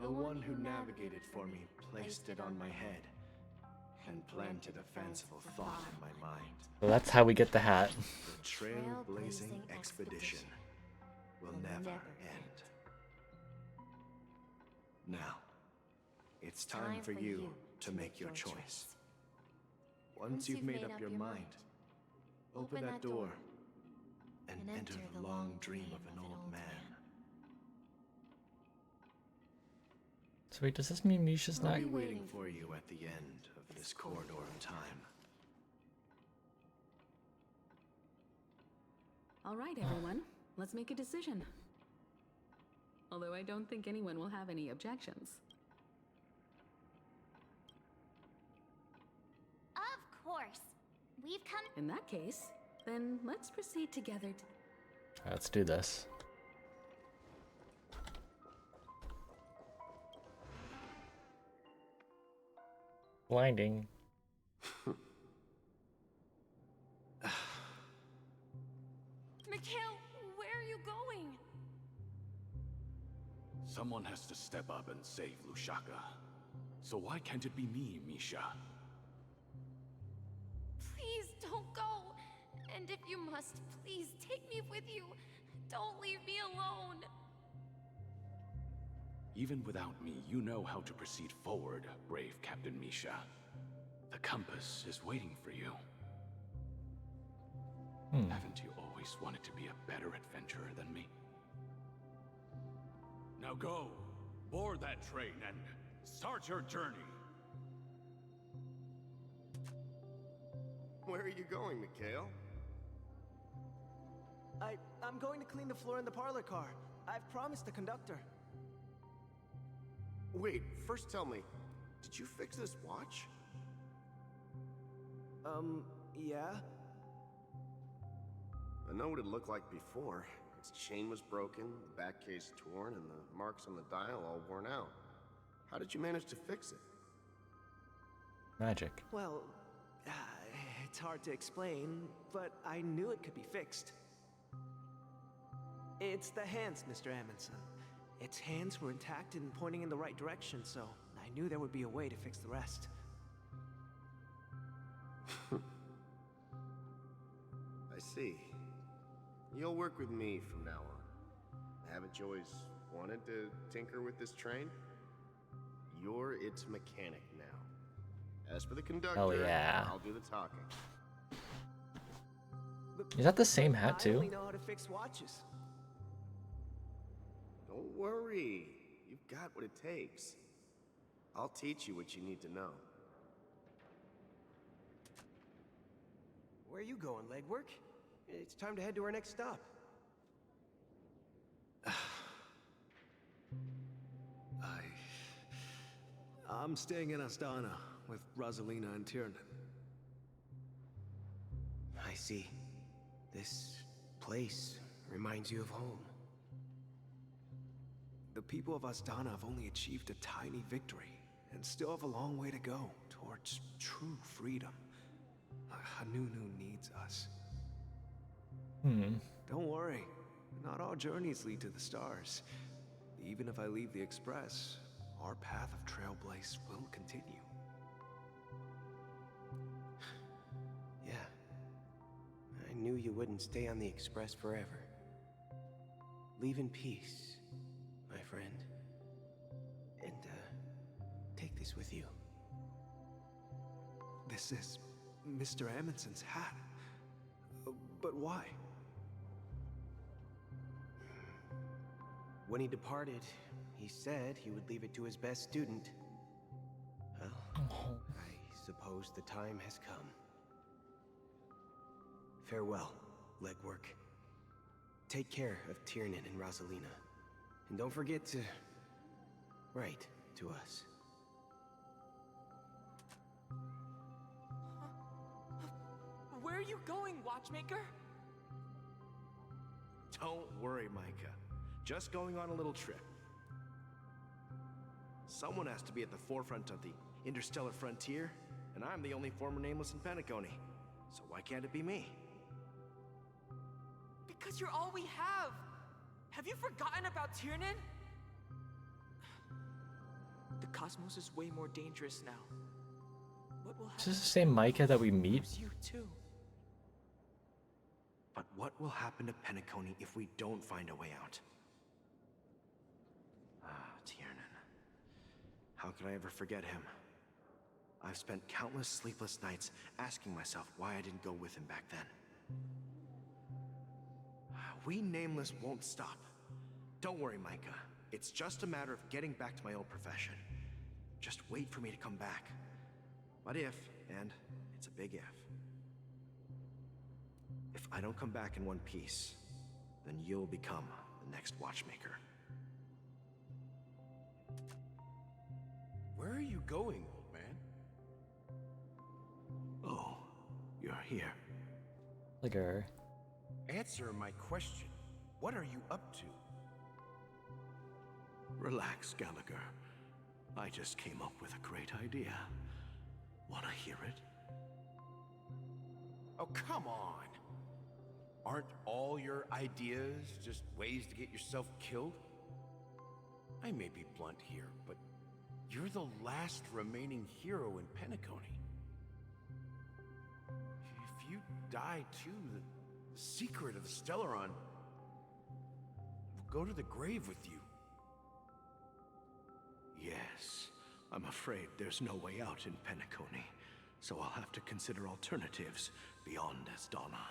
The one who navigated for me placed it on my head and planted a fanciful thought in my mind. Well, that's how we get the hat. The trailblazing expedition will never end. Now, it's time for you to make your choice. Once you've made up your mind, open that door and enter the long dream of an old man. So wait, does this mean Misha's I'll not? be waiting for you at the end of this corridor of time. All right, everyone. Let's make a decision. Although I don't think anyone will have any objections. Of course. We've come. In that case, then let's proceed together. Let's do this. Blinding. Mikhail, where are you going? Someone has to step up and save Lushaka. So why can't it be me, Misha? Please don't go. And if you must, please take me with you. Don't leave me alone. Even without me, you know how to proceed forward, brave Captain Misha. The compass is waiting for you. Haven't you always wanted to be a better adventurer than me? Now go, board that train and start your journey. Where are you going, Mikhail? I'm going to clean the floor in the parlor car. I've promised the conductor. Wait, first tell me, did you fix this watch? Yeah? I know what it looked like before. Its chain was broken, the back case torn, and the marks on the dial all worn out. How did you manage to fix it? Magic. Well, it's hard to explain, but I knew it could be fixed. It's the hands, Mr. Amundsen. Its hands were intact and pointing in the right direction, so I knew there would be a way to fix the rest. I see. You'll work with me from now on. Haven't you always wanted to tinker with this train? You're its mechanic now. As for the conductor, Oh yeah. I'll do the talking. Is that the same hat I too? only know how to fix watches. Don't worry. You've got what it takes. I'll teach you what you need to know. Where are you going, legwork? It's time to head to our next stop. I'm staying in Astana with Rosalina and Tiernan. I see. This place reminds you of home. The people of Astana have only achieved a tiny victory and still have a long way to go towards true freedom. Hanunu needs us. Don't worry, not all journeys lead to the stars. Even if I leave the Express, our path of Trailblaze will continue. Yeah. I knew you wouldn't stay on the Express forever. Leave in peace, my friend. And, take this with you. This is Mr. Amundsen's hat. But why? When he departed, he said he would leave it to his best student. Well, I suppose the time has come. Farewell, legwork. Take care of Tiernan and Rosalina. And don't forget to write to us. Where are you going, Watchmaker? Don't worry, Micah. Just going on a little trip. Someone has to be at the forefront of the interstellar frontier, and I'm the only former nameless in Penacony. So why can't it be me? Because you're all we have! Have you forgotten about Tiernan? The cosmos is way more dangerous now. What will happen? Is this the same Micah that we meet? You too. But what will happen to Penacony if we don't find a way out? Tiernan. How could I ever forget him? I've spent countless sleepless nights asking myself why I didn't go with him back then. We Nameless won't stop. Don't worry, Micah. It's just a matter of getting back to my old profession. Just wait for me to come back. But if, and it's a big if I don't come back in one piece, then you'll become the next Watchmaker. Where are you going, old man? Oh, you're here. Look at her. Answer my question. What are you up to? Relax, Gallagher. I just came up with a great idea. Wanna hear it? Oh, come on. Aren't all your ideas just ways to get yourself killed? I may be blunt here, but you're the last remaining hero in Penacony. If you die too, the secret of the Stellaron will go to the grave with you. Yes, I'm afraid there's no way out in Penacony, so I'll have to consider alternatives beyond Astana.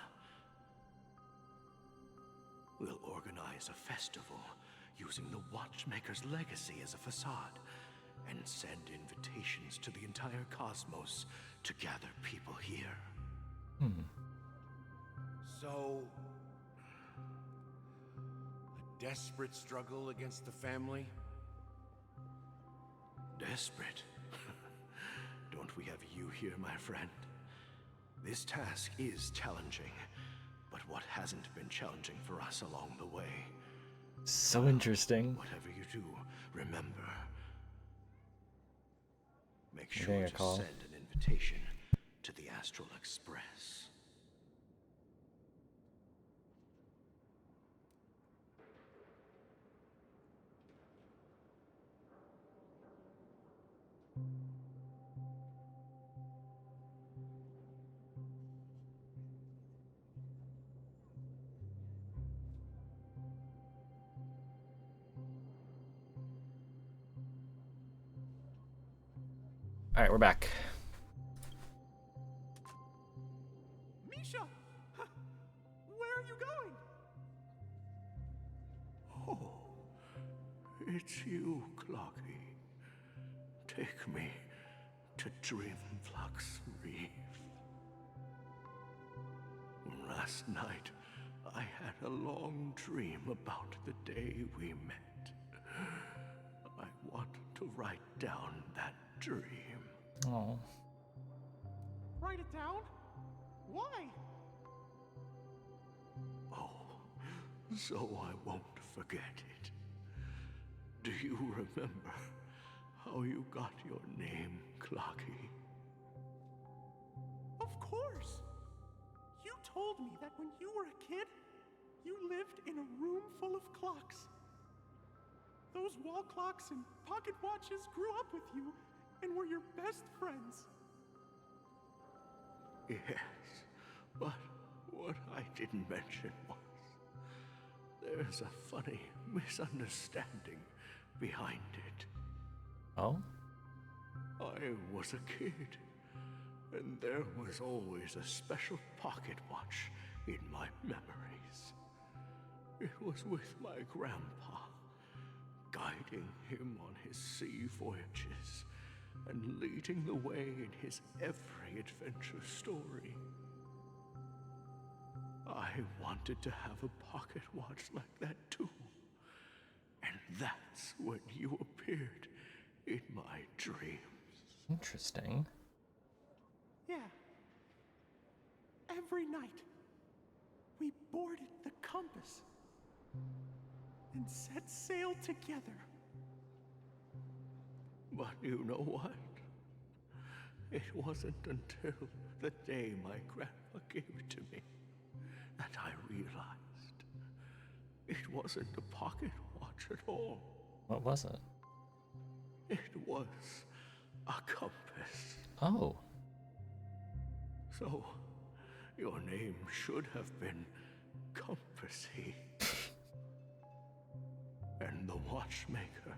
We'll organize a festival using the Watchmaker's legacy as a facade and send invitations to the entire cosmos to gather people here. So, a desperate struggle against the family? Desperate? Don't we have you here, my friend? This task is challenging, but what hasn't been challenging for us along the way? So interesting. Whatever you do, remember. Make I'm sure getting a to call. send an invitation to the Astral Express. All right, we're back. Misha! Where are you going? Oh, it's you, Clocky. Take me to Dreamflux Reef. Last night, I had a long dream about the day we met. I want to write down that dream. Oh. Write it down? Why? Oh, so I won't forget it. Do you remember how you got your name, Clocky? Of course! You told me that when you were a kid, you lived in a room full of clocks. Those wall clocks and pocket watches grew up with you and were your best friends. Yes, but what I didn't mention was there's a funny misunderstanding behind it. Oh? I was a kid, and there was always a special pocket watch in my memories. It was with my grandpa, guiding him on his sea voyages and leading the way in his every adventure story. I wanted to have a pocket watch like that too. And that's when you appeared in my dreams. Interesting. Yeah. Every night, we boarded the compass and set sail together. But you know what? It wasn't until the day my grandpa gave it to me that I realized it wasn't a pocket watch at all. What was it? It was a compass. Oh. So, your name should have been Compassy. And the watchmaker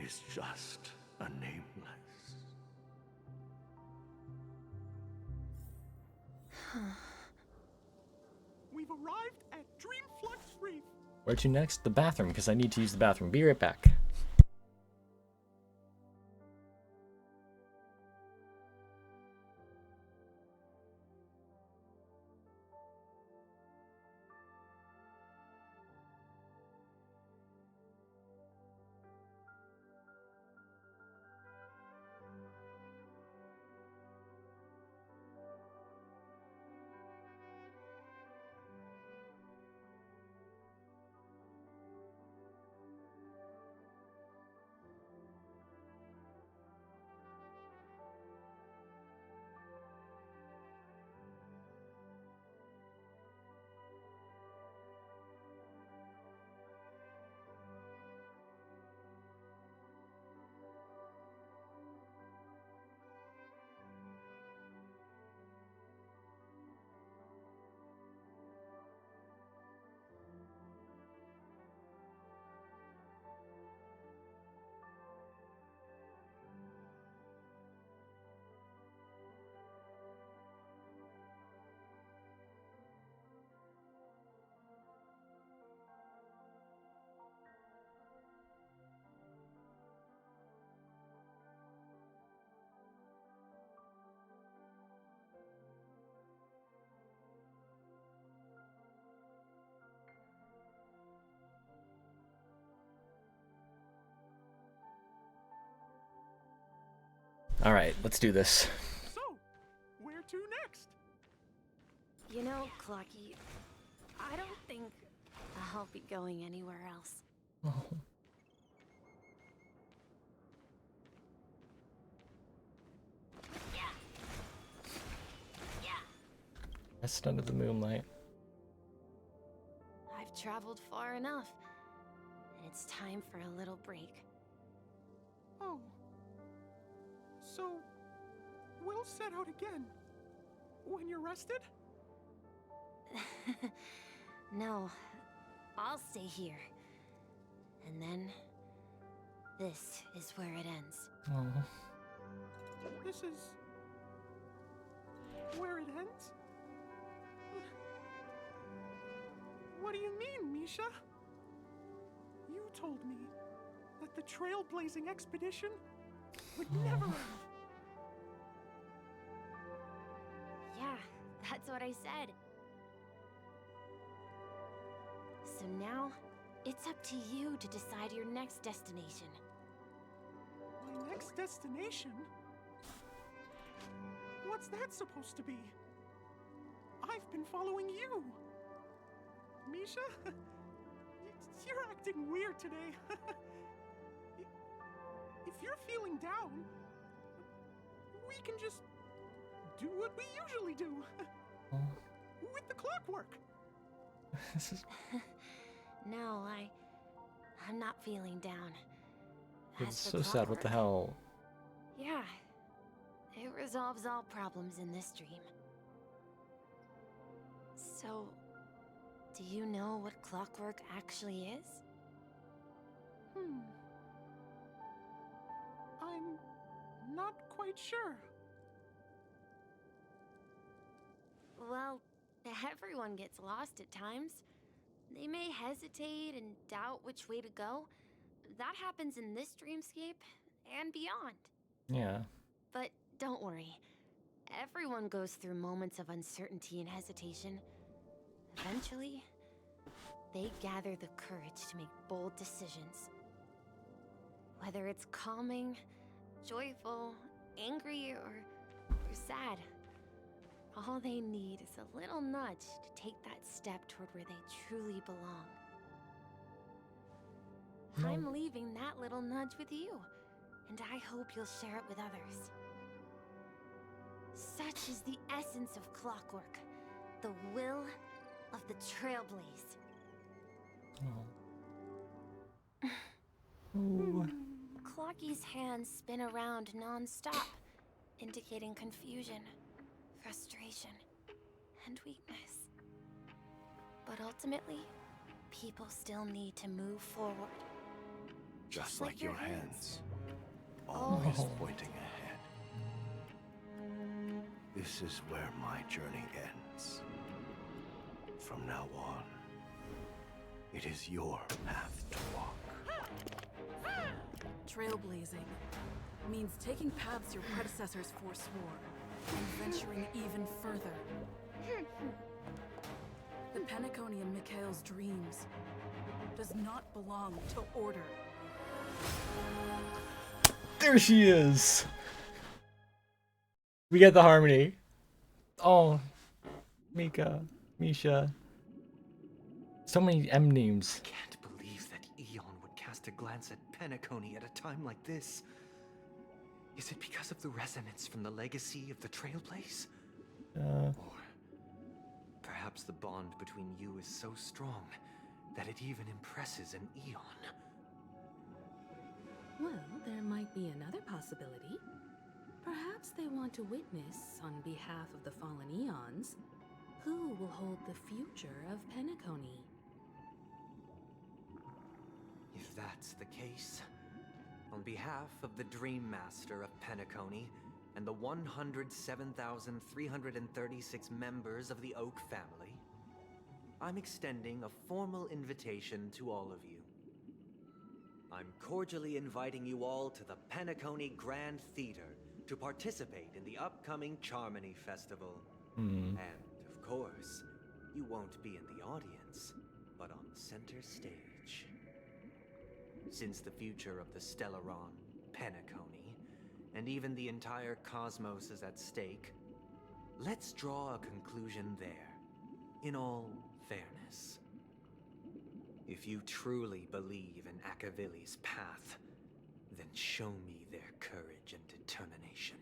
is just a nameless. We've arrived at Dreamflux Reef. Where to next? The bathroom, because I need to use the bathroom. Be right back. All right, let's do this. So, where to next? You know, Clocky, I don't think I'll be going anywhere else. Oh. Rest under the moonlight. I've traveled far enough. And it's time for a little break. Oh. So, we'll set out again. When you're rested? No, I'll stay here. And then, this is where it ends. Oh. This is where it ends? What do you mean, Misha? You told me that the trailblazing expedition would never end. Yeah, that's what I said. So now, it's up to you to decide your next destination. My next destination? What's that supposed to be? I've been following you. Misha? You're acting weird today. If you're feeling down, we can just do what we usually do. With the clockwork. This is... No, I'm not feeling down. It's so sad. What the hell? Yeah, it resolves all problems in this dream. So, do you know what clockwork actually is? I'm not quite sure. Well, everyone gets lost at times. They may hesitate and doubt which way to go. That happens in this dreamscape and beyond. Yeah. But don't worry. Everyone goes through moments of uncertainty and hesitation. Eventually, they gather the courage to make bold decisions. Whether it's calming, joyful, angry, or sad, all they need is a little nudge to take that step toward where they truly belong. I'm leaving that little nudge with you, and I hope you'll share it with others. Such is the essence of clockwork, the will of the Trailblaze. Ooh. Clocky's hands spin around non-stop, indicating confusion, frustration, and weakness. But ultimately, people still need to move forward. Just like your hands, always pointing ahead. This is where my journey ends. From now on, it is your path to walk. Trailblazing means taking paths your predecessors forswore and venturing even further. The Penacony in Mikhail's dreams does not belong to order. There she is. We get the harmony. Oh, Misha. So many M names. I can't believe that Eon would cast a glance at Penacony at a time like this. Is it because of the resonance from the legacy of the Trailblaze? Or perhaps the bond between you is so strong that it even impresses an Eon. Well, there might be another possibility. Perhaps they want to witness, on behalf of the fallen Eons, who will hold the future of Penacony. If that's the case, on behalf of the Dream Master of Penacony and the 107,336 members of the Oak family, I'm extending a formal invitation to all of you. I'm cordially inviting you all to the Penacony Grand Theater to participate in the upcoming Charmony Festival. And, of course, you won't be in the audience, but on center stage. Since the future of the Stellaron, Penacony, and even the entire cosmos is at stake, let's draw a conclusion there, in all fairness. If you truly believe in Akavili's path, then show me their courage and determination.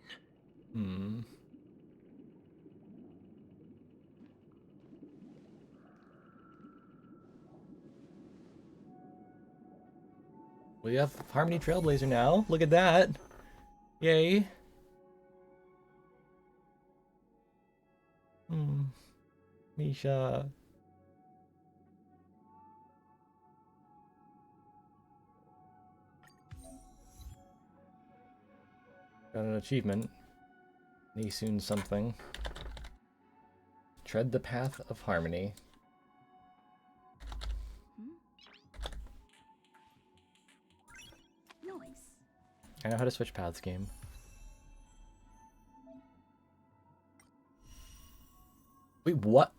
We have Harmony Trailblazer now. Look at that. Yay. Misha. Got an achievement. Soon something. Tread the path of harmony. Noise. I know how to switch paths, game. Wait, what?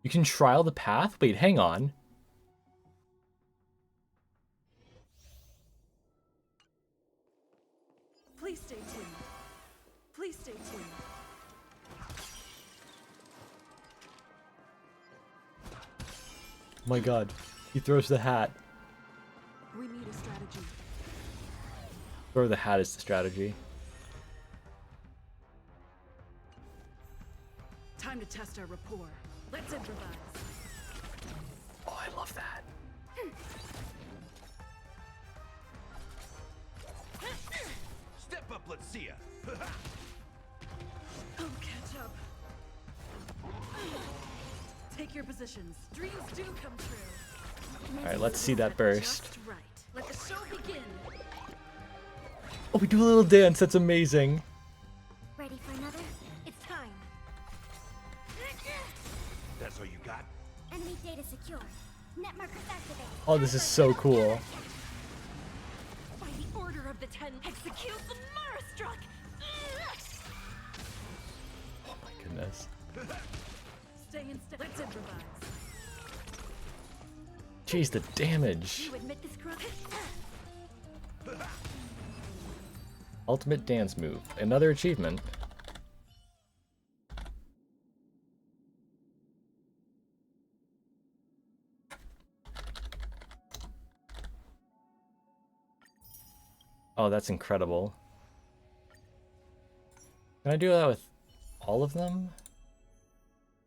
You can trial the path? Wait, hang on. Please stay tuned. Please stay tuned. Oh my god. He throws the hat. We need a strategy. Throw the hat is the strategy. Time to test our rapport. Let's improvise. Oh, I love that. Step up, let's see ya. I'll catch up. Take your positions. Dreams do come true. Alright, let's see that burst. Just right. Let the show begin. Oh, we do a little dance. That's amazing. Ready for another? It's time. That's all you got? Enemy data secure. Net markers activated. Oh, this is so cool. By the order of the 10, execute the Marastruck! Oh my goodness. Stay in step. Let's improvise. Jeez, the damage. You admit this corrupt? Ultimate dance move. Another achievement. Oh, that's incredible. Can I do that with all of them?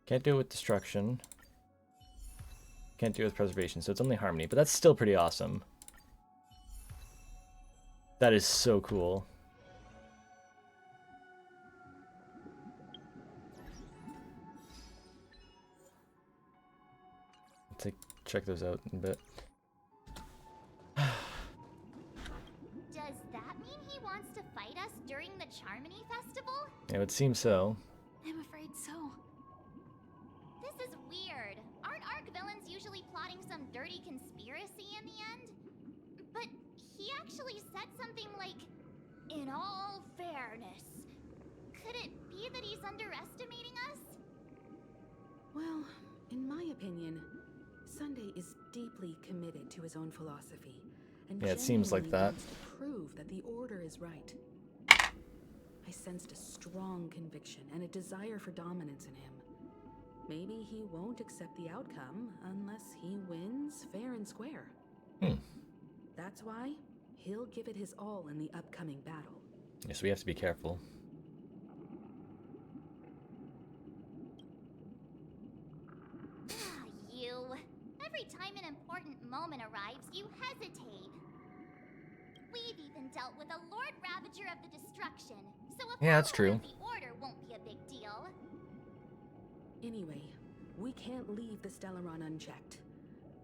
Can't do it with destruction. Can't do it with preservation, so it's only harmony, but that's still pretty awesome. That is so cool. Let's check those out in a bit. Does that mean he wants to fight us during the Charmony Festival? It would seem so. I'm afraid so. This is weird. Aren't Arc villains usually plotting some dirty conspiracy in the end? But he actually said something like, "In all fairness." Could it be that he's underestimating us? Well, in my opinion, Sunday is deeply committed to his own philosophy, and Yeah, it seems like genuinely that. wants to prove that the Order is right. I sensed a strong conviction and a desire for dominance in him. Maybe he won't accept the outcome unless he wins fair and square. That's why he'll give it his all in the upcoming battle. Yes, we have to be careful. You. Every time an important moment arrives, you hesitate. We've even dealt with a Lord Ravager of the Destruction, so a Yeah, that's follower true. of the Order won't be a big deal. Anyway, we can't leave the Stellaron unchecked.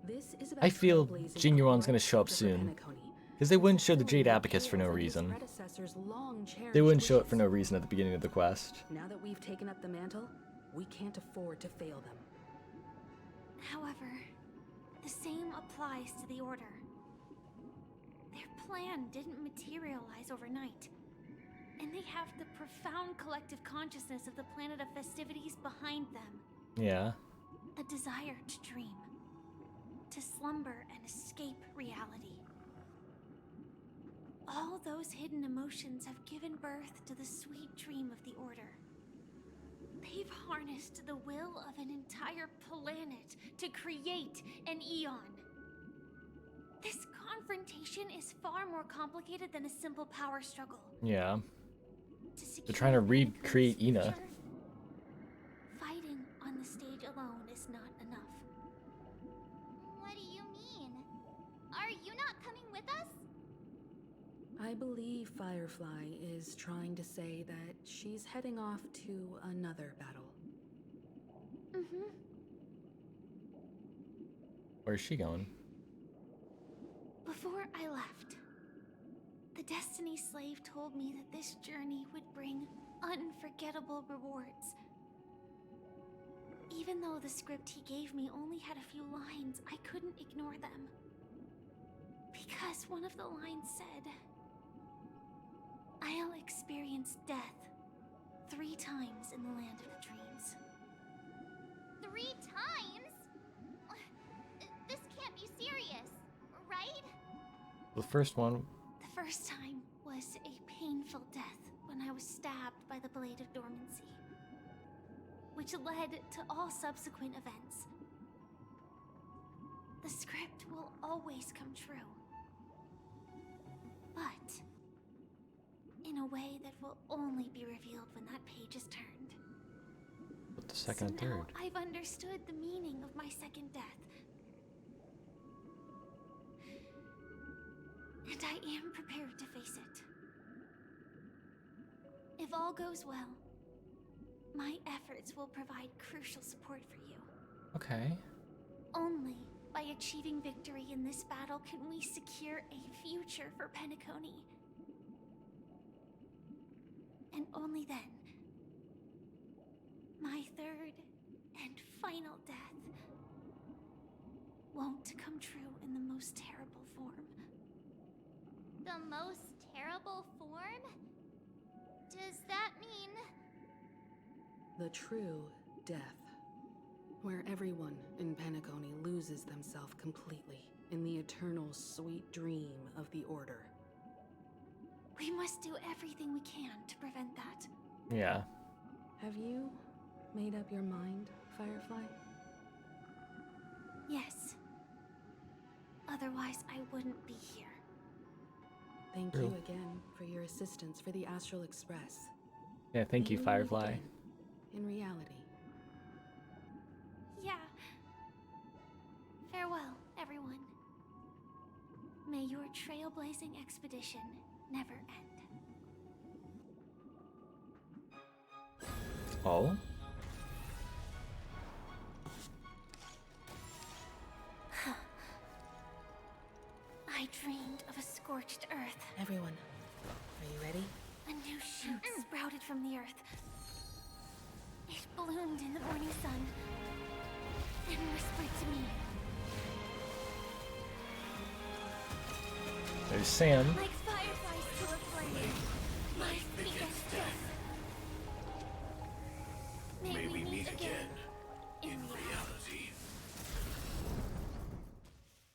This is about I feel trailblazing Genuon's a gonna bright show up future for soon. Penacony. Because they wouldn't show the Jade Abacus for no His reason. predecessors long They cherished wouldn't show it wishes. for no reason at the beginning of the quest. Now that we've taken up the mantle, we can't afford to fail them. However, the same applies to the Order. Their plan didn't materialize overnight, and they have the profound collective consciousness of the planet of festivities behind them. Yeah. A desire to dream, to slumber and escape reality. All those hidden emotions have given birth to the sweet dream of the Order. They've harnessed the will of an entire planet to create an eon. This confrontation is far more complicated than a simple power struggle. Yeah. To secure They're trying to recreate Ina. future, fighting on the stage alone is not enough. What do you mean? Are you not coming with us? I believe Firefly is trying to say that she's heading off to another battle. Mm-hmm. Where's she going? Before I left, the Destiny Slave told me that this journey would bring unforgettable rewards. Even though the script he gave me only had a few lines, I couldn't ignore them. Because one of the lines said, "I'll experience death 3 times in the land of dreams." 3 times? This can't be serious, right? The first one. The first time was a painful death when I was stabbed by the Blade of Dormancy, which led to all subsequent events. The script will always come true, but in a way that will only be revealed when that page is turned. But the second and So now third. I've understood the meaning of my second death. And I am prepared to face it. If all goes well, my efforts will provide crucial support for you. Okay. Only by achieving victory in this battle can we secure a future for Penacony. And only then, my third and final death won't come true in the most terrible form. The most terrible form? Does that mean... The true death. Where everyone in Penacony loses themselves completely in the eternal sweet dream of the Order. We must do everything we can to prevent that. Yeah. Have you made up your mind, Firefly? Yes. Otherwise, I wouldn't be here. Thank you again for your assistance for the Astral Express. Yeah, thank you, May we meet Firefly. again, in reality. Yeah. Farewell, everyone. May your trailblazing expedition never end. Oh? I dreamed of a scorched earth. Everyone, are you ready? A new shoot sprouted from the earth. It bloomed in the morning sun and whispered to me. There's Sam. Like fireflies to a flame, life begets death. May we meet again in reality.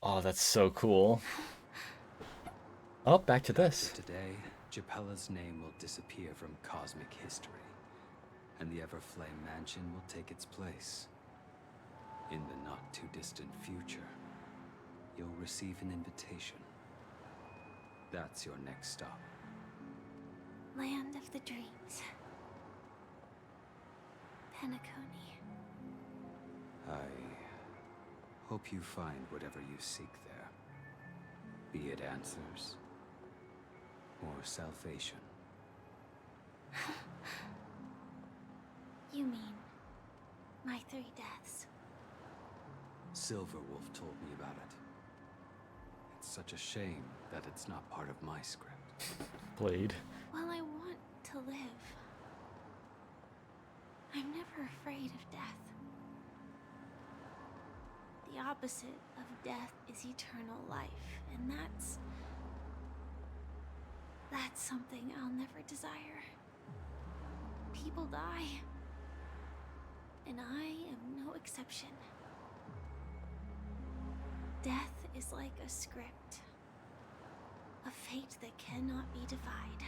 Oh, that's so cool. Oh, back to this. Today, Japella's name will disappear from cosmic history, and the Everflame Mansion will take its place. In the not-too-distant future, you'll receive an invitation. That's your next stop. Land of the dreams. Penacony. I hope you find whatever you seek there. Be it answers or salvation. You mean my 3 deaths? Silverwolf told me about it. It's such a shame that it's not part of my script. Blade. Well, I want to live. I'm never afraid of death. The opposite of death is eternal life, and that's something I'll never desire. People die, and I am no exception. Death is like a script, a fate that cannot be defied.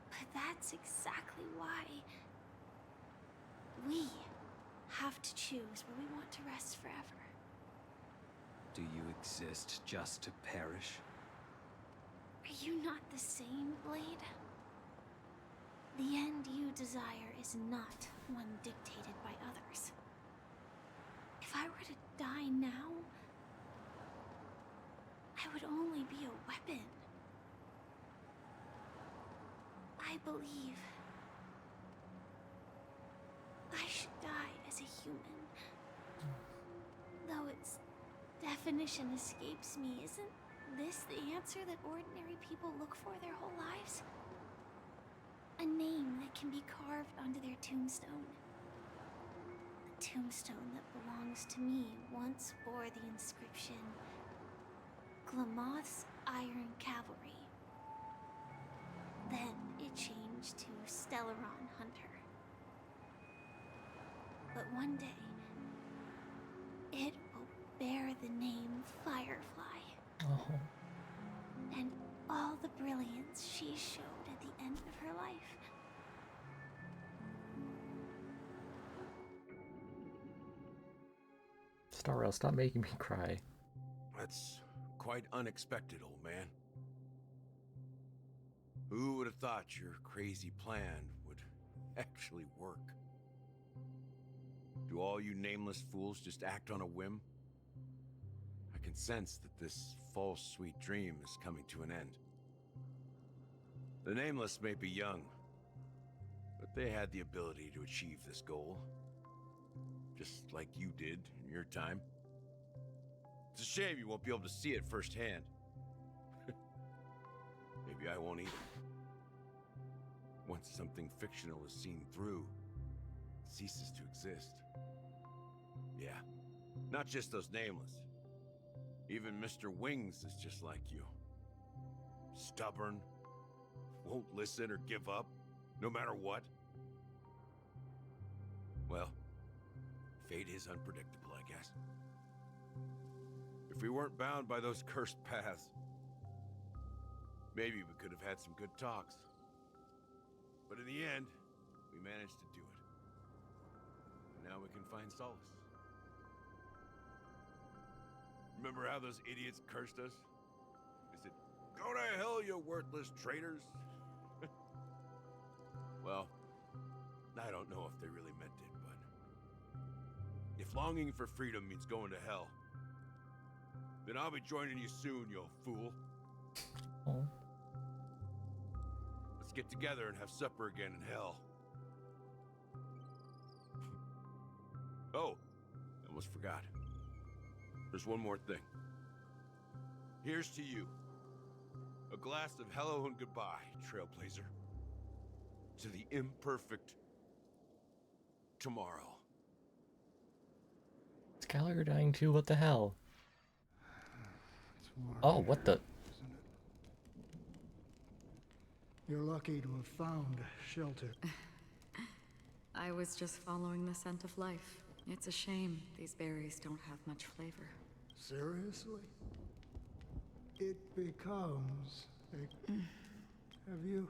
But that's exactly why we have to choose where we want to rest forever. Do you exist just to perish? Are you not the same, Blade? The end you desire is not one dictated by others. If I were to die now, I would only be a weapon. I believe I should die as a human. Though its definition escapes me, isn't this the answer that ordinary people look for their whole lives? A name that can be carved onto their tombstone. The tombstone that belongs to me once bore the inscription, Glamoth's Iron Cavalry. Then it changed to Stellaron Hunter. But one day, it will bear the name Firefly. Oh. And all the brilliance she showed at the end of her life. Starrel, stop making me cry. That's quite unexpected, old man. Who would have thought your crazy plan would actually work? Do all you nameless fools just act on a whim? I can sense that this false sweet dream is coming to an end. The nameless may be young, but they had the ability to achieve this goal. Just like you did in your time. It's a shame you won't be able to see it firsthand. Maybe I won't either. Once something fictional is seen through, it ceases to exist. Yeah, not just those nameless. Even Mr. Wings is just like you. Stubborn, won't listen or give up, no matter what. Well, fate is unpredictable, I guess. If we weren't bound by those cursed paths, maybe we could have had some good talks. But in the end, we managed to do it. And now we can find solace. Remember how those idiots cursed us? They said, "Go to hell, you worthless traitors." Well, I don't know if they really meant it, but if longing for freedom means going to hell, then I'll be joining you soon, you fool. Oh. Let's get together and have supper again in hell. Oh, I almost forgot. There's one more thing. Here's to you. A glass of hello and goodbye, Trailblazer. To the imperfect tomorrow. Is Gallagher dying too? What the hell? Oh, what the? You're lucky to have found shelter. I was just following the scent of life. It's a shame these berries don't have much flavor. Seriously? It becomes a... Have you...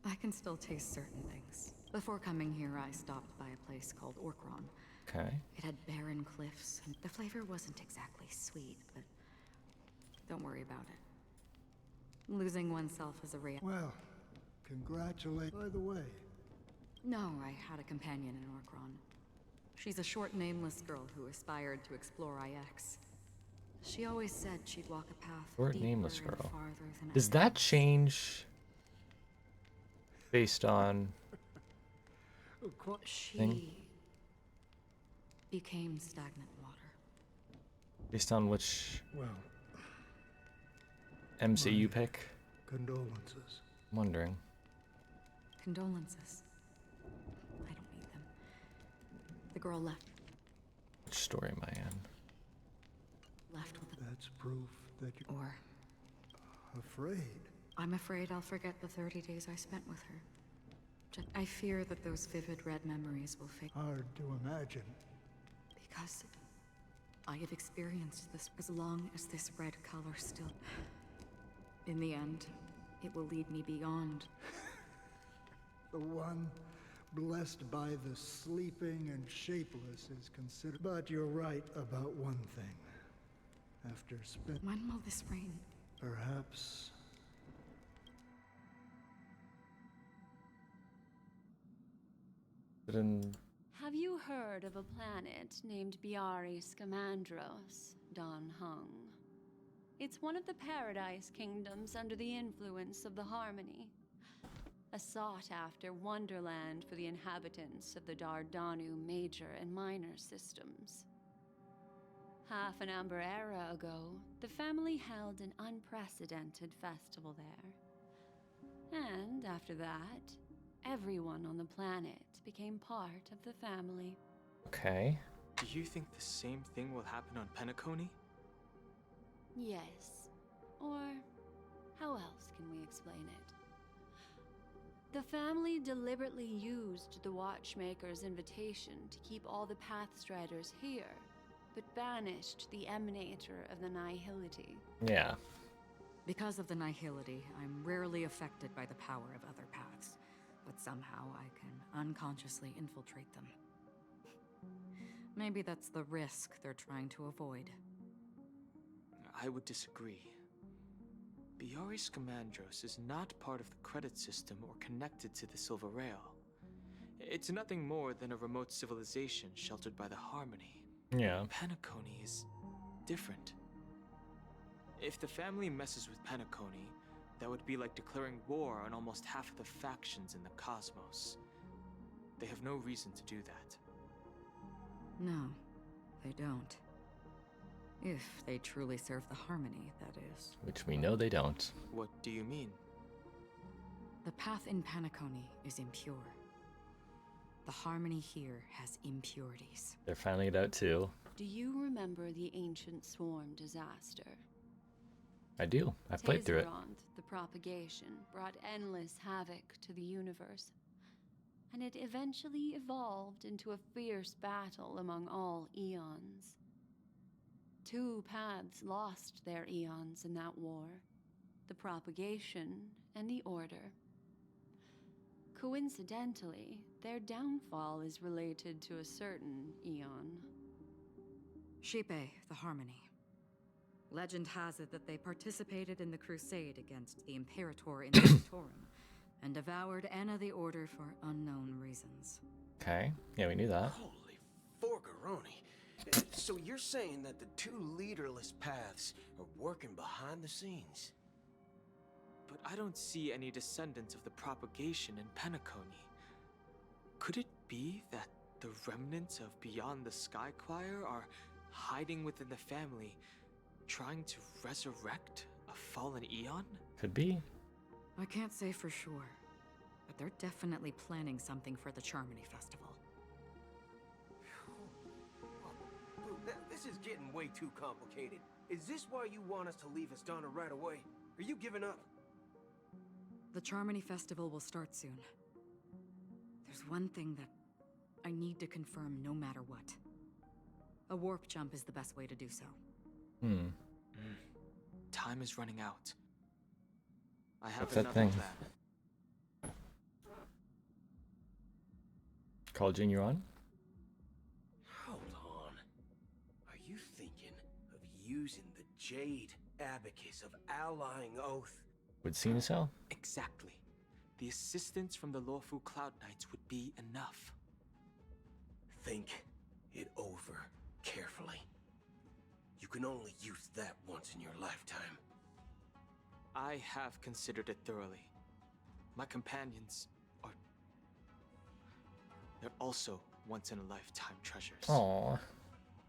I can still taste certain things. Before coming here, I stopped by a place called Orkron. Okay. It had barren cliffs, and the flavor wasn't exactly sweet, but don't worry about it. Losing oneself is a Well, congratulate. By the way. No, I had a companion in Orkron. She's a short, nameless girl who aspired to explore IX. She always said she'd walk a path Short, nameless deeper and girl. farther than Does that change based on She became stagnant water. based on which Well, MCU pick? Condolences. I'm wondering. Condolences. I don't need them. The girl left Which story am I in? with That's proof that you're or afraid. I'm afraid I'll forget the 30 days I spent with her. I fear that those vivid red memories will fade. Hard to imagine. Because I have experienced this as long as this red color still. In the end, it will lead me beyond. The one blessed by the sleeping and shapeless is considered. But you're right about one thing. After When will this rain? Perhaps. Have you heard of a planet named Biari Scamandros, Don Hung? It's one of the Paradise Kingdoms under the influence of the Harmony. A sought-after wonderland for the inhabitants of the Dardanu major and minor systems. Half an Amber Era ago, the family held an unprecedented festival there. And after that, everyone on the planet became part of the family. Okay. Do you think the same thing will happen on Penacony? Yes. Or how else can we explain it? The family deliberately used the Watchmaker's invitation to keep all the Pathstriders here, but banished the Emanator of the Nihility. Yeah. Because of the Nihility, I'm rarely affected by the power of other paths, but somehow I can unconsciously infiltrate them. Maybe that's the risk they're trying to avoid. I would disagree. Biaris Commandros is not part of the credit system or connected to the Silver Rail. It's nothing more than a remote civilization sheltered by the Harmony. Yeah. Penacony is different. If the family messes with Penacony, that would be like declaring war on almost half of the factions in the cosmos. They have no reason to do that. No, they don't. If they truly serve the Harmony, that is. Which we know they don't. What do you mean? The path in Penacony is impure. The Harmony here has impurities. They're finding it out too. Do you remember the Ancient Swarm disaster? I do. I played through it. The propagation brought endless havoc to the universe, and it eventually evolved into a fierce battle among all eons. 2 paths lost their eons in that war, the propagation and the order. Coincidentally, their downfall is related to a certain eon. Shepe, the Harmony. Legend has it that they participated in the crusade against the Imperator in Sanctorum, and devoured Anna the Order for unknown reasons. Okay. Yeah, we knew that. Holy forgaroni. So you're saying that the 2 leaderless paths are working behind the scenes? But I don't see any descendants of the propagation in Penacony. Could it be that the remnants of Beyond the Sky Choir are hiding within the family, trying to resurrect a fallen eon? Could be. I can't say for sure, but they're definitely planning something for the Charmony Festival. This is getting way too complicated. Is this why you want us to leave Astana right away? Are you giving up? The Charmony Festival will start soon. There's one thing that I need to confirm no matter what. A warp jump is the best way to do so. Time is running out. I have What's that another thing? plan. Call Junior on? Hold on. Are you thinking of using the Jade Abacus of Allying Oath? Would seem so. Exactly. The assistance from the lawful Cloud Knights would be enough. Think it over carefully. You can only use that once in your lifetime. I have considered it thoroughly. My companions are... they're also once-in-a-lifetime treasures. Aww.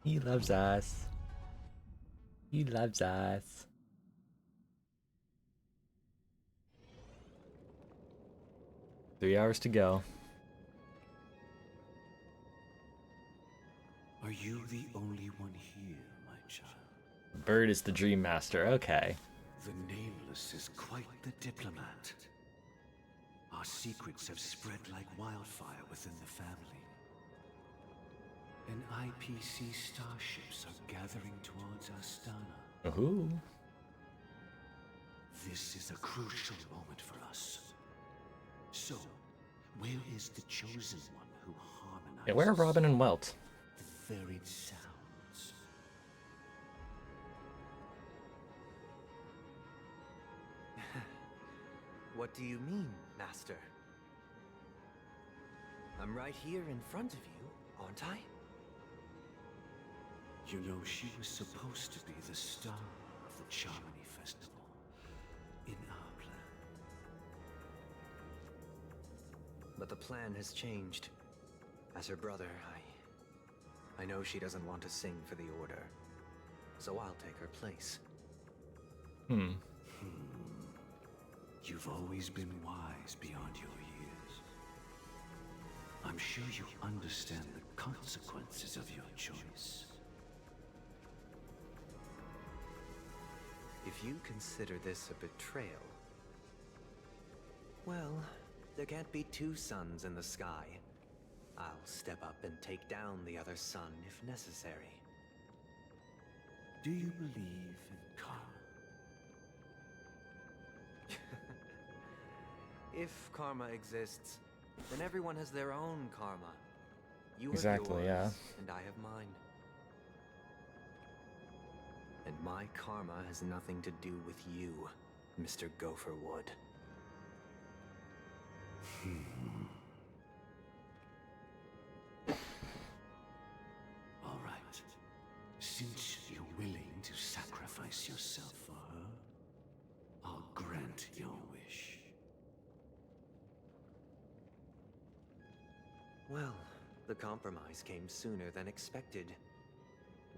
He loves us. He loves us. Three hours to go. Are you the only one here, my child? Bird is the Dream Master. Okay. The Nameless is quite the diplomat. Our secrets have spread like wildfire within the family. And IPC starships are gathering towards Astana. Ooh. This is a crucial moment for us. So, where is the chosen one who harmonizes Yeah, where are Robin and Welt? the varied sounds? What do you mean, Master? I'm right here in front of you, aren't I? You know, she was supposed to be the star of the Charmony Festival. In our plan. But the plan has changed. As her brother, I know she doesn't want to sing for the Order. so I'll take her place. You've always been wise beyond your years. I'm sure you understand the consequences of your choice. If you consider this a betrayal, well, there can't be two suns in the sky. I'll step up and take down the other sun if necessary. Do you believe in karma? If karma exists, then everyone has their own karma. You Exactly, have yours, yeah. and I have mine. And my karma has nothing to do with you, Mr. Gopherwood. All right. Since you're willing to sacrifice yourself for her, I'll grant your wish. Well, the compromise came sooner than expected.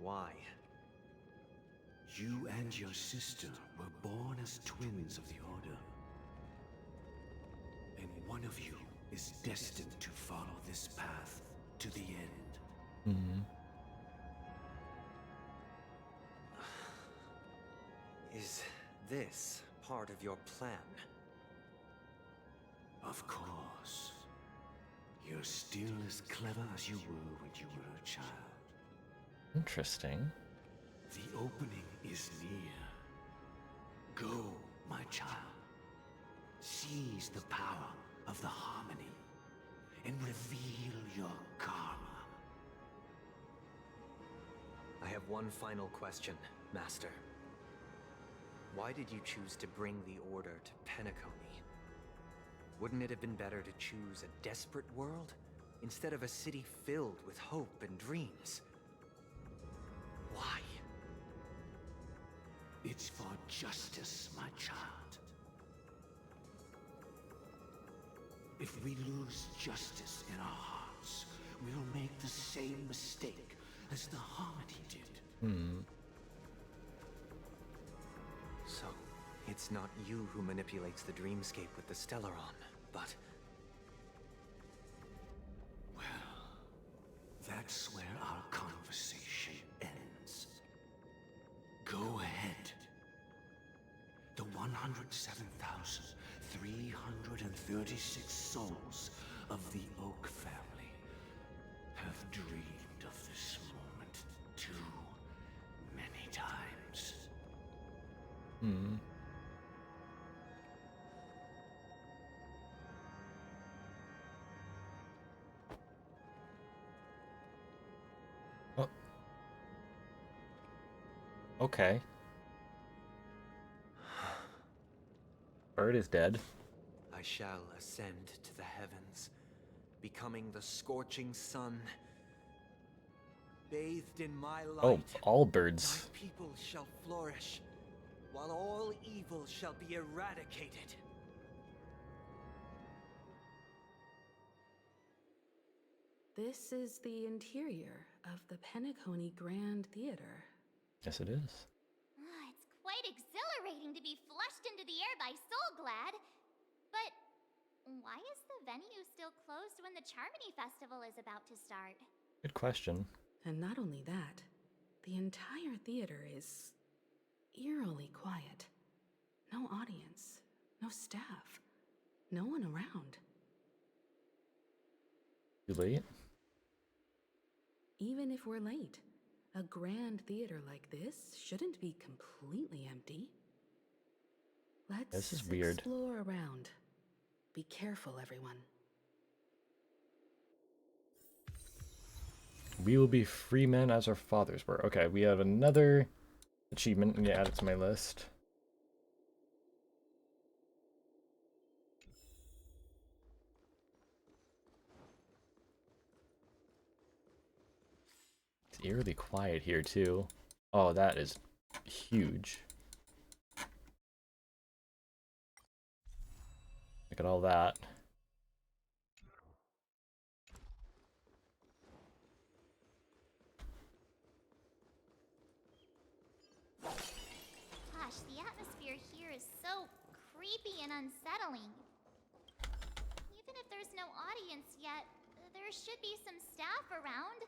Why? You and your sister were born as twins of the Order. And one of you is destined to follow this path to the end. Is this part of your plan? Of course. You're still as clever as you were when you were a child. Interesting. The opening is near. Go, my child. Seize the power of the harmony and reveal your karma. I have one final question, Master. Why did you choose to bring the Order to Penacony? Wouldn't it have been better to choose a desperate world instead of a city filled with hope and dreams? Why? It's for justice, my child. If we lose justice in our hearts, we'll make the same mistake as the Harmony did. So, it's not you who manipulates the dreamscape with the Stellaron, but... Well, that's where our conversation ends. Go ahead. The 107,336 souls of the Oak family have dreamed of this moment too many times. Oh. Okay. Bird is dead. I shall ascend to the heavens, becoming the scorching sun. Bathed in my light, Oh, all birds. my people shall flourish, while all evil shall be eradicated. This is the interior of the Penacony Grand Theater. Yes, it is. It's quite exhilarating to be flushed into the air by Soul Glad. But why is the venue still closed when the Charmony Festival is about to start? Good question. And not only that, the entire theater is eerily quiet. No audience, no staff, no one around. Too late? Even if we're late, a grand theater like this shouldn't be completely empty. Let's This is weird. explore around. Be careful, everyone. We will be free men as our fathers were. Okay, we have another achievement. I need to add it to my list. It's eerily quiet here, too. Oh, that is huge. Look at all that. is so creepy and unsettling. Even if there's no audience yet, there should be some staff around.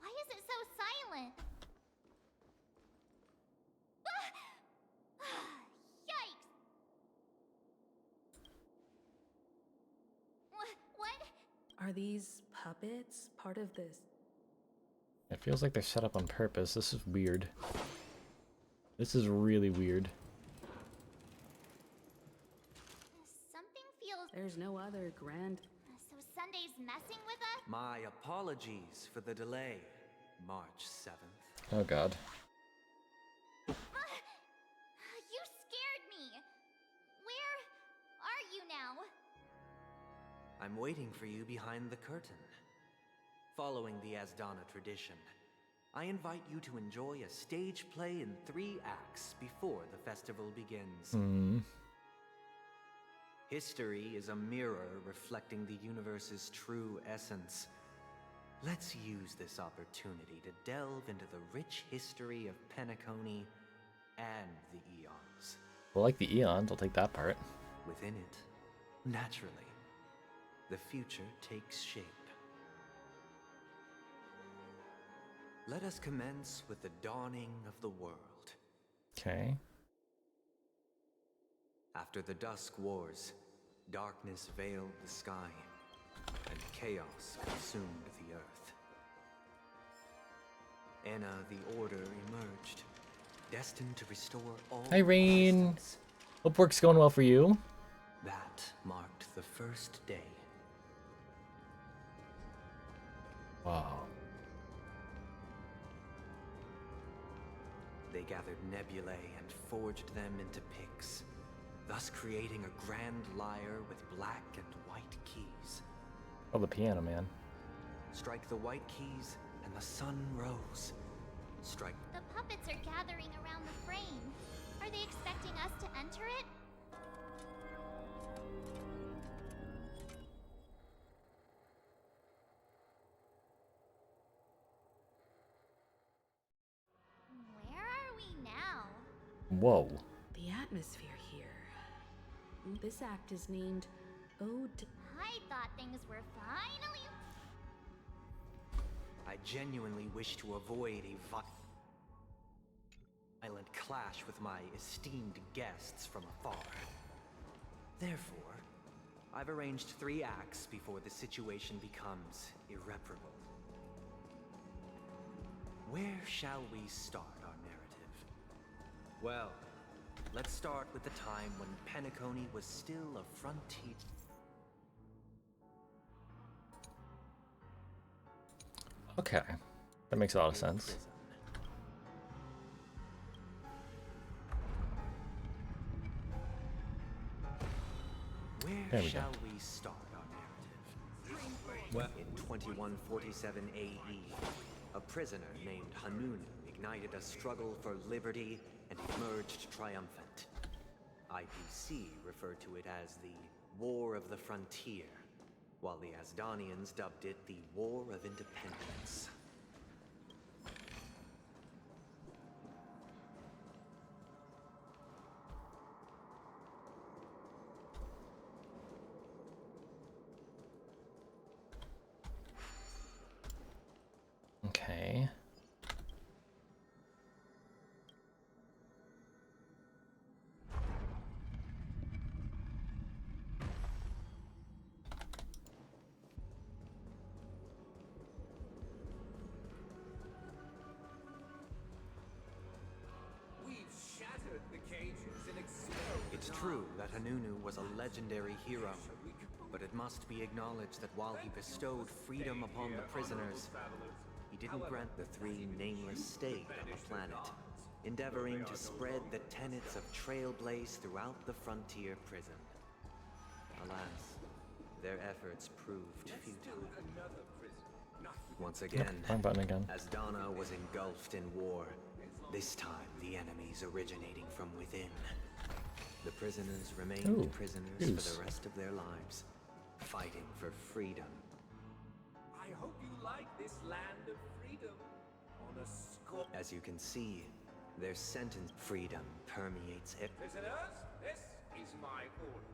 Why is it so silent? Yikes! What? Are these puppets part of this? It feels like they're set up on purpose. This is weird. This is really weird. Something feels... There's no other grand... So Sunday's messing with us? My apologies for the delay, March 7th. Oh god. You scared me! Where are you now? I'm waiting for you behind the curtain. Following the Asdana tradition, I invite you to enjoy a stage play in 3 acts before the festival begins. History is a mirror reflecting the universe's true essence. Let's use this opportunity to delve into the rich history of Penacony and the Eons. Well, like the Eons, I'll take that part. Within it, naturally, the future takes shape. Let us commence with the dawning of the world. Okay. After the Dusk Wars, darkness veiled the sky, and chaos consumed the earth. Enna the Order emerged, destined to restore all Irene! existence. Hope work's going well for you. That marked the first day. Wow. They gathered nebulae and forged them into picks, thus creating a grand lyre with black and white keys. Oh, the piano, man. Strike the white keys, and the sun rose. Strike. The puppets are gathering around the frame. Are they expecting us to enter it? Where are we now? Whoa. The atmosphere here. This act is named Ode to... I thought things were finally... I genuinely wish to avoid a violent clash with my esteemed guests from afar. Therefore, I've arranged 3 acts before the situation becomes irreparable. Where shall we start our narrative? Well, let's start with the time when Penacony was still a frontier. Okay. That makes a lot of sense. Where shall we start our narrative? Well, in 2147 AE, a prisoner named Hanunu ignited a struggle for liberty and emerged triumphant. IPC referred to it as the War of the Frontier, while the Asdanians dubbed it the War of Independence. Okay. It's true that Hanunu was a legendary hero, but it must be acknowledged that while he bestowed freedom upon the prisoners, he didn't grant the 3 nameless stayed on the planet, endeavoring to spread the tenets of Trailblaze throughout the frontier prison. Alas, their efforts proved futile. Once again, Wrong button again. Asdana was engulfed in war, this time the enemies originating from within. The prisoners remained prisoners for the rest of their lives, fighting for freedom. I hope you like this land of freedom. On a score. As you can see, Their sentence freedom permeates it. Visitors, this is my order.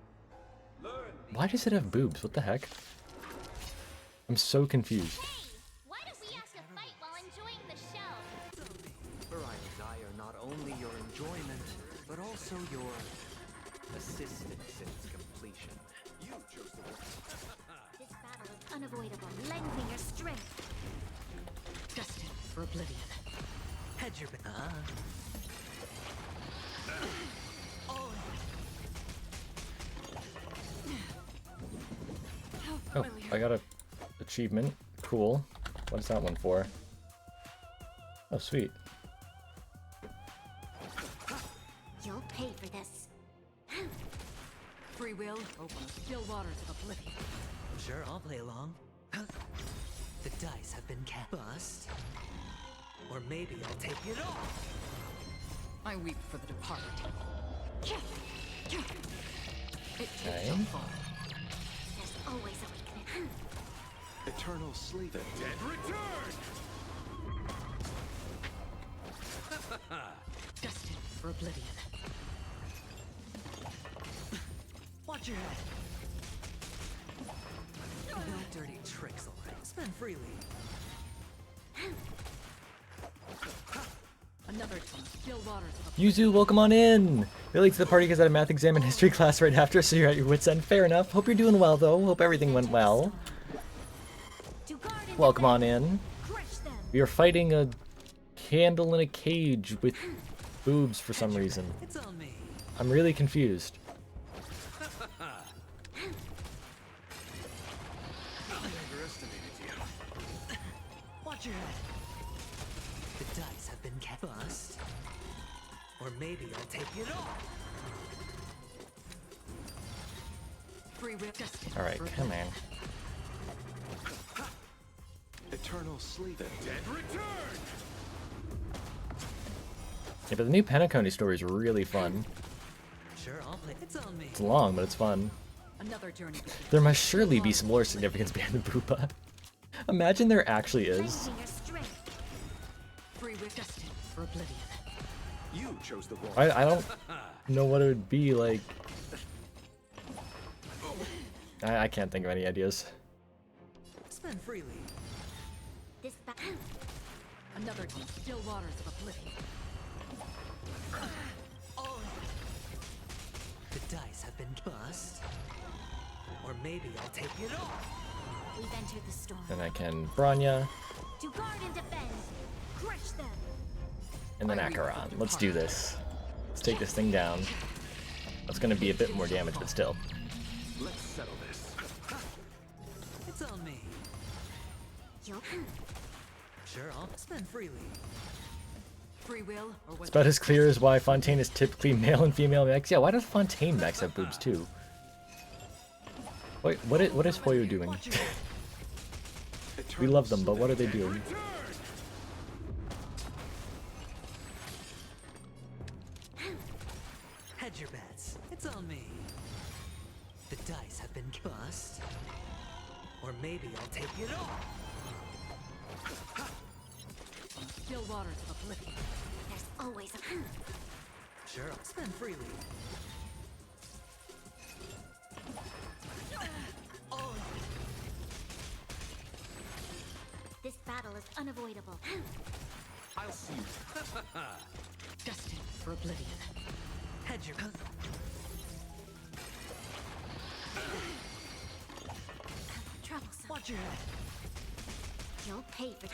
Learn. Why does it have boobs? What the heck? I'm so confused. Why do we have to fight while enjoying the show? For I desire not only your enjoyment, but also your assistance in its completion. You chose the This battle is unavoidable. Lend me your strength. Destined for oblivion. Hedge your Oh, I got a achievement. Cool. What is that one for? Oh, sweet. You'll pay for this. Free will, open the still waters of oblivion. Sure, I'll play along. The dice have been bust. Or maybe I'll take it all. I weep for the departed. It Okay. shall fall. There's always a weakness. Eternal sleep. The dead return! Destined for oblivion. Watch your head. No dirty tricks, alright. Spend freely. Another time, still waters of Yuzu, welcome on in! You're late to the party because I had a math exam and history class right after, so you're at your wit's end. Fair enough. Hope you're doing well, though. Hope everything went well. Welcome on in. We are fighting a candle in a cage with boobs for some reason. It's on me. I'm really confused. Underestimated you. Watch your head. The dice have been bust. Or maybe I'll take it all. free will. Destined Alright, for come oblivion. on. Eternal sleep. The dead return! Yeah, but the new Penacony story is really fun. Sure, I'll play. It's on me. It's long, but it's fun. Another journey. There must surely be some lore significance behind the Boopa. Imagine there actually is. Free will. Destined for oblivion. You chose the wrong. I don't know what it would be like. I can't think of any ideas. Spend freely. This Another time, still waters of oblivion. The dice have been bust. Or maybe I'll take it all. We've entered the storm. Then I can Branya, To guard and defend. Crush them. and then Acheron. Let's do this. Let's take this thing down. That's gonna be a bit more damage, but still. Let's settle this. It's on me. You'll Sure, I'll spend freely. Free will or It's was about as clear as why Fontaine is typically male and female mechs. Yeah, why does Fontaine mechs have boobs too? Wait, what is Hoyo doing? We love them, but what are they doing? Hedge your bets. It's on me. The dice have been bust. Or maybe I'll take it all. still waters of oblivion. There's always a Sure, I'll spend freely. This battle is unavoidable. I'll see you. Destined for oblivion. Hedge your Troublesome. Watch your head. You'll pay for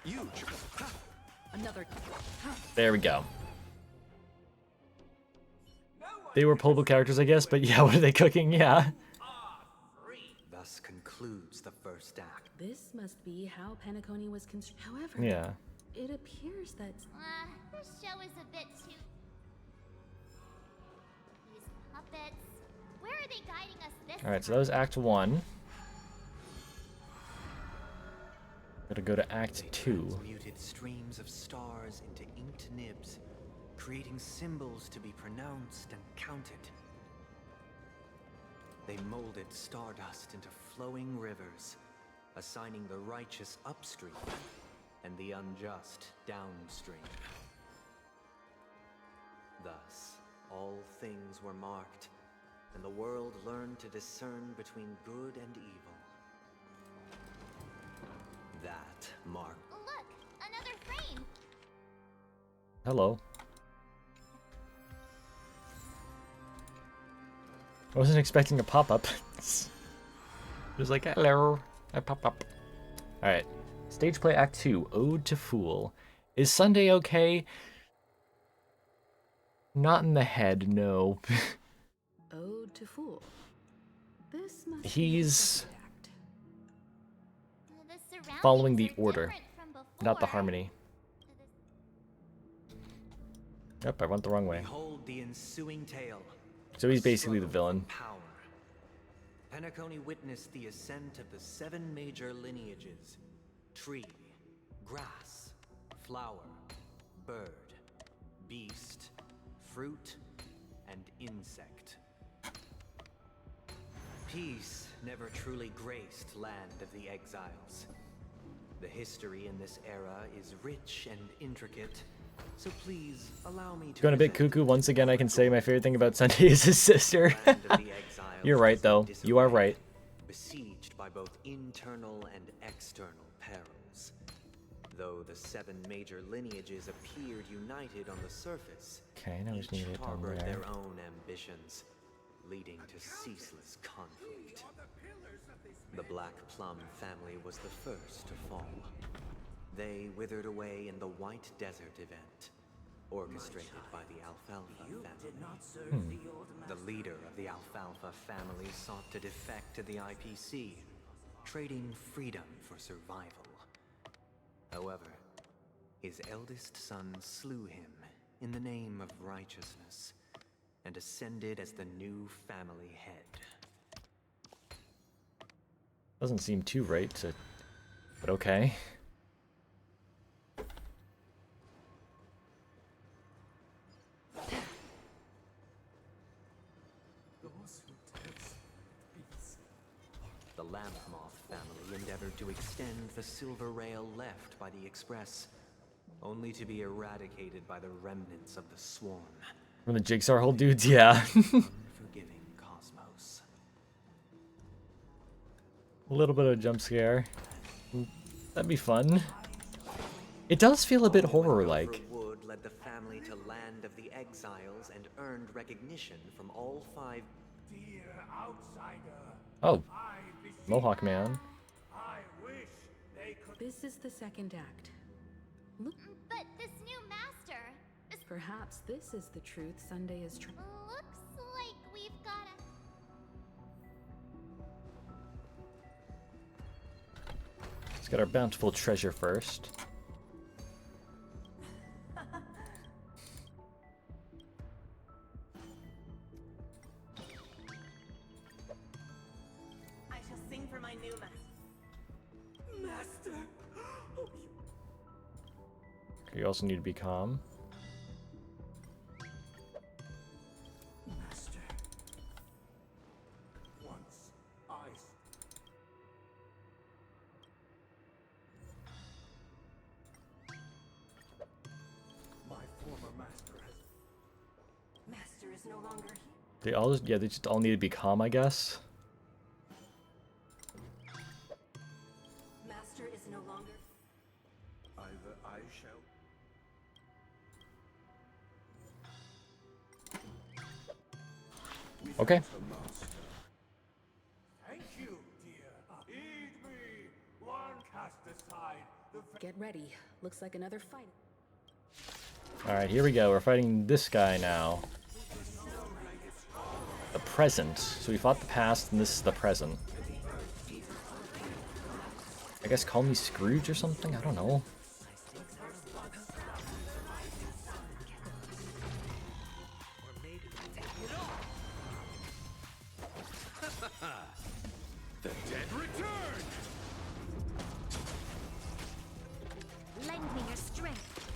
You. Another. There we go. They were playable characters, I guess, but yeah, what are they cooking? Yeah. Thus concludes the first act. This must be how Penacony was constructed. However, Yeah. it appears that this show is a bit too... These puppets... Where are they guiding us this Alright, so that was Act 1. Gotta go to Act 2. Transmuted streams of stars into inked nibs, creating symbols to be pronounced and counted. They molded stardust into flowing rivers, assigning the righteous upstream and the unjust downstream. Thus, all things were marked, and the world learned to discern between good and evil. That marked. Look, another frame. Hello. I wasn't expecting a pop-up. It was like, hello, I pop up. Alright. Stage play Act 2, Ode to Fool. Is Sunday okay? Not in the head, no. Ode to Fool. This must He's The following surroundings the are order, different from before. not the harmony. Yep, I went the wrong way. Behold the ensuing tale. So he's basically the villain. Power. Penacony witnessed the ascent of the 7 major lineages: tree, grass, flower, bird, beast, fruit, and insect. Peace never truly graced Land of the Exiles. The history in this era is rich and intricate, so please allow me to Going a bit cuckoo once again. I can say my favorite thing about Sunday is his sister. You're right, though. You are right. Besieged by both internal and external perils. Though the 7 major lineages appeared united on the surface, Okay, now we just need each it down harbored there. their own ambitions, leading to ceaseless conflict. The Black Plum family was the first to fall. They withered away in the White Desert event, orchestrated by the Alfalfa family. The leader of the Alfalfa family sought to defect to the IPC, trading freedom for survival. However, his eldest son slew him in the name of righteousness and ascended as the new family head. Doesn't seem too right, but okay. The Lamp Moth family endeavored to extend the silver rail left by the Express, only to be eradicated by the remnants of the Swarm. From the Jigsaw hole dudes, yeah. Forgiving cosmos. A little bit of a jump scare. That'd be fun. It does feel a bit horror-like. Wood led the family to Land of the Exiles and earned recognition from all 5. Dear outsider, Oh, Mohawk Man. I wish they could. This is the second act. Look. But this new master. Perhaps this is the truth Sunday is trying. Looks like we've gotta. Let's get our bountiful treasure first. I shall sing for my new master. Master! You also need to be calm. Master. Once I. My former master has. Master is no longer here. They just all need to be calm, I guess. Master is no longer. Either I shall. Okay. Thank you, dear. Heed me. One cast aside the. Get ready. Looks like another fight. Alright, here we go. We're fighting this guy now. The present. So we fought the past, and this is the present. I guess call me Scrooge or something? I don't know. The dead return! Lend me your strength.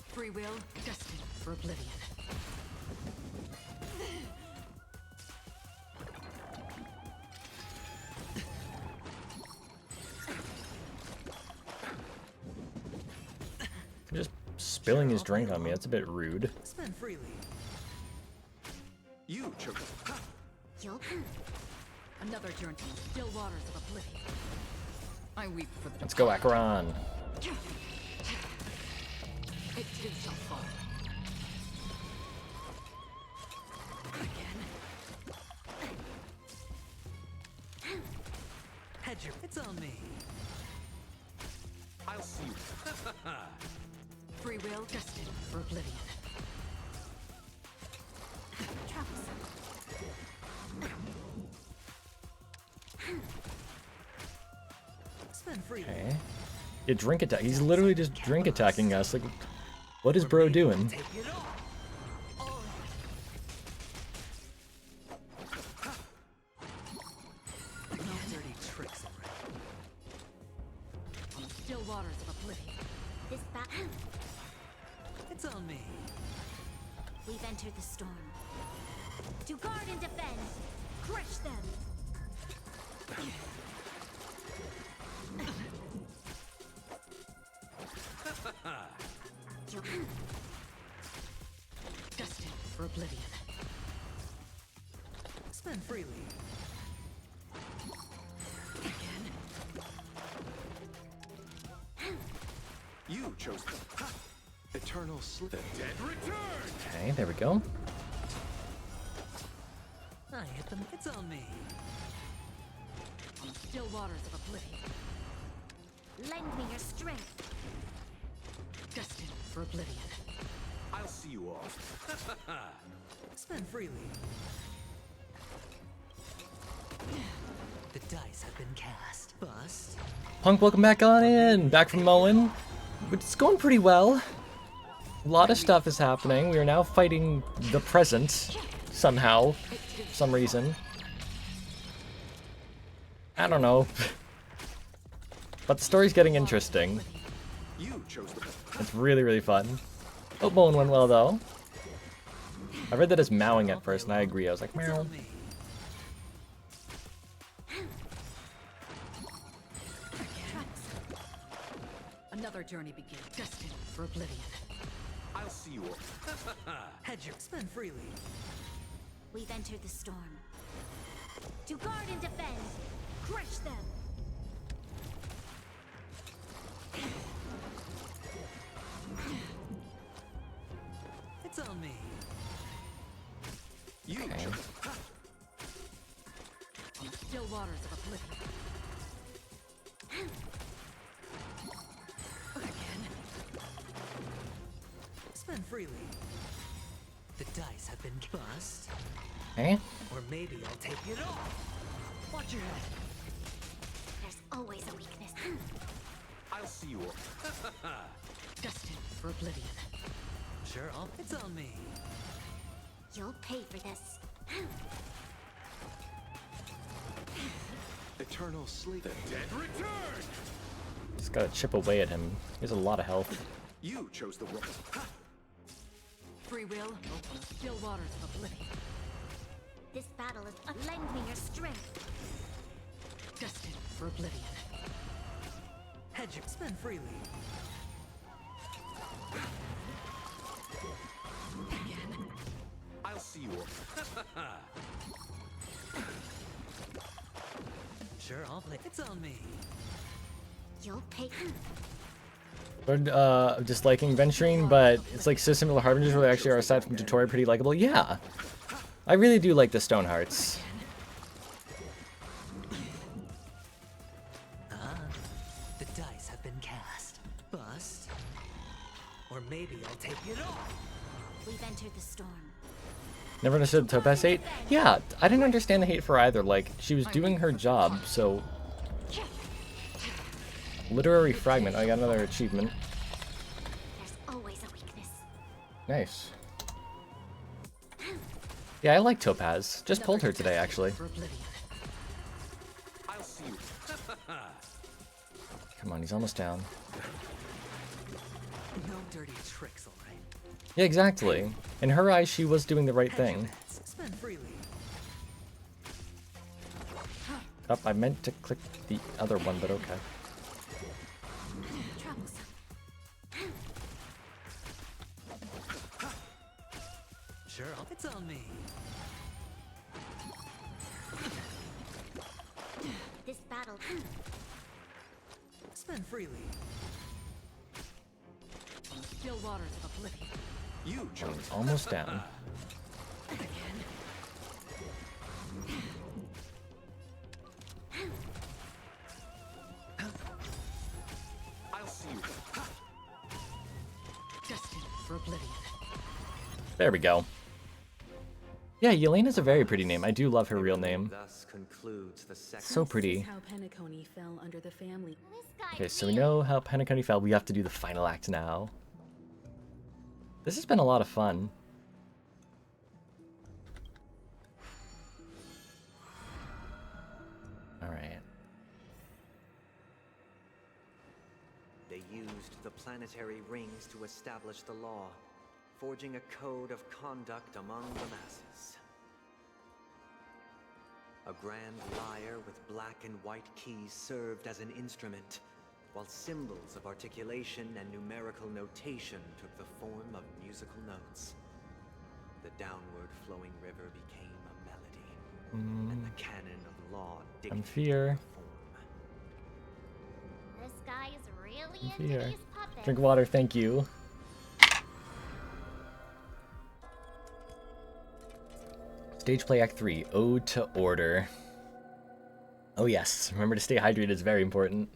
Free will, destined for oblivion. Just spilling his drink on me. That's a bit rude. Spend freely. You chose. Another journey. Still waters of oblivion. I weep for the. Let's go, Acheron. It too shall fall. Hedger, it's on me. I'll see you. Free will destined for oblivion. Spend freely. Okay. Yeah, drink attack. He's literally just drink attacking us. Like, what is bro doing? Still waters of oblivion. This battle. It's on me. We've entered the storm. To guard and defend. Crush them. Destined for oblivion. Spend freely. You chose the eternal sleep. The dead return. Okay, there we go. I hit them. It's on me. Still waters of oblivion. Lend me your strength. Destined for oblivion. I'll see you off. Spend freely. The dice have been cast. Bust. Punk, welcome back on in. Back from Moen. It's going pretty well. A lot of stuff is happening. We are now fighting the present somehow, for some reason. I don't know. But the story's getting interesting. You chose the. It's really, really fun. Hope Moen went well, though. I read that as mowing at first, and I agree. I was like, meow. Another journey begins. Destined for oblivion. I'll see you off. Hedger, spend freely. We've entered the storm. To guard and defend. Crush them. It's on me. You Okay. chose. Still waters of oblivion. Spend freely. The dice have been bust. Okay. Or maybe I'll take it off. Watch your head. There's always a weakness. I'll see you off. Destined for oblivion. Sure, it's on me. You'll pay for this. Eternal sleep. The dead return. Just gotta chip away at him. He has a lot of health. You chose the one. Free will. Still waters of oblivion. This battle is. Lend me your strength. Destined for oblivion. Hedger, spend freely. I'll see you off. Sure, I'll play. It's on me. You'll pay. Disliking venturing, but it's like System of the Harbingers where they actually are, aside from tutorial, pretty likable. Yeah, I really do like the Stonehearts. The dice have been cast. Bust. Or maybe I'll take it off. We've entered the storm. Never understood Topaz hate. Yeah, I didn't understand the hate for either. Like, she was doing her job, so... Literary fragment. I got another achievement. There's always a weakness. Nice. Yeah, I like Topaz. Just pulled her today, actually. I'll see you. Come on, he's almost down. No dirty tricks, alright. Yeah, exactly. In her eyes, she was doing the right thing. Spend freely. Oh, I meant to click the other one, but okay. Sure, it's on me. This battle. Spend freely. Still waters of oblivion. You chose. Almost down. I'll see you. Destined for oblivion. There we go. Yeah, Yelena's a very pretty name. I do love her real name. Thus concludes the second. So pretty. This is how Penacony fell under the family. Okay, so we know how Penacony fell. We have to do the final act now. This has been a lot of fun. Alright. They used the planetary rings to establish the law, forging a code of conduct among the masses. A grand lyre with black and white keys served as an instrument, while symbols of articulation and numerical notation took the form of musical notes. The downward flowing river became a melody, and the canon of law I'm dictated fear. This guy is really I'm into fear. these puppets. Drink water, thank you. Stage play act 3, Ode to Order. Oh yes, remember to stay hydrated is very important.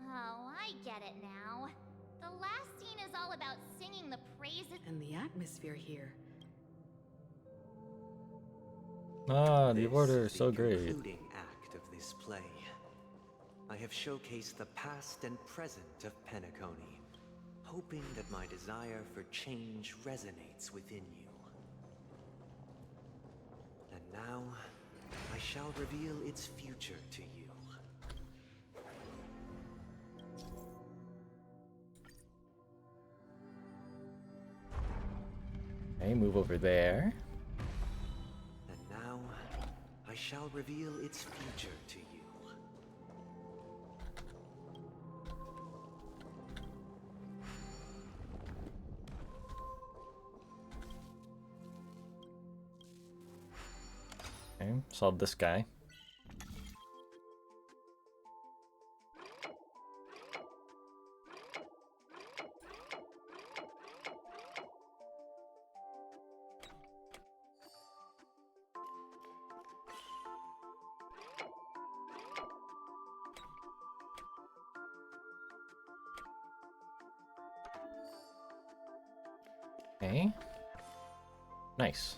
Oh, I get it now. The last scene is all about singing the praises. And the atmosphere here. Ah, the This order is is so the great. concluding act of this play. I have showcased the past and present of Penacony, hoping that my desire for change resonates within you. And now, I shall reveal its future to you. Okay, move over there. And now, I shall reveal its future to you. Okay, solve this guy. Okay. Nice.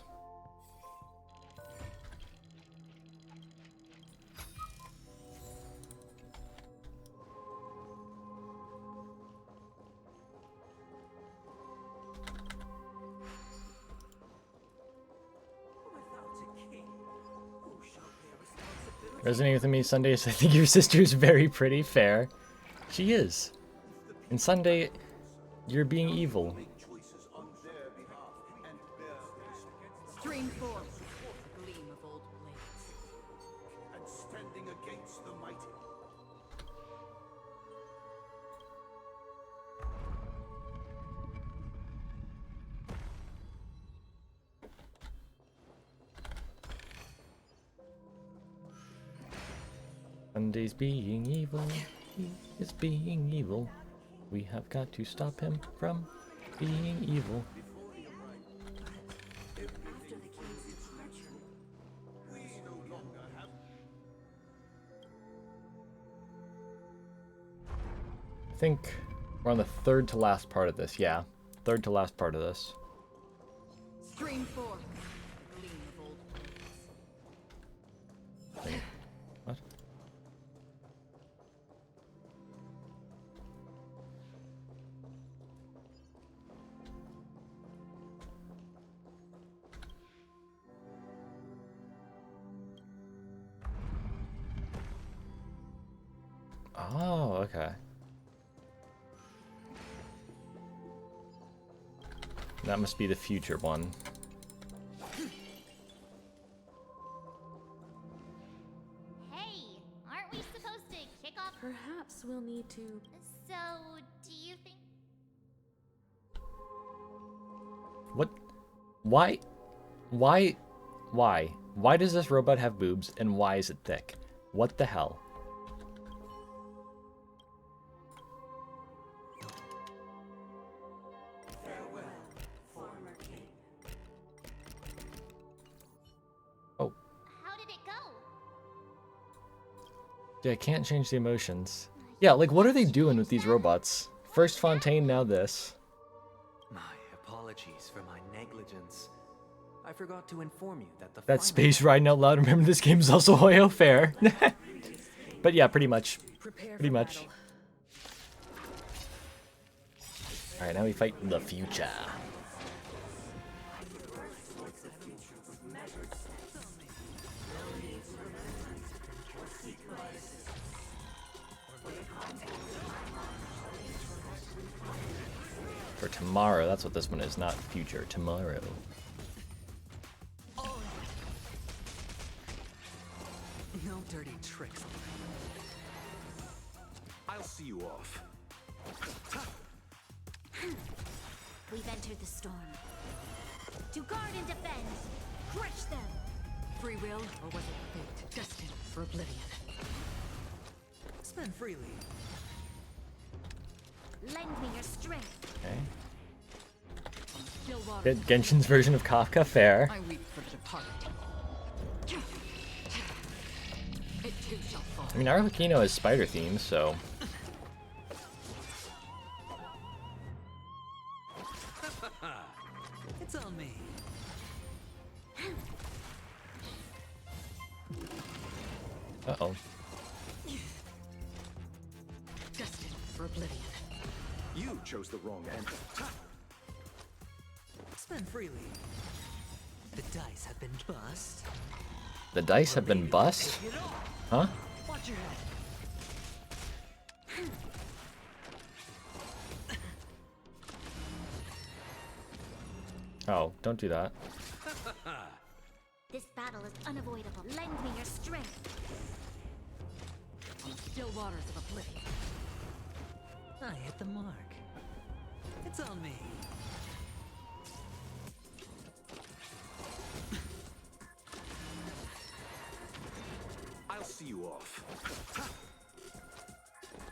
Resonating with me, Sundays. I think your sister is very pretty. Fair. She is. And Sunday, you're being evil. Stream forth, gleam of old blades. And standing against the mighty. Sunday's being evil. He is being evil. We have got to stop him from being evil. I think we're on the third to last part of this. Yeah, third to last part of this. Stream forth, gleam of old blades. Wait, what? Oh, okay. That must be the future one. Hey, aren't we supposed to kick off? Perhaps we'll need to. So, do you think? Why? Why? Why? Why does this robot have boobs and why is it thick? What the hell? Oh. How did it go? Yeah, I can't change the emotions. Yeah, like what are they doing with these robots? First Fontaine, now this. My apologies for my negligence. I forgot to inform you that the That space riding out loud. Remember, this game is also Hoyo Fair. But yeah, pretty much. Pretty much. Alright, now we fight the future. For tomorrow, that's what this one is, not future. Tomorrow. No dirty tricks. I'll see you off. We've entered the storm. To guard and defend. Crush them. Free will, or was it fate? Destined for oblivion. Spend freely. Lend me your strength. Okay. Still water. Genshin's version of Kafka, fair. I weep for the departed. It too shall fall. I mean, Arlecchino has spider themes, so. It's on me. Uh-oh. Destined for oblivion. You chose the wrong end. Spend freely. The dice have been bust. The dice have been bust? Huh? Watch your head. Oh, don't do that. This battle is unavoidable. Lend me your strength. Still waters of oblivion. I hit the mark. It's on me. I'll see you off.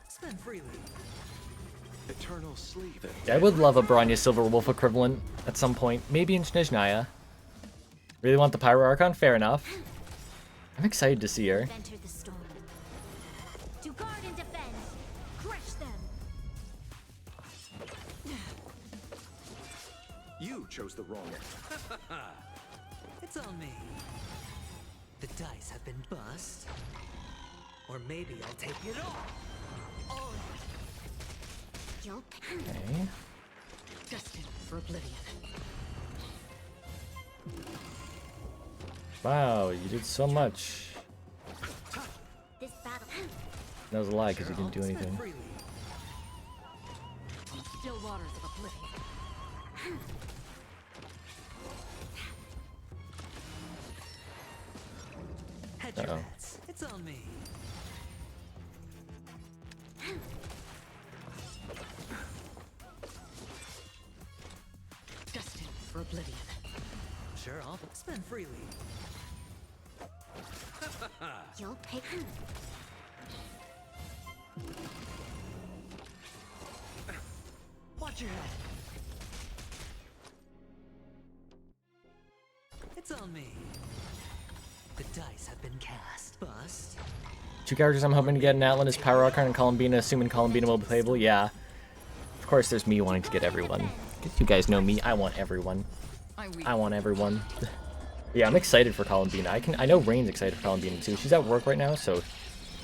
Spend freely. Eternal sleep. Yeah, I would love a Bronya Silverwolf equivalent at some point. Maybe in Snezhnaya. Really want the Pyro Archon? Fair enough. I'm excited to see her. Entered the storm. To guard and defend. Crush them. You chose the wrong end. It's on me. The dice have been bust. Or maybe I'll take it all. Okay. Destined for oblivion. Wow, you did so much. This battle. That was a lie because you didn't do anything. Still waters of oblivion. Hedge your Uh-oh. bets. It's on me. Destined for oblivion. Sure, I'll spend freely. You'll pick. Watch your head. It's on me. The dice have been cast. Bust. Two characters I'm hoping to get in Atlan is Pyro Archon and Columbina, assuming Columbina will be playable. Yeah. Of course, there's me wanting to get everyone. You guys know me. I want everyone. I want everyone. Yeah, I'm excited for Columbina. I know Rain's excited for Columbina too. She's at work right now, so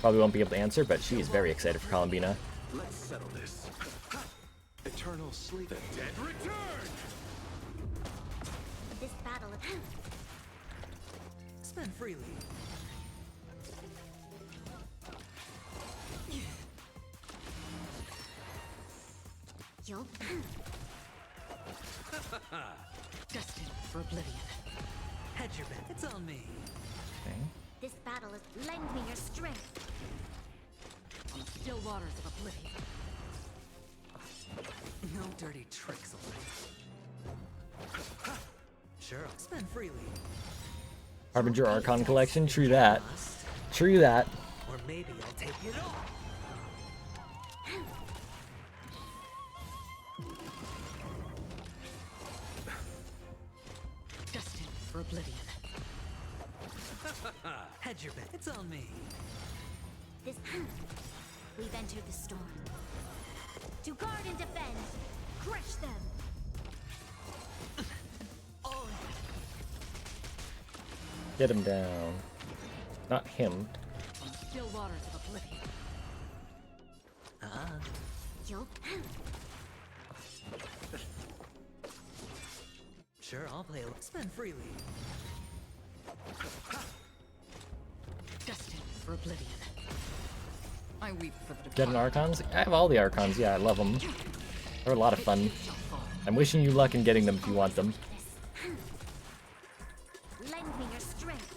probably won't be able to answer, but she is very excited for Columbina. Let's settle this. Eternal sleep. The dead return. This battle is. Spend freely. You'll. Destined for oblivion. Hedge your bet. It's on me. Okay. This battle is. Lend me your strength. Still waters of oblivion. No dirty tricks, alright. Sure, I'll spend freely. Harbinger Archon collection, true that. True that. Or maybe I'll take it all. Destined for oblivion. Hedge your bet. It's on me. This we've entered the storm. To guard and defend. Crush them. Get him down. Not him. Still waters of oblivion. Yo. Sure, I'll play. Spend freely. Destined for oblivion. I weep for the Get an Archons? I have all the Archons, yeah, I love them. They're a lot of fun. I'm wishing you luck in getting them if you want them. Lend me your strength.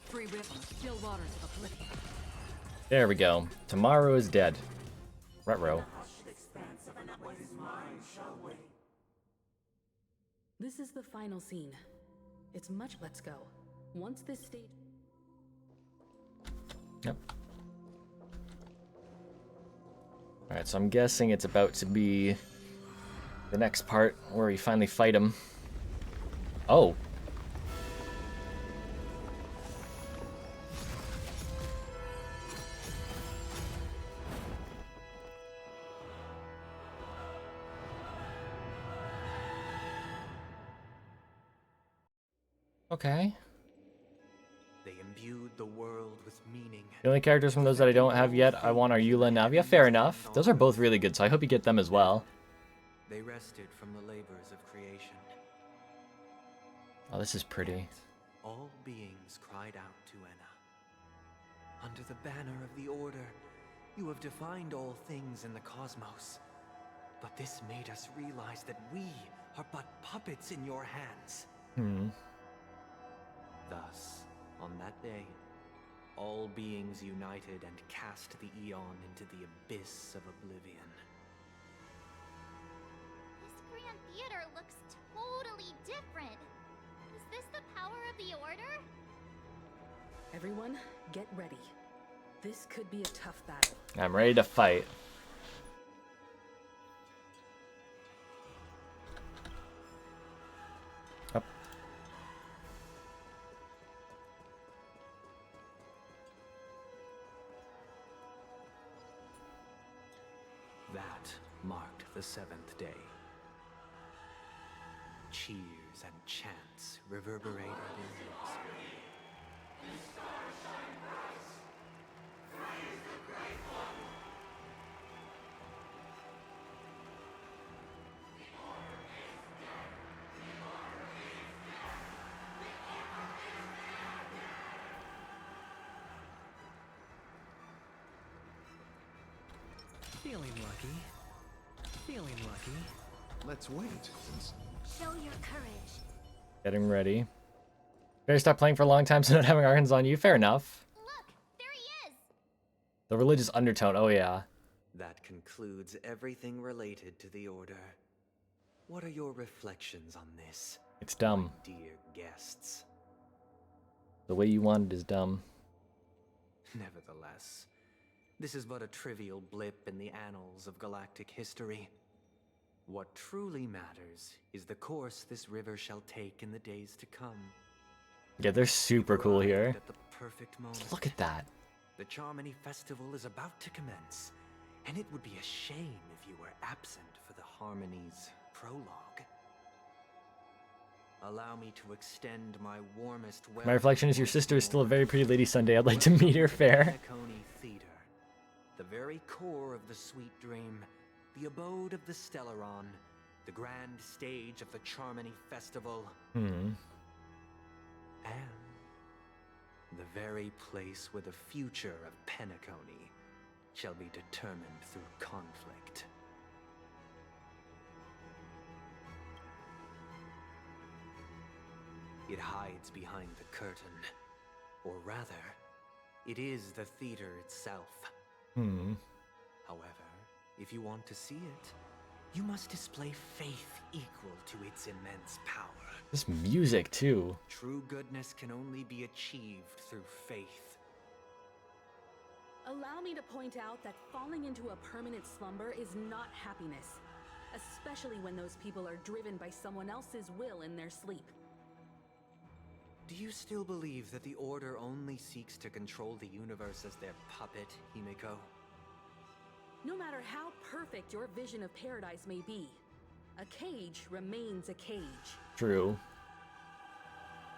Free river, still waters of oblivion. There we go. Tomorrow is dead. Retro. This is the final scene. It's much. Let's go. Once this stage. Yep. Alright, so I'm guessing it's about to be the next part where we finally fight him. Oh. Okay. They imbued the world with meaning. The only characters from those that I don't have yet, I want are Eula and Navia. Fair enough. Those are both really good, so I hope you get them as well. They rested from the labors of creation. Oh, this is pretty. All beings cried out to Enna. Under the banner of the Order, you have defined all things in the cosmos. But this made us realize that we are but puppets in your hands. Thus, on that day, all beings united and cast the Eon into the abyss of oblivion. This Grand Theater looks totally different. Is this the power of the Order? Everyone, get ready. This could be a tough battle. I'm ready to fight. Up. That marked the seventh day. Cheers and chants reverberated in unison. Feeling lucky. Feeling lucky. Let's wait. Show your courage. Getting ready. Better stop playing for a long time so not having Archons on you. Fair enough. Look, there he is. The religious undertone. Oh, yeah. That concludes everything related to the Order. What are your reflections on this? It's dumb. Dear guests. The way you want it is dumb. Nevertheless, this is but a trivial blip in the annals of galactic history. What truly matters is the course this river shall take in the days to come. Yeah, they're super cool here. At the perfect moment. Look at that. The Charmony Festival is about to commence, and it would be a shame if you were absent for the Harmony's prologue. Allow me to extend my warmest welcome. My reflection is your sister is still a very pretty lady Sunday. I'd like to meet her. Fair. Penacony Theater, the very core of the Sweet Dream, the abode of the Stellaron, the grand stage of the Charmony Festival, and the very place where the future of Penacony shall be determined through conflict. It hides behind the curtain, or rather, it is the theater itself. However, if you want to see it, You must display faith equal to its immense power. This music too. True goodness can only be achieved through faith. Allow me to point out that falling into a permanent slumber is not happiness, especially when those people are driven by someone else's will in their sleep. Do you still believe that the Order only seeks to control the universe as their puppet, Himiko? No matter how perfect your vision of paradise may be, a cage remains a cage. True.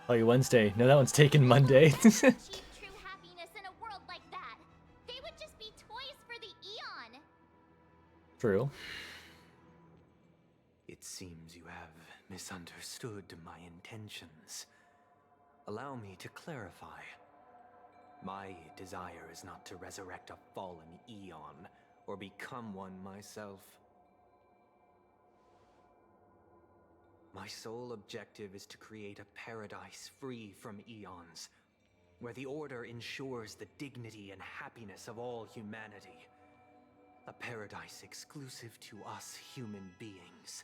Oh, you Wednesday. No, that one's taken Monday. True happiness in a world like that. They would just be toys for the Eon. True. It seems you have misunderstood my intentions. Allow me to clarify. My desire is not to resurrect a fallen Eon, or become one myself. My sole objective is to create a paradise free from Eons, where the Order ensures the dignity and happiness of all humanity. A paradise exclusive to us human beings.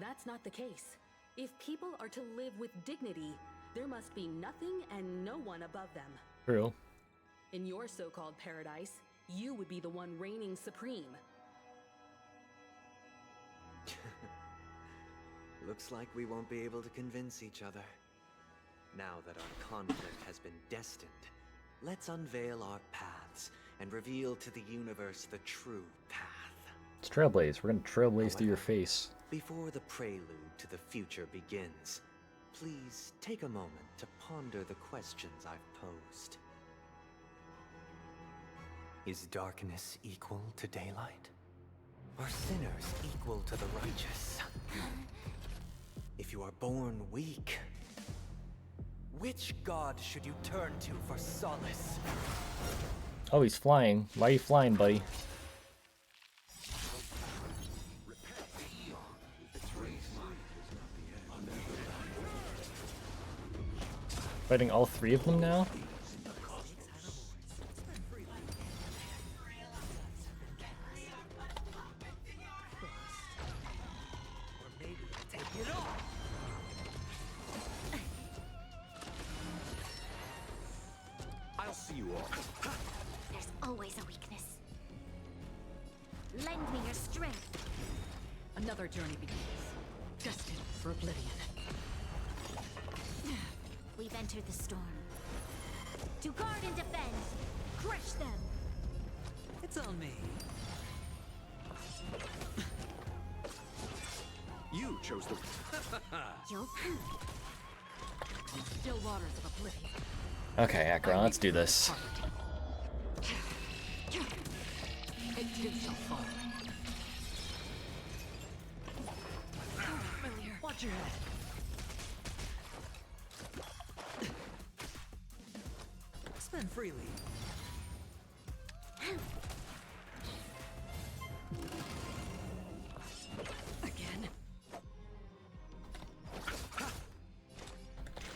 That's not the case. If people are to live with dignity, there must be nothing and no one above them. True. In your so-called paradise, you would be the one reigning supreme. Looks like we won't be able to convince each other. Now that our conflict has been destined, let's unveil our paths and reveal to the universe the true path. It's trailblaze. We're gonna trailblaze through your face. Before the prelude to the future begins, please take a moment to ponder the questions I've posed. Is darkness equal to daylight? Are sinners equal to the righteous? If you are born weak, which god should you turn to for solace? Oh, he's flying. Why are you flying, buddy? Fighting all three of them now? I'll see you all. There's always a weakness. Lend me your strength. Another journey begins, destined for oblivion. We've entered the storm. To guard and defend, crush them. It's on me. You chose the... You'll Still waters of oblivion. Okay, Akron, let's do this. It too shall fall. Familiar. Watch your head. Spend freely. Again.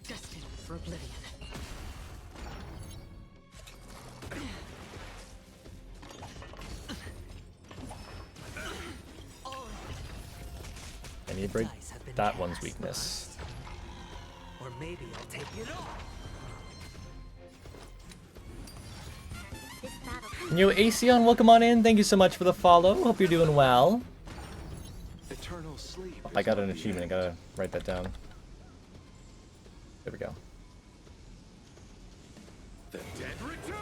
Destined for oblivion. I need to break that one's weakness. Or maybe I'll take it all. Yo, Aeon, welcome on in. Thank you so much for the follow. Hope you're doing well. Eternal sleep. I got an achievement. I gotta write that down. There we go. The dead return!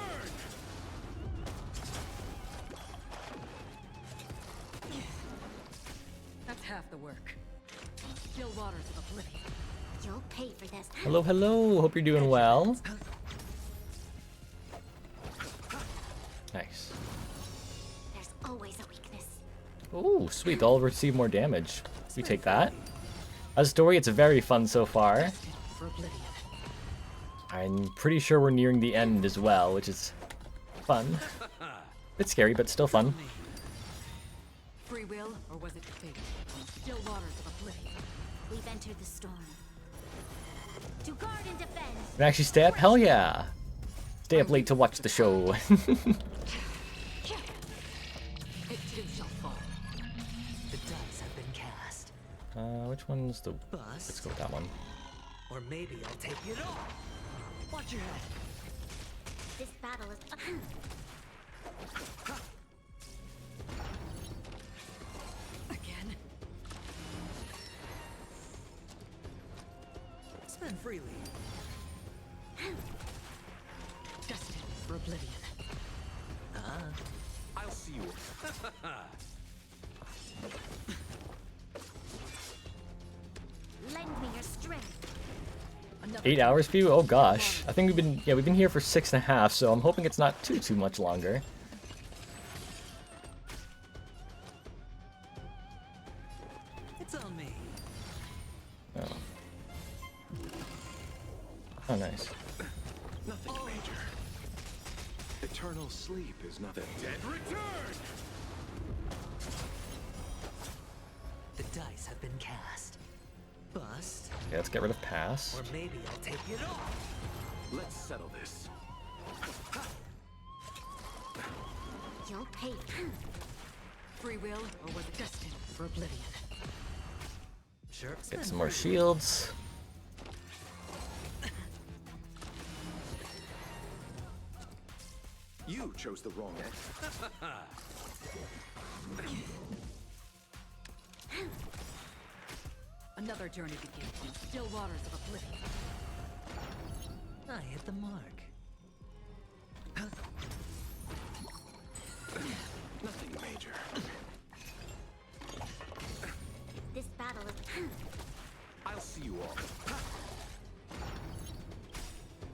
That's half the work. Still waters of oblivion. You'll pay for this. Hello, hello. Hope you're doing well. Nice. There's always a weakness. Ooh, sweet. They'll receive more damage. We take that. As a story, it's very fun so far. For oblivion. I'm pretty sure we're nearing the end as well, which is fun. Bit scary, but still fun. Free will, or was it fate? Still waters of oblivion. We've entered the storm. To guard and defend. And actually stay up? Hell yeah. Stay up late to watch the show. It too shall fall. The dice have been cast. Which one's the... Bust. Let's go with that one. Or maybe I'll take it all. Watch your head. This battle is... Again. Spend freely. Destined for oblivion. I'll see you. Lend me your strength. 8 hours for you? Oh gosh. I think we've been here for 6.5, so I'm hoping it's not too much longer. It's on me. Oh. Oh, nice. Nothing major. Eternal sleep is nothing. Dead return! The dice have been cast. Bust. Okay, let's get rid of pass. Or maybe I'll take it all. Let's settle this. You'll pay. Free will, or was it destined for oblivion? Sure. Get some more shields. You chose the wrong end. Another journey begins in still waters of oblivion. I hit the mark. Nothing major. This battle is... I'll see you all.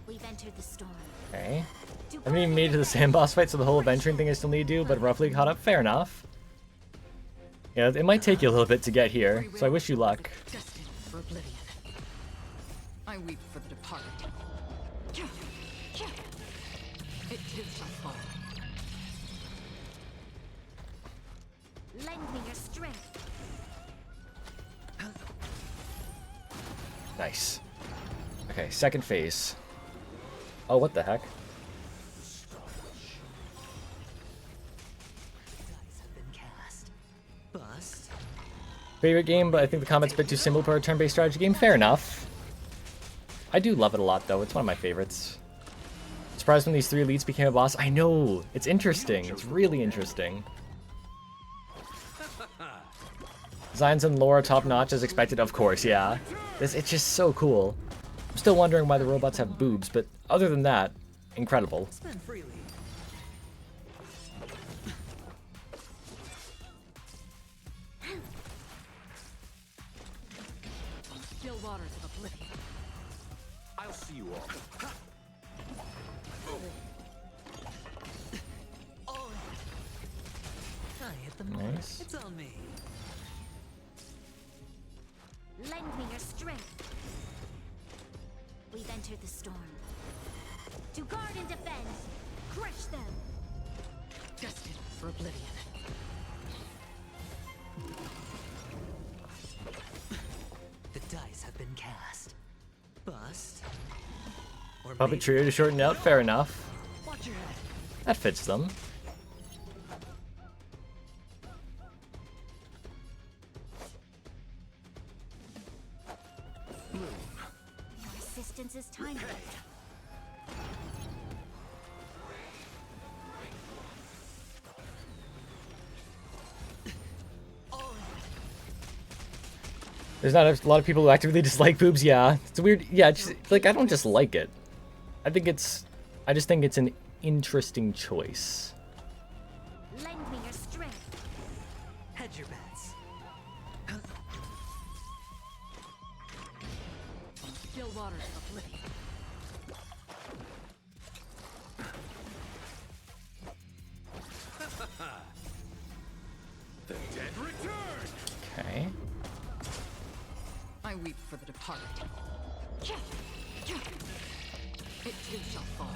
We've entered the storm. Okay. I haven't even made it to the sand boss fight, so the whole adventuring thing I still need to do, but roughly caught up. Fair enough. Yeah, it might take you a little bit to get here, so I wish you luck. Destined for oblivion. I weep for the departed. It too shall fall. Lend me your strength. Nice. Okay, second phase. Oh, what the heck? Bust. Favorite game, but I think the combat's a bit too simple for a turn-based strategy game. Fair enough. I do love it a lot, though. It's one of my favorites. Surprised when these 3 elites became a boss. I know. It's interesting. It's really interesting. Designs and lore top-notch as expected, of course, yeah. It's just so cool. I'm still wondering why the robots have boobs, but other than that, incredible. Spend freely. Still waters of oblivion. I'll see you all. I hit the mark. Nice. It's on me. Lend me your strength. We've entered the storm. To guard and defend. Crush them. Destined for oblivion. The dice have been cast. Bust. Or Puppet maybe trio to shorten out, fair enough. watch your head. That fits them. Your assistance is timeless. There's not a lot of people who actively dislike boobs, yeah. It's weird, yeah, it's just, like, I don't just like it. I just think it's an interesting choice. Lend me your strength. Hedge your bets. Still waters of oblivion. The dead return! Okay. I weep for the departed. It too shall fall.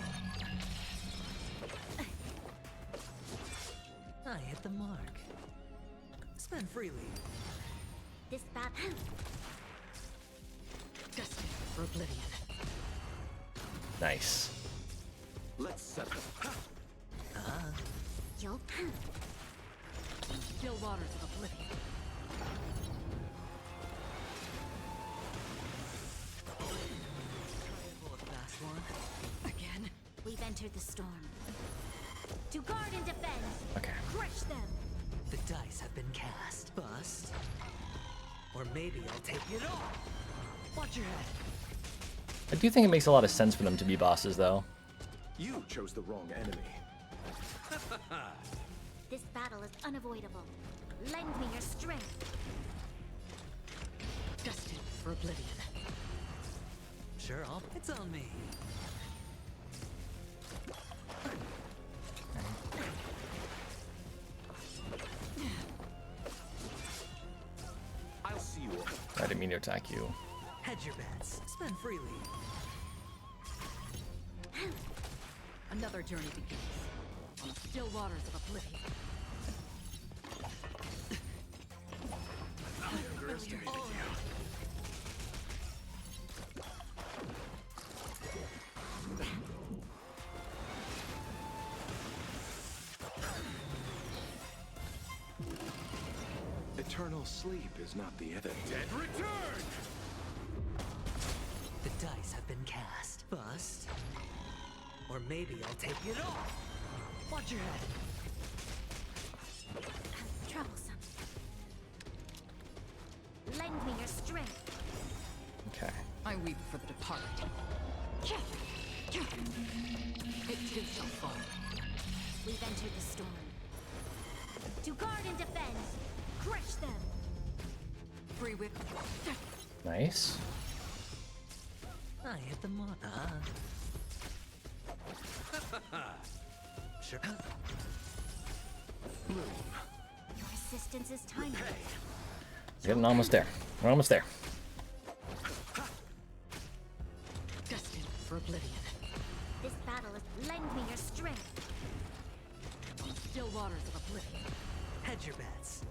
I hit the mark. Spend freely. This battle... Destined for oblivion. Nice. Let's settle. You'll... Still waters of oblivion. Fast one. Again? We've entered the storm. To guard and defend. Okay. Crush them. The dice have been cast. Bust. Or maybe I'll take it all. Watch your head. I do think it makes a lot of sense for them to be bosses, though. You chose the wrong enemy. This battle is unavoidable. Lend me your strength. Destined for oblivion. Sure, it's on me. I'll see you all. I didn't mean to attack you. Hedge your bets. Spend freely. Another journey begins. On the still waters of oblivion. Underestimated you. Eternal sleep is not the dead return. The dice have been cast. Bust. Or maybe I'll take it all. Watch your head. Troublesome. Lend me your strength. Okay. I weep for the departed. It too shall fall. We've entered the storm. To guard and defend. Crush them. Free whip. Nice. I hit the mark. Sure. Your assistance is timely. Getting almost there. We're almost there. Destined for oblivion. This battle is lend me your strength. On the still waters of oblivion. Hedge your bets.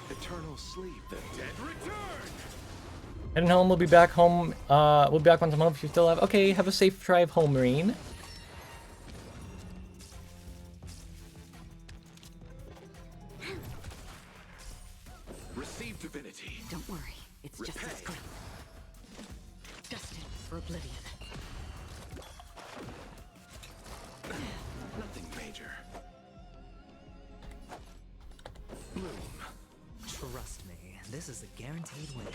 Eternal sleep. The dead return. Heading home. We'll be back home. We'll be back once a month if you still have. Okay. Have a safe drive home, Marine. Receive divinity. Don't worry. It's just as great. Destined for oblivion. Nothing major. Bloom. Trust me, this is a guaranteed win.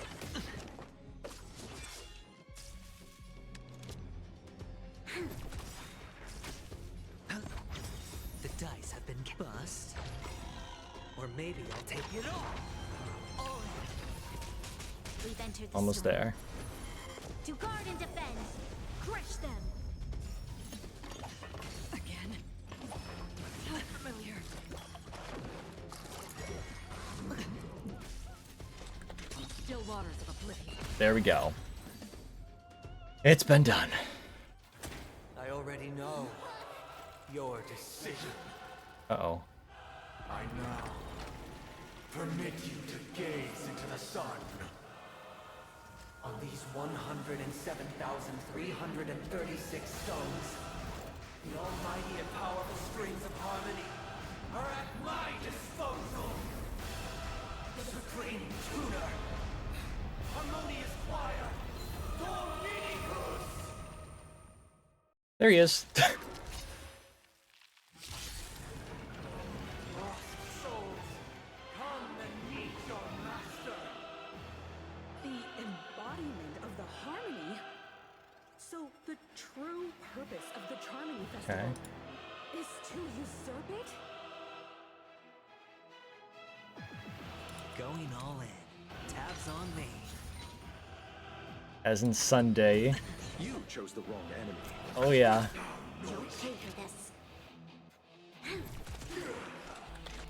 The dice have been bust. Or maybe I'll take it all. We've entered the Almost storm. there. To guard and defend. Crush them. Again. So familiar. Still waters of oblivion. There we go. It's been done. I already know your decision. Uh-oh. I now permit you to gaze into the sun. On these 107,336 stones, the almighty and powerful strings of harmony are at my disposal. Supreme tuner, harmonious choir, Dominicus. There he is. Lost souls, come and meet your master. The embodiment of the harmony. So the true purpose of the Charmony Festival is to usurp it? Going all in. Tabs on me. As in Sunday. You chose the wrong enemy. Oh yeah. Don't pay for this.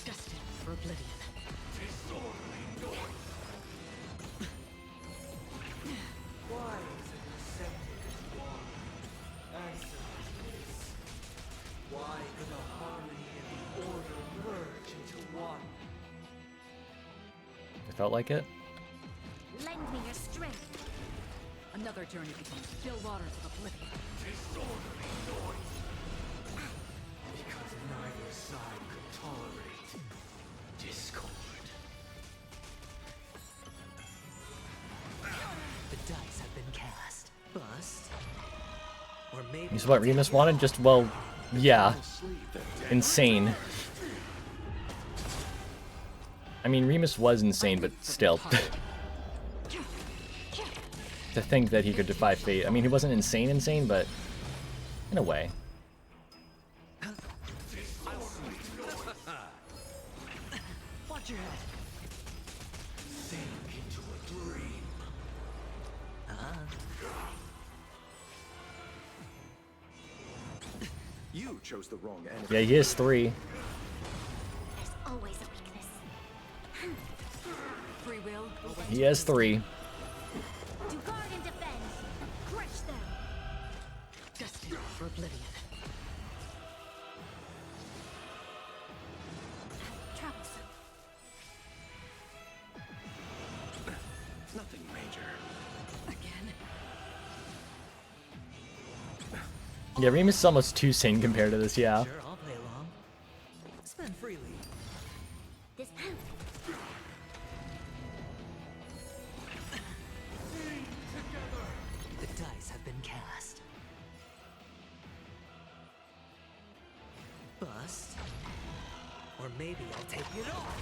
Destined for oblivion. Why is it receptive one? Answer this. Why could the harmony and the order merge into one? It felt like it. Lend me your strength. Another journey between still waters of oblivion. Disorderly noise. Because neither side could tolerate discord. The dice have been cast. Bust. Or maybe This is what Remus wanted? Just, well, yeah. Insane. I mean, Remus was insane, but still. To think that he could defy fate. I mean, he wasn't insane, but in a way. Watch your head. Sink into a dream. You chose the wrong enemy. Yeah, he is 3. There's always a weakness. Free will. He has 3. To guard and defend. Crush them. Destined for oblivion. Troublesome. Nothing major. Again. Yeah, Remus is almost too sane compared to this, yeah. Sure, I'll play along. Spend freely. This The dice have been cast. Bust. Or maybe I'll take it off.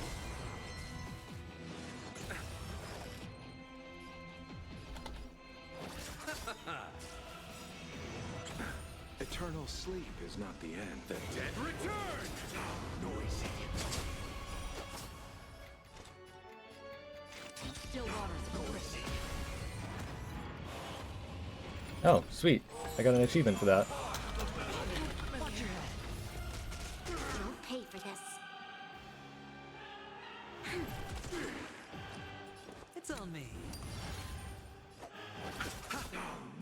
Eternal sleep is not the end. The dead Return! noisy. Still waters of oblivion. Oh, sweet. I got an achievement for that. Watch your head. You'll pay for this. It's on me.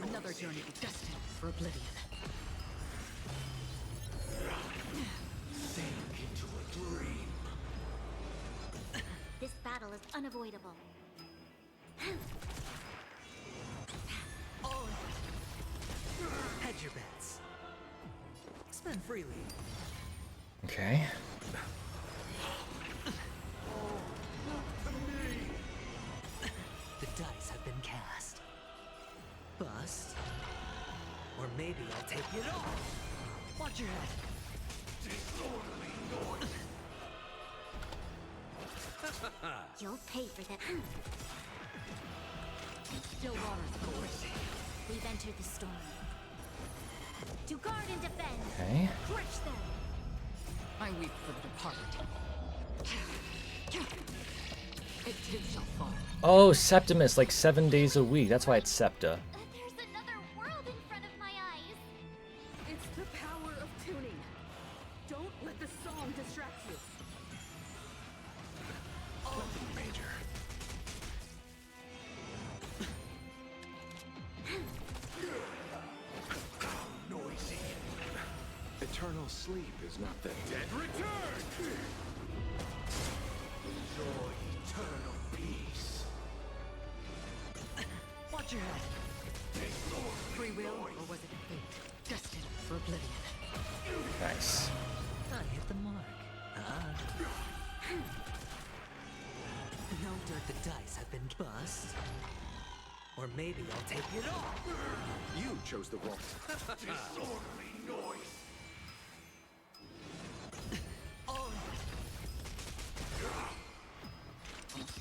Another journey destined for oblivion. Sink into a dream. This battle is unavoidable. Oh. Hedge your bets. Spend freely. Okay. The dice have been cast. Bust. Or maybe I'll take it off. Watch your head. Disorderly noise. You'll pay for that. Still waters of oblivion. We've entered the storm. To guard and defend. Okay. Crush them. I weep for the departed. It too shall fall. Oh, Septimus, like 7 days a week. That's why it's Septa. There's another world in front of my eyes. It's the power of tuning. Don't let the song distract you. Nothing major. Noisy. Eternal sleep is not the dead. Return! Enjoy eternal peace. Watch your head. Free will, or was it fate? Destined for oblivion. Nice. I hit the mark. No dirt. The dice have been bust. Or maybe I'll take it off. You chose the wrong. Disorderly noise. Oh.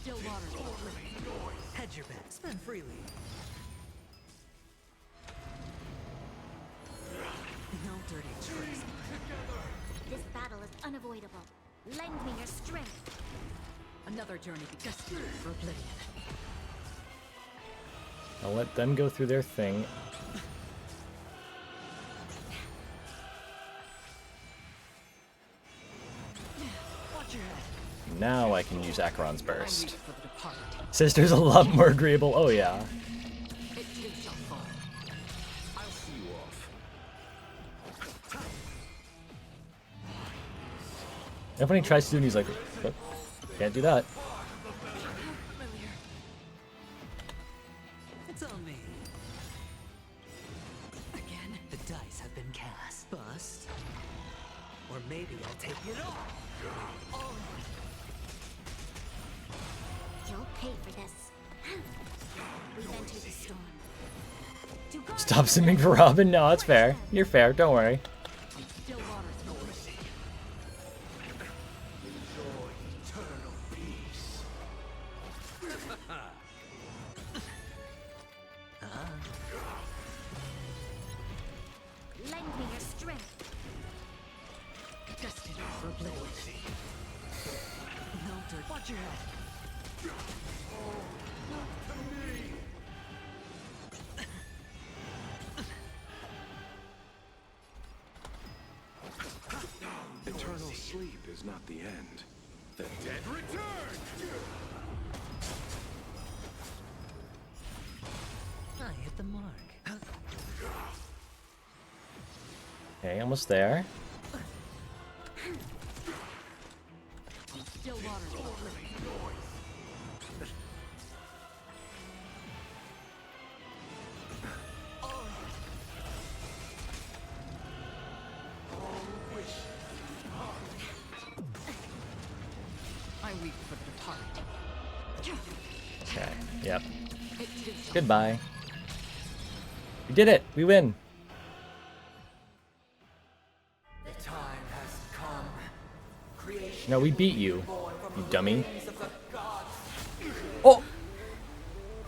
Still waters of oblivion. Hedge your bet. Spend freely. No dirty tricks. This battle is unavoidable. Lend me your strength. Another journey destined for oblivion. I'll let them go through their thing. Watch your head. Now I can use Acheron's Burst. For the departed. Sister's a lot more agreeable. Oh, yeah. It too shall fall. I'll see you off. Everybody tries to do it and he's like, "Oh, can't do that. It's on me. paradise have been cast. Bust. Or maybe I'll take it all. You'll pay for this. We've entered the storm. Stop simming for Robin? No, it's fair. You're fair, don't worry. Lend me your strength. Destined for oblivion. Melted. Watch your head. Eternal sleep is not the end. The dead return! I hit the mark. Okay, almost there. Still water. I weep for the departed. Okay, yep. Goodbye. We did it! We win! The time has come. Creation No, we beat you, you dummy. Oh!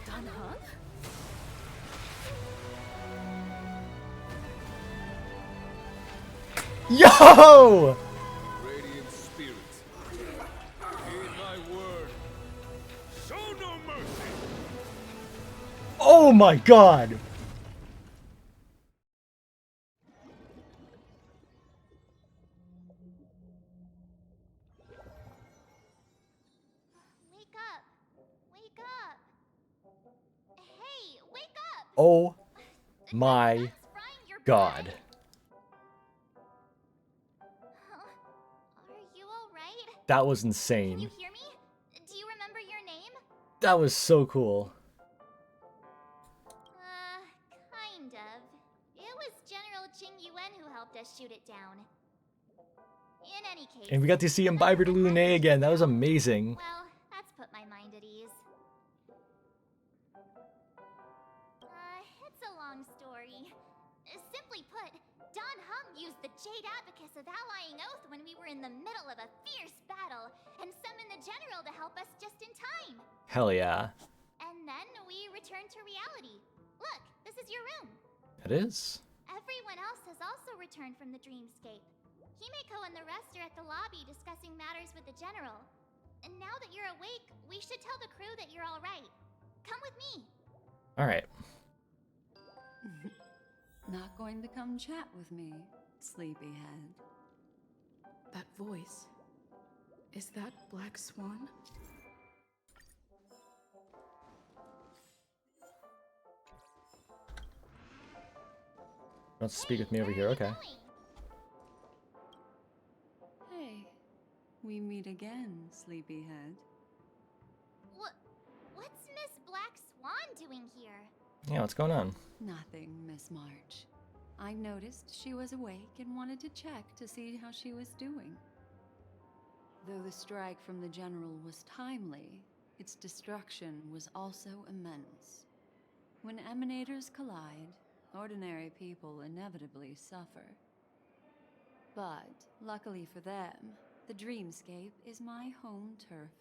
Dan Heng? Yo! Radiant spirits, heed my word. Show no mercy. Oh my god! Wake up. Wake up. Hey, wake up. Oh my god. Are you all right? That was Can insane. you hear me? Do you remember your name? That was so cool. Kind of. It was General Jing Yuan who helped us shoot it down. In any case. And we got to see Imbiber de Lune again. That was amazing. Well, that's put my mind at ease. It's a long story. Simply put, Dan Heng used the Jade Abacus of Allying Oath when we were in the middle of a fierce battle and summoned the general to help us just in time. Hell yeah. And then we returned to reality. Look, this is your room. It is. Everyone else has also returned from the dreamscape. Himeko and the rest are at the lobby discussing matters with the general. And now that you're awake, we should tell the crew that you're all right. Come with me. Alright. Not going to come chat with me, sleepyhead. That voice. Is that Black Swan? Don't speak with me over here, okay. Hey, we meet again, sleepyhead. What's Miss Black Swan doing here? Yeah, what's going on? Nothing, Miss March. I noticed she was awake and wanted to check to see how she was doing. Though the strike from the general was timely, its destruction was also immense. When emanators collide, ordinary people inevitably suffer. But, luckily for them, the dreamscape is my home turf.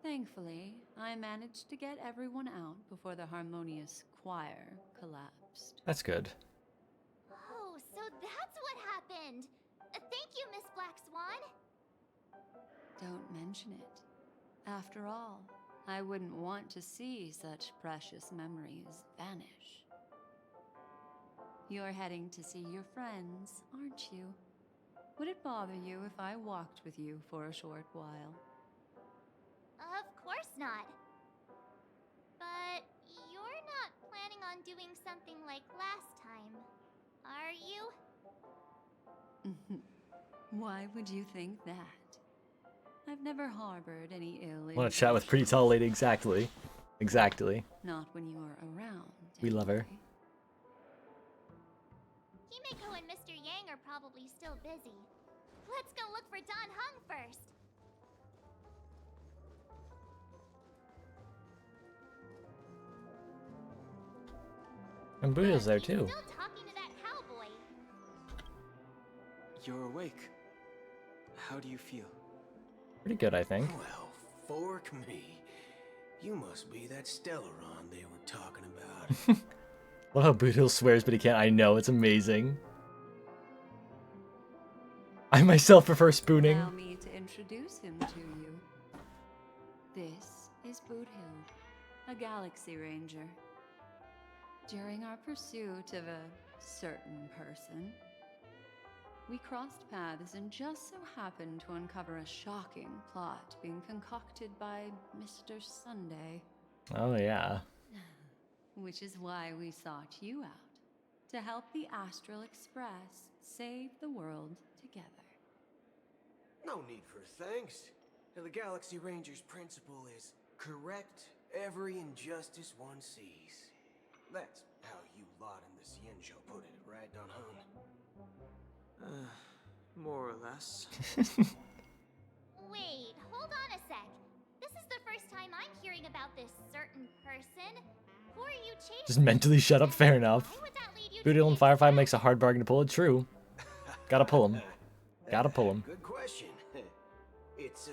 Thankfully, I managed to get everyone out before the harmonious choir collapsed. That's good. Oh, so that's what happened. Thank you, Miss Black Swan. Don't mention it. After all, I wouldn't want to see such precious memories vanish. You're heading to see your friends, aren't you? Would it bother you if I walked with you for a short while? Of course not. But you're not planning on doing something like last time, are you? Why would you think that? I've never harbored any ill Want to chat with pretty tall lady, exactly. Exactly. Not when you are around. We love her. probably still busy. Let's go look for Don Hung first. And Buddha's there too. Still talking to that cowboy. You're awake. How do you feel? Pretty good, I think. Well, fork me. You must be that Stellaron they were talking about. Love how Boodle swears, but he can't. I know, it's amazing. I myself prefer spooning. Allow me to introduce him to you. This is Boothill, a Galaxy Ranger. During our pursuit of a certain person, we crossed paths and just so happened to uncover a shocking plot being concocted by Mr. Sunday. Oh, yeah. Which is why we sought you out, to help the Astral Express save the world together. No need for thanks. The Galaxy Ranger's principle is correct every injustice one sees. That's how you lot in the Cienjo put it, right, Don Hung? More or less. Wait, hold on a sec. This is the first time I'm hearing about this certain person. Who are you chasing? Just mentally shut up, fair enough. Boodle and Firefly makes a hard bargain to pull it, true. Gotta pull him. Gotta pull him. Good question. It's, who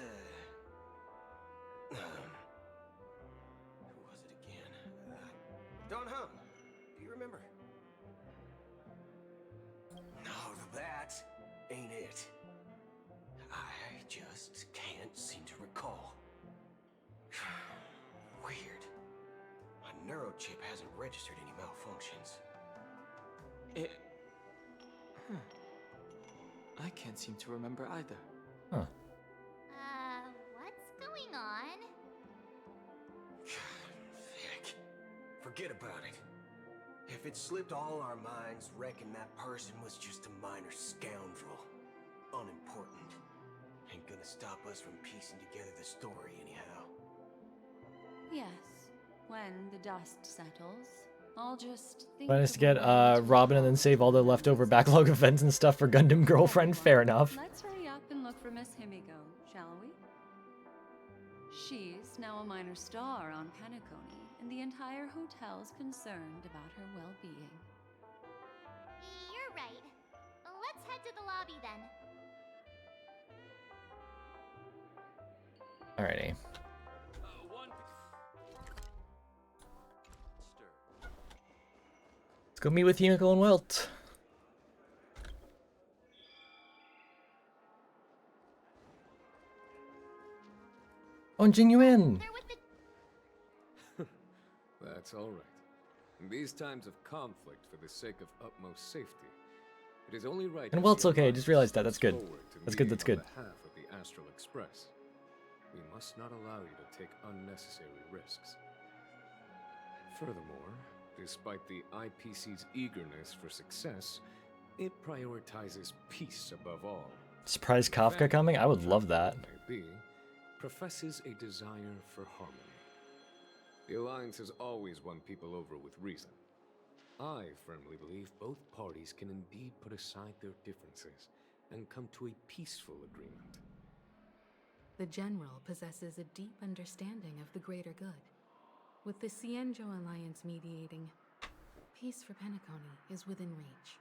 was it again? Don Hung. Do you remember? No, that ain't it. I just can't seem to recall. Weird. My neurochip hasn't registered any malfunctions. I can't seem to remember either. Huh. What's going on? Heck. Forget about it. If it slipped all our minds, reckon that person was just a minor scoundrel. Unimportant. Ain't gonna stop us from piecing together the story anyhow. Yes, when the dust settles, I'll just think Plan is to of get a way to Robin and then save all the leftover backlog events and stuff for Gundam Girlfriend. Fair enough. Let's hurry up and look for Miss Himiko, shall we? She's now a minor star on Penacony, and the entire hotel's concerned about her well-being. You're right. Let's head to the lobby then. Alrighty. Let's go meet with Himiko and Wilt. Oh, and Jing Yuan! That's all right. In these times of conflict for the sake of utmost safety, it is only right. And Wilt's okay, I just realized that. That's good. That's good, that's good. On behalf of the Astral Express, we must not allow you to take unnecessary risks. Furthermore, despite the IPC's eagerness for success, it prioritizes peace above all. Surprise Kafka coming? I would love that. Maybe, professes a desire for harmony. The Alliance has always won people over with reason. I firmly believe both parties can indeed put aside their differences and come to a peaceful agreement. The General possesses a deep understanding of the greater good. With the Cienjo Alliance mediating, peace for Penacony is within reach.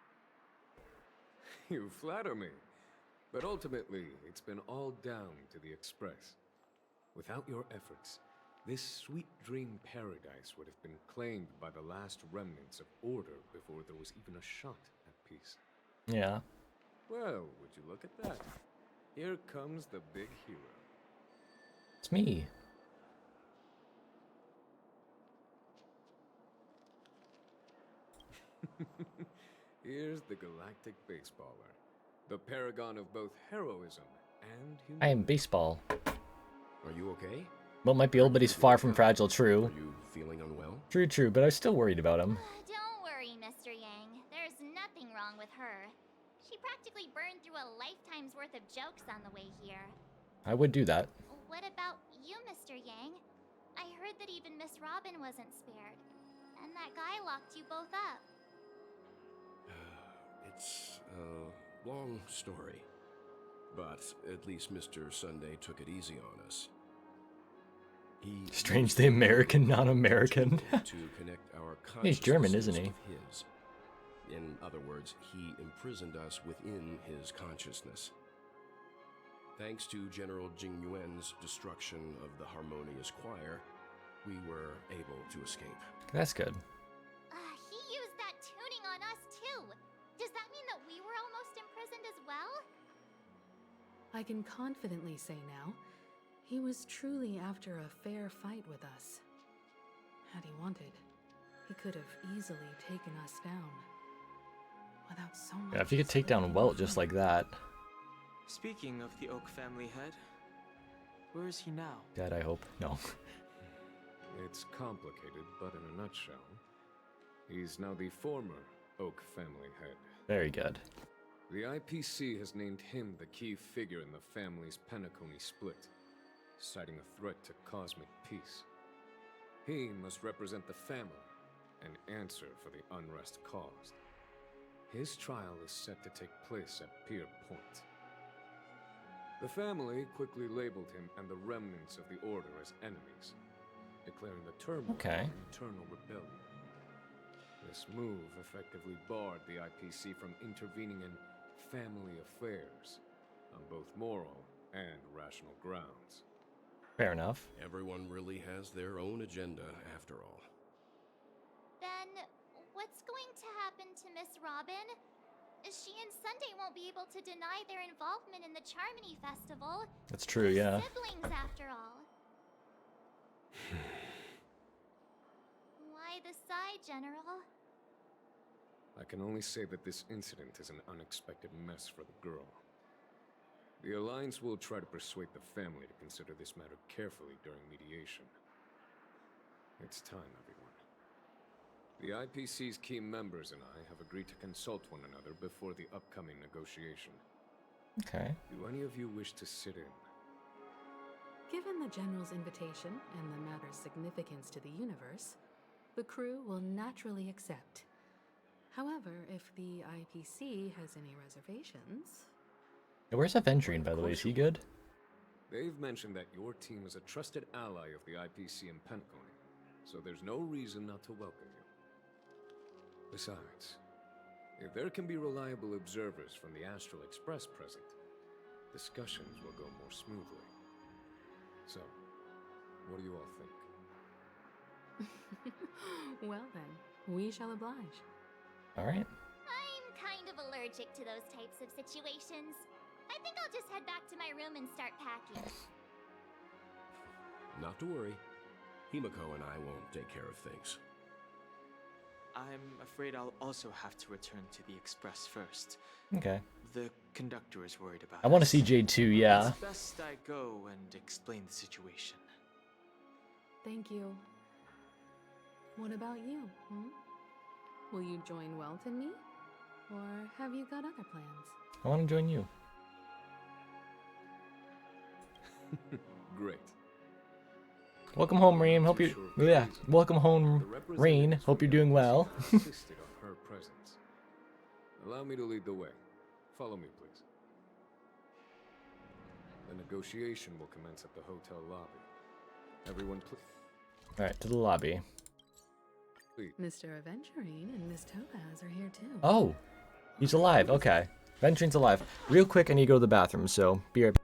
You flatter me. But ultimately, it's been all down to the Express. Without your efforts, this sweet dream paradise would have been claimed by the last remnants of order before there was even a shot at peace. Yeah. Well, would you look at that? Here comes the big hero. It's me. Here's the galactic baseballer. The paragon of both heroism and humanity. I am baseball. Are you okay? Well, might be old, but he's far from fragile, true. Are you feeling unwell? True, but I was still worried about him. Don't worry, Mr. Yang. There's nothing wrong with her. She practically burned through a lifetime's worth of jokes on the way here. I would do that. What about you, Mr. Yang? I heard that even Miss Robin wasn't spared. And that guy locked you both up. It's, Long story. But at least Mr. Sunday took it easy on us. He Strangely American, non-American. to connect our He's German, consciousnesses isn't he? with his. In other words, he imprisoned us within his consciousness. Thanks to General Jing Yuan's destruction of the harmonious choir, we were able to escape. That's good. He used that tuning on us too. Does that mean that we were almost imprisoned as well? I can confidently say now, he was truly after a fair fight with us. Had he wanted, he could have easily taken us down. Without so much. Yeah, if you could take down Welt just like that. Speaking of the Oak family head, where is he now? Dead, I hope. No. It's complicated, but in a nutshell, he's now the former Oak family head. Very good. The IPC has named him the key figure in the family's Penacony split, citing a threat to cosmic peace. He must represent the family and answer for the unrest caused. His trial is set to take place at Pier Point. The family quickly labeled him and the remnants of the Order as enemies, declaring the turmoil an internal rebellion. This move effectively barred the IPC from intervening in family affairs on both moral and rational grounds. Fair enough. Everyone really has their own agenda after all. Then, what's going to happen to Miss Robin? She and Sunday won't be able to deny their involvement in the Charmony Festival. That's true, yeah. Siblings, after all. Why the sigh, General? I can only say that this incident is an unexpected mess for the girl. The Alliance will try to persuade the family to consider this matter carefully during mediation. It's time, everyone. The IPC's key members and I have agreed to consult one another before the upcoming negotiation. Okay. Do any of you wish to sit in? Given the General's invitation and the matter's significance to the universe, the crew will naturally accept. However, if the IPC has any reservations... Hey, where's Aventurine, by the way? Is he good? They've mentioned that your team is a trusted ally of the IPC in Penacony, so there's no reason not to welcome you. Besides, if there can be reliable observers from the Astral Express present, discussions will go more smoothly. So, what do you all think? Well then, we shall oblige. Alright. I'm kind of allergic to those types of situations. I think I'll just head back to my room and start packing. Not to worry. Himiko and I won't take care of things. I'm afraid I'll also have to return to the Express first. Okay. The conductor is worried about I want to us. see Jade too, yeah. It's best I go and explain the situation. Thank you. What about you, Will you join Welt and me? Or have you got other plans? I want to join you. Great. Welcome home, Rain. Hope you... Yeah. Welcome home, Rain. Hope you're doing well. Insisted on her presence. Allow me to lead the way. Follow me, please. The negotiation will commence at the hotel lobby. Everyone, please. Alright, to the lobby. Mr. Aventurine and Miss Topaz are here too. Oh! He's alive. Okay. Aventurine's alive. Real quick, I need to go to the bathroom, so be right back.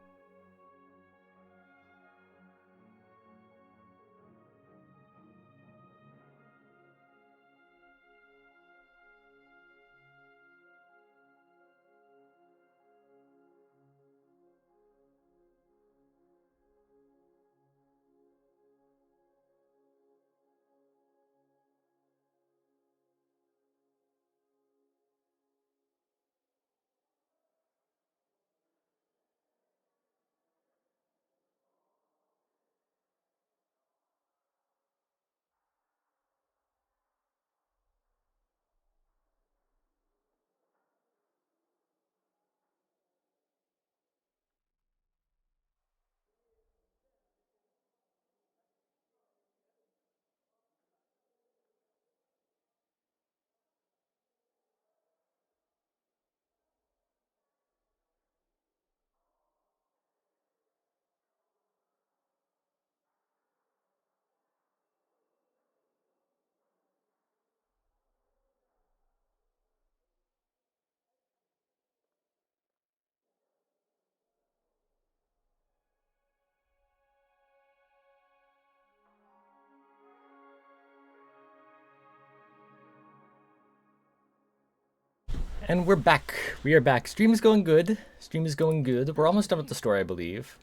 And we're back. We are back. Stream is going good. Stream is going good. We're almost done with the story, I believe.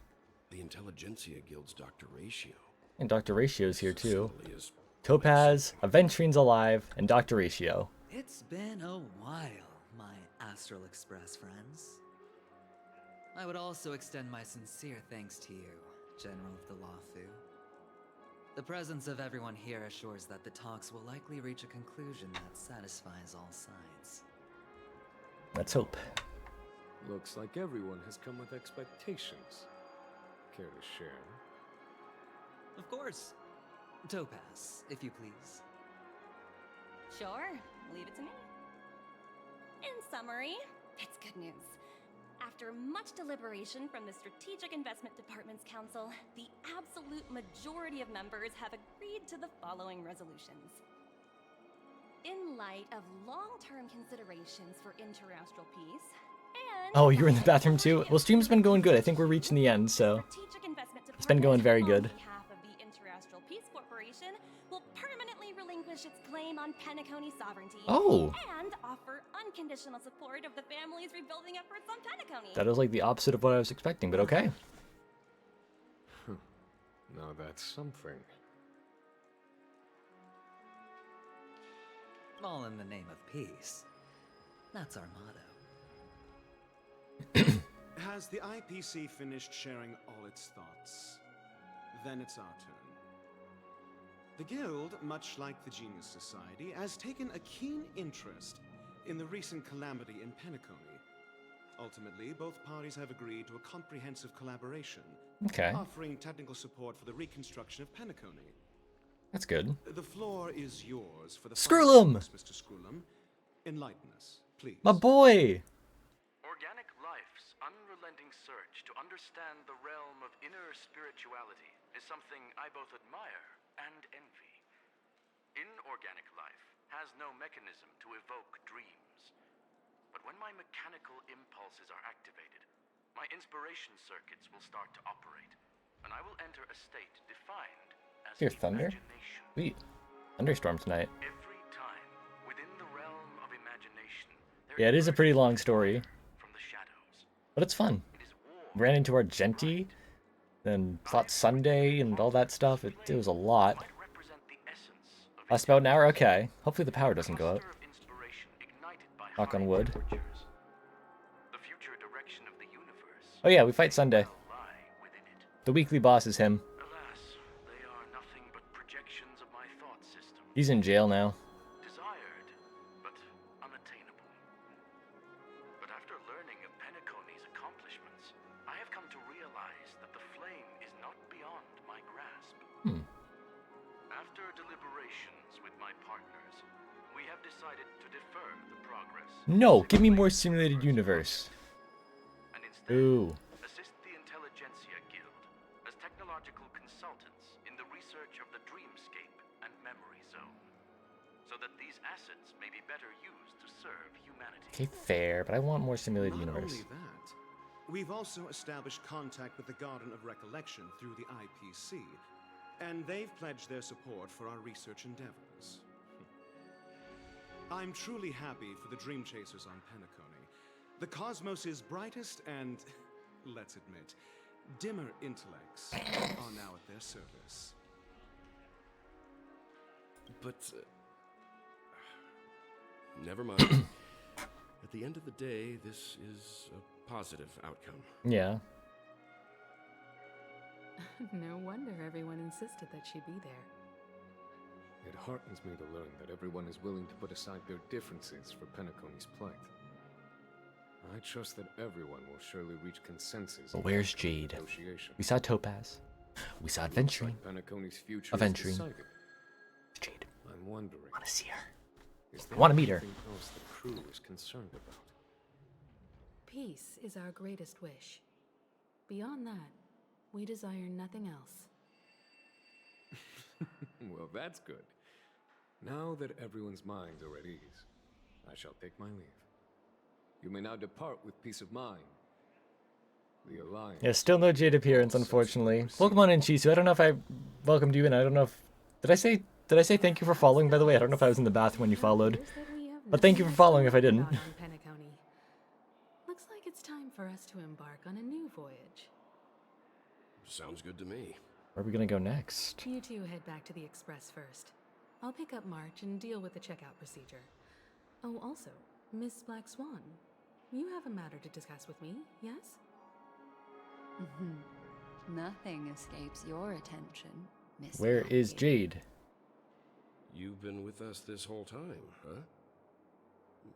The Intelligentsia Guild's Dr. Ratio. And Dr. Ratio's here too. Topaz, Aventrine's alive, and Dr. Ratio. It's been a while, my Astral Express friends. I would also extend my sincere thanks to you, General of the Lawfu. The presence of everyone here assures that the talks will likely reach a conclusion that satisfies all sides. Let's hope. Looks like everyone has come with expectations. Care to share? Of course. Topaz, if you please. Sure, leave it to me. In summary, it's good news. After much deliberation from the Strategic Investment Department's council, the absolute majority of members have agreed to the following resolutions. In light of long-term considerations for interastral peace, and Oh, you're in the bathroom too? Well, stream's been going good. I think we're reaching the end, so it's been going very good. behalf of the Interastral Peace Corporation will permanently relinquish its claim on Penacony sovereignty. Oh. And offer unconditional support of the family's rebuilding efforts on Penacony. That is like the opposite of what I was expecting, but okay. Now that's something. All in the name of peace. That's our motto. Has the IPC finished sharing all its thoughts? Then it's our turn. The Guild, much like the Genius Society, has taken a keen interest in the recent calamity in Penacony. Ultimately, both parties have agreed to a comprehensive collaboration, offering technical support for the reconstruction of Penacony. That's good. The floor is yours for the Skrullum! Mr. Skrullum. Enlighten us, please. My boy! Organic life's unrelenting search to understand the realm of inner spirituality is something I both admire and envy. Inorganic life has no mechanism to evoke dreams. But when my mechanical impulses are activated, my inspiration circuits will start to operate, and I will enter a state defined as Hear thunder? Sweet. Thunderstorm tonight. every time within the realm of imagination. Yeah, it is a pretty long story. But it's fun. Ran into Argenti, then fought Sunday and all that stuff. It was a lot. Last about an hour? Okay. Hopefully the power doesn't go out. Knock on wood. Oh yeah, we fight Sunday. The weekly boss is him. He's in jail now. But after learning of Penacony's accomplishments, I have come to realize that the flame is not beyond my grasp. After deliberations with my partners, we have decided to defer the progress. No, give me more simulated universe. Ooh. Assist the Intelligentsia Guild as technological consultants in the research of the dreamscape and memory zone, so that these assets may be better used to serve humanity. Okay, fair, but I want more simulated universe. Not only that, we've also established contact with the Garden of Recollection through the IPC, and they've pledged their support for our research endeavors. I'm truly happy for the Dream Chasers on Penacony. The cosmos' brightest and, let's admit, dimmer intellects are now at their service. But, never mind. At the end of the day, this is a positive outcome. Yeah. No wonder everyone insisted that she be there. It heartens me to learn that everyone is willing to put aside their differences for Penacony's plight. I trust that everyone will surely reach consensus. But where's Jade? We saw Topaz. We saw Aventrine. Penacony's future Aventrine. is decided. Jade. I'm wondering. I want to see her. Is I there want to meet her. anything else the crew is concerned about? Peace is our greatest wish. Beyond that, we desire nothing else. Well, that's good. Now that everyone's minds are at ease, I shall take my leave. You may now depart with peace of mind. The Alliance. Yeah, still no Jade appearance, unfortunately. Pokemon and Chisu, I don't know if I welcomed you in. I don't know if... Did I say thank you for following, by the way? I don't know if I was in the bathroom when you followed. But thank you for following if I didn't. for us to embark on a new voyage. Sounds good to me. Where are we gonna go next? You two head back to the Express first. I'll pick up March and deal with the checkout procedure. Oh, also, Miss Black Swan, you have a matter to discuss with me, yes? Nothing escapes your attention, Miss. Where is Jade? You've been with us this whole time, huh?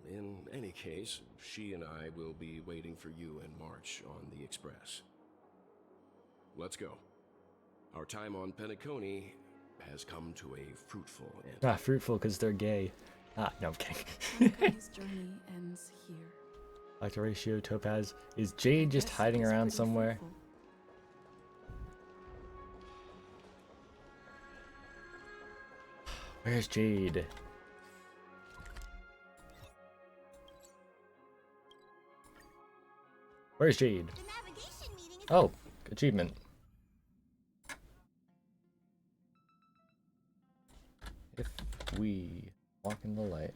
In any case, she and I will be waiting for you and March on the Express. Let's go. Our time on Penacony has come to a fruitful end. Ah, fruitful because they're gay. Ah, no, I'm kidding. Penacony's journey ends here. Like the ratio, Topaz. Is Jade just hiding around somewhere? Where's Jade? Where's Jade? Oh, achievement. If we walk in the light.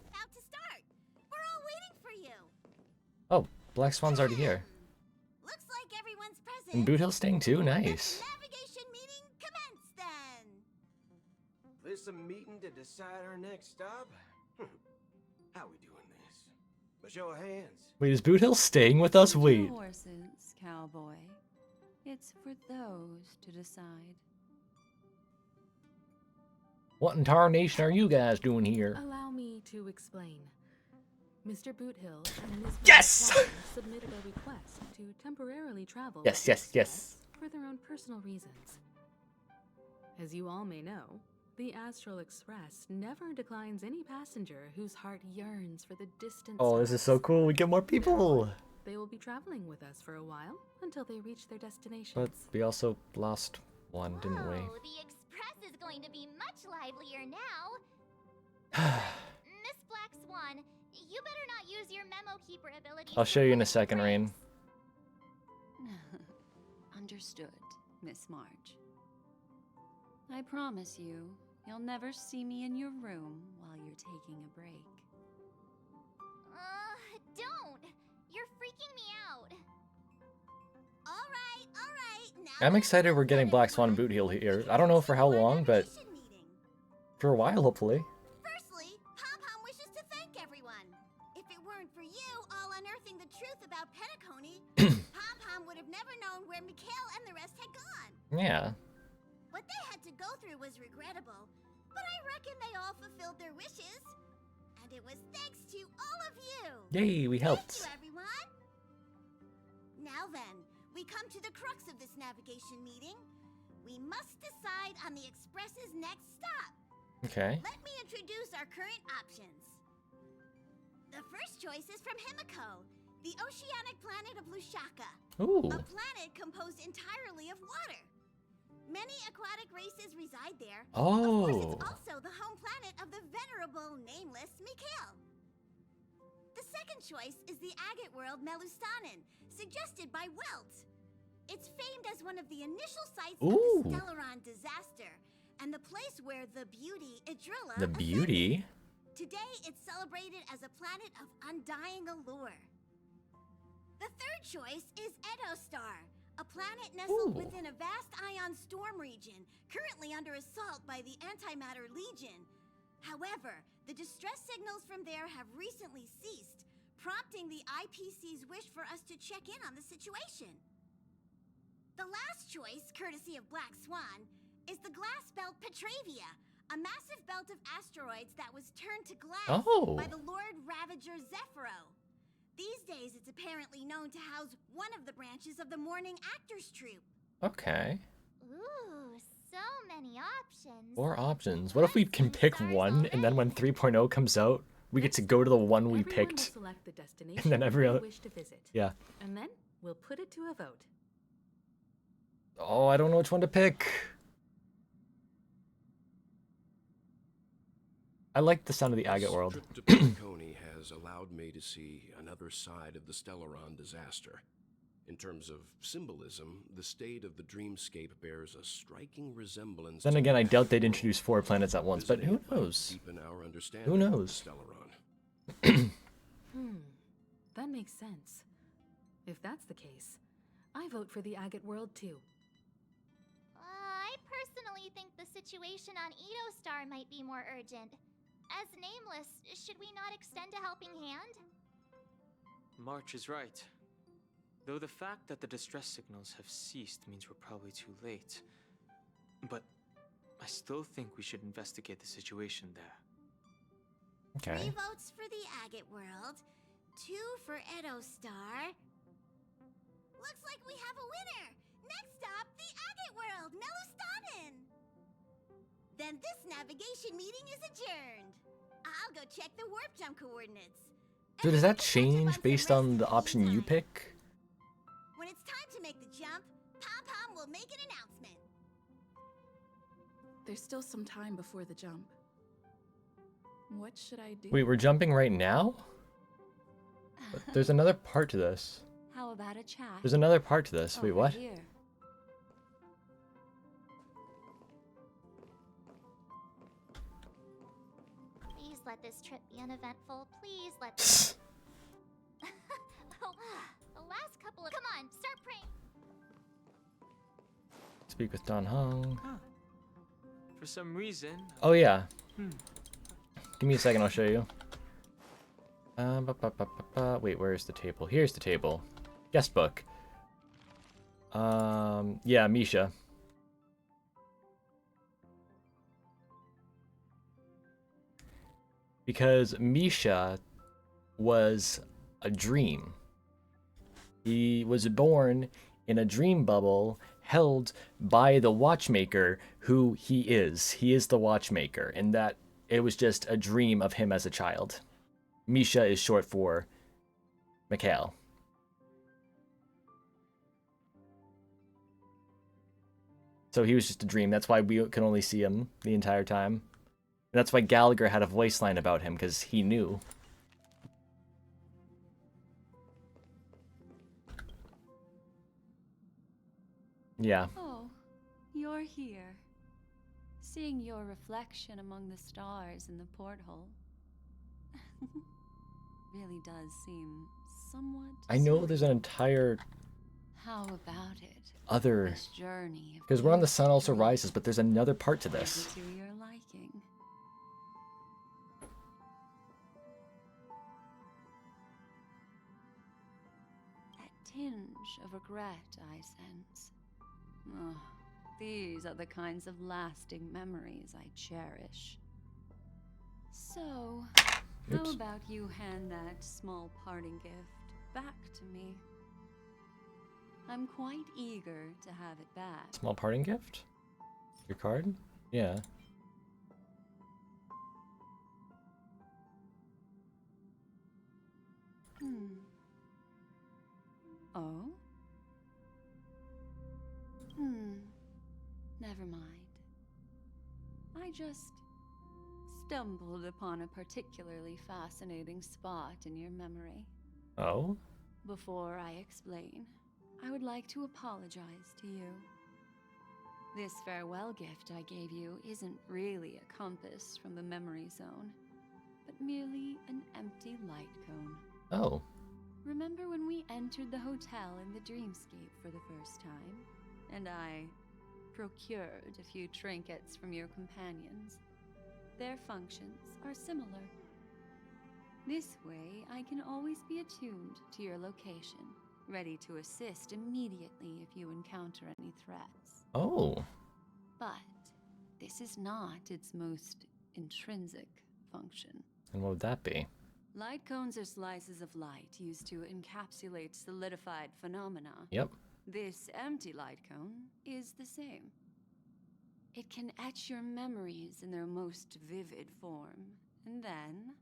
About to start. We're all waiting for you. Oh, Black Swan's already here. Looks like everyone's present. And Boot Hill staying too? Nice. Navigation meeting commence then. This a meeting to decide our next stop? How we doing this? A show of hands. Wait, is Boot Hill staying with us? Wait. Horses, cowboy. It's for those to decide. What in tarnation are you guys doing here? Allow me to explain. Mr. Boothill and Ms. Yes! Swan submitted a request to temporarily travel Yes, with the yes, Express yes. for their own personal reasons. As you all may know, the Astral Express never declines any passenger whose heart yearns for the distant Oh, this is so cool. We get more people. They will be traveling with us for a while until they reach their destinations. But we also lost one, didn't we? Oh, the Express is going to be much livelier now. Miss Black Swan, you better not use your memo keeper ability. I'll show you in a second, Rain. Understood, Miss March. I promise you, you'll never see me in your room while you're taking a break. Don't. You're freaking me out. All right. Now I'm excited we're getting Black Swan and Boot Hill here. I don't know for how long, but for a while, hopefully. Firstly, Pom-Pom wishes to thank everyone. If it weren't for you all unearthing the truth about Penacony, Pom-Pom would have never known where Mikhail and the rest had gone. Yeah. What they had to go through was regrettable, but I reckon they all fulfilled their wishes. And it was thanks to all of you. Yay, we helped. Thank you, everyone. Now then, we come to the crux of this navigation meeting. We must decide on the Express's next stop. Okay. Let me introduce our current options. The first choice is from Himiko, the oceanic planet of Lushaka. Ooh. A planet composed entirely of water. Many aquatic races reside there. Oh. Of course, it's also the home planet of the venerable, nameless Mikhail. The second choice is the agate world Melustanen, suggested by Welt. It's famed as one of the initial sites of the Stellaron disaster, and the place where the beauty Idrilla The beauty? Today, it's celebrated as a planet of undying allure. The third choice is Edostar, a planet nestled within a vast ion storm region, currently under assault by the Antimatter Legion. However, the distress signals from there have recently ceased, prompting the IPC's wish for us to check in on the situation. The last choice, courtesy of Black Swan, is the glass belt Petravia, a massive belt of asteroids that was turned to glass by the Lord Ravager Zephyro. These days, it's apparently known to house one of the branches of the Morning Actors Troupe. Okay. Ooh, so many options. 4 options. What if we can pick one, and then when 3.0 comes out, we get to go to the one we picked, Select the destination and then every they other. wish to visit. Yeah. And then we'll put it to a vote. Oh, I don't know which one to pick. I like the sound of the agate world. This trip to Penacony has allowed me to see another side of the Stellaron disaster. In terms of symbolism, the state of the dreamscape bears a striking resemblance. Then again, I doubt they'd introduce 4 planets at once, but who knows? Deepen our understanding Who of knows? Stellaron. That makes sense. If that's the case, I vote for the agate world too. I personally think the situation on Edo Star might be more urgent. As Nameless, should we not extend a helping hand? March is right. Though the fact that the distress signals have ceased means we're probably too late. But I still think we should investigate the situation there. Okay. 3 votes for the agate world, 2 for Edo Star. Looks like we have a winner! Next stop, the agate world, Melustanin! Then this navigation meeting is adjourned. I'll go check the warp jump coordinates. So does that change based on the option you pick? When it's time to make the jump, Pom-Pom will make an announcement. There's still some time before the jump. What should I do? Wait, we're jumping right now? But there's another part to this. How about a chat? There's another part to this. Wait, Over what? here. Please let this trip be uneventful. Please let this... Oh, the last couple of... Come on, start praying! Speak with Don Hung. For some reason... Oh, yeah. Hmm. Give me a second, I'll show you. Wait, where's the table? Here's the table. Guest book. Yeah, Misha. Because Misha was a dream. He was born in a dream bubble held by the watchmaker who he is. He is the watchmaker, and that it was just a dream of him as a child. Misha is short for Mikhail. So he was just a dream. That's why we could only see him the entire time. And that's why Gallagher had a voice line about him, because he knew. Yeah. Oh, you're here. Seeing your reflection among the stars in the porthole really does seem somewhat. I know there's an entire How about it? other, This journey of because we're on the sun also mystery rises, but there's another part to is this. it to your liking? That tinge of regret I sense. Oh, these are the kinds of lasting memories I cherish. So, how Oops. about you hand that small parting gift back to me? I'm quite eager to have it back. Small parting gift? Your card? Yeah. Oh? Never mind. I just stumbled upon a particularly fascinating spot in your memory. Oh? Before I explain, I would like to apologize to you. This farewell gift I gave you isn't really a compass from the memory zone, but merely an empty light cone. Oh. Remember when we entered the hotel in the dreamscape for the first time, and I procured a few trinkets from your companions? Their functions are similar. This way, I can always be attuned to your location, ready to assist immediately if you encounter any threats. Oh. But this is not its most intrinsic function. And what would that be? Light cones are slices of light used to encapsulate solidified phenomena. Yep. This empty light cone is the same. It can etch your memories in their most vivid form, and then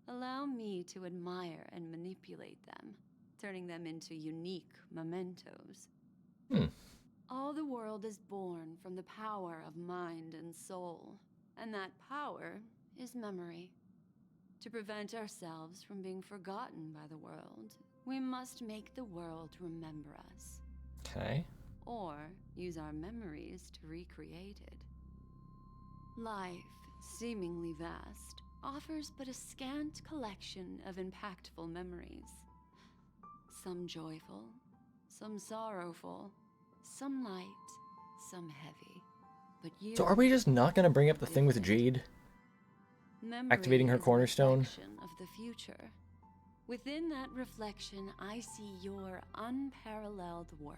allow me to admire and manipulate them, turning them into unique mementos. All the world is born from the power of mind and soul, and that power is memory. To prevent ourselves from being forgotten by the world, we must make the world remember us. Okay. Or use our memories to recreate it. Life, seemingly vast, offers but a scant collection of impactful memories. some joyful, some sorrowful, some light, some heavy. But you. So are we just not gonna bring up the thing with Jade? Activating her cornerstone? Reflection of the future. Within that reflection, I see your unparalleled worth.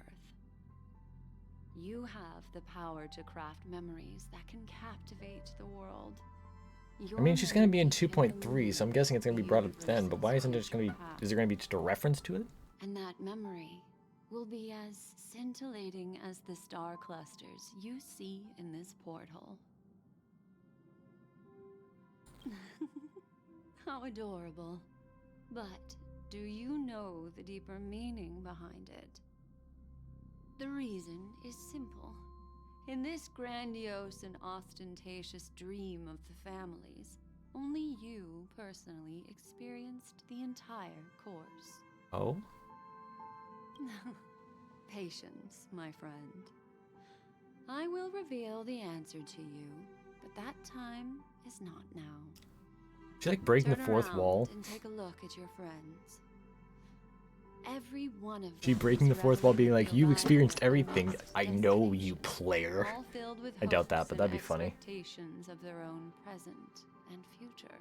You have the power to craft memories that can captivate the world. I mean, she's gonna be in 2.3, so I'm guessing it's gonna be brought up then, but why isn't it just gonna be, is there gonna be just a reference to it? And that memory will be as scintillating as the star clusters you see in this portal. How adorable. But do you know the deeper meaning behind it? The reason is simple. In this grandiose and ostentatious dream of the families, only you personally experienced the entire course. Oh? Patience, my friend. I will reveal the answer to you, but that time is not now. She's like breaking Turn the fourth around wall. and take a look at your friends. Every one of She them breaking the is fourth wall, being like, reveling you the experienced light of their everything. next I know you, destination, player. all filled with I doubt that, hopes but that'd and be funny. expectations of their own present and future.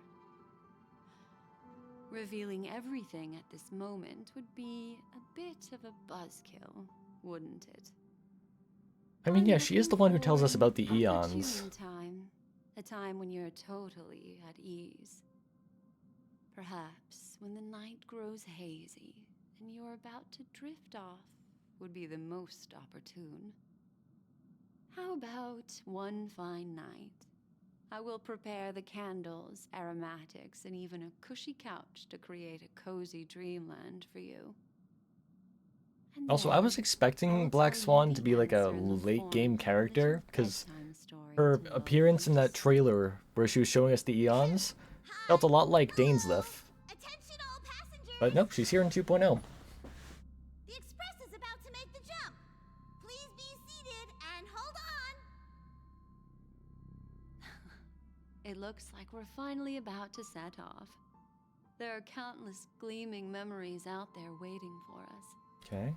Revealing everything at this moment would be a bit of a buzzkill, wouldn't it? I mean, yeah, she is the one who tells us about the eons. Opportune time, a time when you're totally at ease. Perhaps when the night grows hazy and you're about to drift off would be the most opportune. How about one fine night? I will prepare the candles, aromatics, and even a cushy couch to create a cozy dreamland for you. And Also, I was expecting Black Swan to be like a late game character, because her appearance in that trailer where she was showing us the eons felt a lot like Dainsleif. But nope, she's here in 2.0. The express is about to make the jump. Please be seated and hold on. It looks like we're finally about to set off. There are countless gleaming memories out there waiting for us. Okay.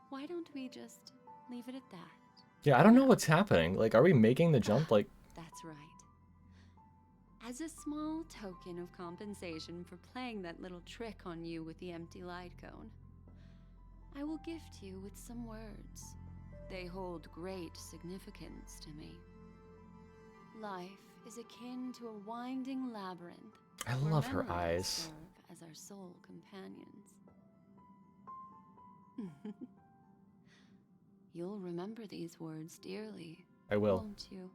Why don't we just leave it at that? Yeah, I don't know what's happening. Like, are we making the jump? Like, That's right. As a small token of compensation for playing that little trick on you with the empty light cone, I will gift you with some words. They hold great significance to me. Life is akin to a winding labyrinth. I where love her memories eyes. serve as our soul companions. You'll remember these words dearly. I will. Won't you?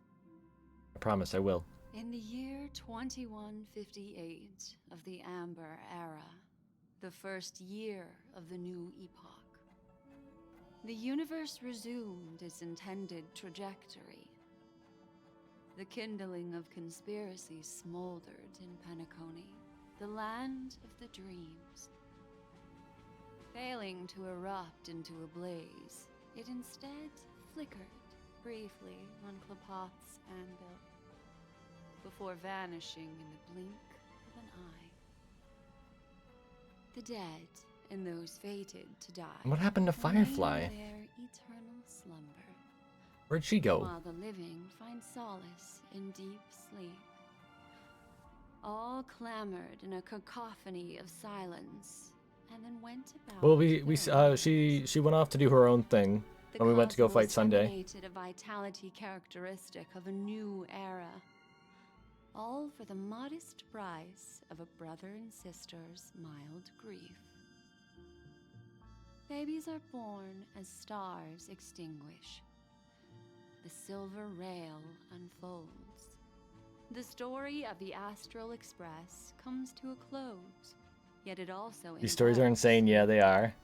I promise I will. In the year 2158 of the Amber Era, the first year of the new epoch, the universe resumed its intended trajectory. The kindling of conspiracy smoldered in Penacony, the land of the dreams. Failing to erupt into a blaze, it instead flickered briefly on Klapoth's anvil, before vanishing in the blink of an eye. The dead and those fated to die. And what happened to remain Firefly? in their eternal slumber, Where'd she go? while the living find solace in deep sleep. All clamored in a cacophony of silence, and then went about. Well, she went off to do her own thing when we went to go fight Sunday. Emanated a vitality characteristic of a new era. All for the modest price of a brother and sister's mild grief. Babies are born as stars extinguish. The silver rail unfolds. The story of the Astral Express comes to a close, yet it also These stories are insane. Yeah, they are.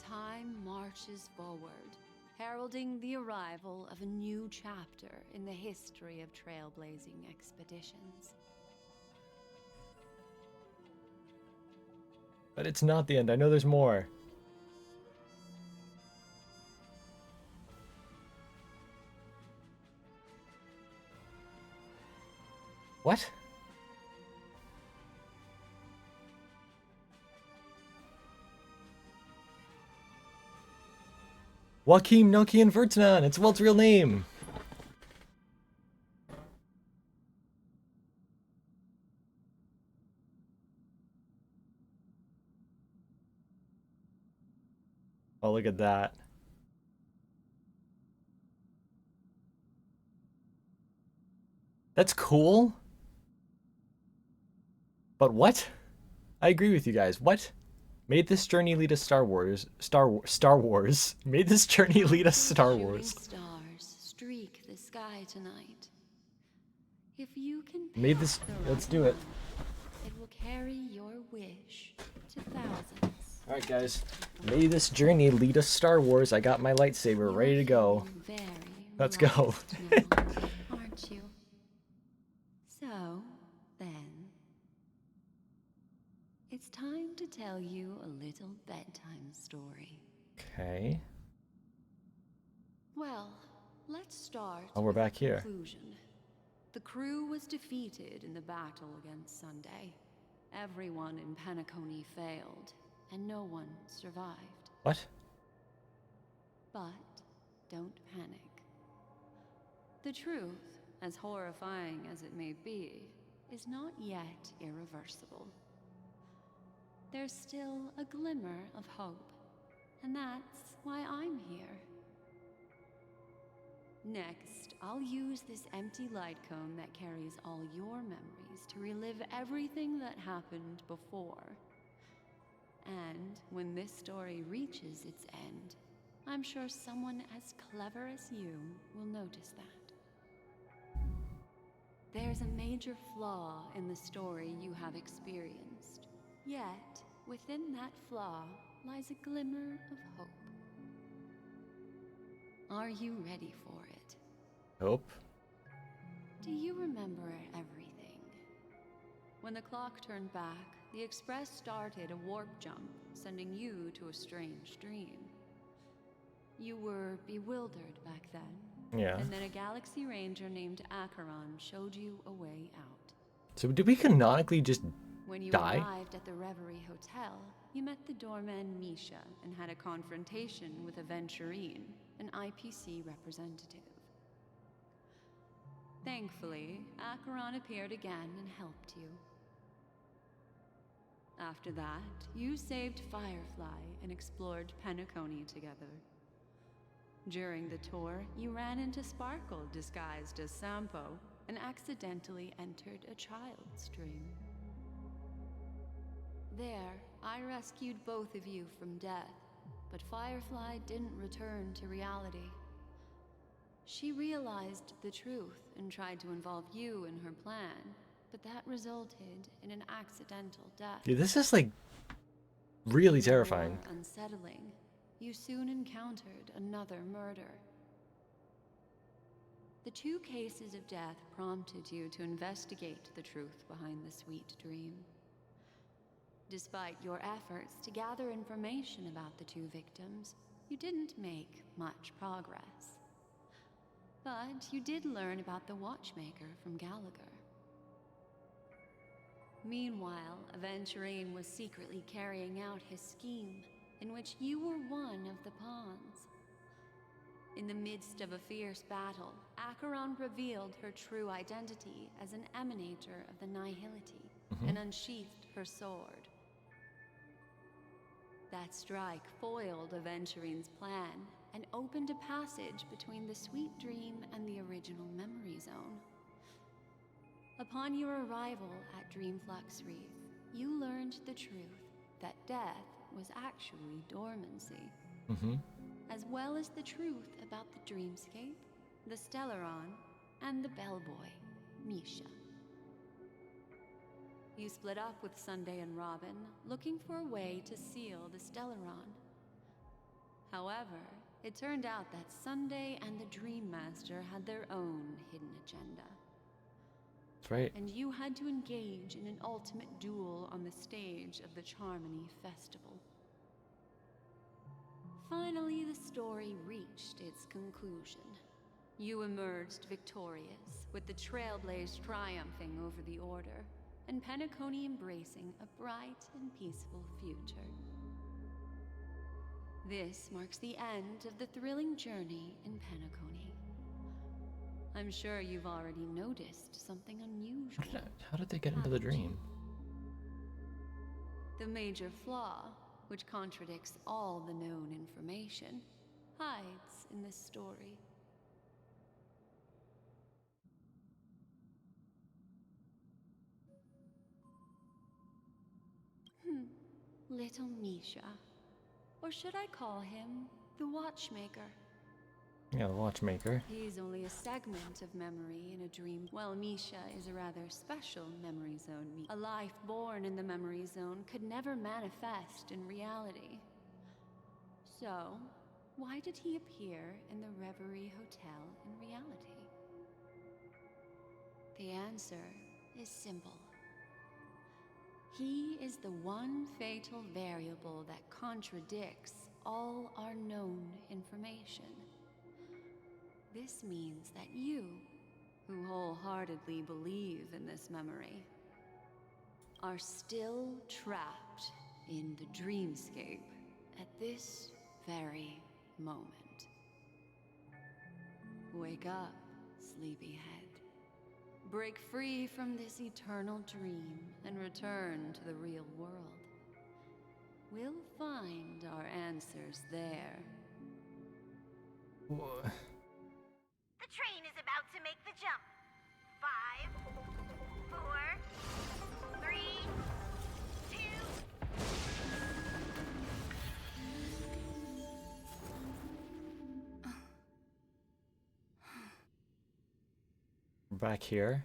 Time marches forward, heralding the arrival of a new chapter in the history of trailblazing expeditions. But it's not the end. I know there's more. What? Joachim Nokian Ferdinand. It's Walt's real name. Oh, look at that. That's cool. But what? I agree with you guys. What? Made this journey lead us Star Wars. Star Wars. Made this journey lead us Star Wars. Stars streak the sky tonight. If you can Made pick this. the Let's right do it. one, it will carry your wish to thousands. All right, guys. May this journey lead us Star Wars. I got my lightsaber ready to go. Let's go. Aren't you? So, then, it's time to tell you a little bedtime story. Okay. Well, let's start Oh, we're with back the here. conclusion. The crew was defeated in the battle against Sunday. Everyone in Penacony failed, and no one survived. What? But don't panic. The truth, as horrifying as it may be, is not yet irreversible. There's still a glimmer of hope, and that's why I'm here. Next, I'll use this empty light cone that carries all your memories to relive everything that happened before. And when this story reaches its end, I'm sure someone as clever as you will notice that. There's a major flaw in the story you have experienced. Yet, within that flaw lies a glimmer of hope. Are you ready for it? Hope. Do you remember everything? When the clock turned back, the Express started a warp jump, sending you to a strange dream. You were bewildered back then. Yeah. And then a Galaxy Ranger named Acheron showed you a way out. So did we canonically just When you die? arrived at the Reverie Hotel, you met the doorman Misha and had a confrontation with Aventurine, an IPC representative. Thankfully, Acheron appeared again and helped you. After that, you saved Firefly and explored Penacony together. During the tour, you ran into Sparkle disguised as Sampo and accidentally entered a child's dream. There, I rescued both of you from death, but Firefly didn't return to reality. She realized the truth and tried to involve you in her plan, but that resulted in an accidental death. Dude, this is like really terrifying. More unsettling, you soon encountered another murder. The 2 cases of death prompted you to investigate the truth behind the sweet dream. Despite your efforts to gather information about the 2 victims, you didn't make much progress. But you did learn about the Watchmaker from Gallagher. Meanwhile, Aventurine was secretly carrying out his scheme, in which you were one of the pawns. In the midst of a fierce battle, Acheron revealed her true identity as an emanator of the Nihility and unsheathed her sword. That strike foiled Aventurine's plan and opened a passage between the sweet dream and the original memory zone. Upon your arrival at Dreamflux Reef, you learned the truth that death was actually dormancy, as well as the truth about the dreamscape, the Stellaron, and the bellboy, Misha. You split up with Sunday and Robin, looking for a way to seal the Stellaron. However, it turned out that Sunday and the Dream Master had their own hidden agenda. That's right. And you had to engage in an ultimate duel on the stage of the Charmony Festival. Finally, the story reached its conclusion. You emerged victorious, with the Trailblaze triumphing over the Order, and Penacony embracing a bright and peaceful future. This marks the end of the thrilling journey in Penacony. I'm sure you've already noticed something unusual. How did they get into the dream? The major flaw, which contradicts all the known information, hides in this story. Little Misha. Or should I call him the Watchmaker? Yeah, the Watchmaker. He's only a segment of memory in a dream, while Misha is a rather special memory zone. A life born in the memory zone could never manifest in reality. So, why did he appear in the Reverie Hotel in reality? The answer is simple. He is the one fatal variable that contradicts all our known information. This means that you, who wholeheartedly believe in this memory, are still trapped in the dreamscape at this very moment. Wake up, sleepyhead. Break free from this eternal dream and return to the real world. We'll find our answers there. What? The train is about to make the jump. 5, 4, 3, 2. We're back here.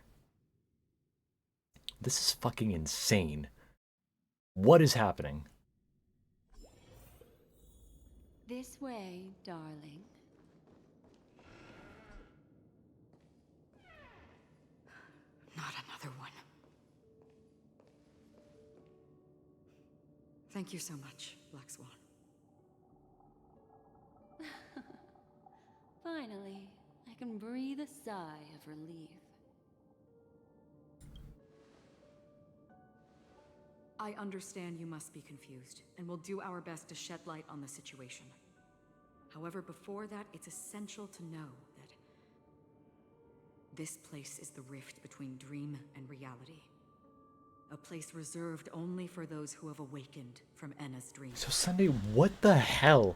This is fucking insane. What is happening? This way, darling. Not another one. Thank you so much, Black Swan. Finally, I can breathe a sigh of relief. I understand you must be confused, and we'll do our best to shed light on the situation. However, before that, it's essential to know that this place is the rift between dream and reality. A place reserved only for those who have awakened from Enna's dream. So Sunday, what the hell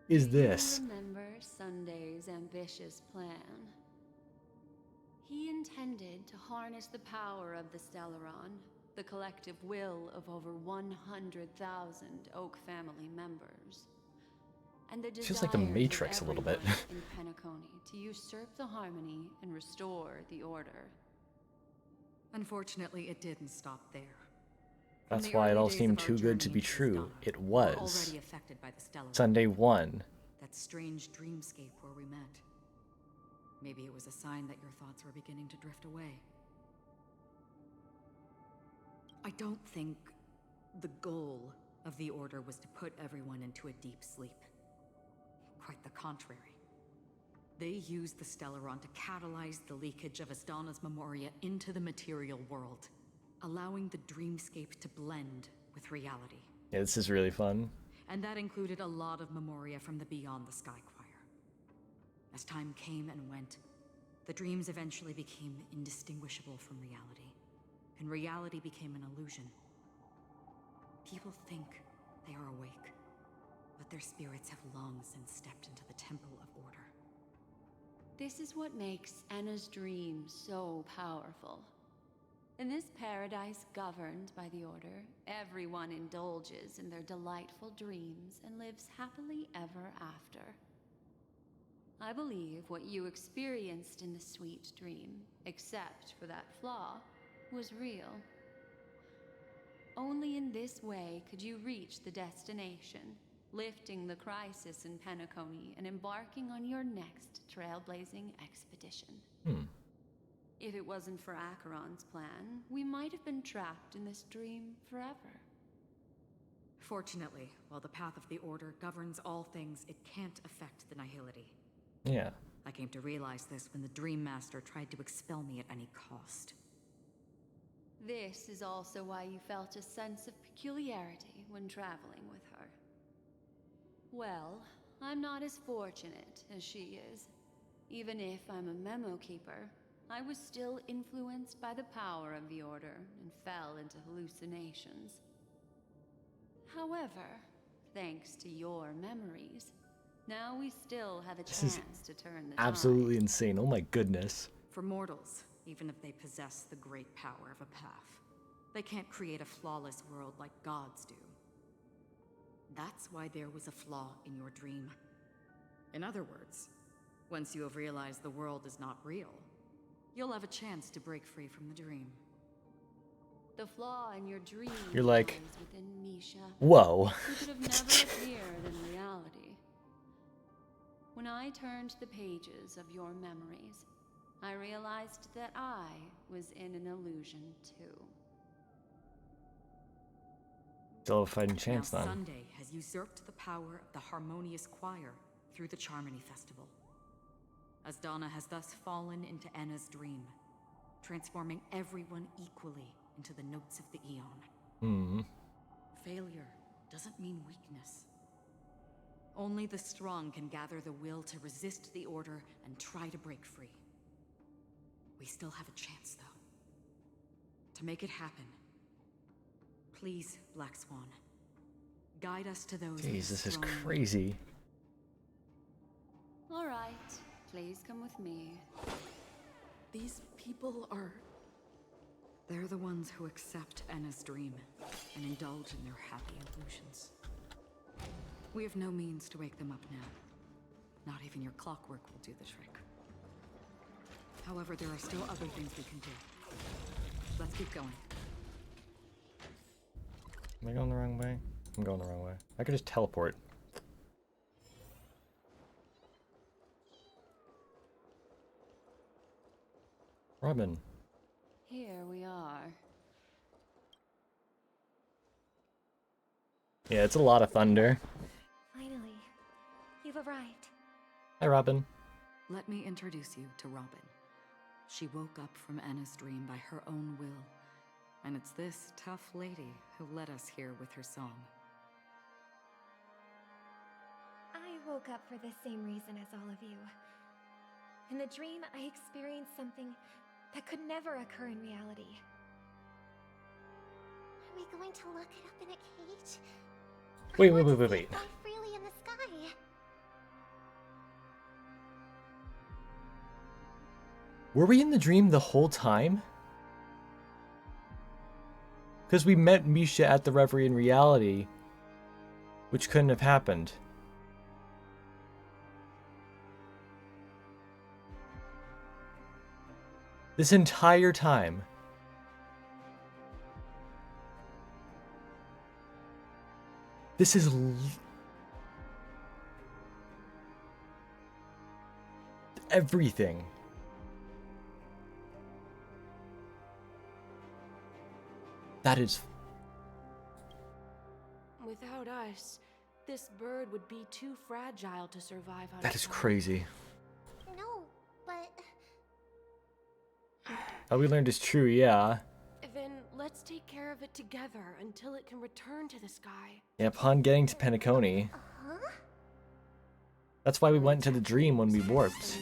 is this? Remember Sunday's ambitious plan. He intended to harness the power of the Stellaron, the collective will of over 100,000 Oak family members, and the Feels like the Matrix a little bit. in Penacony to usurp the harmony and restore the order. Unfortunately, it didn't stop there. That's why it all seemed too good to be true. It was. Already affected by the Stellaron. Sunday 1. That strange dreamscape where we met. Maybe it was a sign that your thoughts were beginning to drift away. I don't think the goal of the Order was to put everyone into a deep sleep. Quite the contrary. They used the Stellaron to catalyze the leakage of Asdana's Memoria into the material world, allowing the dreamscape to blend with reality. Yeah, this is really fun. And that included a lot of Memoria from the Beyond the Sky Choir. As time came and went, the dreams eventually became indistinguishable from reality, and reality became an illusion. People think they are awake, but their spirits have long since stepped into the Temple of Order. This is what makes Enna's dream so powerful. In this paradise governed by the Order, everyone indulges in their delightful dreams and lives happily ever after. I believe what you experienced in the sweet dream, except for that flaw, was real. Only in this way could you reach the destination, lifting the crisis in Penacony and embarking on your next trailblazing expedition. If it wasn't for Acheron's plan, we might have been trapped in this dream forever. Fortunately, while the path of the Order governs all things, it can't affect the Nihility. Yeah. I came to realize this when the Dream Master tried to expel me at any cost. This is also why you felt a sense of peculiarity when traveling with her. Well, I'm not as fortunate as she is. Even if I'm a memo keeper, I was still influenced by the power of the Order and fell into hallucinations. However, thanks to your memories, now we still have a This is chance to turn the absolutely insane. Oh my goodness. For mortals, even if they possess the great power of a path, they can't create a flawless world like gods do. That's why there was a flaw in your dream. In other words, once you have realized the world is not real, you'll have a chance to break free from the dream. The flaw in your dream You're like, lies within Misha, whoa. who could have never appeared in reality. When I turned the pages of your memories, I realized that I was in an illusion too. Still a fighting chance Now then. Sunday has usurped the power of the Harmonious Choir through the Charmony Festival. Asdana has thus fallen into Enna's dream, transforming everyone equally into the notes of the Eon. Failure doesn't mean weakness. Only the strong can gather the will to resist the Order and try to break free. We still have a chance, though. To make it happen, please, Black Swan, guide us to those. Jeez, this is crazy. All right, please come with me. These people are... They're the ones who accept Enna's dream and indulge in their happy illusions. We have no means to wake them up now. Not even your clockwork will do the trick. However, there are still other things we can do. Let's keep going. Am I going the wrong way? I'm going the wrong way. I could just teleport. Robin. Here we are. Yeah, it's a lot of thunder. Finally, you've arrived. Hi, Robin. Let me introduce you to Robin. She woke up from Enna's dream by her own will, and it's this tough lady who led us here with her song. I woke up for the same reason as all of you. In the dream, I experienced something that could never occur in reality. Are we going to look it up in a cage? Wait. Fly freely in the sky. Were we in the dream the whole time? Because we met Misha at the Reverie in reality, which couldn't have happened. This entire time. This is everything. That is... Without us, this bird would be too fragile to survive on That its is own. crazy. No, but... How we learned is true, yeah. Then let's take care of it together until it can return to the sky. Yeah, upon getting to Penacony. That's why we went to the dream when we warped.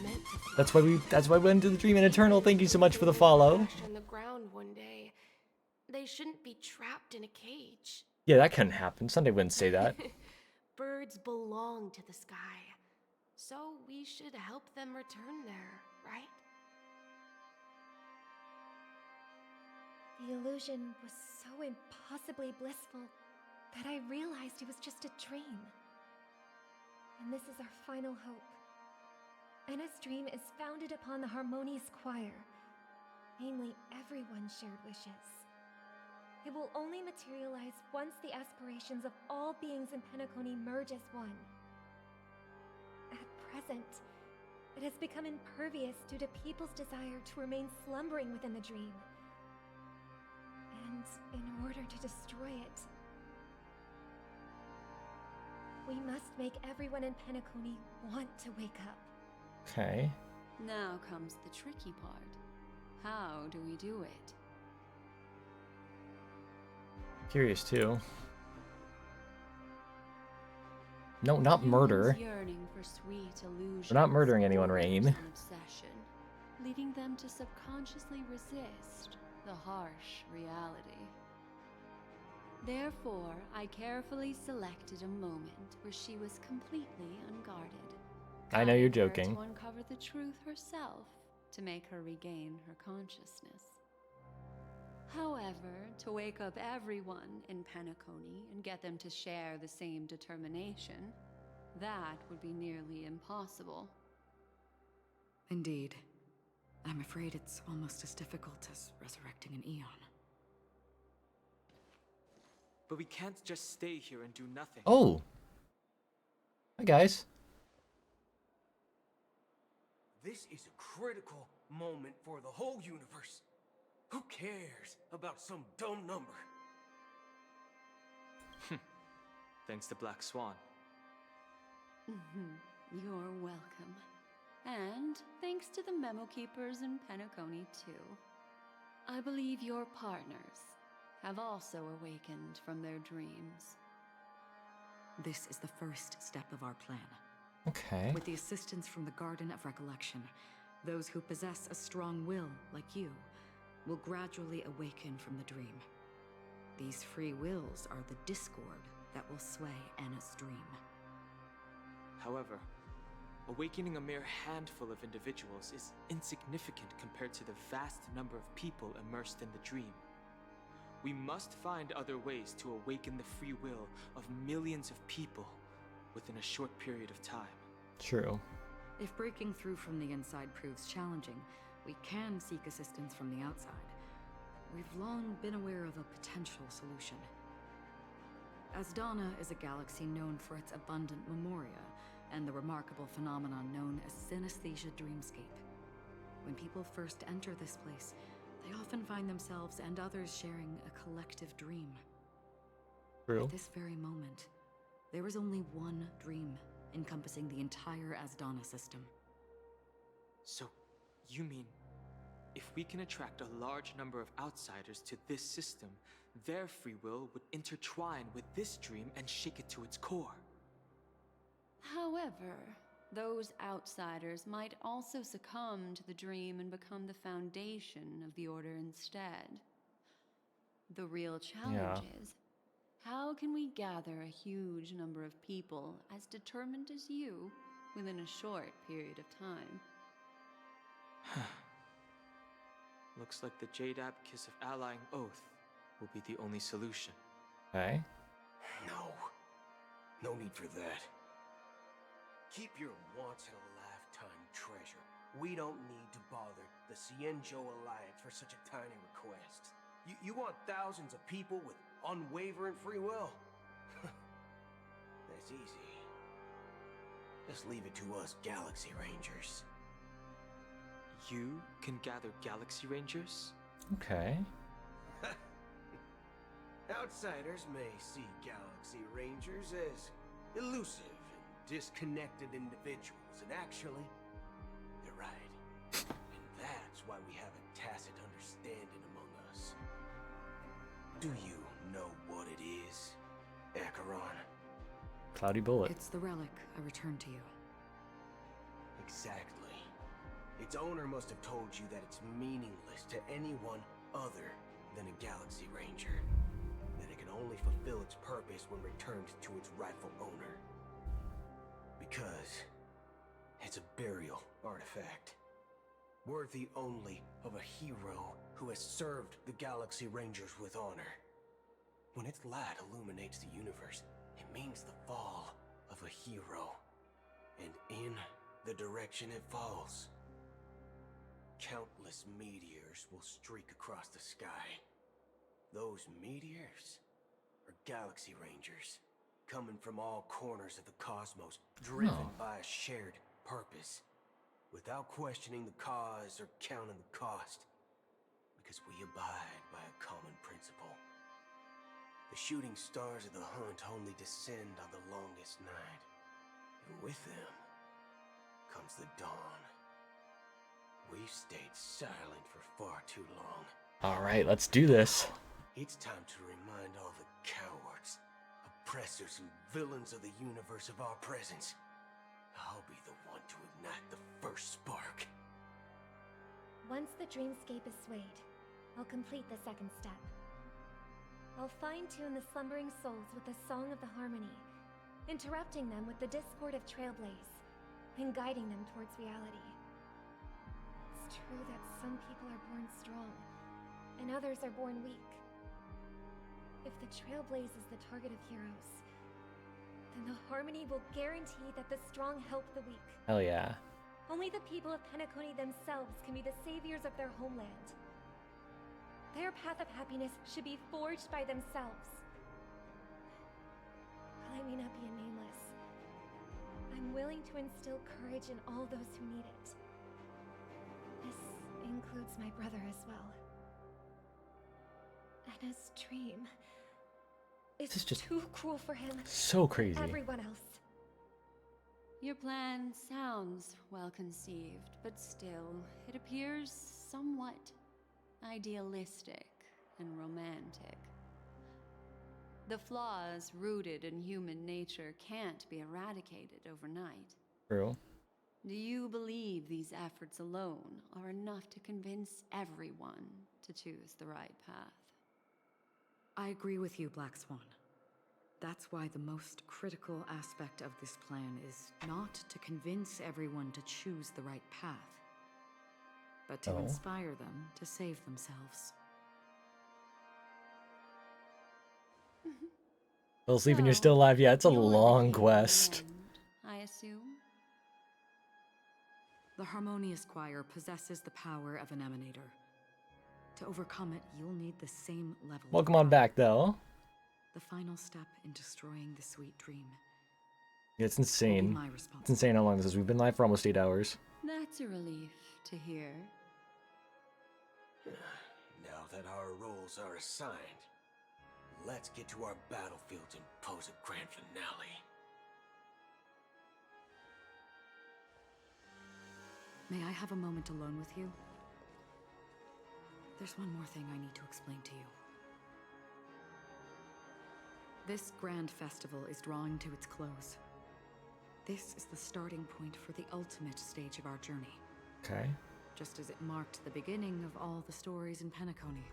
That's why we went to the dream in Eternal. Thank you so much for the follow. Crash on the ground one day. They shouldn't be trapped in a cage. Yeah, that couldn't happen. Sunday wouldn't say that. Birds belong to the sky. So we should help them return there, right? The illusion was so impossibly blissful that I realized it was just a dream. And this is our final hope. Enna's dream is founded upon the Harmonious Choir, namely everyone's shared wishes. It will only materialize once the aspirations of all beings in Penacony merge as one. At present, it has become impervious due to people's desire to remain slumbering within the dream. And in order to destroy it, we must make everyone in Penacony want to wake up. Okay. Now comes the tricky part. How do we do it? Curious too. No, not murder. Yearning for sweet illusions, We're not murdering anyone, Rain. an obsession, leading them to subconsciously resist the harsh reality. Therefore, I carefully selected a moment where she was completely unguarded. I know you're guiding her joking. to uncover the truth herself, to make her regain her consciousness. However, to wake up everyone in Penacony and get them to share the same determination, that would be nearly impossible. Indeed. I'm afraid it's almost as difficult as resurrecting an Eon. But we can't just stay here and do nothing. Oh! Hi, guys. This is a critical moment for the whole universe. Who cares about some dumb number? Thanks to Black Swan. You're welcome. And thanks to the memo keepers in Penacony, too. I believe your partners have also awakened from their dreams. This is the first step of our plan. Okay. With the assistance from the Garden of Recollection, those who possess a strong will, like you, will gradually awaken from the dream. These free wills are the discord that will sway Anna's dream. However, awakening a mere handful of individuals is insignificant compared to the vast number of people immersed in the dream. We must find other ways to awaken the free will of millions of people within a short period of time. True. If breaking through from the inside proves challenging, we can seek assistance from the outside. We've long been aware of a potential solution. Asdana is a galaxy known for its abundant memoria and the remarkable phenomenon known as synesthesia dreamscape. When people first enter this place, they often find themselves and others sharing a collective dream. True. At this very moment, there is only one dream encompassing the entire Asdana system. So, you mean, if we can attract a large number of outsiders to this system, their free will would intertwine with this dream and shake it to its core? However, those outsiders might also succumb to the dream and become the foundation of the Order instead. The real challenge is, how can we gather a huge number of people as determined as you within a short period of time? Looks like the Jadab Kiss of Allying Oath will be the only solution. Okay. No need for that. Keep your once-in-a-lifetime treasure. We don't need to bother the Cienjo Alliance for such a tiny request. You want thousands of people with unwavering free will? That's easy. Just leave it to us Galaxy Rangers. You can gather Galaxy Rangers? Okay. Outsiders may see Galaxy Rangers as elusive and disconnected individuals, and actually, they're right. And that's why we have a tacit understanding among us. Do you know what it is, Acheron? Cloudy bullet. It's the relic I returned to you. Exactly. Its owner must have told you that it's meaningless to anyone other than a Galaxy Ranger. That it can only fulfill its purpose when returned to its rightful owner. Because it's a burial artifact. Worthy only of a hero who has served the Galaxy Rangers with honor. When its light illuminates the universe, it means the fall of a hero. And in the direction it falls, countless meteors will streak across the sky. Those meteors are Galaxy Rangers, coming from all corners of the cosmos, driven by a shared purpose, without questioning the cause or counting the cost, because we abide by a common principle. The shooting stars of the hunt only descend on the longest night, and with them comes the dawn. We've stayed silent for far too long. All right, let's do this. It's time to remind all the cowards of oppressors and villains of the universe of our presence, I'll be the one to ignite the first spark. Once the dreamscape is swayed, I'll complete the second step. I'll fine-tune the slumbering souls with the Song of the Harmony, interrupting them with the discord of Trailblaze, and guiding them towards reality. It's true that some people are born strong, and others are born weak. If the Trailblaze is the target of heroes, then the Harmony will guarantee that the strong help the weak. Hell yeah. Only the people of Penacony themselves can be the saviors of their homeland. Their path of happiness should be forged by themselves. While I may not be a nameless, I'm willing to instill courage in all those who need it. This includes my brother as well. And his dream This is just too cruel for him. so crazy. And everyone else. Your plan sounds well conceived, but still, it appears somewhat idealistic and romantic. The flaws rooted in human nature can't be eradicated overnight. True. Do you believe these efforts alone are enough to convince everyone to choose the right path? I agree with you, Black Swan. That's why the most critical aspect of this plan is not to convince everyone to choose the right path, but to inspire them to save themselves. Well, Sleeping, you're still alive. Yeah, it's a long quest. I assume? The Harmonious Choir possesses the power of an emanator. To overcome it, you'll need the same level. Welcome on back, though. The final step in destroying the sweet dream. Yeah, it's insane. It's insane how long this is. We've been live for almost 8 hours. That's a relief to hear. Now that our roles are assigned, let's get to our battlefields and pose a grand finale. May I have a moment alone with you? There's one more thing I need to explain to you. This grand festival is drawing to its close. This is the starting point for the ultimate stage of our journey. Okay. Just as it marked the beginning of all the stories in Penacony.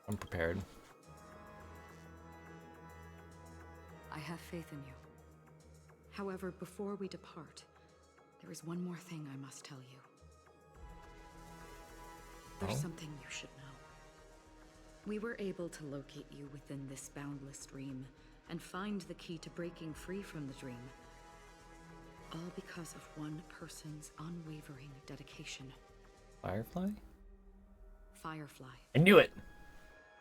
I'm prepared. I have faith in you. However, before we depart, there is one more thing I must tell you. There's something you should know. We were able to locate you within this boundless dream and find the key to breaking free from the dream. All because of one person's unwavering dedication. Firefly? Firefly. I knew it!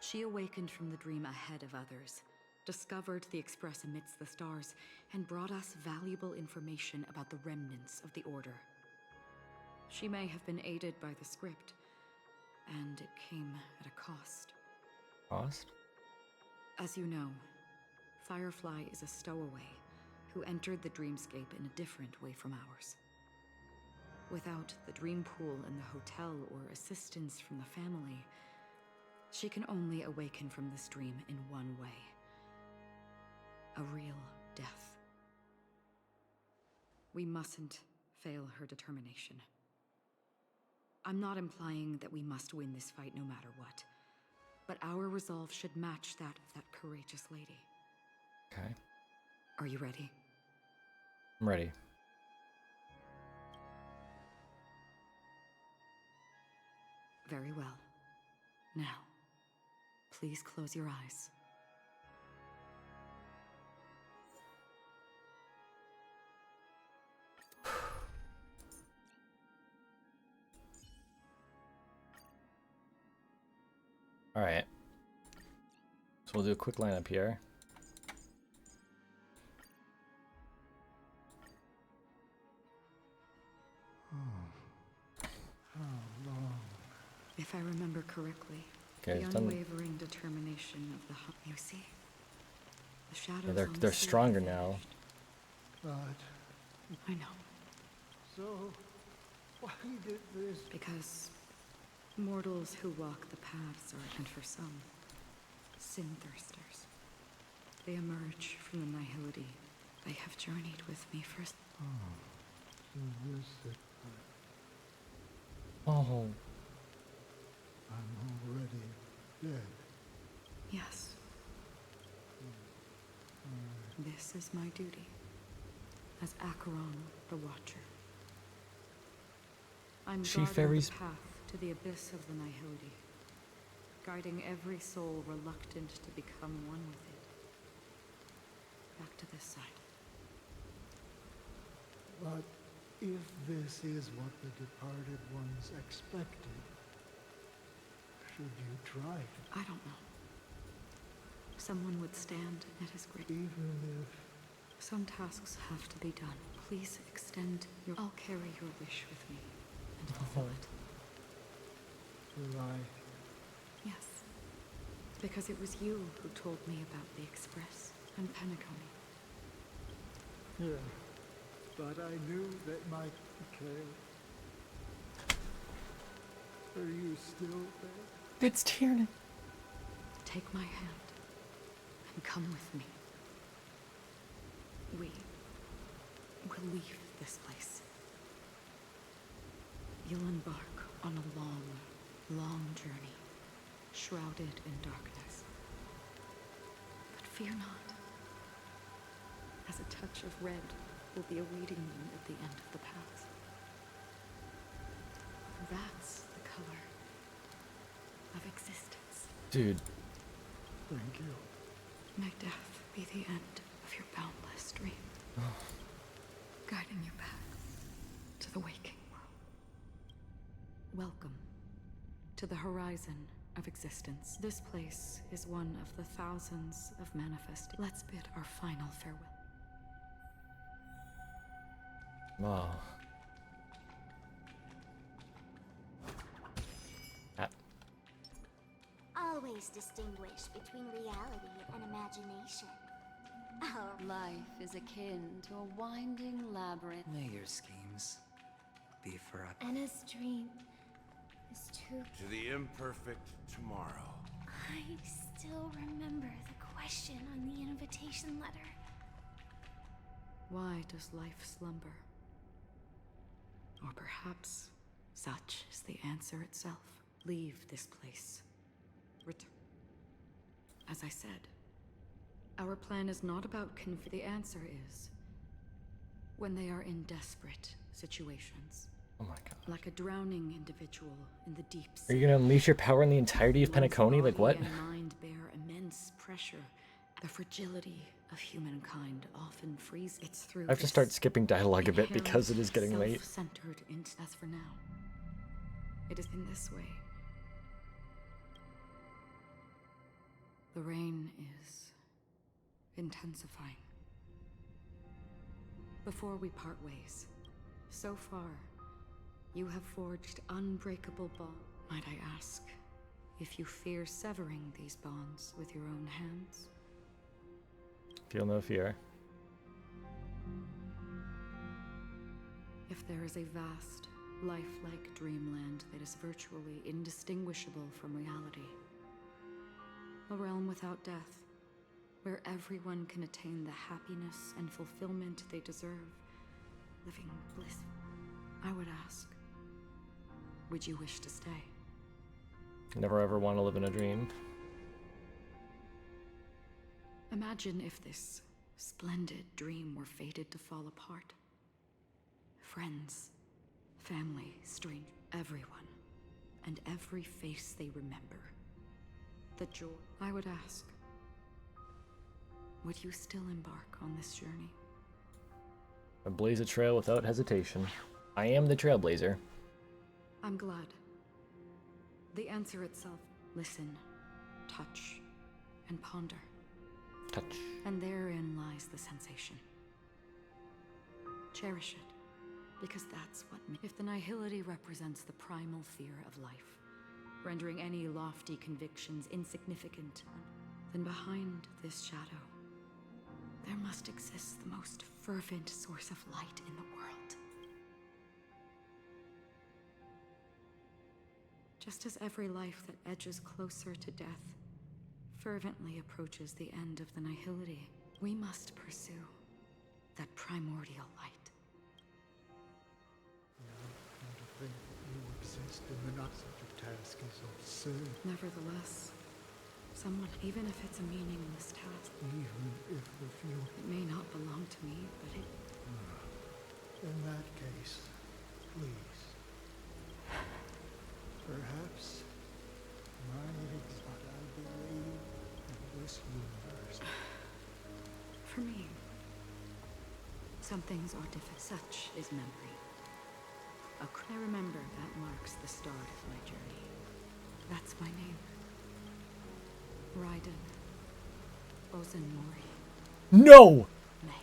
She awakened from the dream ahead of others, discovered the Express amidst the stars, and brought us valuable information about the remnants of the Order. She may have been aided by the script, and it came at a cost. Cost? As you know, Firefly is a stowaway who entered the dreamscape in a different way from ours. Without the dream pool in the hotel or assistance from the family, she can only awaken from this dream in one way. A real death. We mustn't fail her determination. I'm not implying that we must win this fight no matter what, but our resolve should match that of that courageous lady. Okay. Are you ready? I'm ready. Very well. Now, please close your eyes. Alright. So we'll do a quick lineup here. If I remember correctly, Okay, the it's done. unwavering determination of the you see, the shadows. Yeah, they're stronger now. But I know. so, why did this? Because Mortals who walk the paths are, and for some, sin-thirsters. They emerge from the nihility. They have journeyed with me for... Oh. I'm already dead. Yes. This is my duty, as Acheron the Watcher. I'm guarding the path to the abyss of the nihility, guiding every soul reluctant to become one with it. Back to this side. But if this is what the departed ones expected, should you try it? I don't know. Someone would stand at his grave. Even if... Some tasks have to be done. Please extend your... I'll carry your wish with me and fulfill it. Will I? Yes. Because it was you who told me about the Express and Penacony. Yeah. But I knew that might decay. Are you still there? It's Tiernan. Take my hand and come with me. We will leave this place. You'll embark on a long, long journey, shrouded in darkness. But fear not, as a touch of red will be awaiting you at the end of the path. That's the color of existence. Dude. Thank you. May death be the end of your boundless dream, guiding you back to the waking world. Welcome to the horizon of existence. This place is one of the thousands of manifesting. Let's bid our final farewell. Wow. Always distinguish between reality and imagination. Our life is akin to a winding labyrinth. May your schemes be forever. Anna's dream is too... To the imperfect tomorrow. I still remember the question on the invitation letter. Why does life slumber? Or perhaps such is the answer itself. Leave this place. Return. As I said, our plan is not about the answer is when they are in desperate situations. Oh my god. Like a drowning individual in the deep sea. Are you gonna unleash your power on the entirety of Penacony? Like what? Body and mind bear immense pressure. The fragility of humankind often frees. It's through I have to start skipping dialogue a bit because it is getting late. Self-centered as for now. It is in this way. The rain is intensifying. Before we part ways, so far, you have forged unbreakable bonds. Might I ask if you fear severing these bonds with your own hands? Feel no fear. If there is a vast, lifelike dreamland that is virtually indistinguishable from reality, a realm without death, where everyone can attain the happiness and fulfillment they deserve, living bliss, I would ask, would you wish to stay? Never ever want to live in a dream. Imagine if this splendid dream were fated to fall apart. Friends, family, strange, everyone, and every face they remember. The joy. I would ask, would you still embark on this journey? I blaze a trail without hesitation. I am the trailblazer. I'm glad. The answer itself. Listen, touch, and ponder. Touch. And therein lies the sensation. Cherish it, because that's what... If the nihility represents the primal fear of life, rendering any lofty convictions insignificant, then behind this shadow, there must exist the most fervent source of light in the world. Just as every life that edges closer to death fervently approaches the end of the nihility, we must pursue that primordial light. And to think that you exist in the not such a task is absurd. Nevertheless, someone, even if it's a meaningless task, Even if the few... it may not belong to me, but it... In that case, please. Perhaps mine is what I believe in this universe. For me, some things are different. Such is memory. I remember that marks the start of my journey. That's my name. Raiden Ozanmori. No! May.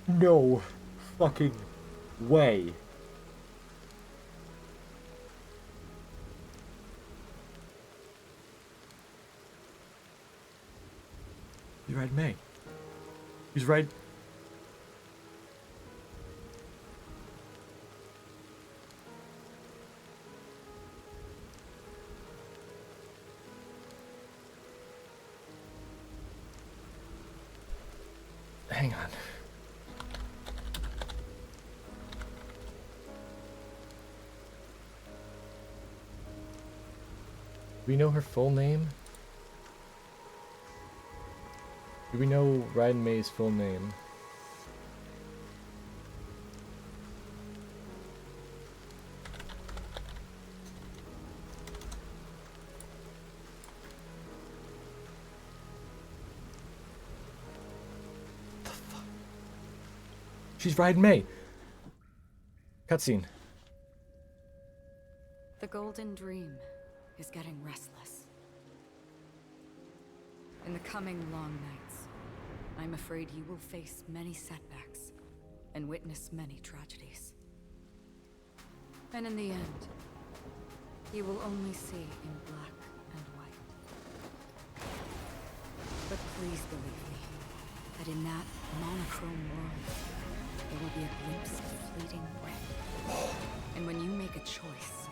No fucking way. He's right, May. He's right. Hang on. Do we know her full name? Do we know Raiden May's full name? The fuck? She's Raiden May. Cutscene. The Golden Dream is getting restless. In the coming long nights, I'm afraid you will face many setbacks and witness many tragedies. And in the end, you will only see in black and white. But please believe me, that in that monochrome world, there will be a glimpse of fleeting red. And when you make a choice,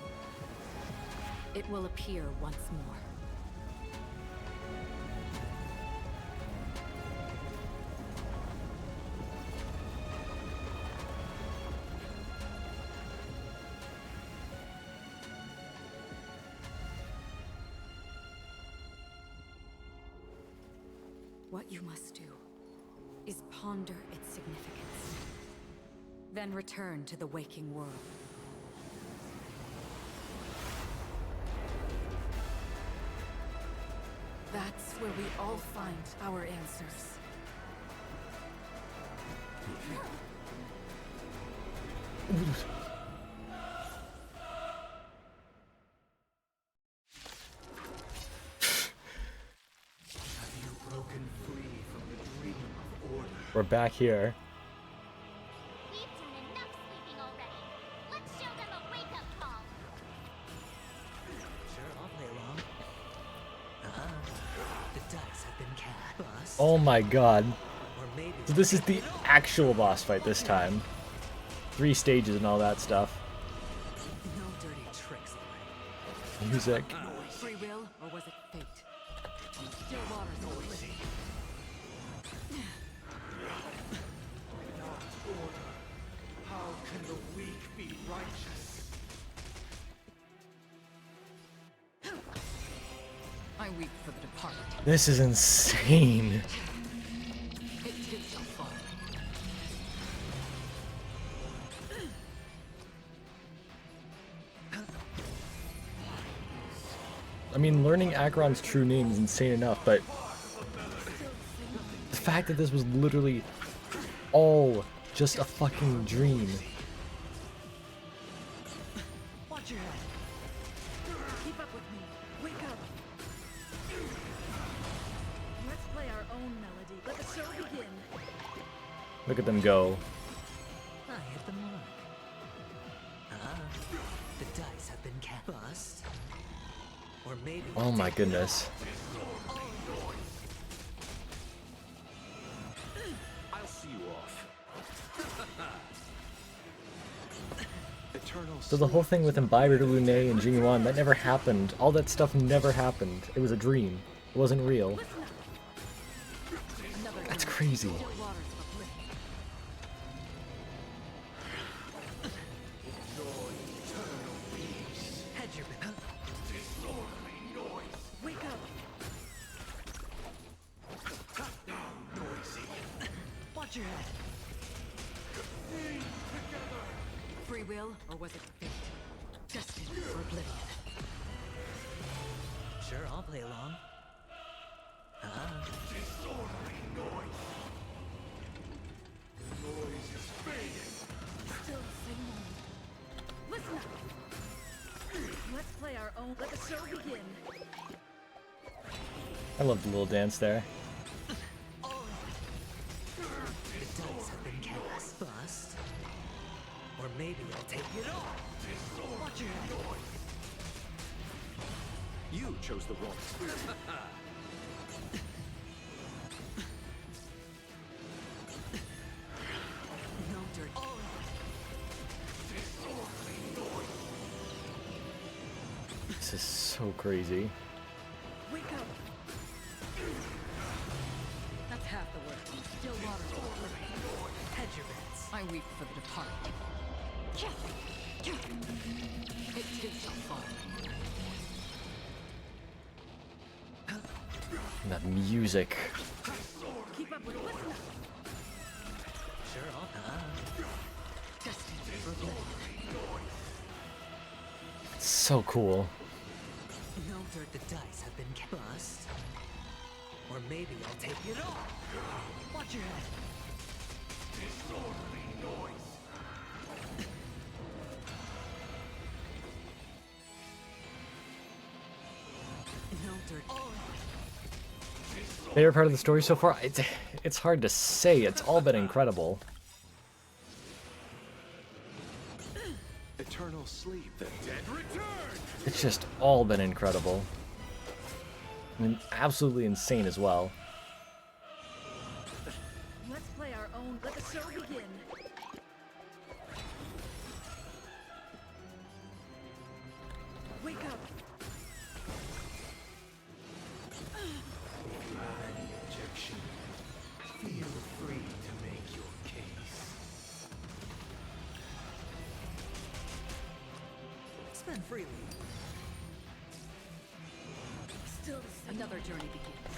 it will appear once more. What you must do is ponder its significance, then return to the waking world. That's where we all find our answers. We're back here. We've done enough sleeping already. Let's show them a wake-up call. Sure, I'll play along. The dice have been cast. Oh my god. Or maybe So this is the actual boss fight this time. 3 stages and all that stuff. no dirty tricks. Music. Free will, or was it fate? Still waters always. How can the weak be righteous? I weep for the departed. This is insane. It too shall fall. I mean, learning Acheron's true name is insane enough, but the fact that this was literally all just a fucking dream. Watch your head. Keep up with me. Wake up. Let's play our own melody. Let the show begin. Look at them go. I hit the mark. The dice have been cast. Bust. Or maybe Oh my goodness. off. So the whole thing with Imbiber, Lunay, and Jingyuan, that never happened. All that stuff never happened. It was a dream. It wasn't real. That's crazy. Watch your head. Free will, or was it fate? Destined for oblivion. Sure, I'll play along. Still the same moment. Listen up. Let's play our own. Let the show begin. I love the little dance there. The dice have been cast. Bust. Or maybe I'll take it all. Watch your head. You chose the wrong spirit. No dirt. This is so crazy. Wake up. That's half the work. Still water. Hedge your bets. I weep for the departed. It takes a fall. And that music. Keep up with it. Listen up. Sure, I'll Destined for oblivion. It's so cool. No dirt, the dice have been bust. Or maybe I'll take it all. Watch your head. No dirt. Favorite part of the story so far? It's hard to say. It's all been incredible. Eternal sleep. The dead return. It's just all been incredible. I mean, absolutely insane as well. Let's play our own. Let the show begin. Wake up. Objection. Feel free to make your case. Spend freely. Still the same. Another journey begins.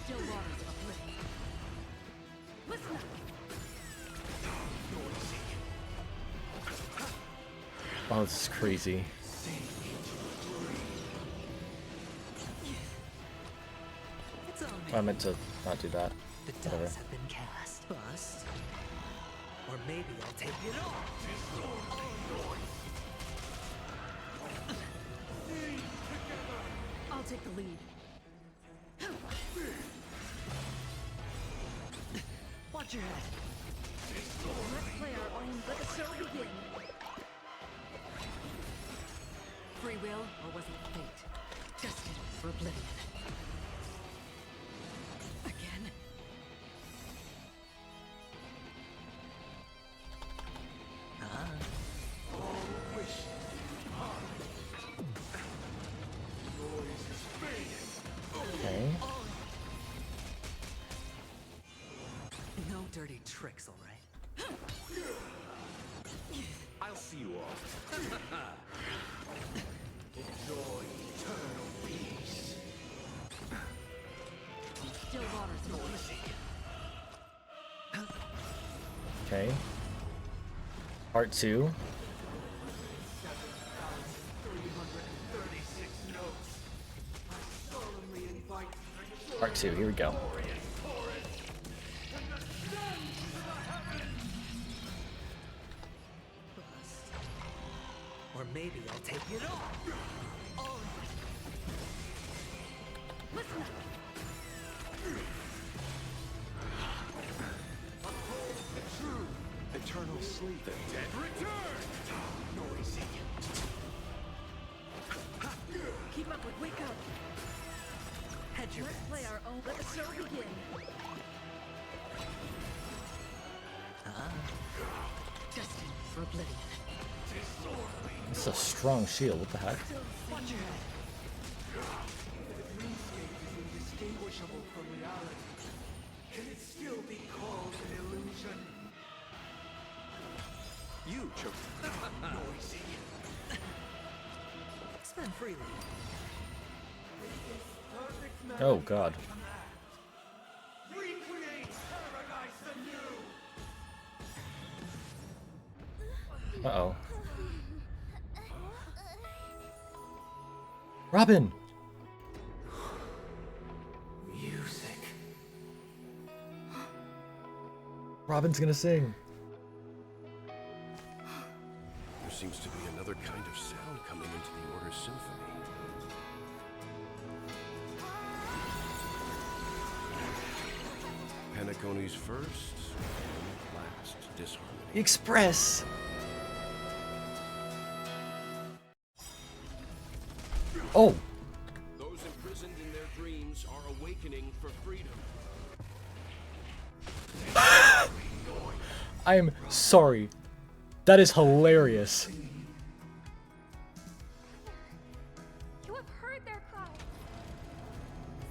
Still waters of oblivion. Listen up. Oh, this is crazy. It's on me. I meant to not do that. The Whatever. dice have been cast. Bust. Or maybe I'll take it all. I'll take the lead. Watch your head. Let's play our own. Let the show begin. Free will, or was it fate? Destined for oblivion. Again. Okay. No dirty tricks, all right? I'll see you off. Enjoy eternal peace. Still waters of oblivion. Okay. Part 2. Part 2, here we go. Or maybe I'll take it all. Listen up. Eternal sleep. The dead return. Noisy. Keep up with Wake Up. Hedge your Let's bets. play our own. Let the show begin. oblivion. It's a strong shield. What the heck? Watch your head. The dreamscape is indistinguishable from reality. Can it still be called an illusion? You chose. Noisy. Spend freely. Oh God. Recreate paradise anew. Uh-oh. Robin! Music. Robin's gonna sing. There seems to be another kind of sound coming into the Order's symphony. Penacony's first and last disharmony. Express! Oh! Those imprisoned in their dreams are awakening for freedom. I am sorry. That is hilarious. You have heard their cries.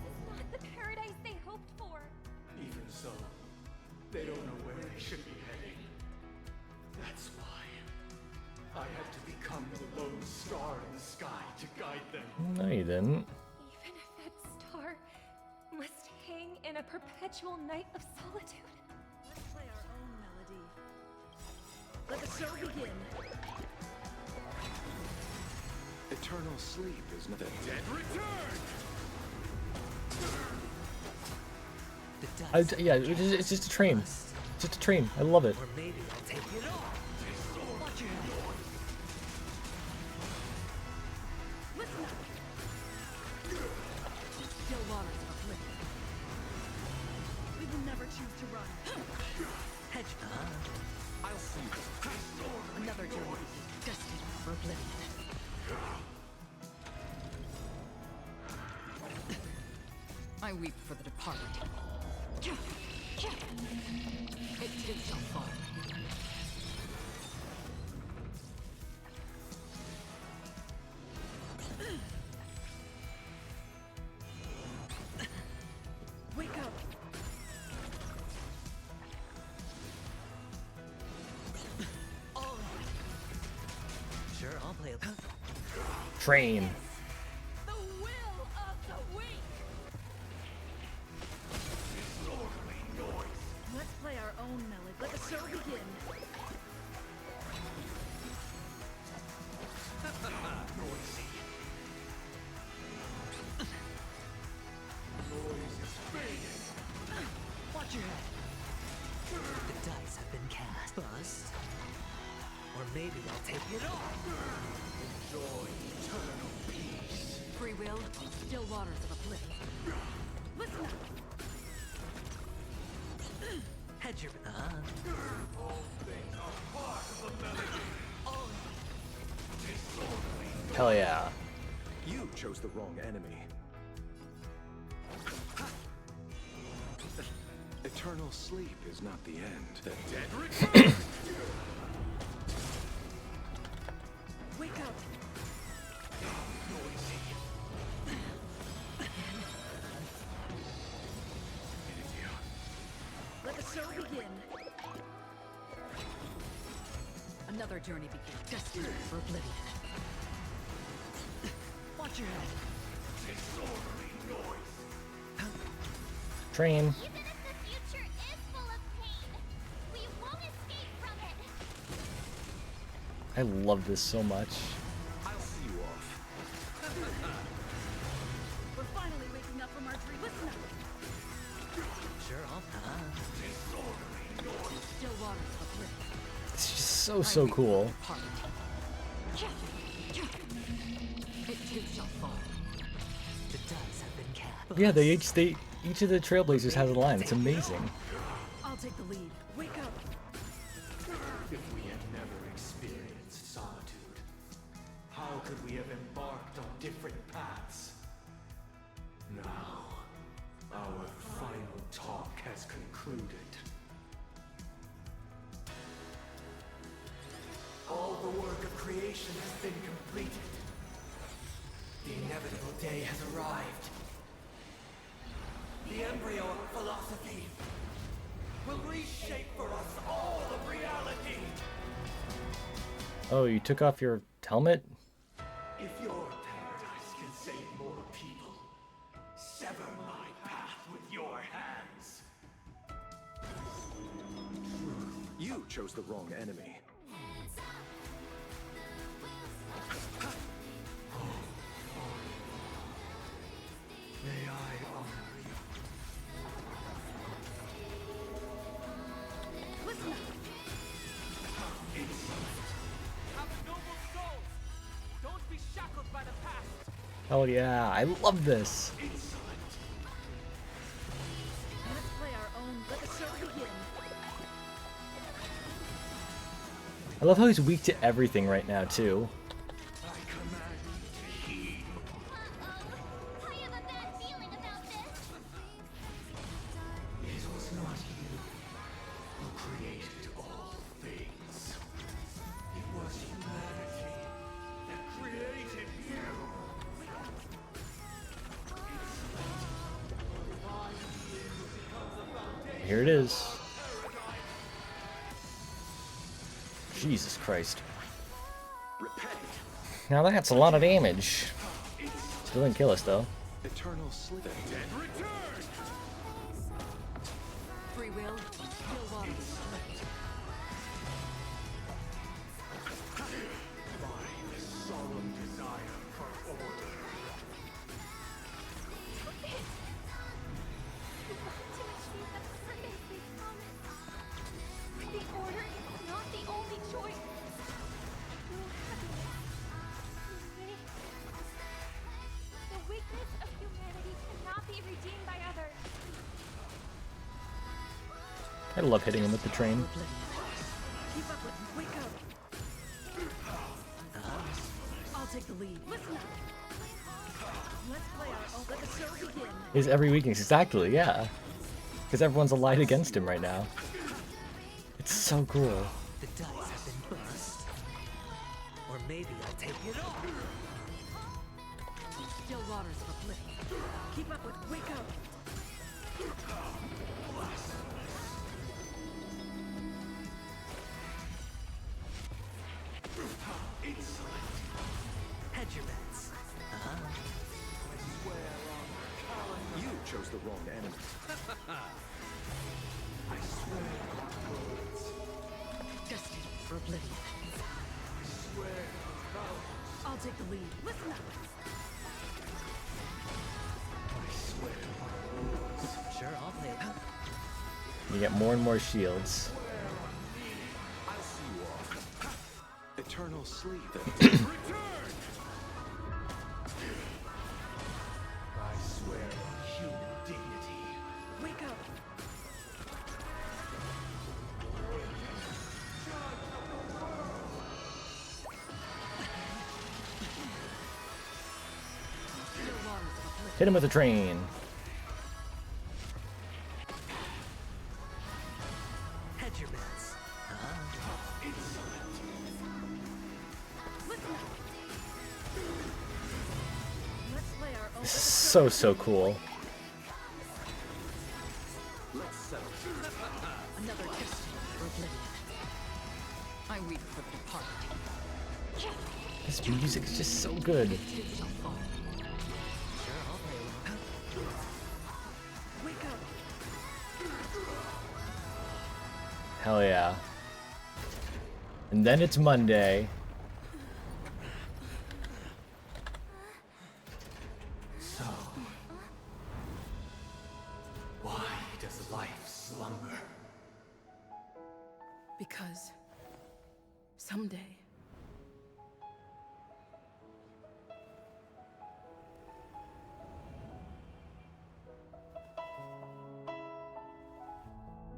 This is not the paradise they hoped for. Even so, they don't know where they should be heading. That's why I had to become the lone star in the sky to guide them. No, you didn't. Even if that star must hang in a perpetual night of solitude. Let's play our own melody. Let the show begin. Eternal sleep is not the Dead return! Yeah, it's just a train. It's just a train. I love it. Or maybe I'll take it off. Watch your head. Listen up. Still waters of oblivion. We will never choose to run. Hedge. I'll see you. Another journey destined for oblivion. I weep for the departed. It too shall fall. Wake up. Sure, I'll play a Train. The will of the weak. Let's play our own melody. Let the show begin. Watch your head. The dice have been cast. Bust. Or maybe I'll take it off. Enjoy eternal peace. Free will, still waters of oblivion. Listen up. Hedge your. All things are part of the melody. Hell yeah. You chose the wrong enemy. Eternal sleep is not the end. The dead return. Wake up. Let the show begin. Another journey begins, destined for oblivion. Watch your head. Train. Even if the future is full of pain, we won't escape from it. I love this so much. I'll see you off. We're finally waking up from our dream. Listen up. Sure, I'll. Still waters of oblivion. It's just so cool. It too shall fall. The dice have been cast. Yeah, each of the Trailblazers has a line. It's amazing. I'll take the lead. Wake up. If we had never experienced solitude, how could we have embarked on different paths? Now, our final talk has concluded. purification has been completed. The inevitable day has arrived. The embryo of philosophy will reshape for us all of reality. Oh, you took off your helmet? If your paradise can save more people, sever my path with your hands. You chose the wrong enemy. May I honor you? Listen up. Have a noble soul. Don't be shackled by the past. Hell yeah, I love this. Let's play our own. Let the show begin. I love how he's weak to everything right now, too. I command you to heal. I have a bad feeling about this. It was not you who created all things. It was humanity that created you. Here it is. Jesus Christ. Now that's a lot of damage. Still didn't kill us, though. Eternal sleep. Free will, kill water. My solemn desire for order. To achieve the purpose we promised. The order is not the only choice. True happiness. The weakness of humanity cannot be redeemed by others. I love hitting him with the train. Keep up with me. Wake up. I'll take the lead. Listen up. Let's play our own. Let the show begin. Is every weakness, exactly, yeah. Because everyone's allied against him right now. It's so cool. The dice have been burst. Or maybe I'll take it all. Still waters for flip. Keep up with. Wake up. Hedge your bets. You chose the wrong enemy. I swear on words. Destined for oblivion. I swear on vows. I'll take the lead. Listen up. I swear on words. Sure, I'll play it. You get more and more shields. I'll see you all. Eternal sleep. I swear on human dignity. Wake up. Still waters for flip. Hit him with a train. Hedge your bets. Listen up. Let's play our own. This is so cool. Let's settle. Another destiny for oblivion. I weep for the departed. This music is just so good. It shall fall. Sure, I'll play along. Wake up. Hell yeah. And then it's Monday. So, why does life slumber? Because someday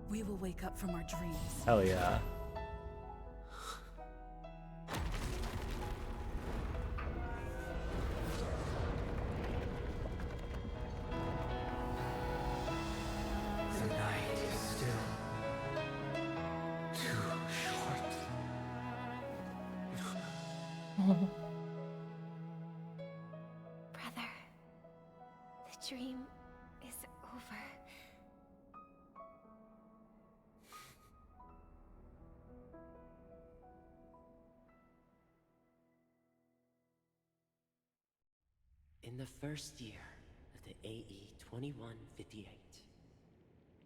we will wake up from our dreams. Hell yeah. The night is still too short. In the first year of the AE 2158,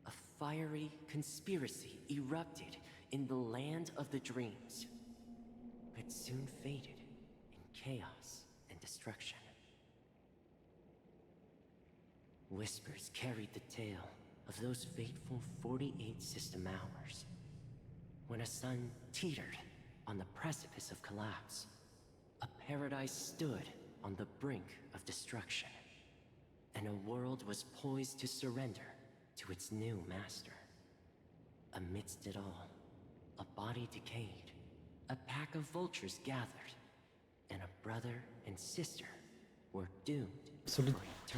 a fiery conspiracy erupted in the land of the dreams, but soon faded in chaos and destruction. Whispers carried the tale of those fateful 48 system hours, when a sun teetered on the precipice of collapse. A paradise stood on the brink of destruction, and a world was poised to surrender to its new master. Amidst it all, a body decayed, a pack of vultures gathered, and a brother and sister were doomed. So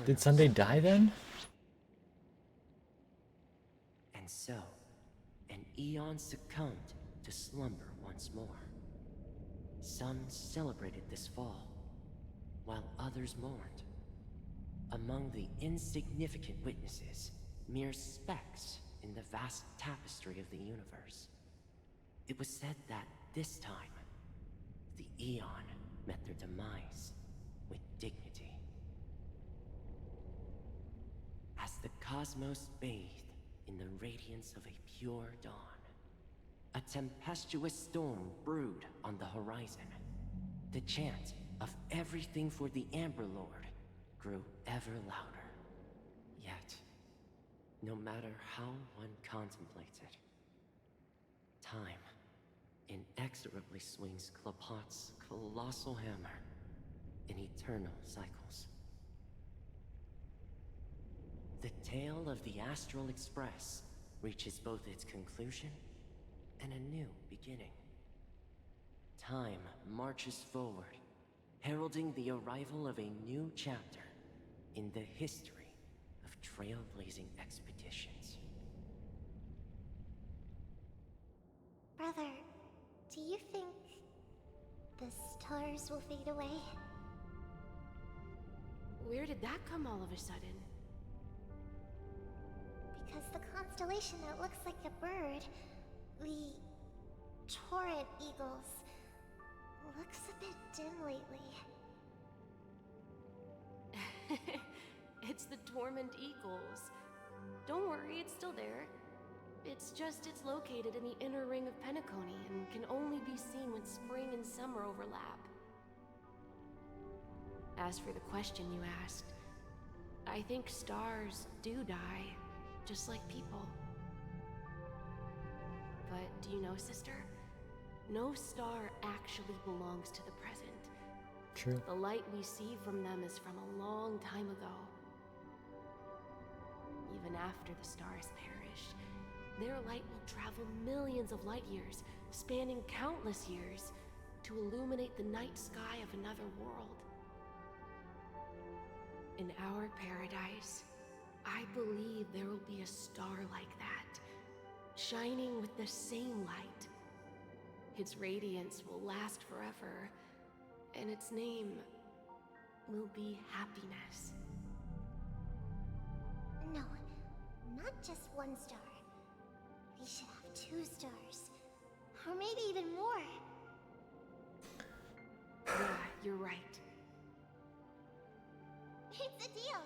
did Sunday die then? And so, an eon succumbed to slumber once more. Some celebrated this fall, while others mourned. Among the insignificant witnesses, mere specks in the vast tapestry of the universe, it was said that this time, the Eon met their demise with dignity. As the cosmos bathed in the radiance of a pure dawn, a tempestuous storm brewed on the horizon. The chant of everything for the Amber Lord grew ever louder. Yet, no matter how one contemplates it, time inexorably swings Klapot's colossal hammer in eternal cycles. The tale of the Astral Express reaches both its conclusion and a new beginning. Time marches forward, heralding the arrival of a new chapter in the history of trailblazing expeditions. Brother, do you think the stars will fade away? Where did that come all of a sudden? Because the constellation that looks like a bird, the Torrent Eagles, looks a bit dim lately. It's the Torment Eagles. Don't worry, it's still there. It's just it's located in the inner ring of Penacony and can only be seen when spring and summer overlap. As for the question you asked, I think stars do die, just like people. But do you know, sister? No star actually belongs to the present. True. The light we see from them is from a long time ago. Even after the stars perished, their light will travel millions of light years, spanning countless years, to illuminate the night sky of another world. In our paradise, I believe there will be a star like that, shining with the same light. Its radiance will last forever, and its name will be happiness. No, not just one star. We should have 2 stars. Or maybe even more. Yeah, you're right. It's a deal.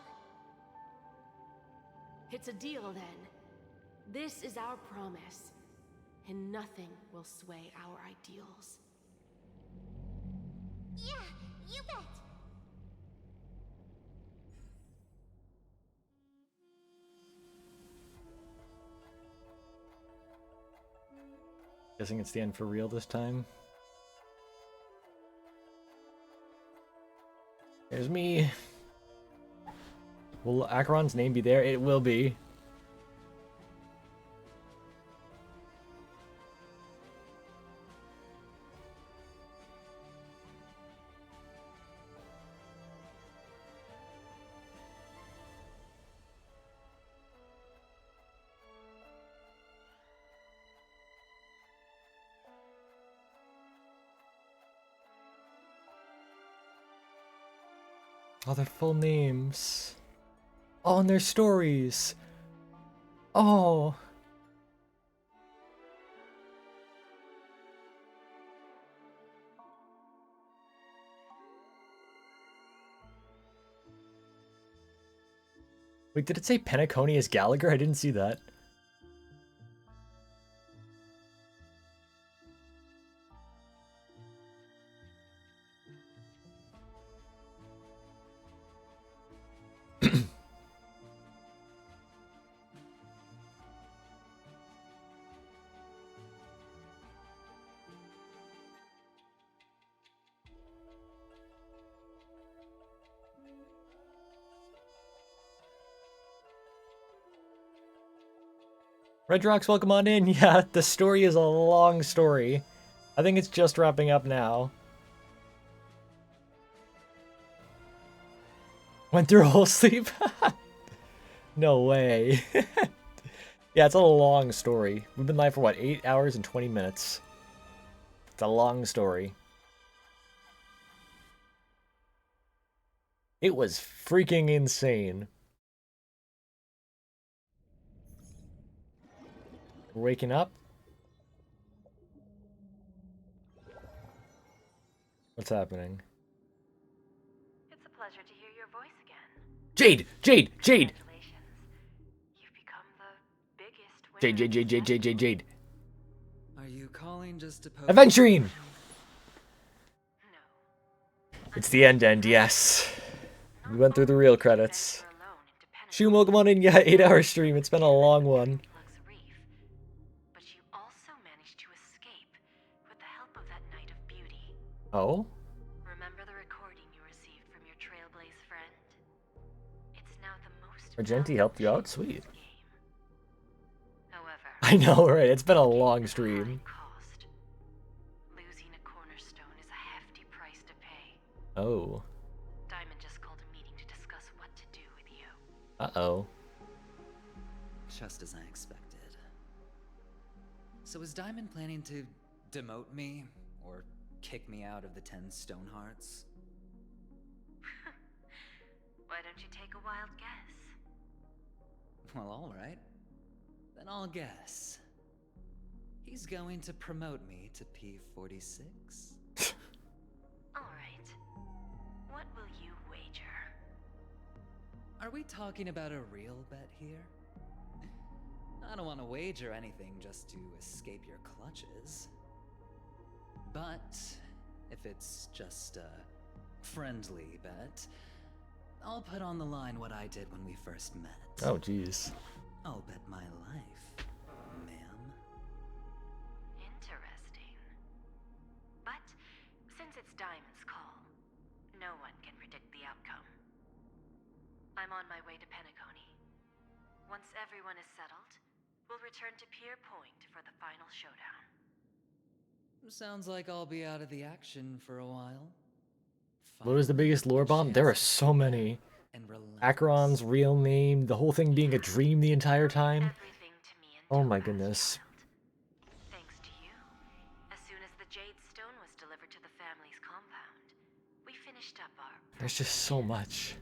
It's a deal, then. This is our promise, and nothing will sway our ideals. Yeah, you bet. Guessing it's the end for real this time. There's me. Will Acheron's name be there? It will be. Oh, their full names. Oh, and their stories. Oh. Wait, did it say Penacony as Gallagher? I didn't see that. Red Rocks, welcome on in. Yeah, the story is a long story. I think it's just wrapping up now. Went through a whole sleep? No way. Yeah, it's a long story. We've been live for what, 8 hours and 20 minutes. It's a long story. It was freaking insane. We're waking up. What's happening? It's a pleasure to hear your voice again. Jade! Jade! Jade! You've become the biggest Jade, Jade, Jade, Jade, Jade, Jade, Jade. Are you calling just to poke? Aventurine! It's the end, yes. We went through the real credits. Shum, welcome on in. Yeah, 8-hour stream. It's been a long one. But you also managed to escape with the help of that Knight of Beauty. Oh? Remember the recording you received from your Trailblaze friend? It's now the most Argenti helped you out? Sweet. However, I know, right? It's been a long stream. losing a cornerstone is a hefty price to pay. Oh. Diamond just called a meeting to discuss what to do with you. Uh-oh. Just as I expected. So is Diamond planning to demote me or kick me out of the 10 Stonehearts? Why don't you take a wild guess? Well, all right. Then I'll guess. He's going to promote me to P46. All right. What will you wager? Are we talking about a real bet here? I don't want to wager anything just to escape your clutches. But if it's just a friendly bet, I'll put on the line what I did when we first met. Oh, jeez. I'll bet my life, ma'am. Interesting. But since it's Diamond's call, no one can predict the outcome. I'm on my way to Penacony. Once everyone is settled, we'll return to Pier Point for the final showdown. Sounds like I'll be out of the action for a while. What was the biggest lore bomb? There are so many. Acheron's real name, the whole thing being a dream the entire time. Oh my goodness. Thanks to you, as soon as the Jade Stone was delivered to the family's compound, we finished up our... There's just so much.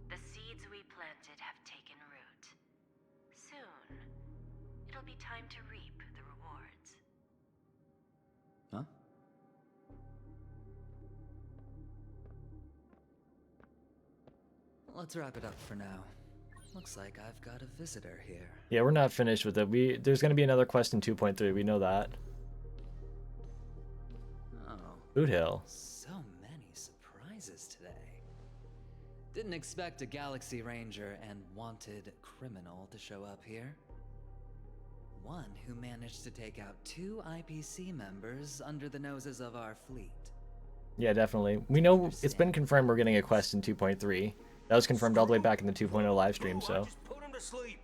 The seeds we planted have taken root. Soon, it'll be time to reap the rewards. Huh? Let's wrap it up for now. Looks like I've got a visitor here. Yeah, we're not finished with it. There's going to be another quest in 2.3. We know that. Oh. Boot Hill. So many surprises today. Didn't expect a Galaxy Ranger and wanted criminal to show up here. One who managed to take out 2 IPC members under the noses of our fleet. Yeah, definitely. We know it's been confirmed we're getting a quest in 2.3. That was confirmed all the way back in the 2.0 live stream, so. Just put him to sleep.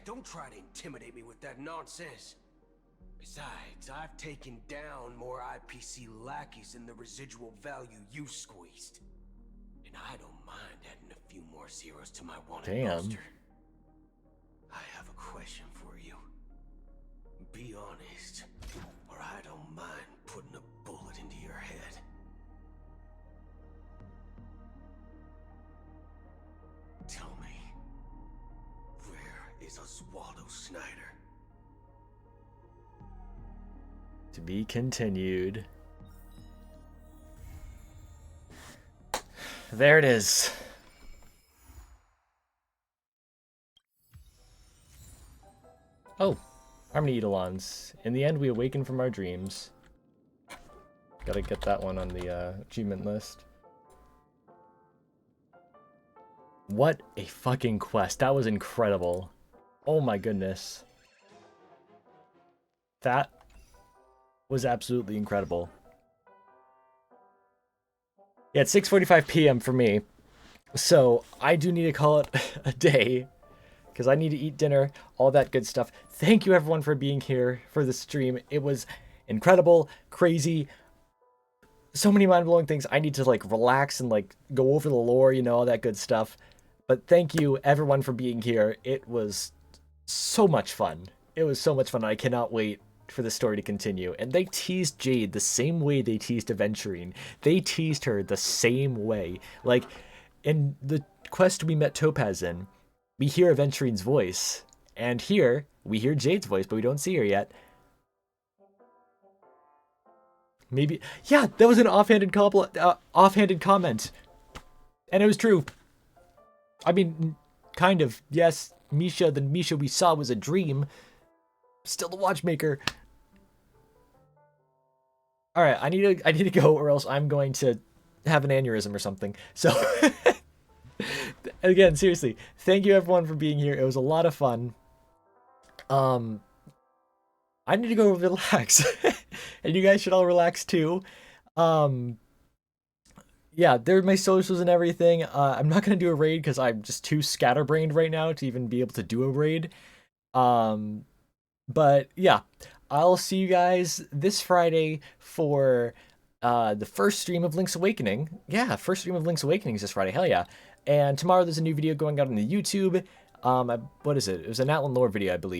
Don't try to intimidate me with that nonsense. Besides, I've taken down more IPC lackeys than the residual value you squeezed. And I don't mind adding a few more zeros to my wanted roster. I have a question for you. Be honest, or I don't mind putting a bullet into your head. Tell me, where is Oswaldo Snyder? To be continued. There it is. Oh, Harmony Eidolons. In the end, we awaken from our dreams. Gotta get that one on the achievement list. What a fucking quest. That was incredible. Oh my goodness. That was absolutely incredible. Yeah, it's 6:45 p.m. for me. So I do need to call it a day. Because I need to eat dinner, all that good stuff. Thank you everyone for being here for the stream. It was incredible, crazy, so many mind-blowing things. I need to like relax and like go over the lore, you know, all that good stuff. But thank you everyone for being here. It was so much fun. It was so much fun. I cannot wait for the story to continue. And they teased Jade the same way they teased Aventurine. They teased her the same way. Like in the quest we met Topaz in, we hear Aventurine's voice, and here we hear Jade's voice, but we don't see her yet. Maybe, yeah, that was an offhanded comment, and it was true. I mean, kind of. Yes, Misha, the Misha we saw was a dream. Still the watchmaker. All right, I need to go, or else I'm going to have an aneurysm or something. So. Again, seriously, thank you everyone for being here. It was a lot of fun. I need to go relax. And you guys should all relax too. Yeah, there are my socials and everything. I'm not gonna do a raid because I'm just too scatterbrained right now to even be able to do a raid. But yeah, I'll see you guys this Friday for the first stream of Link's Awakening. Yeah, first stream of Link's Awakening is this Friday. Hell yeah. And tomorrow there's a new video going out on the YouTube. What is it? It was an Outland Lore video, I believe.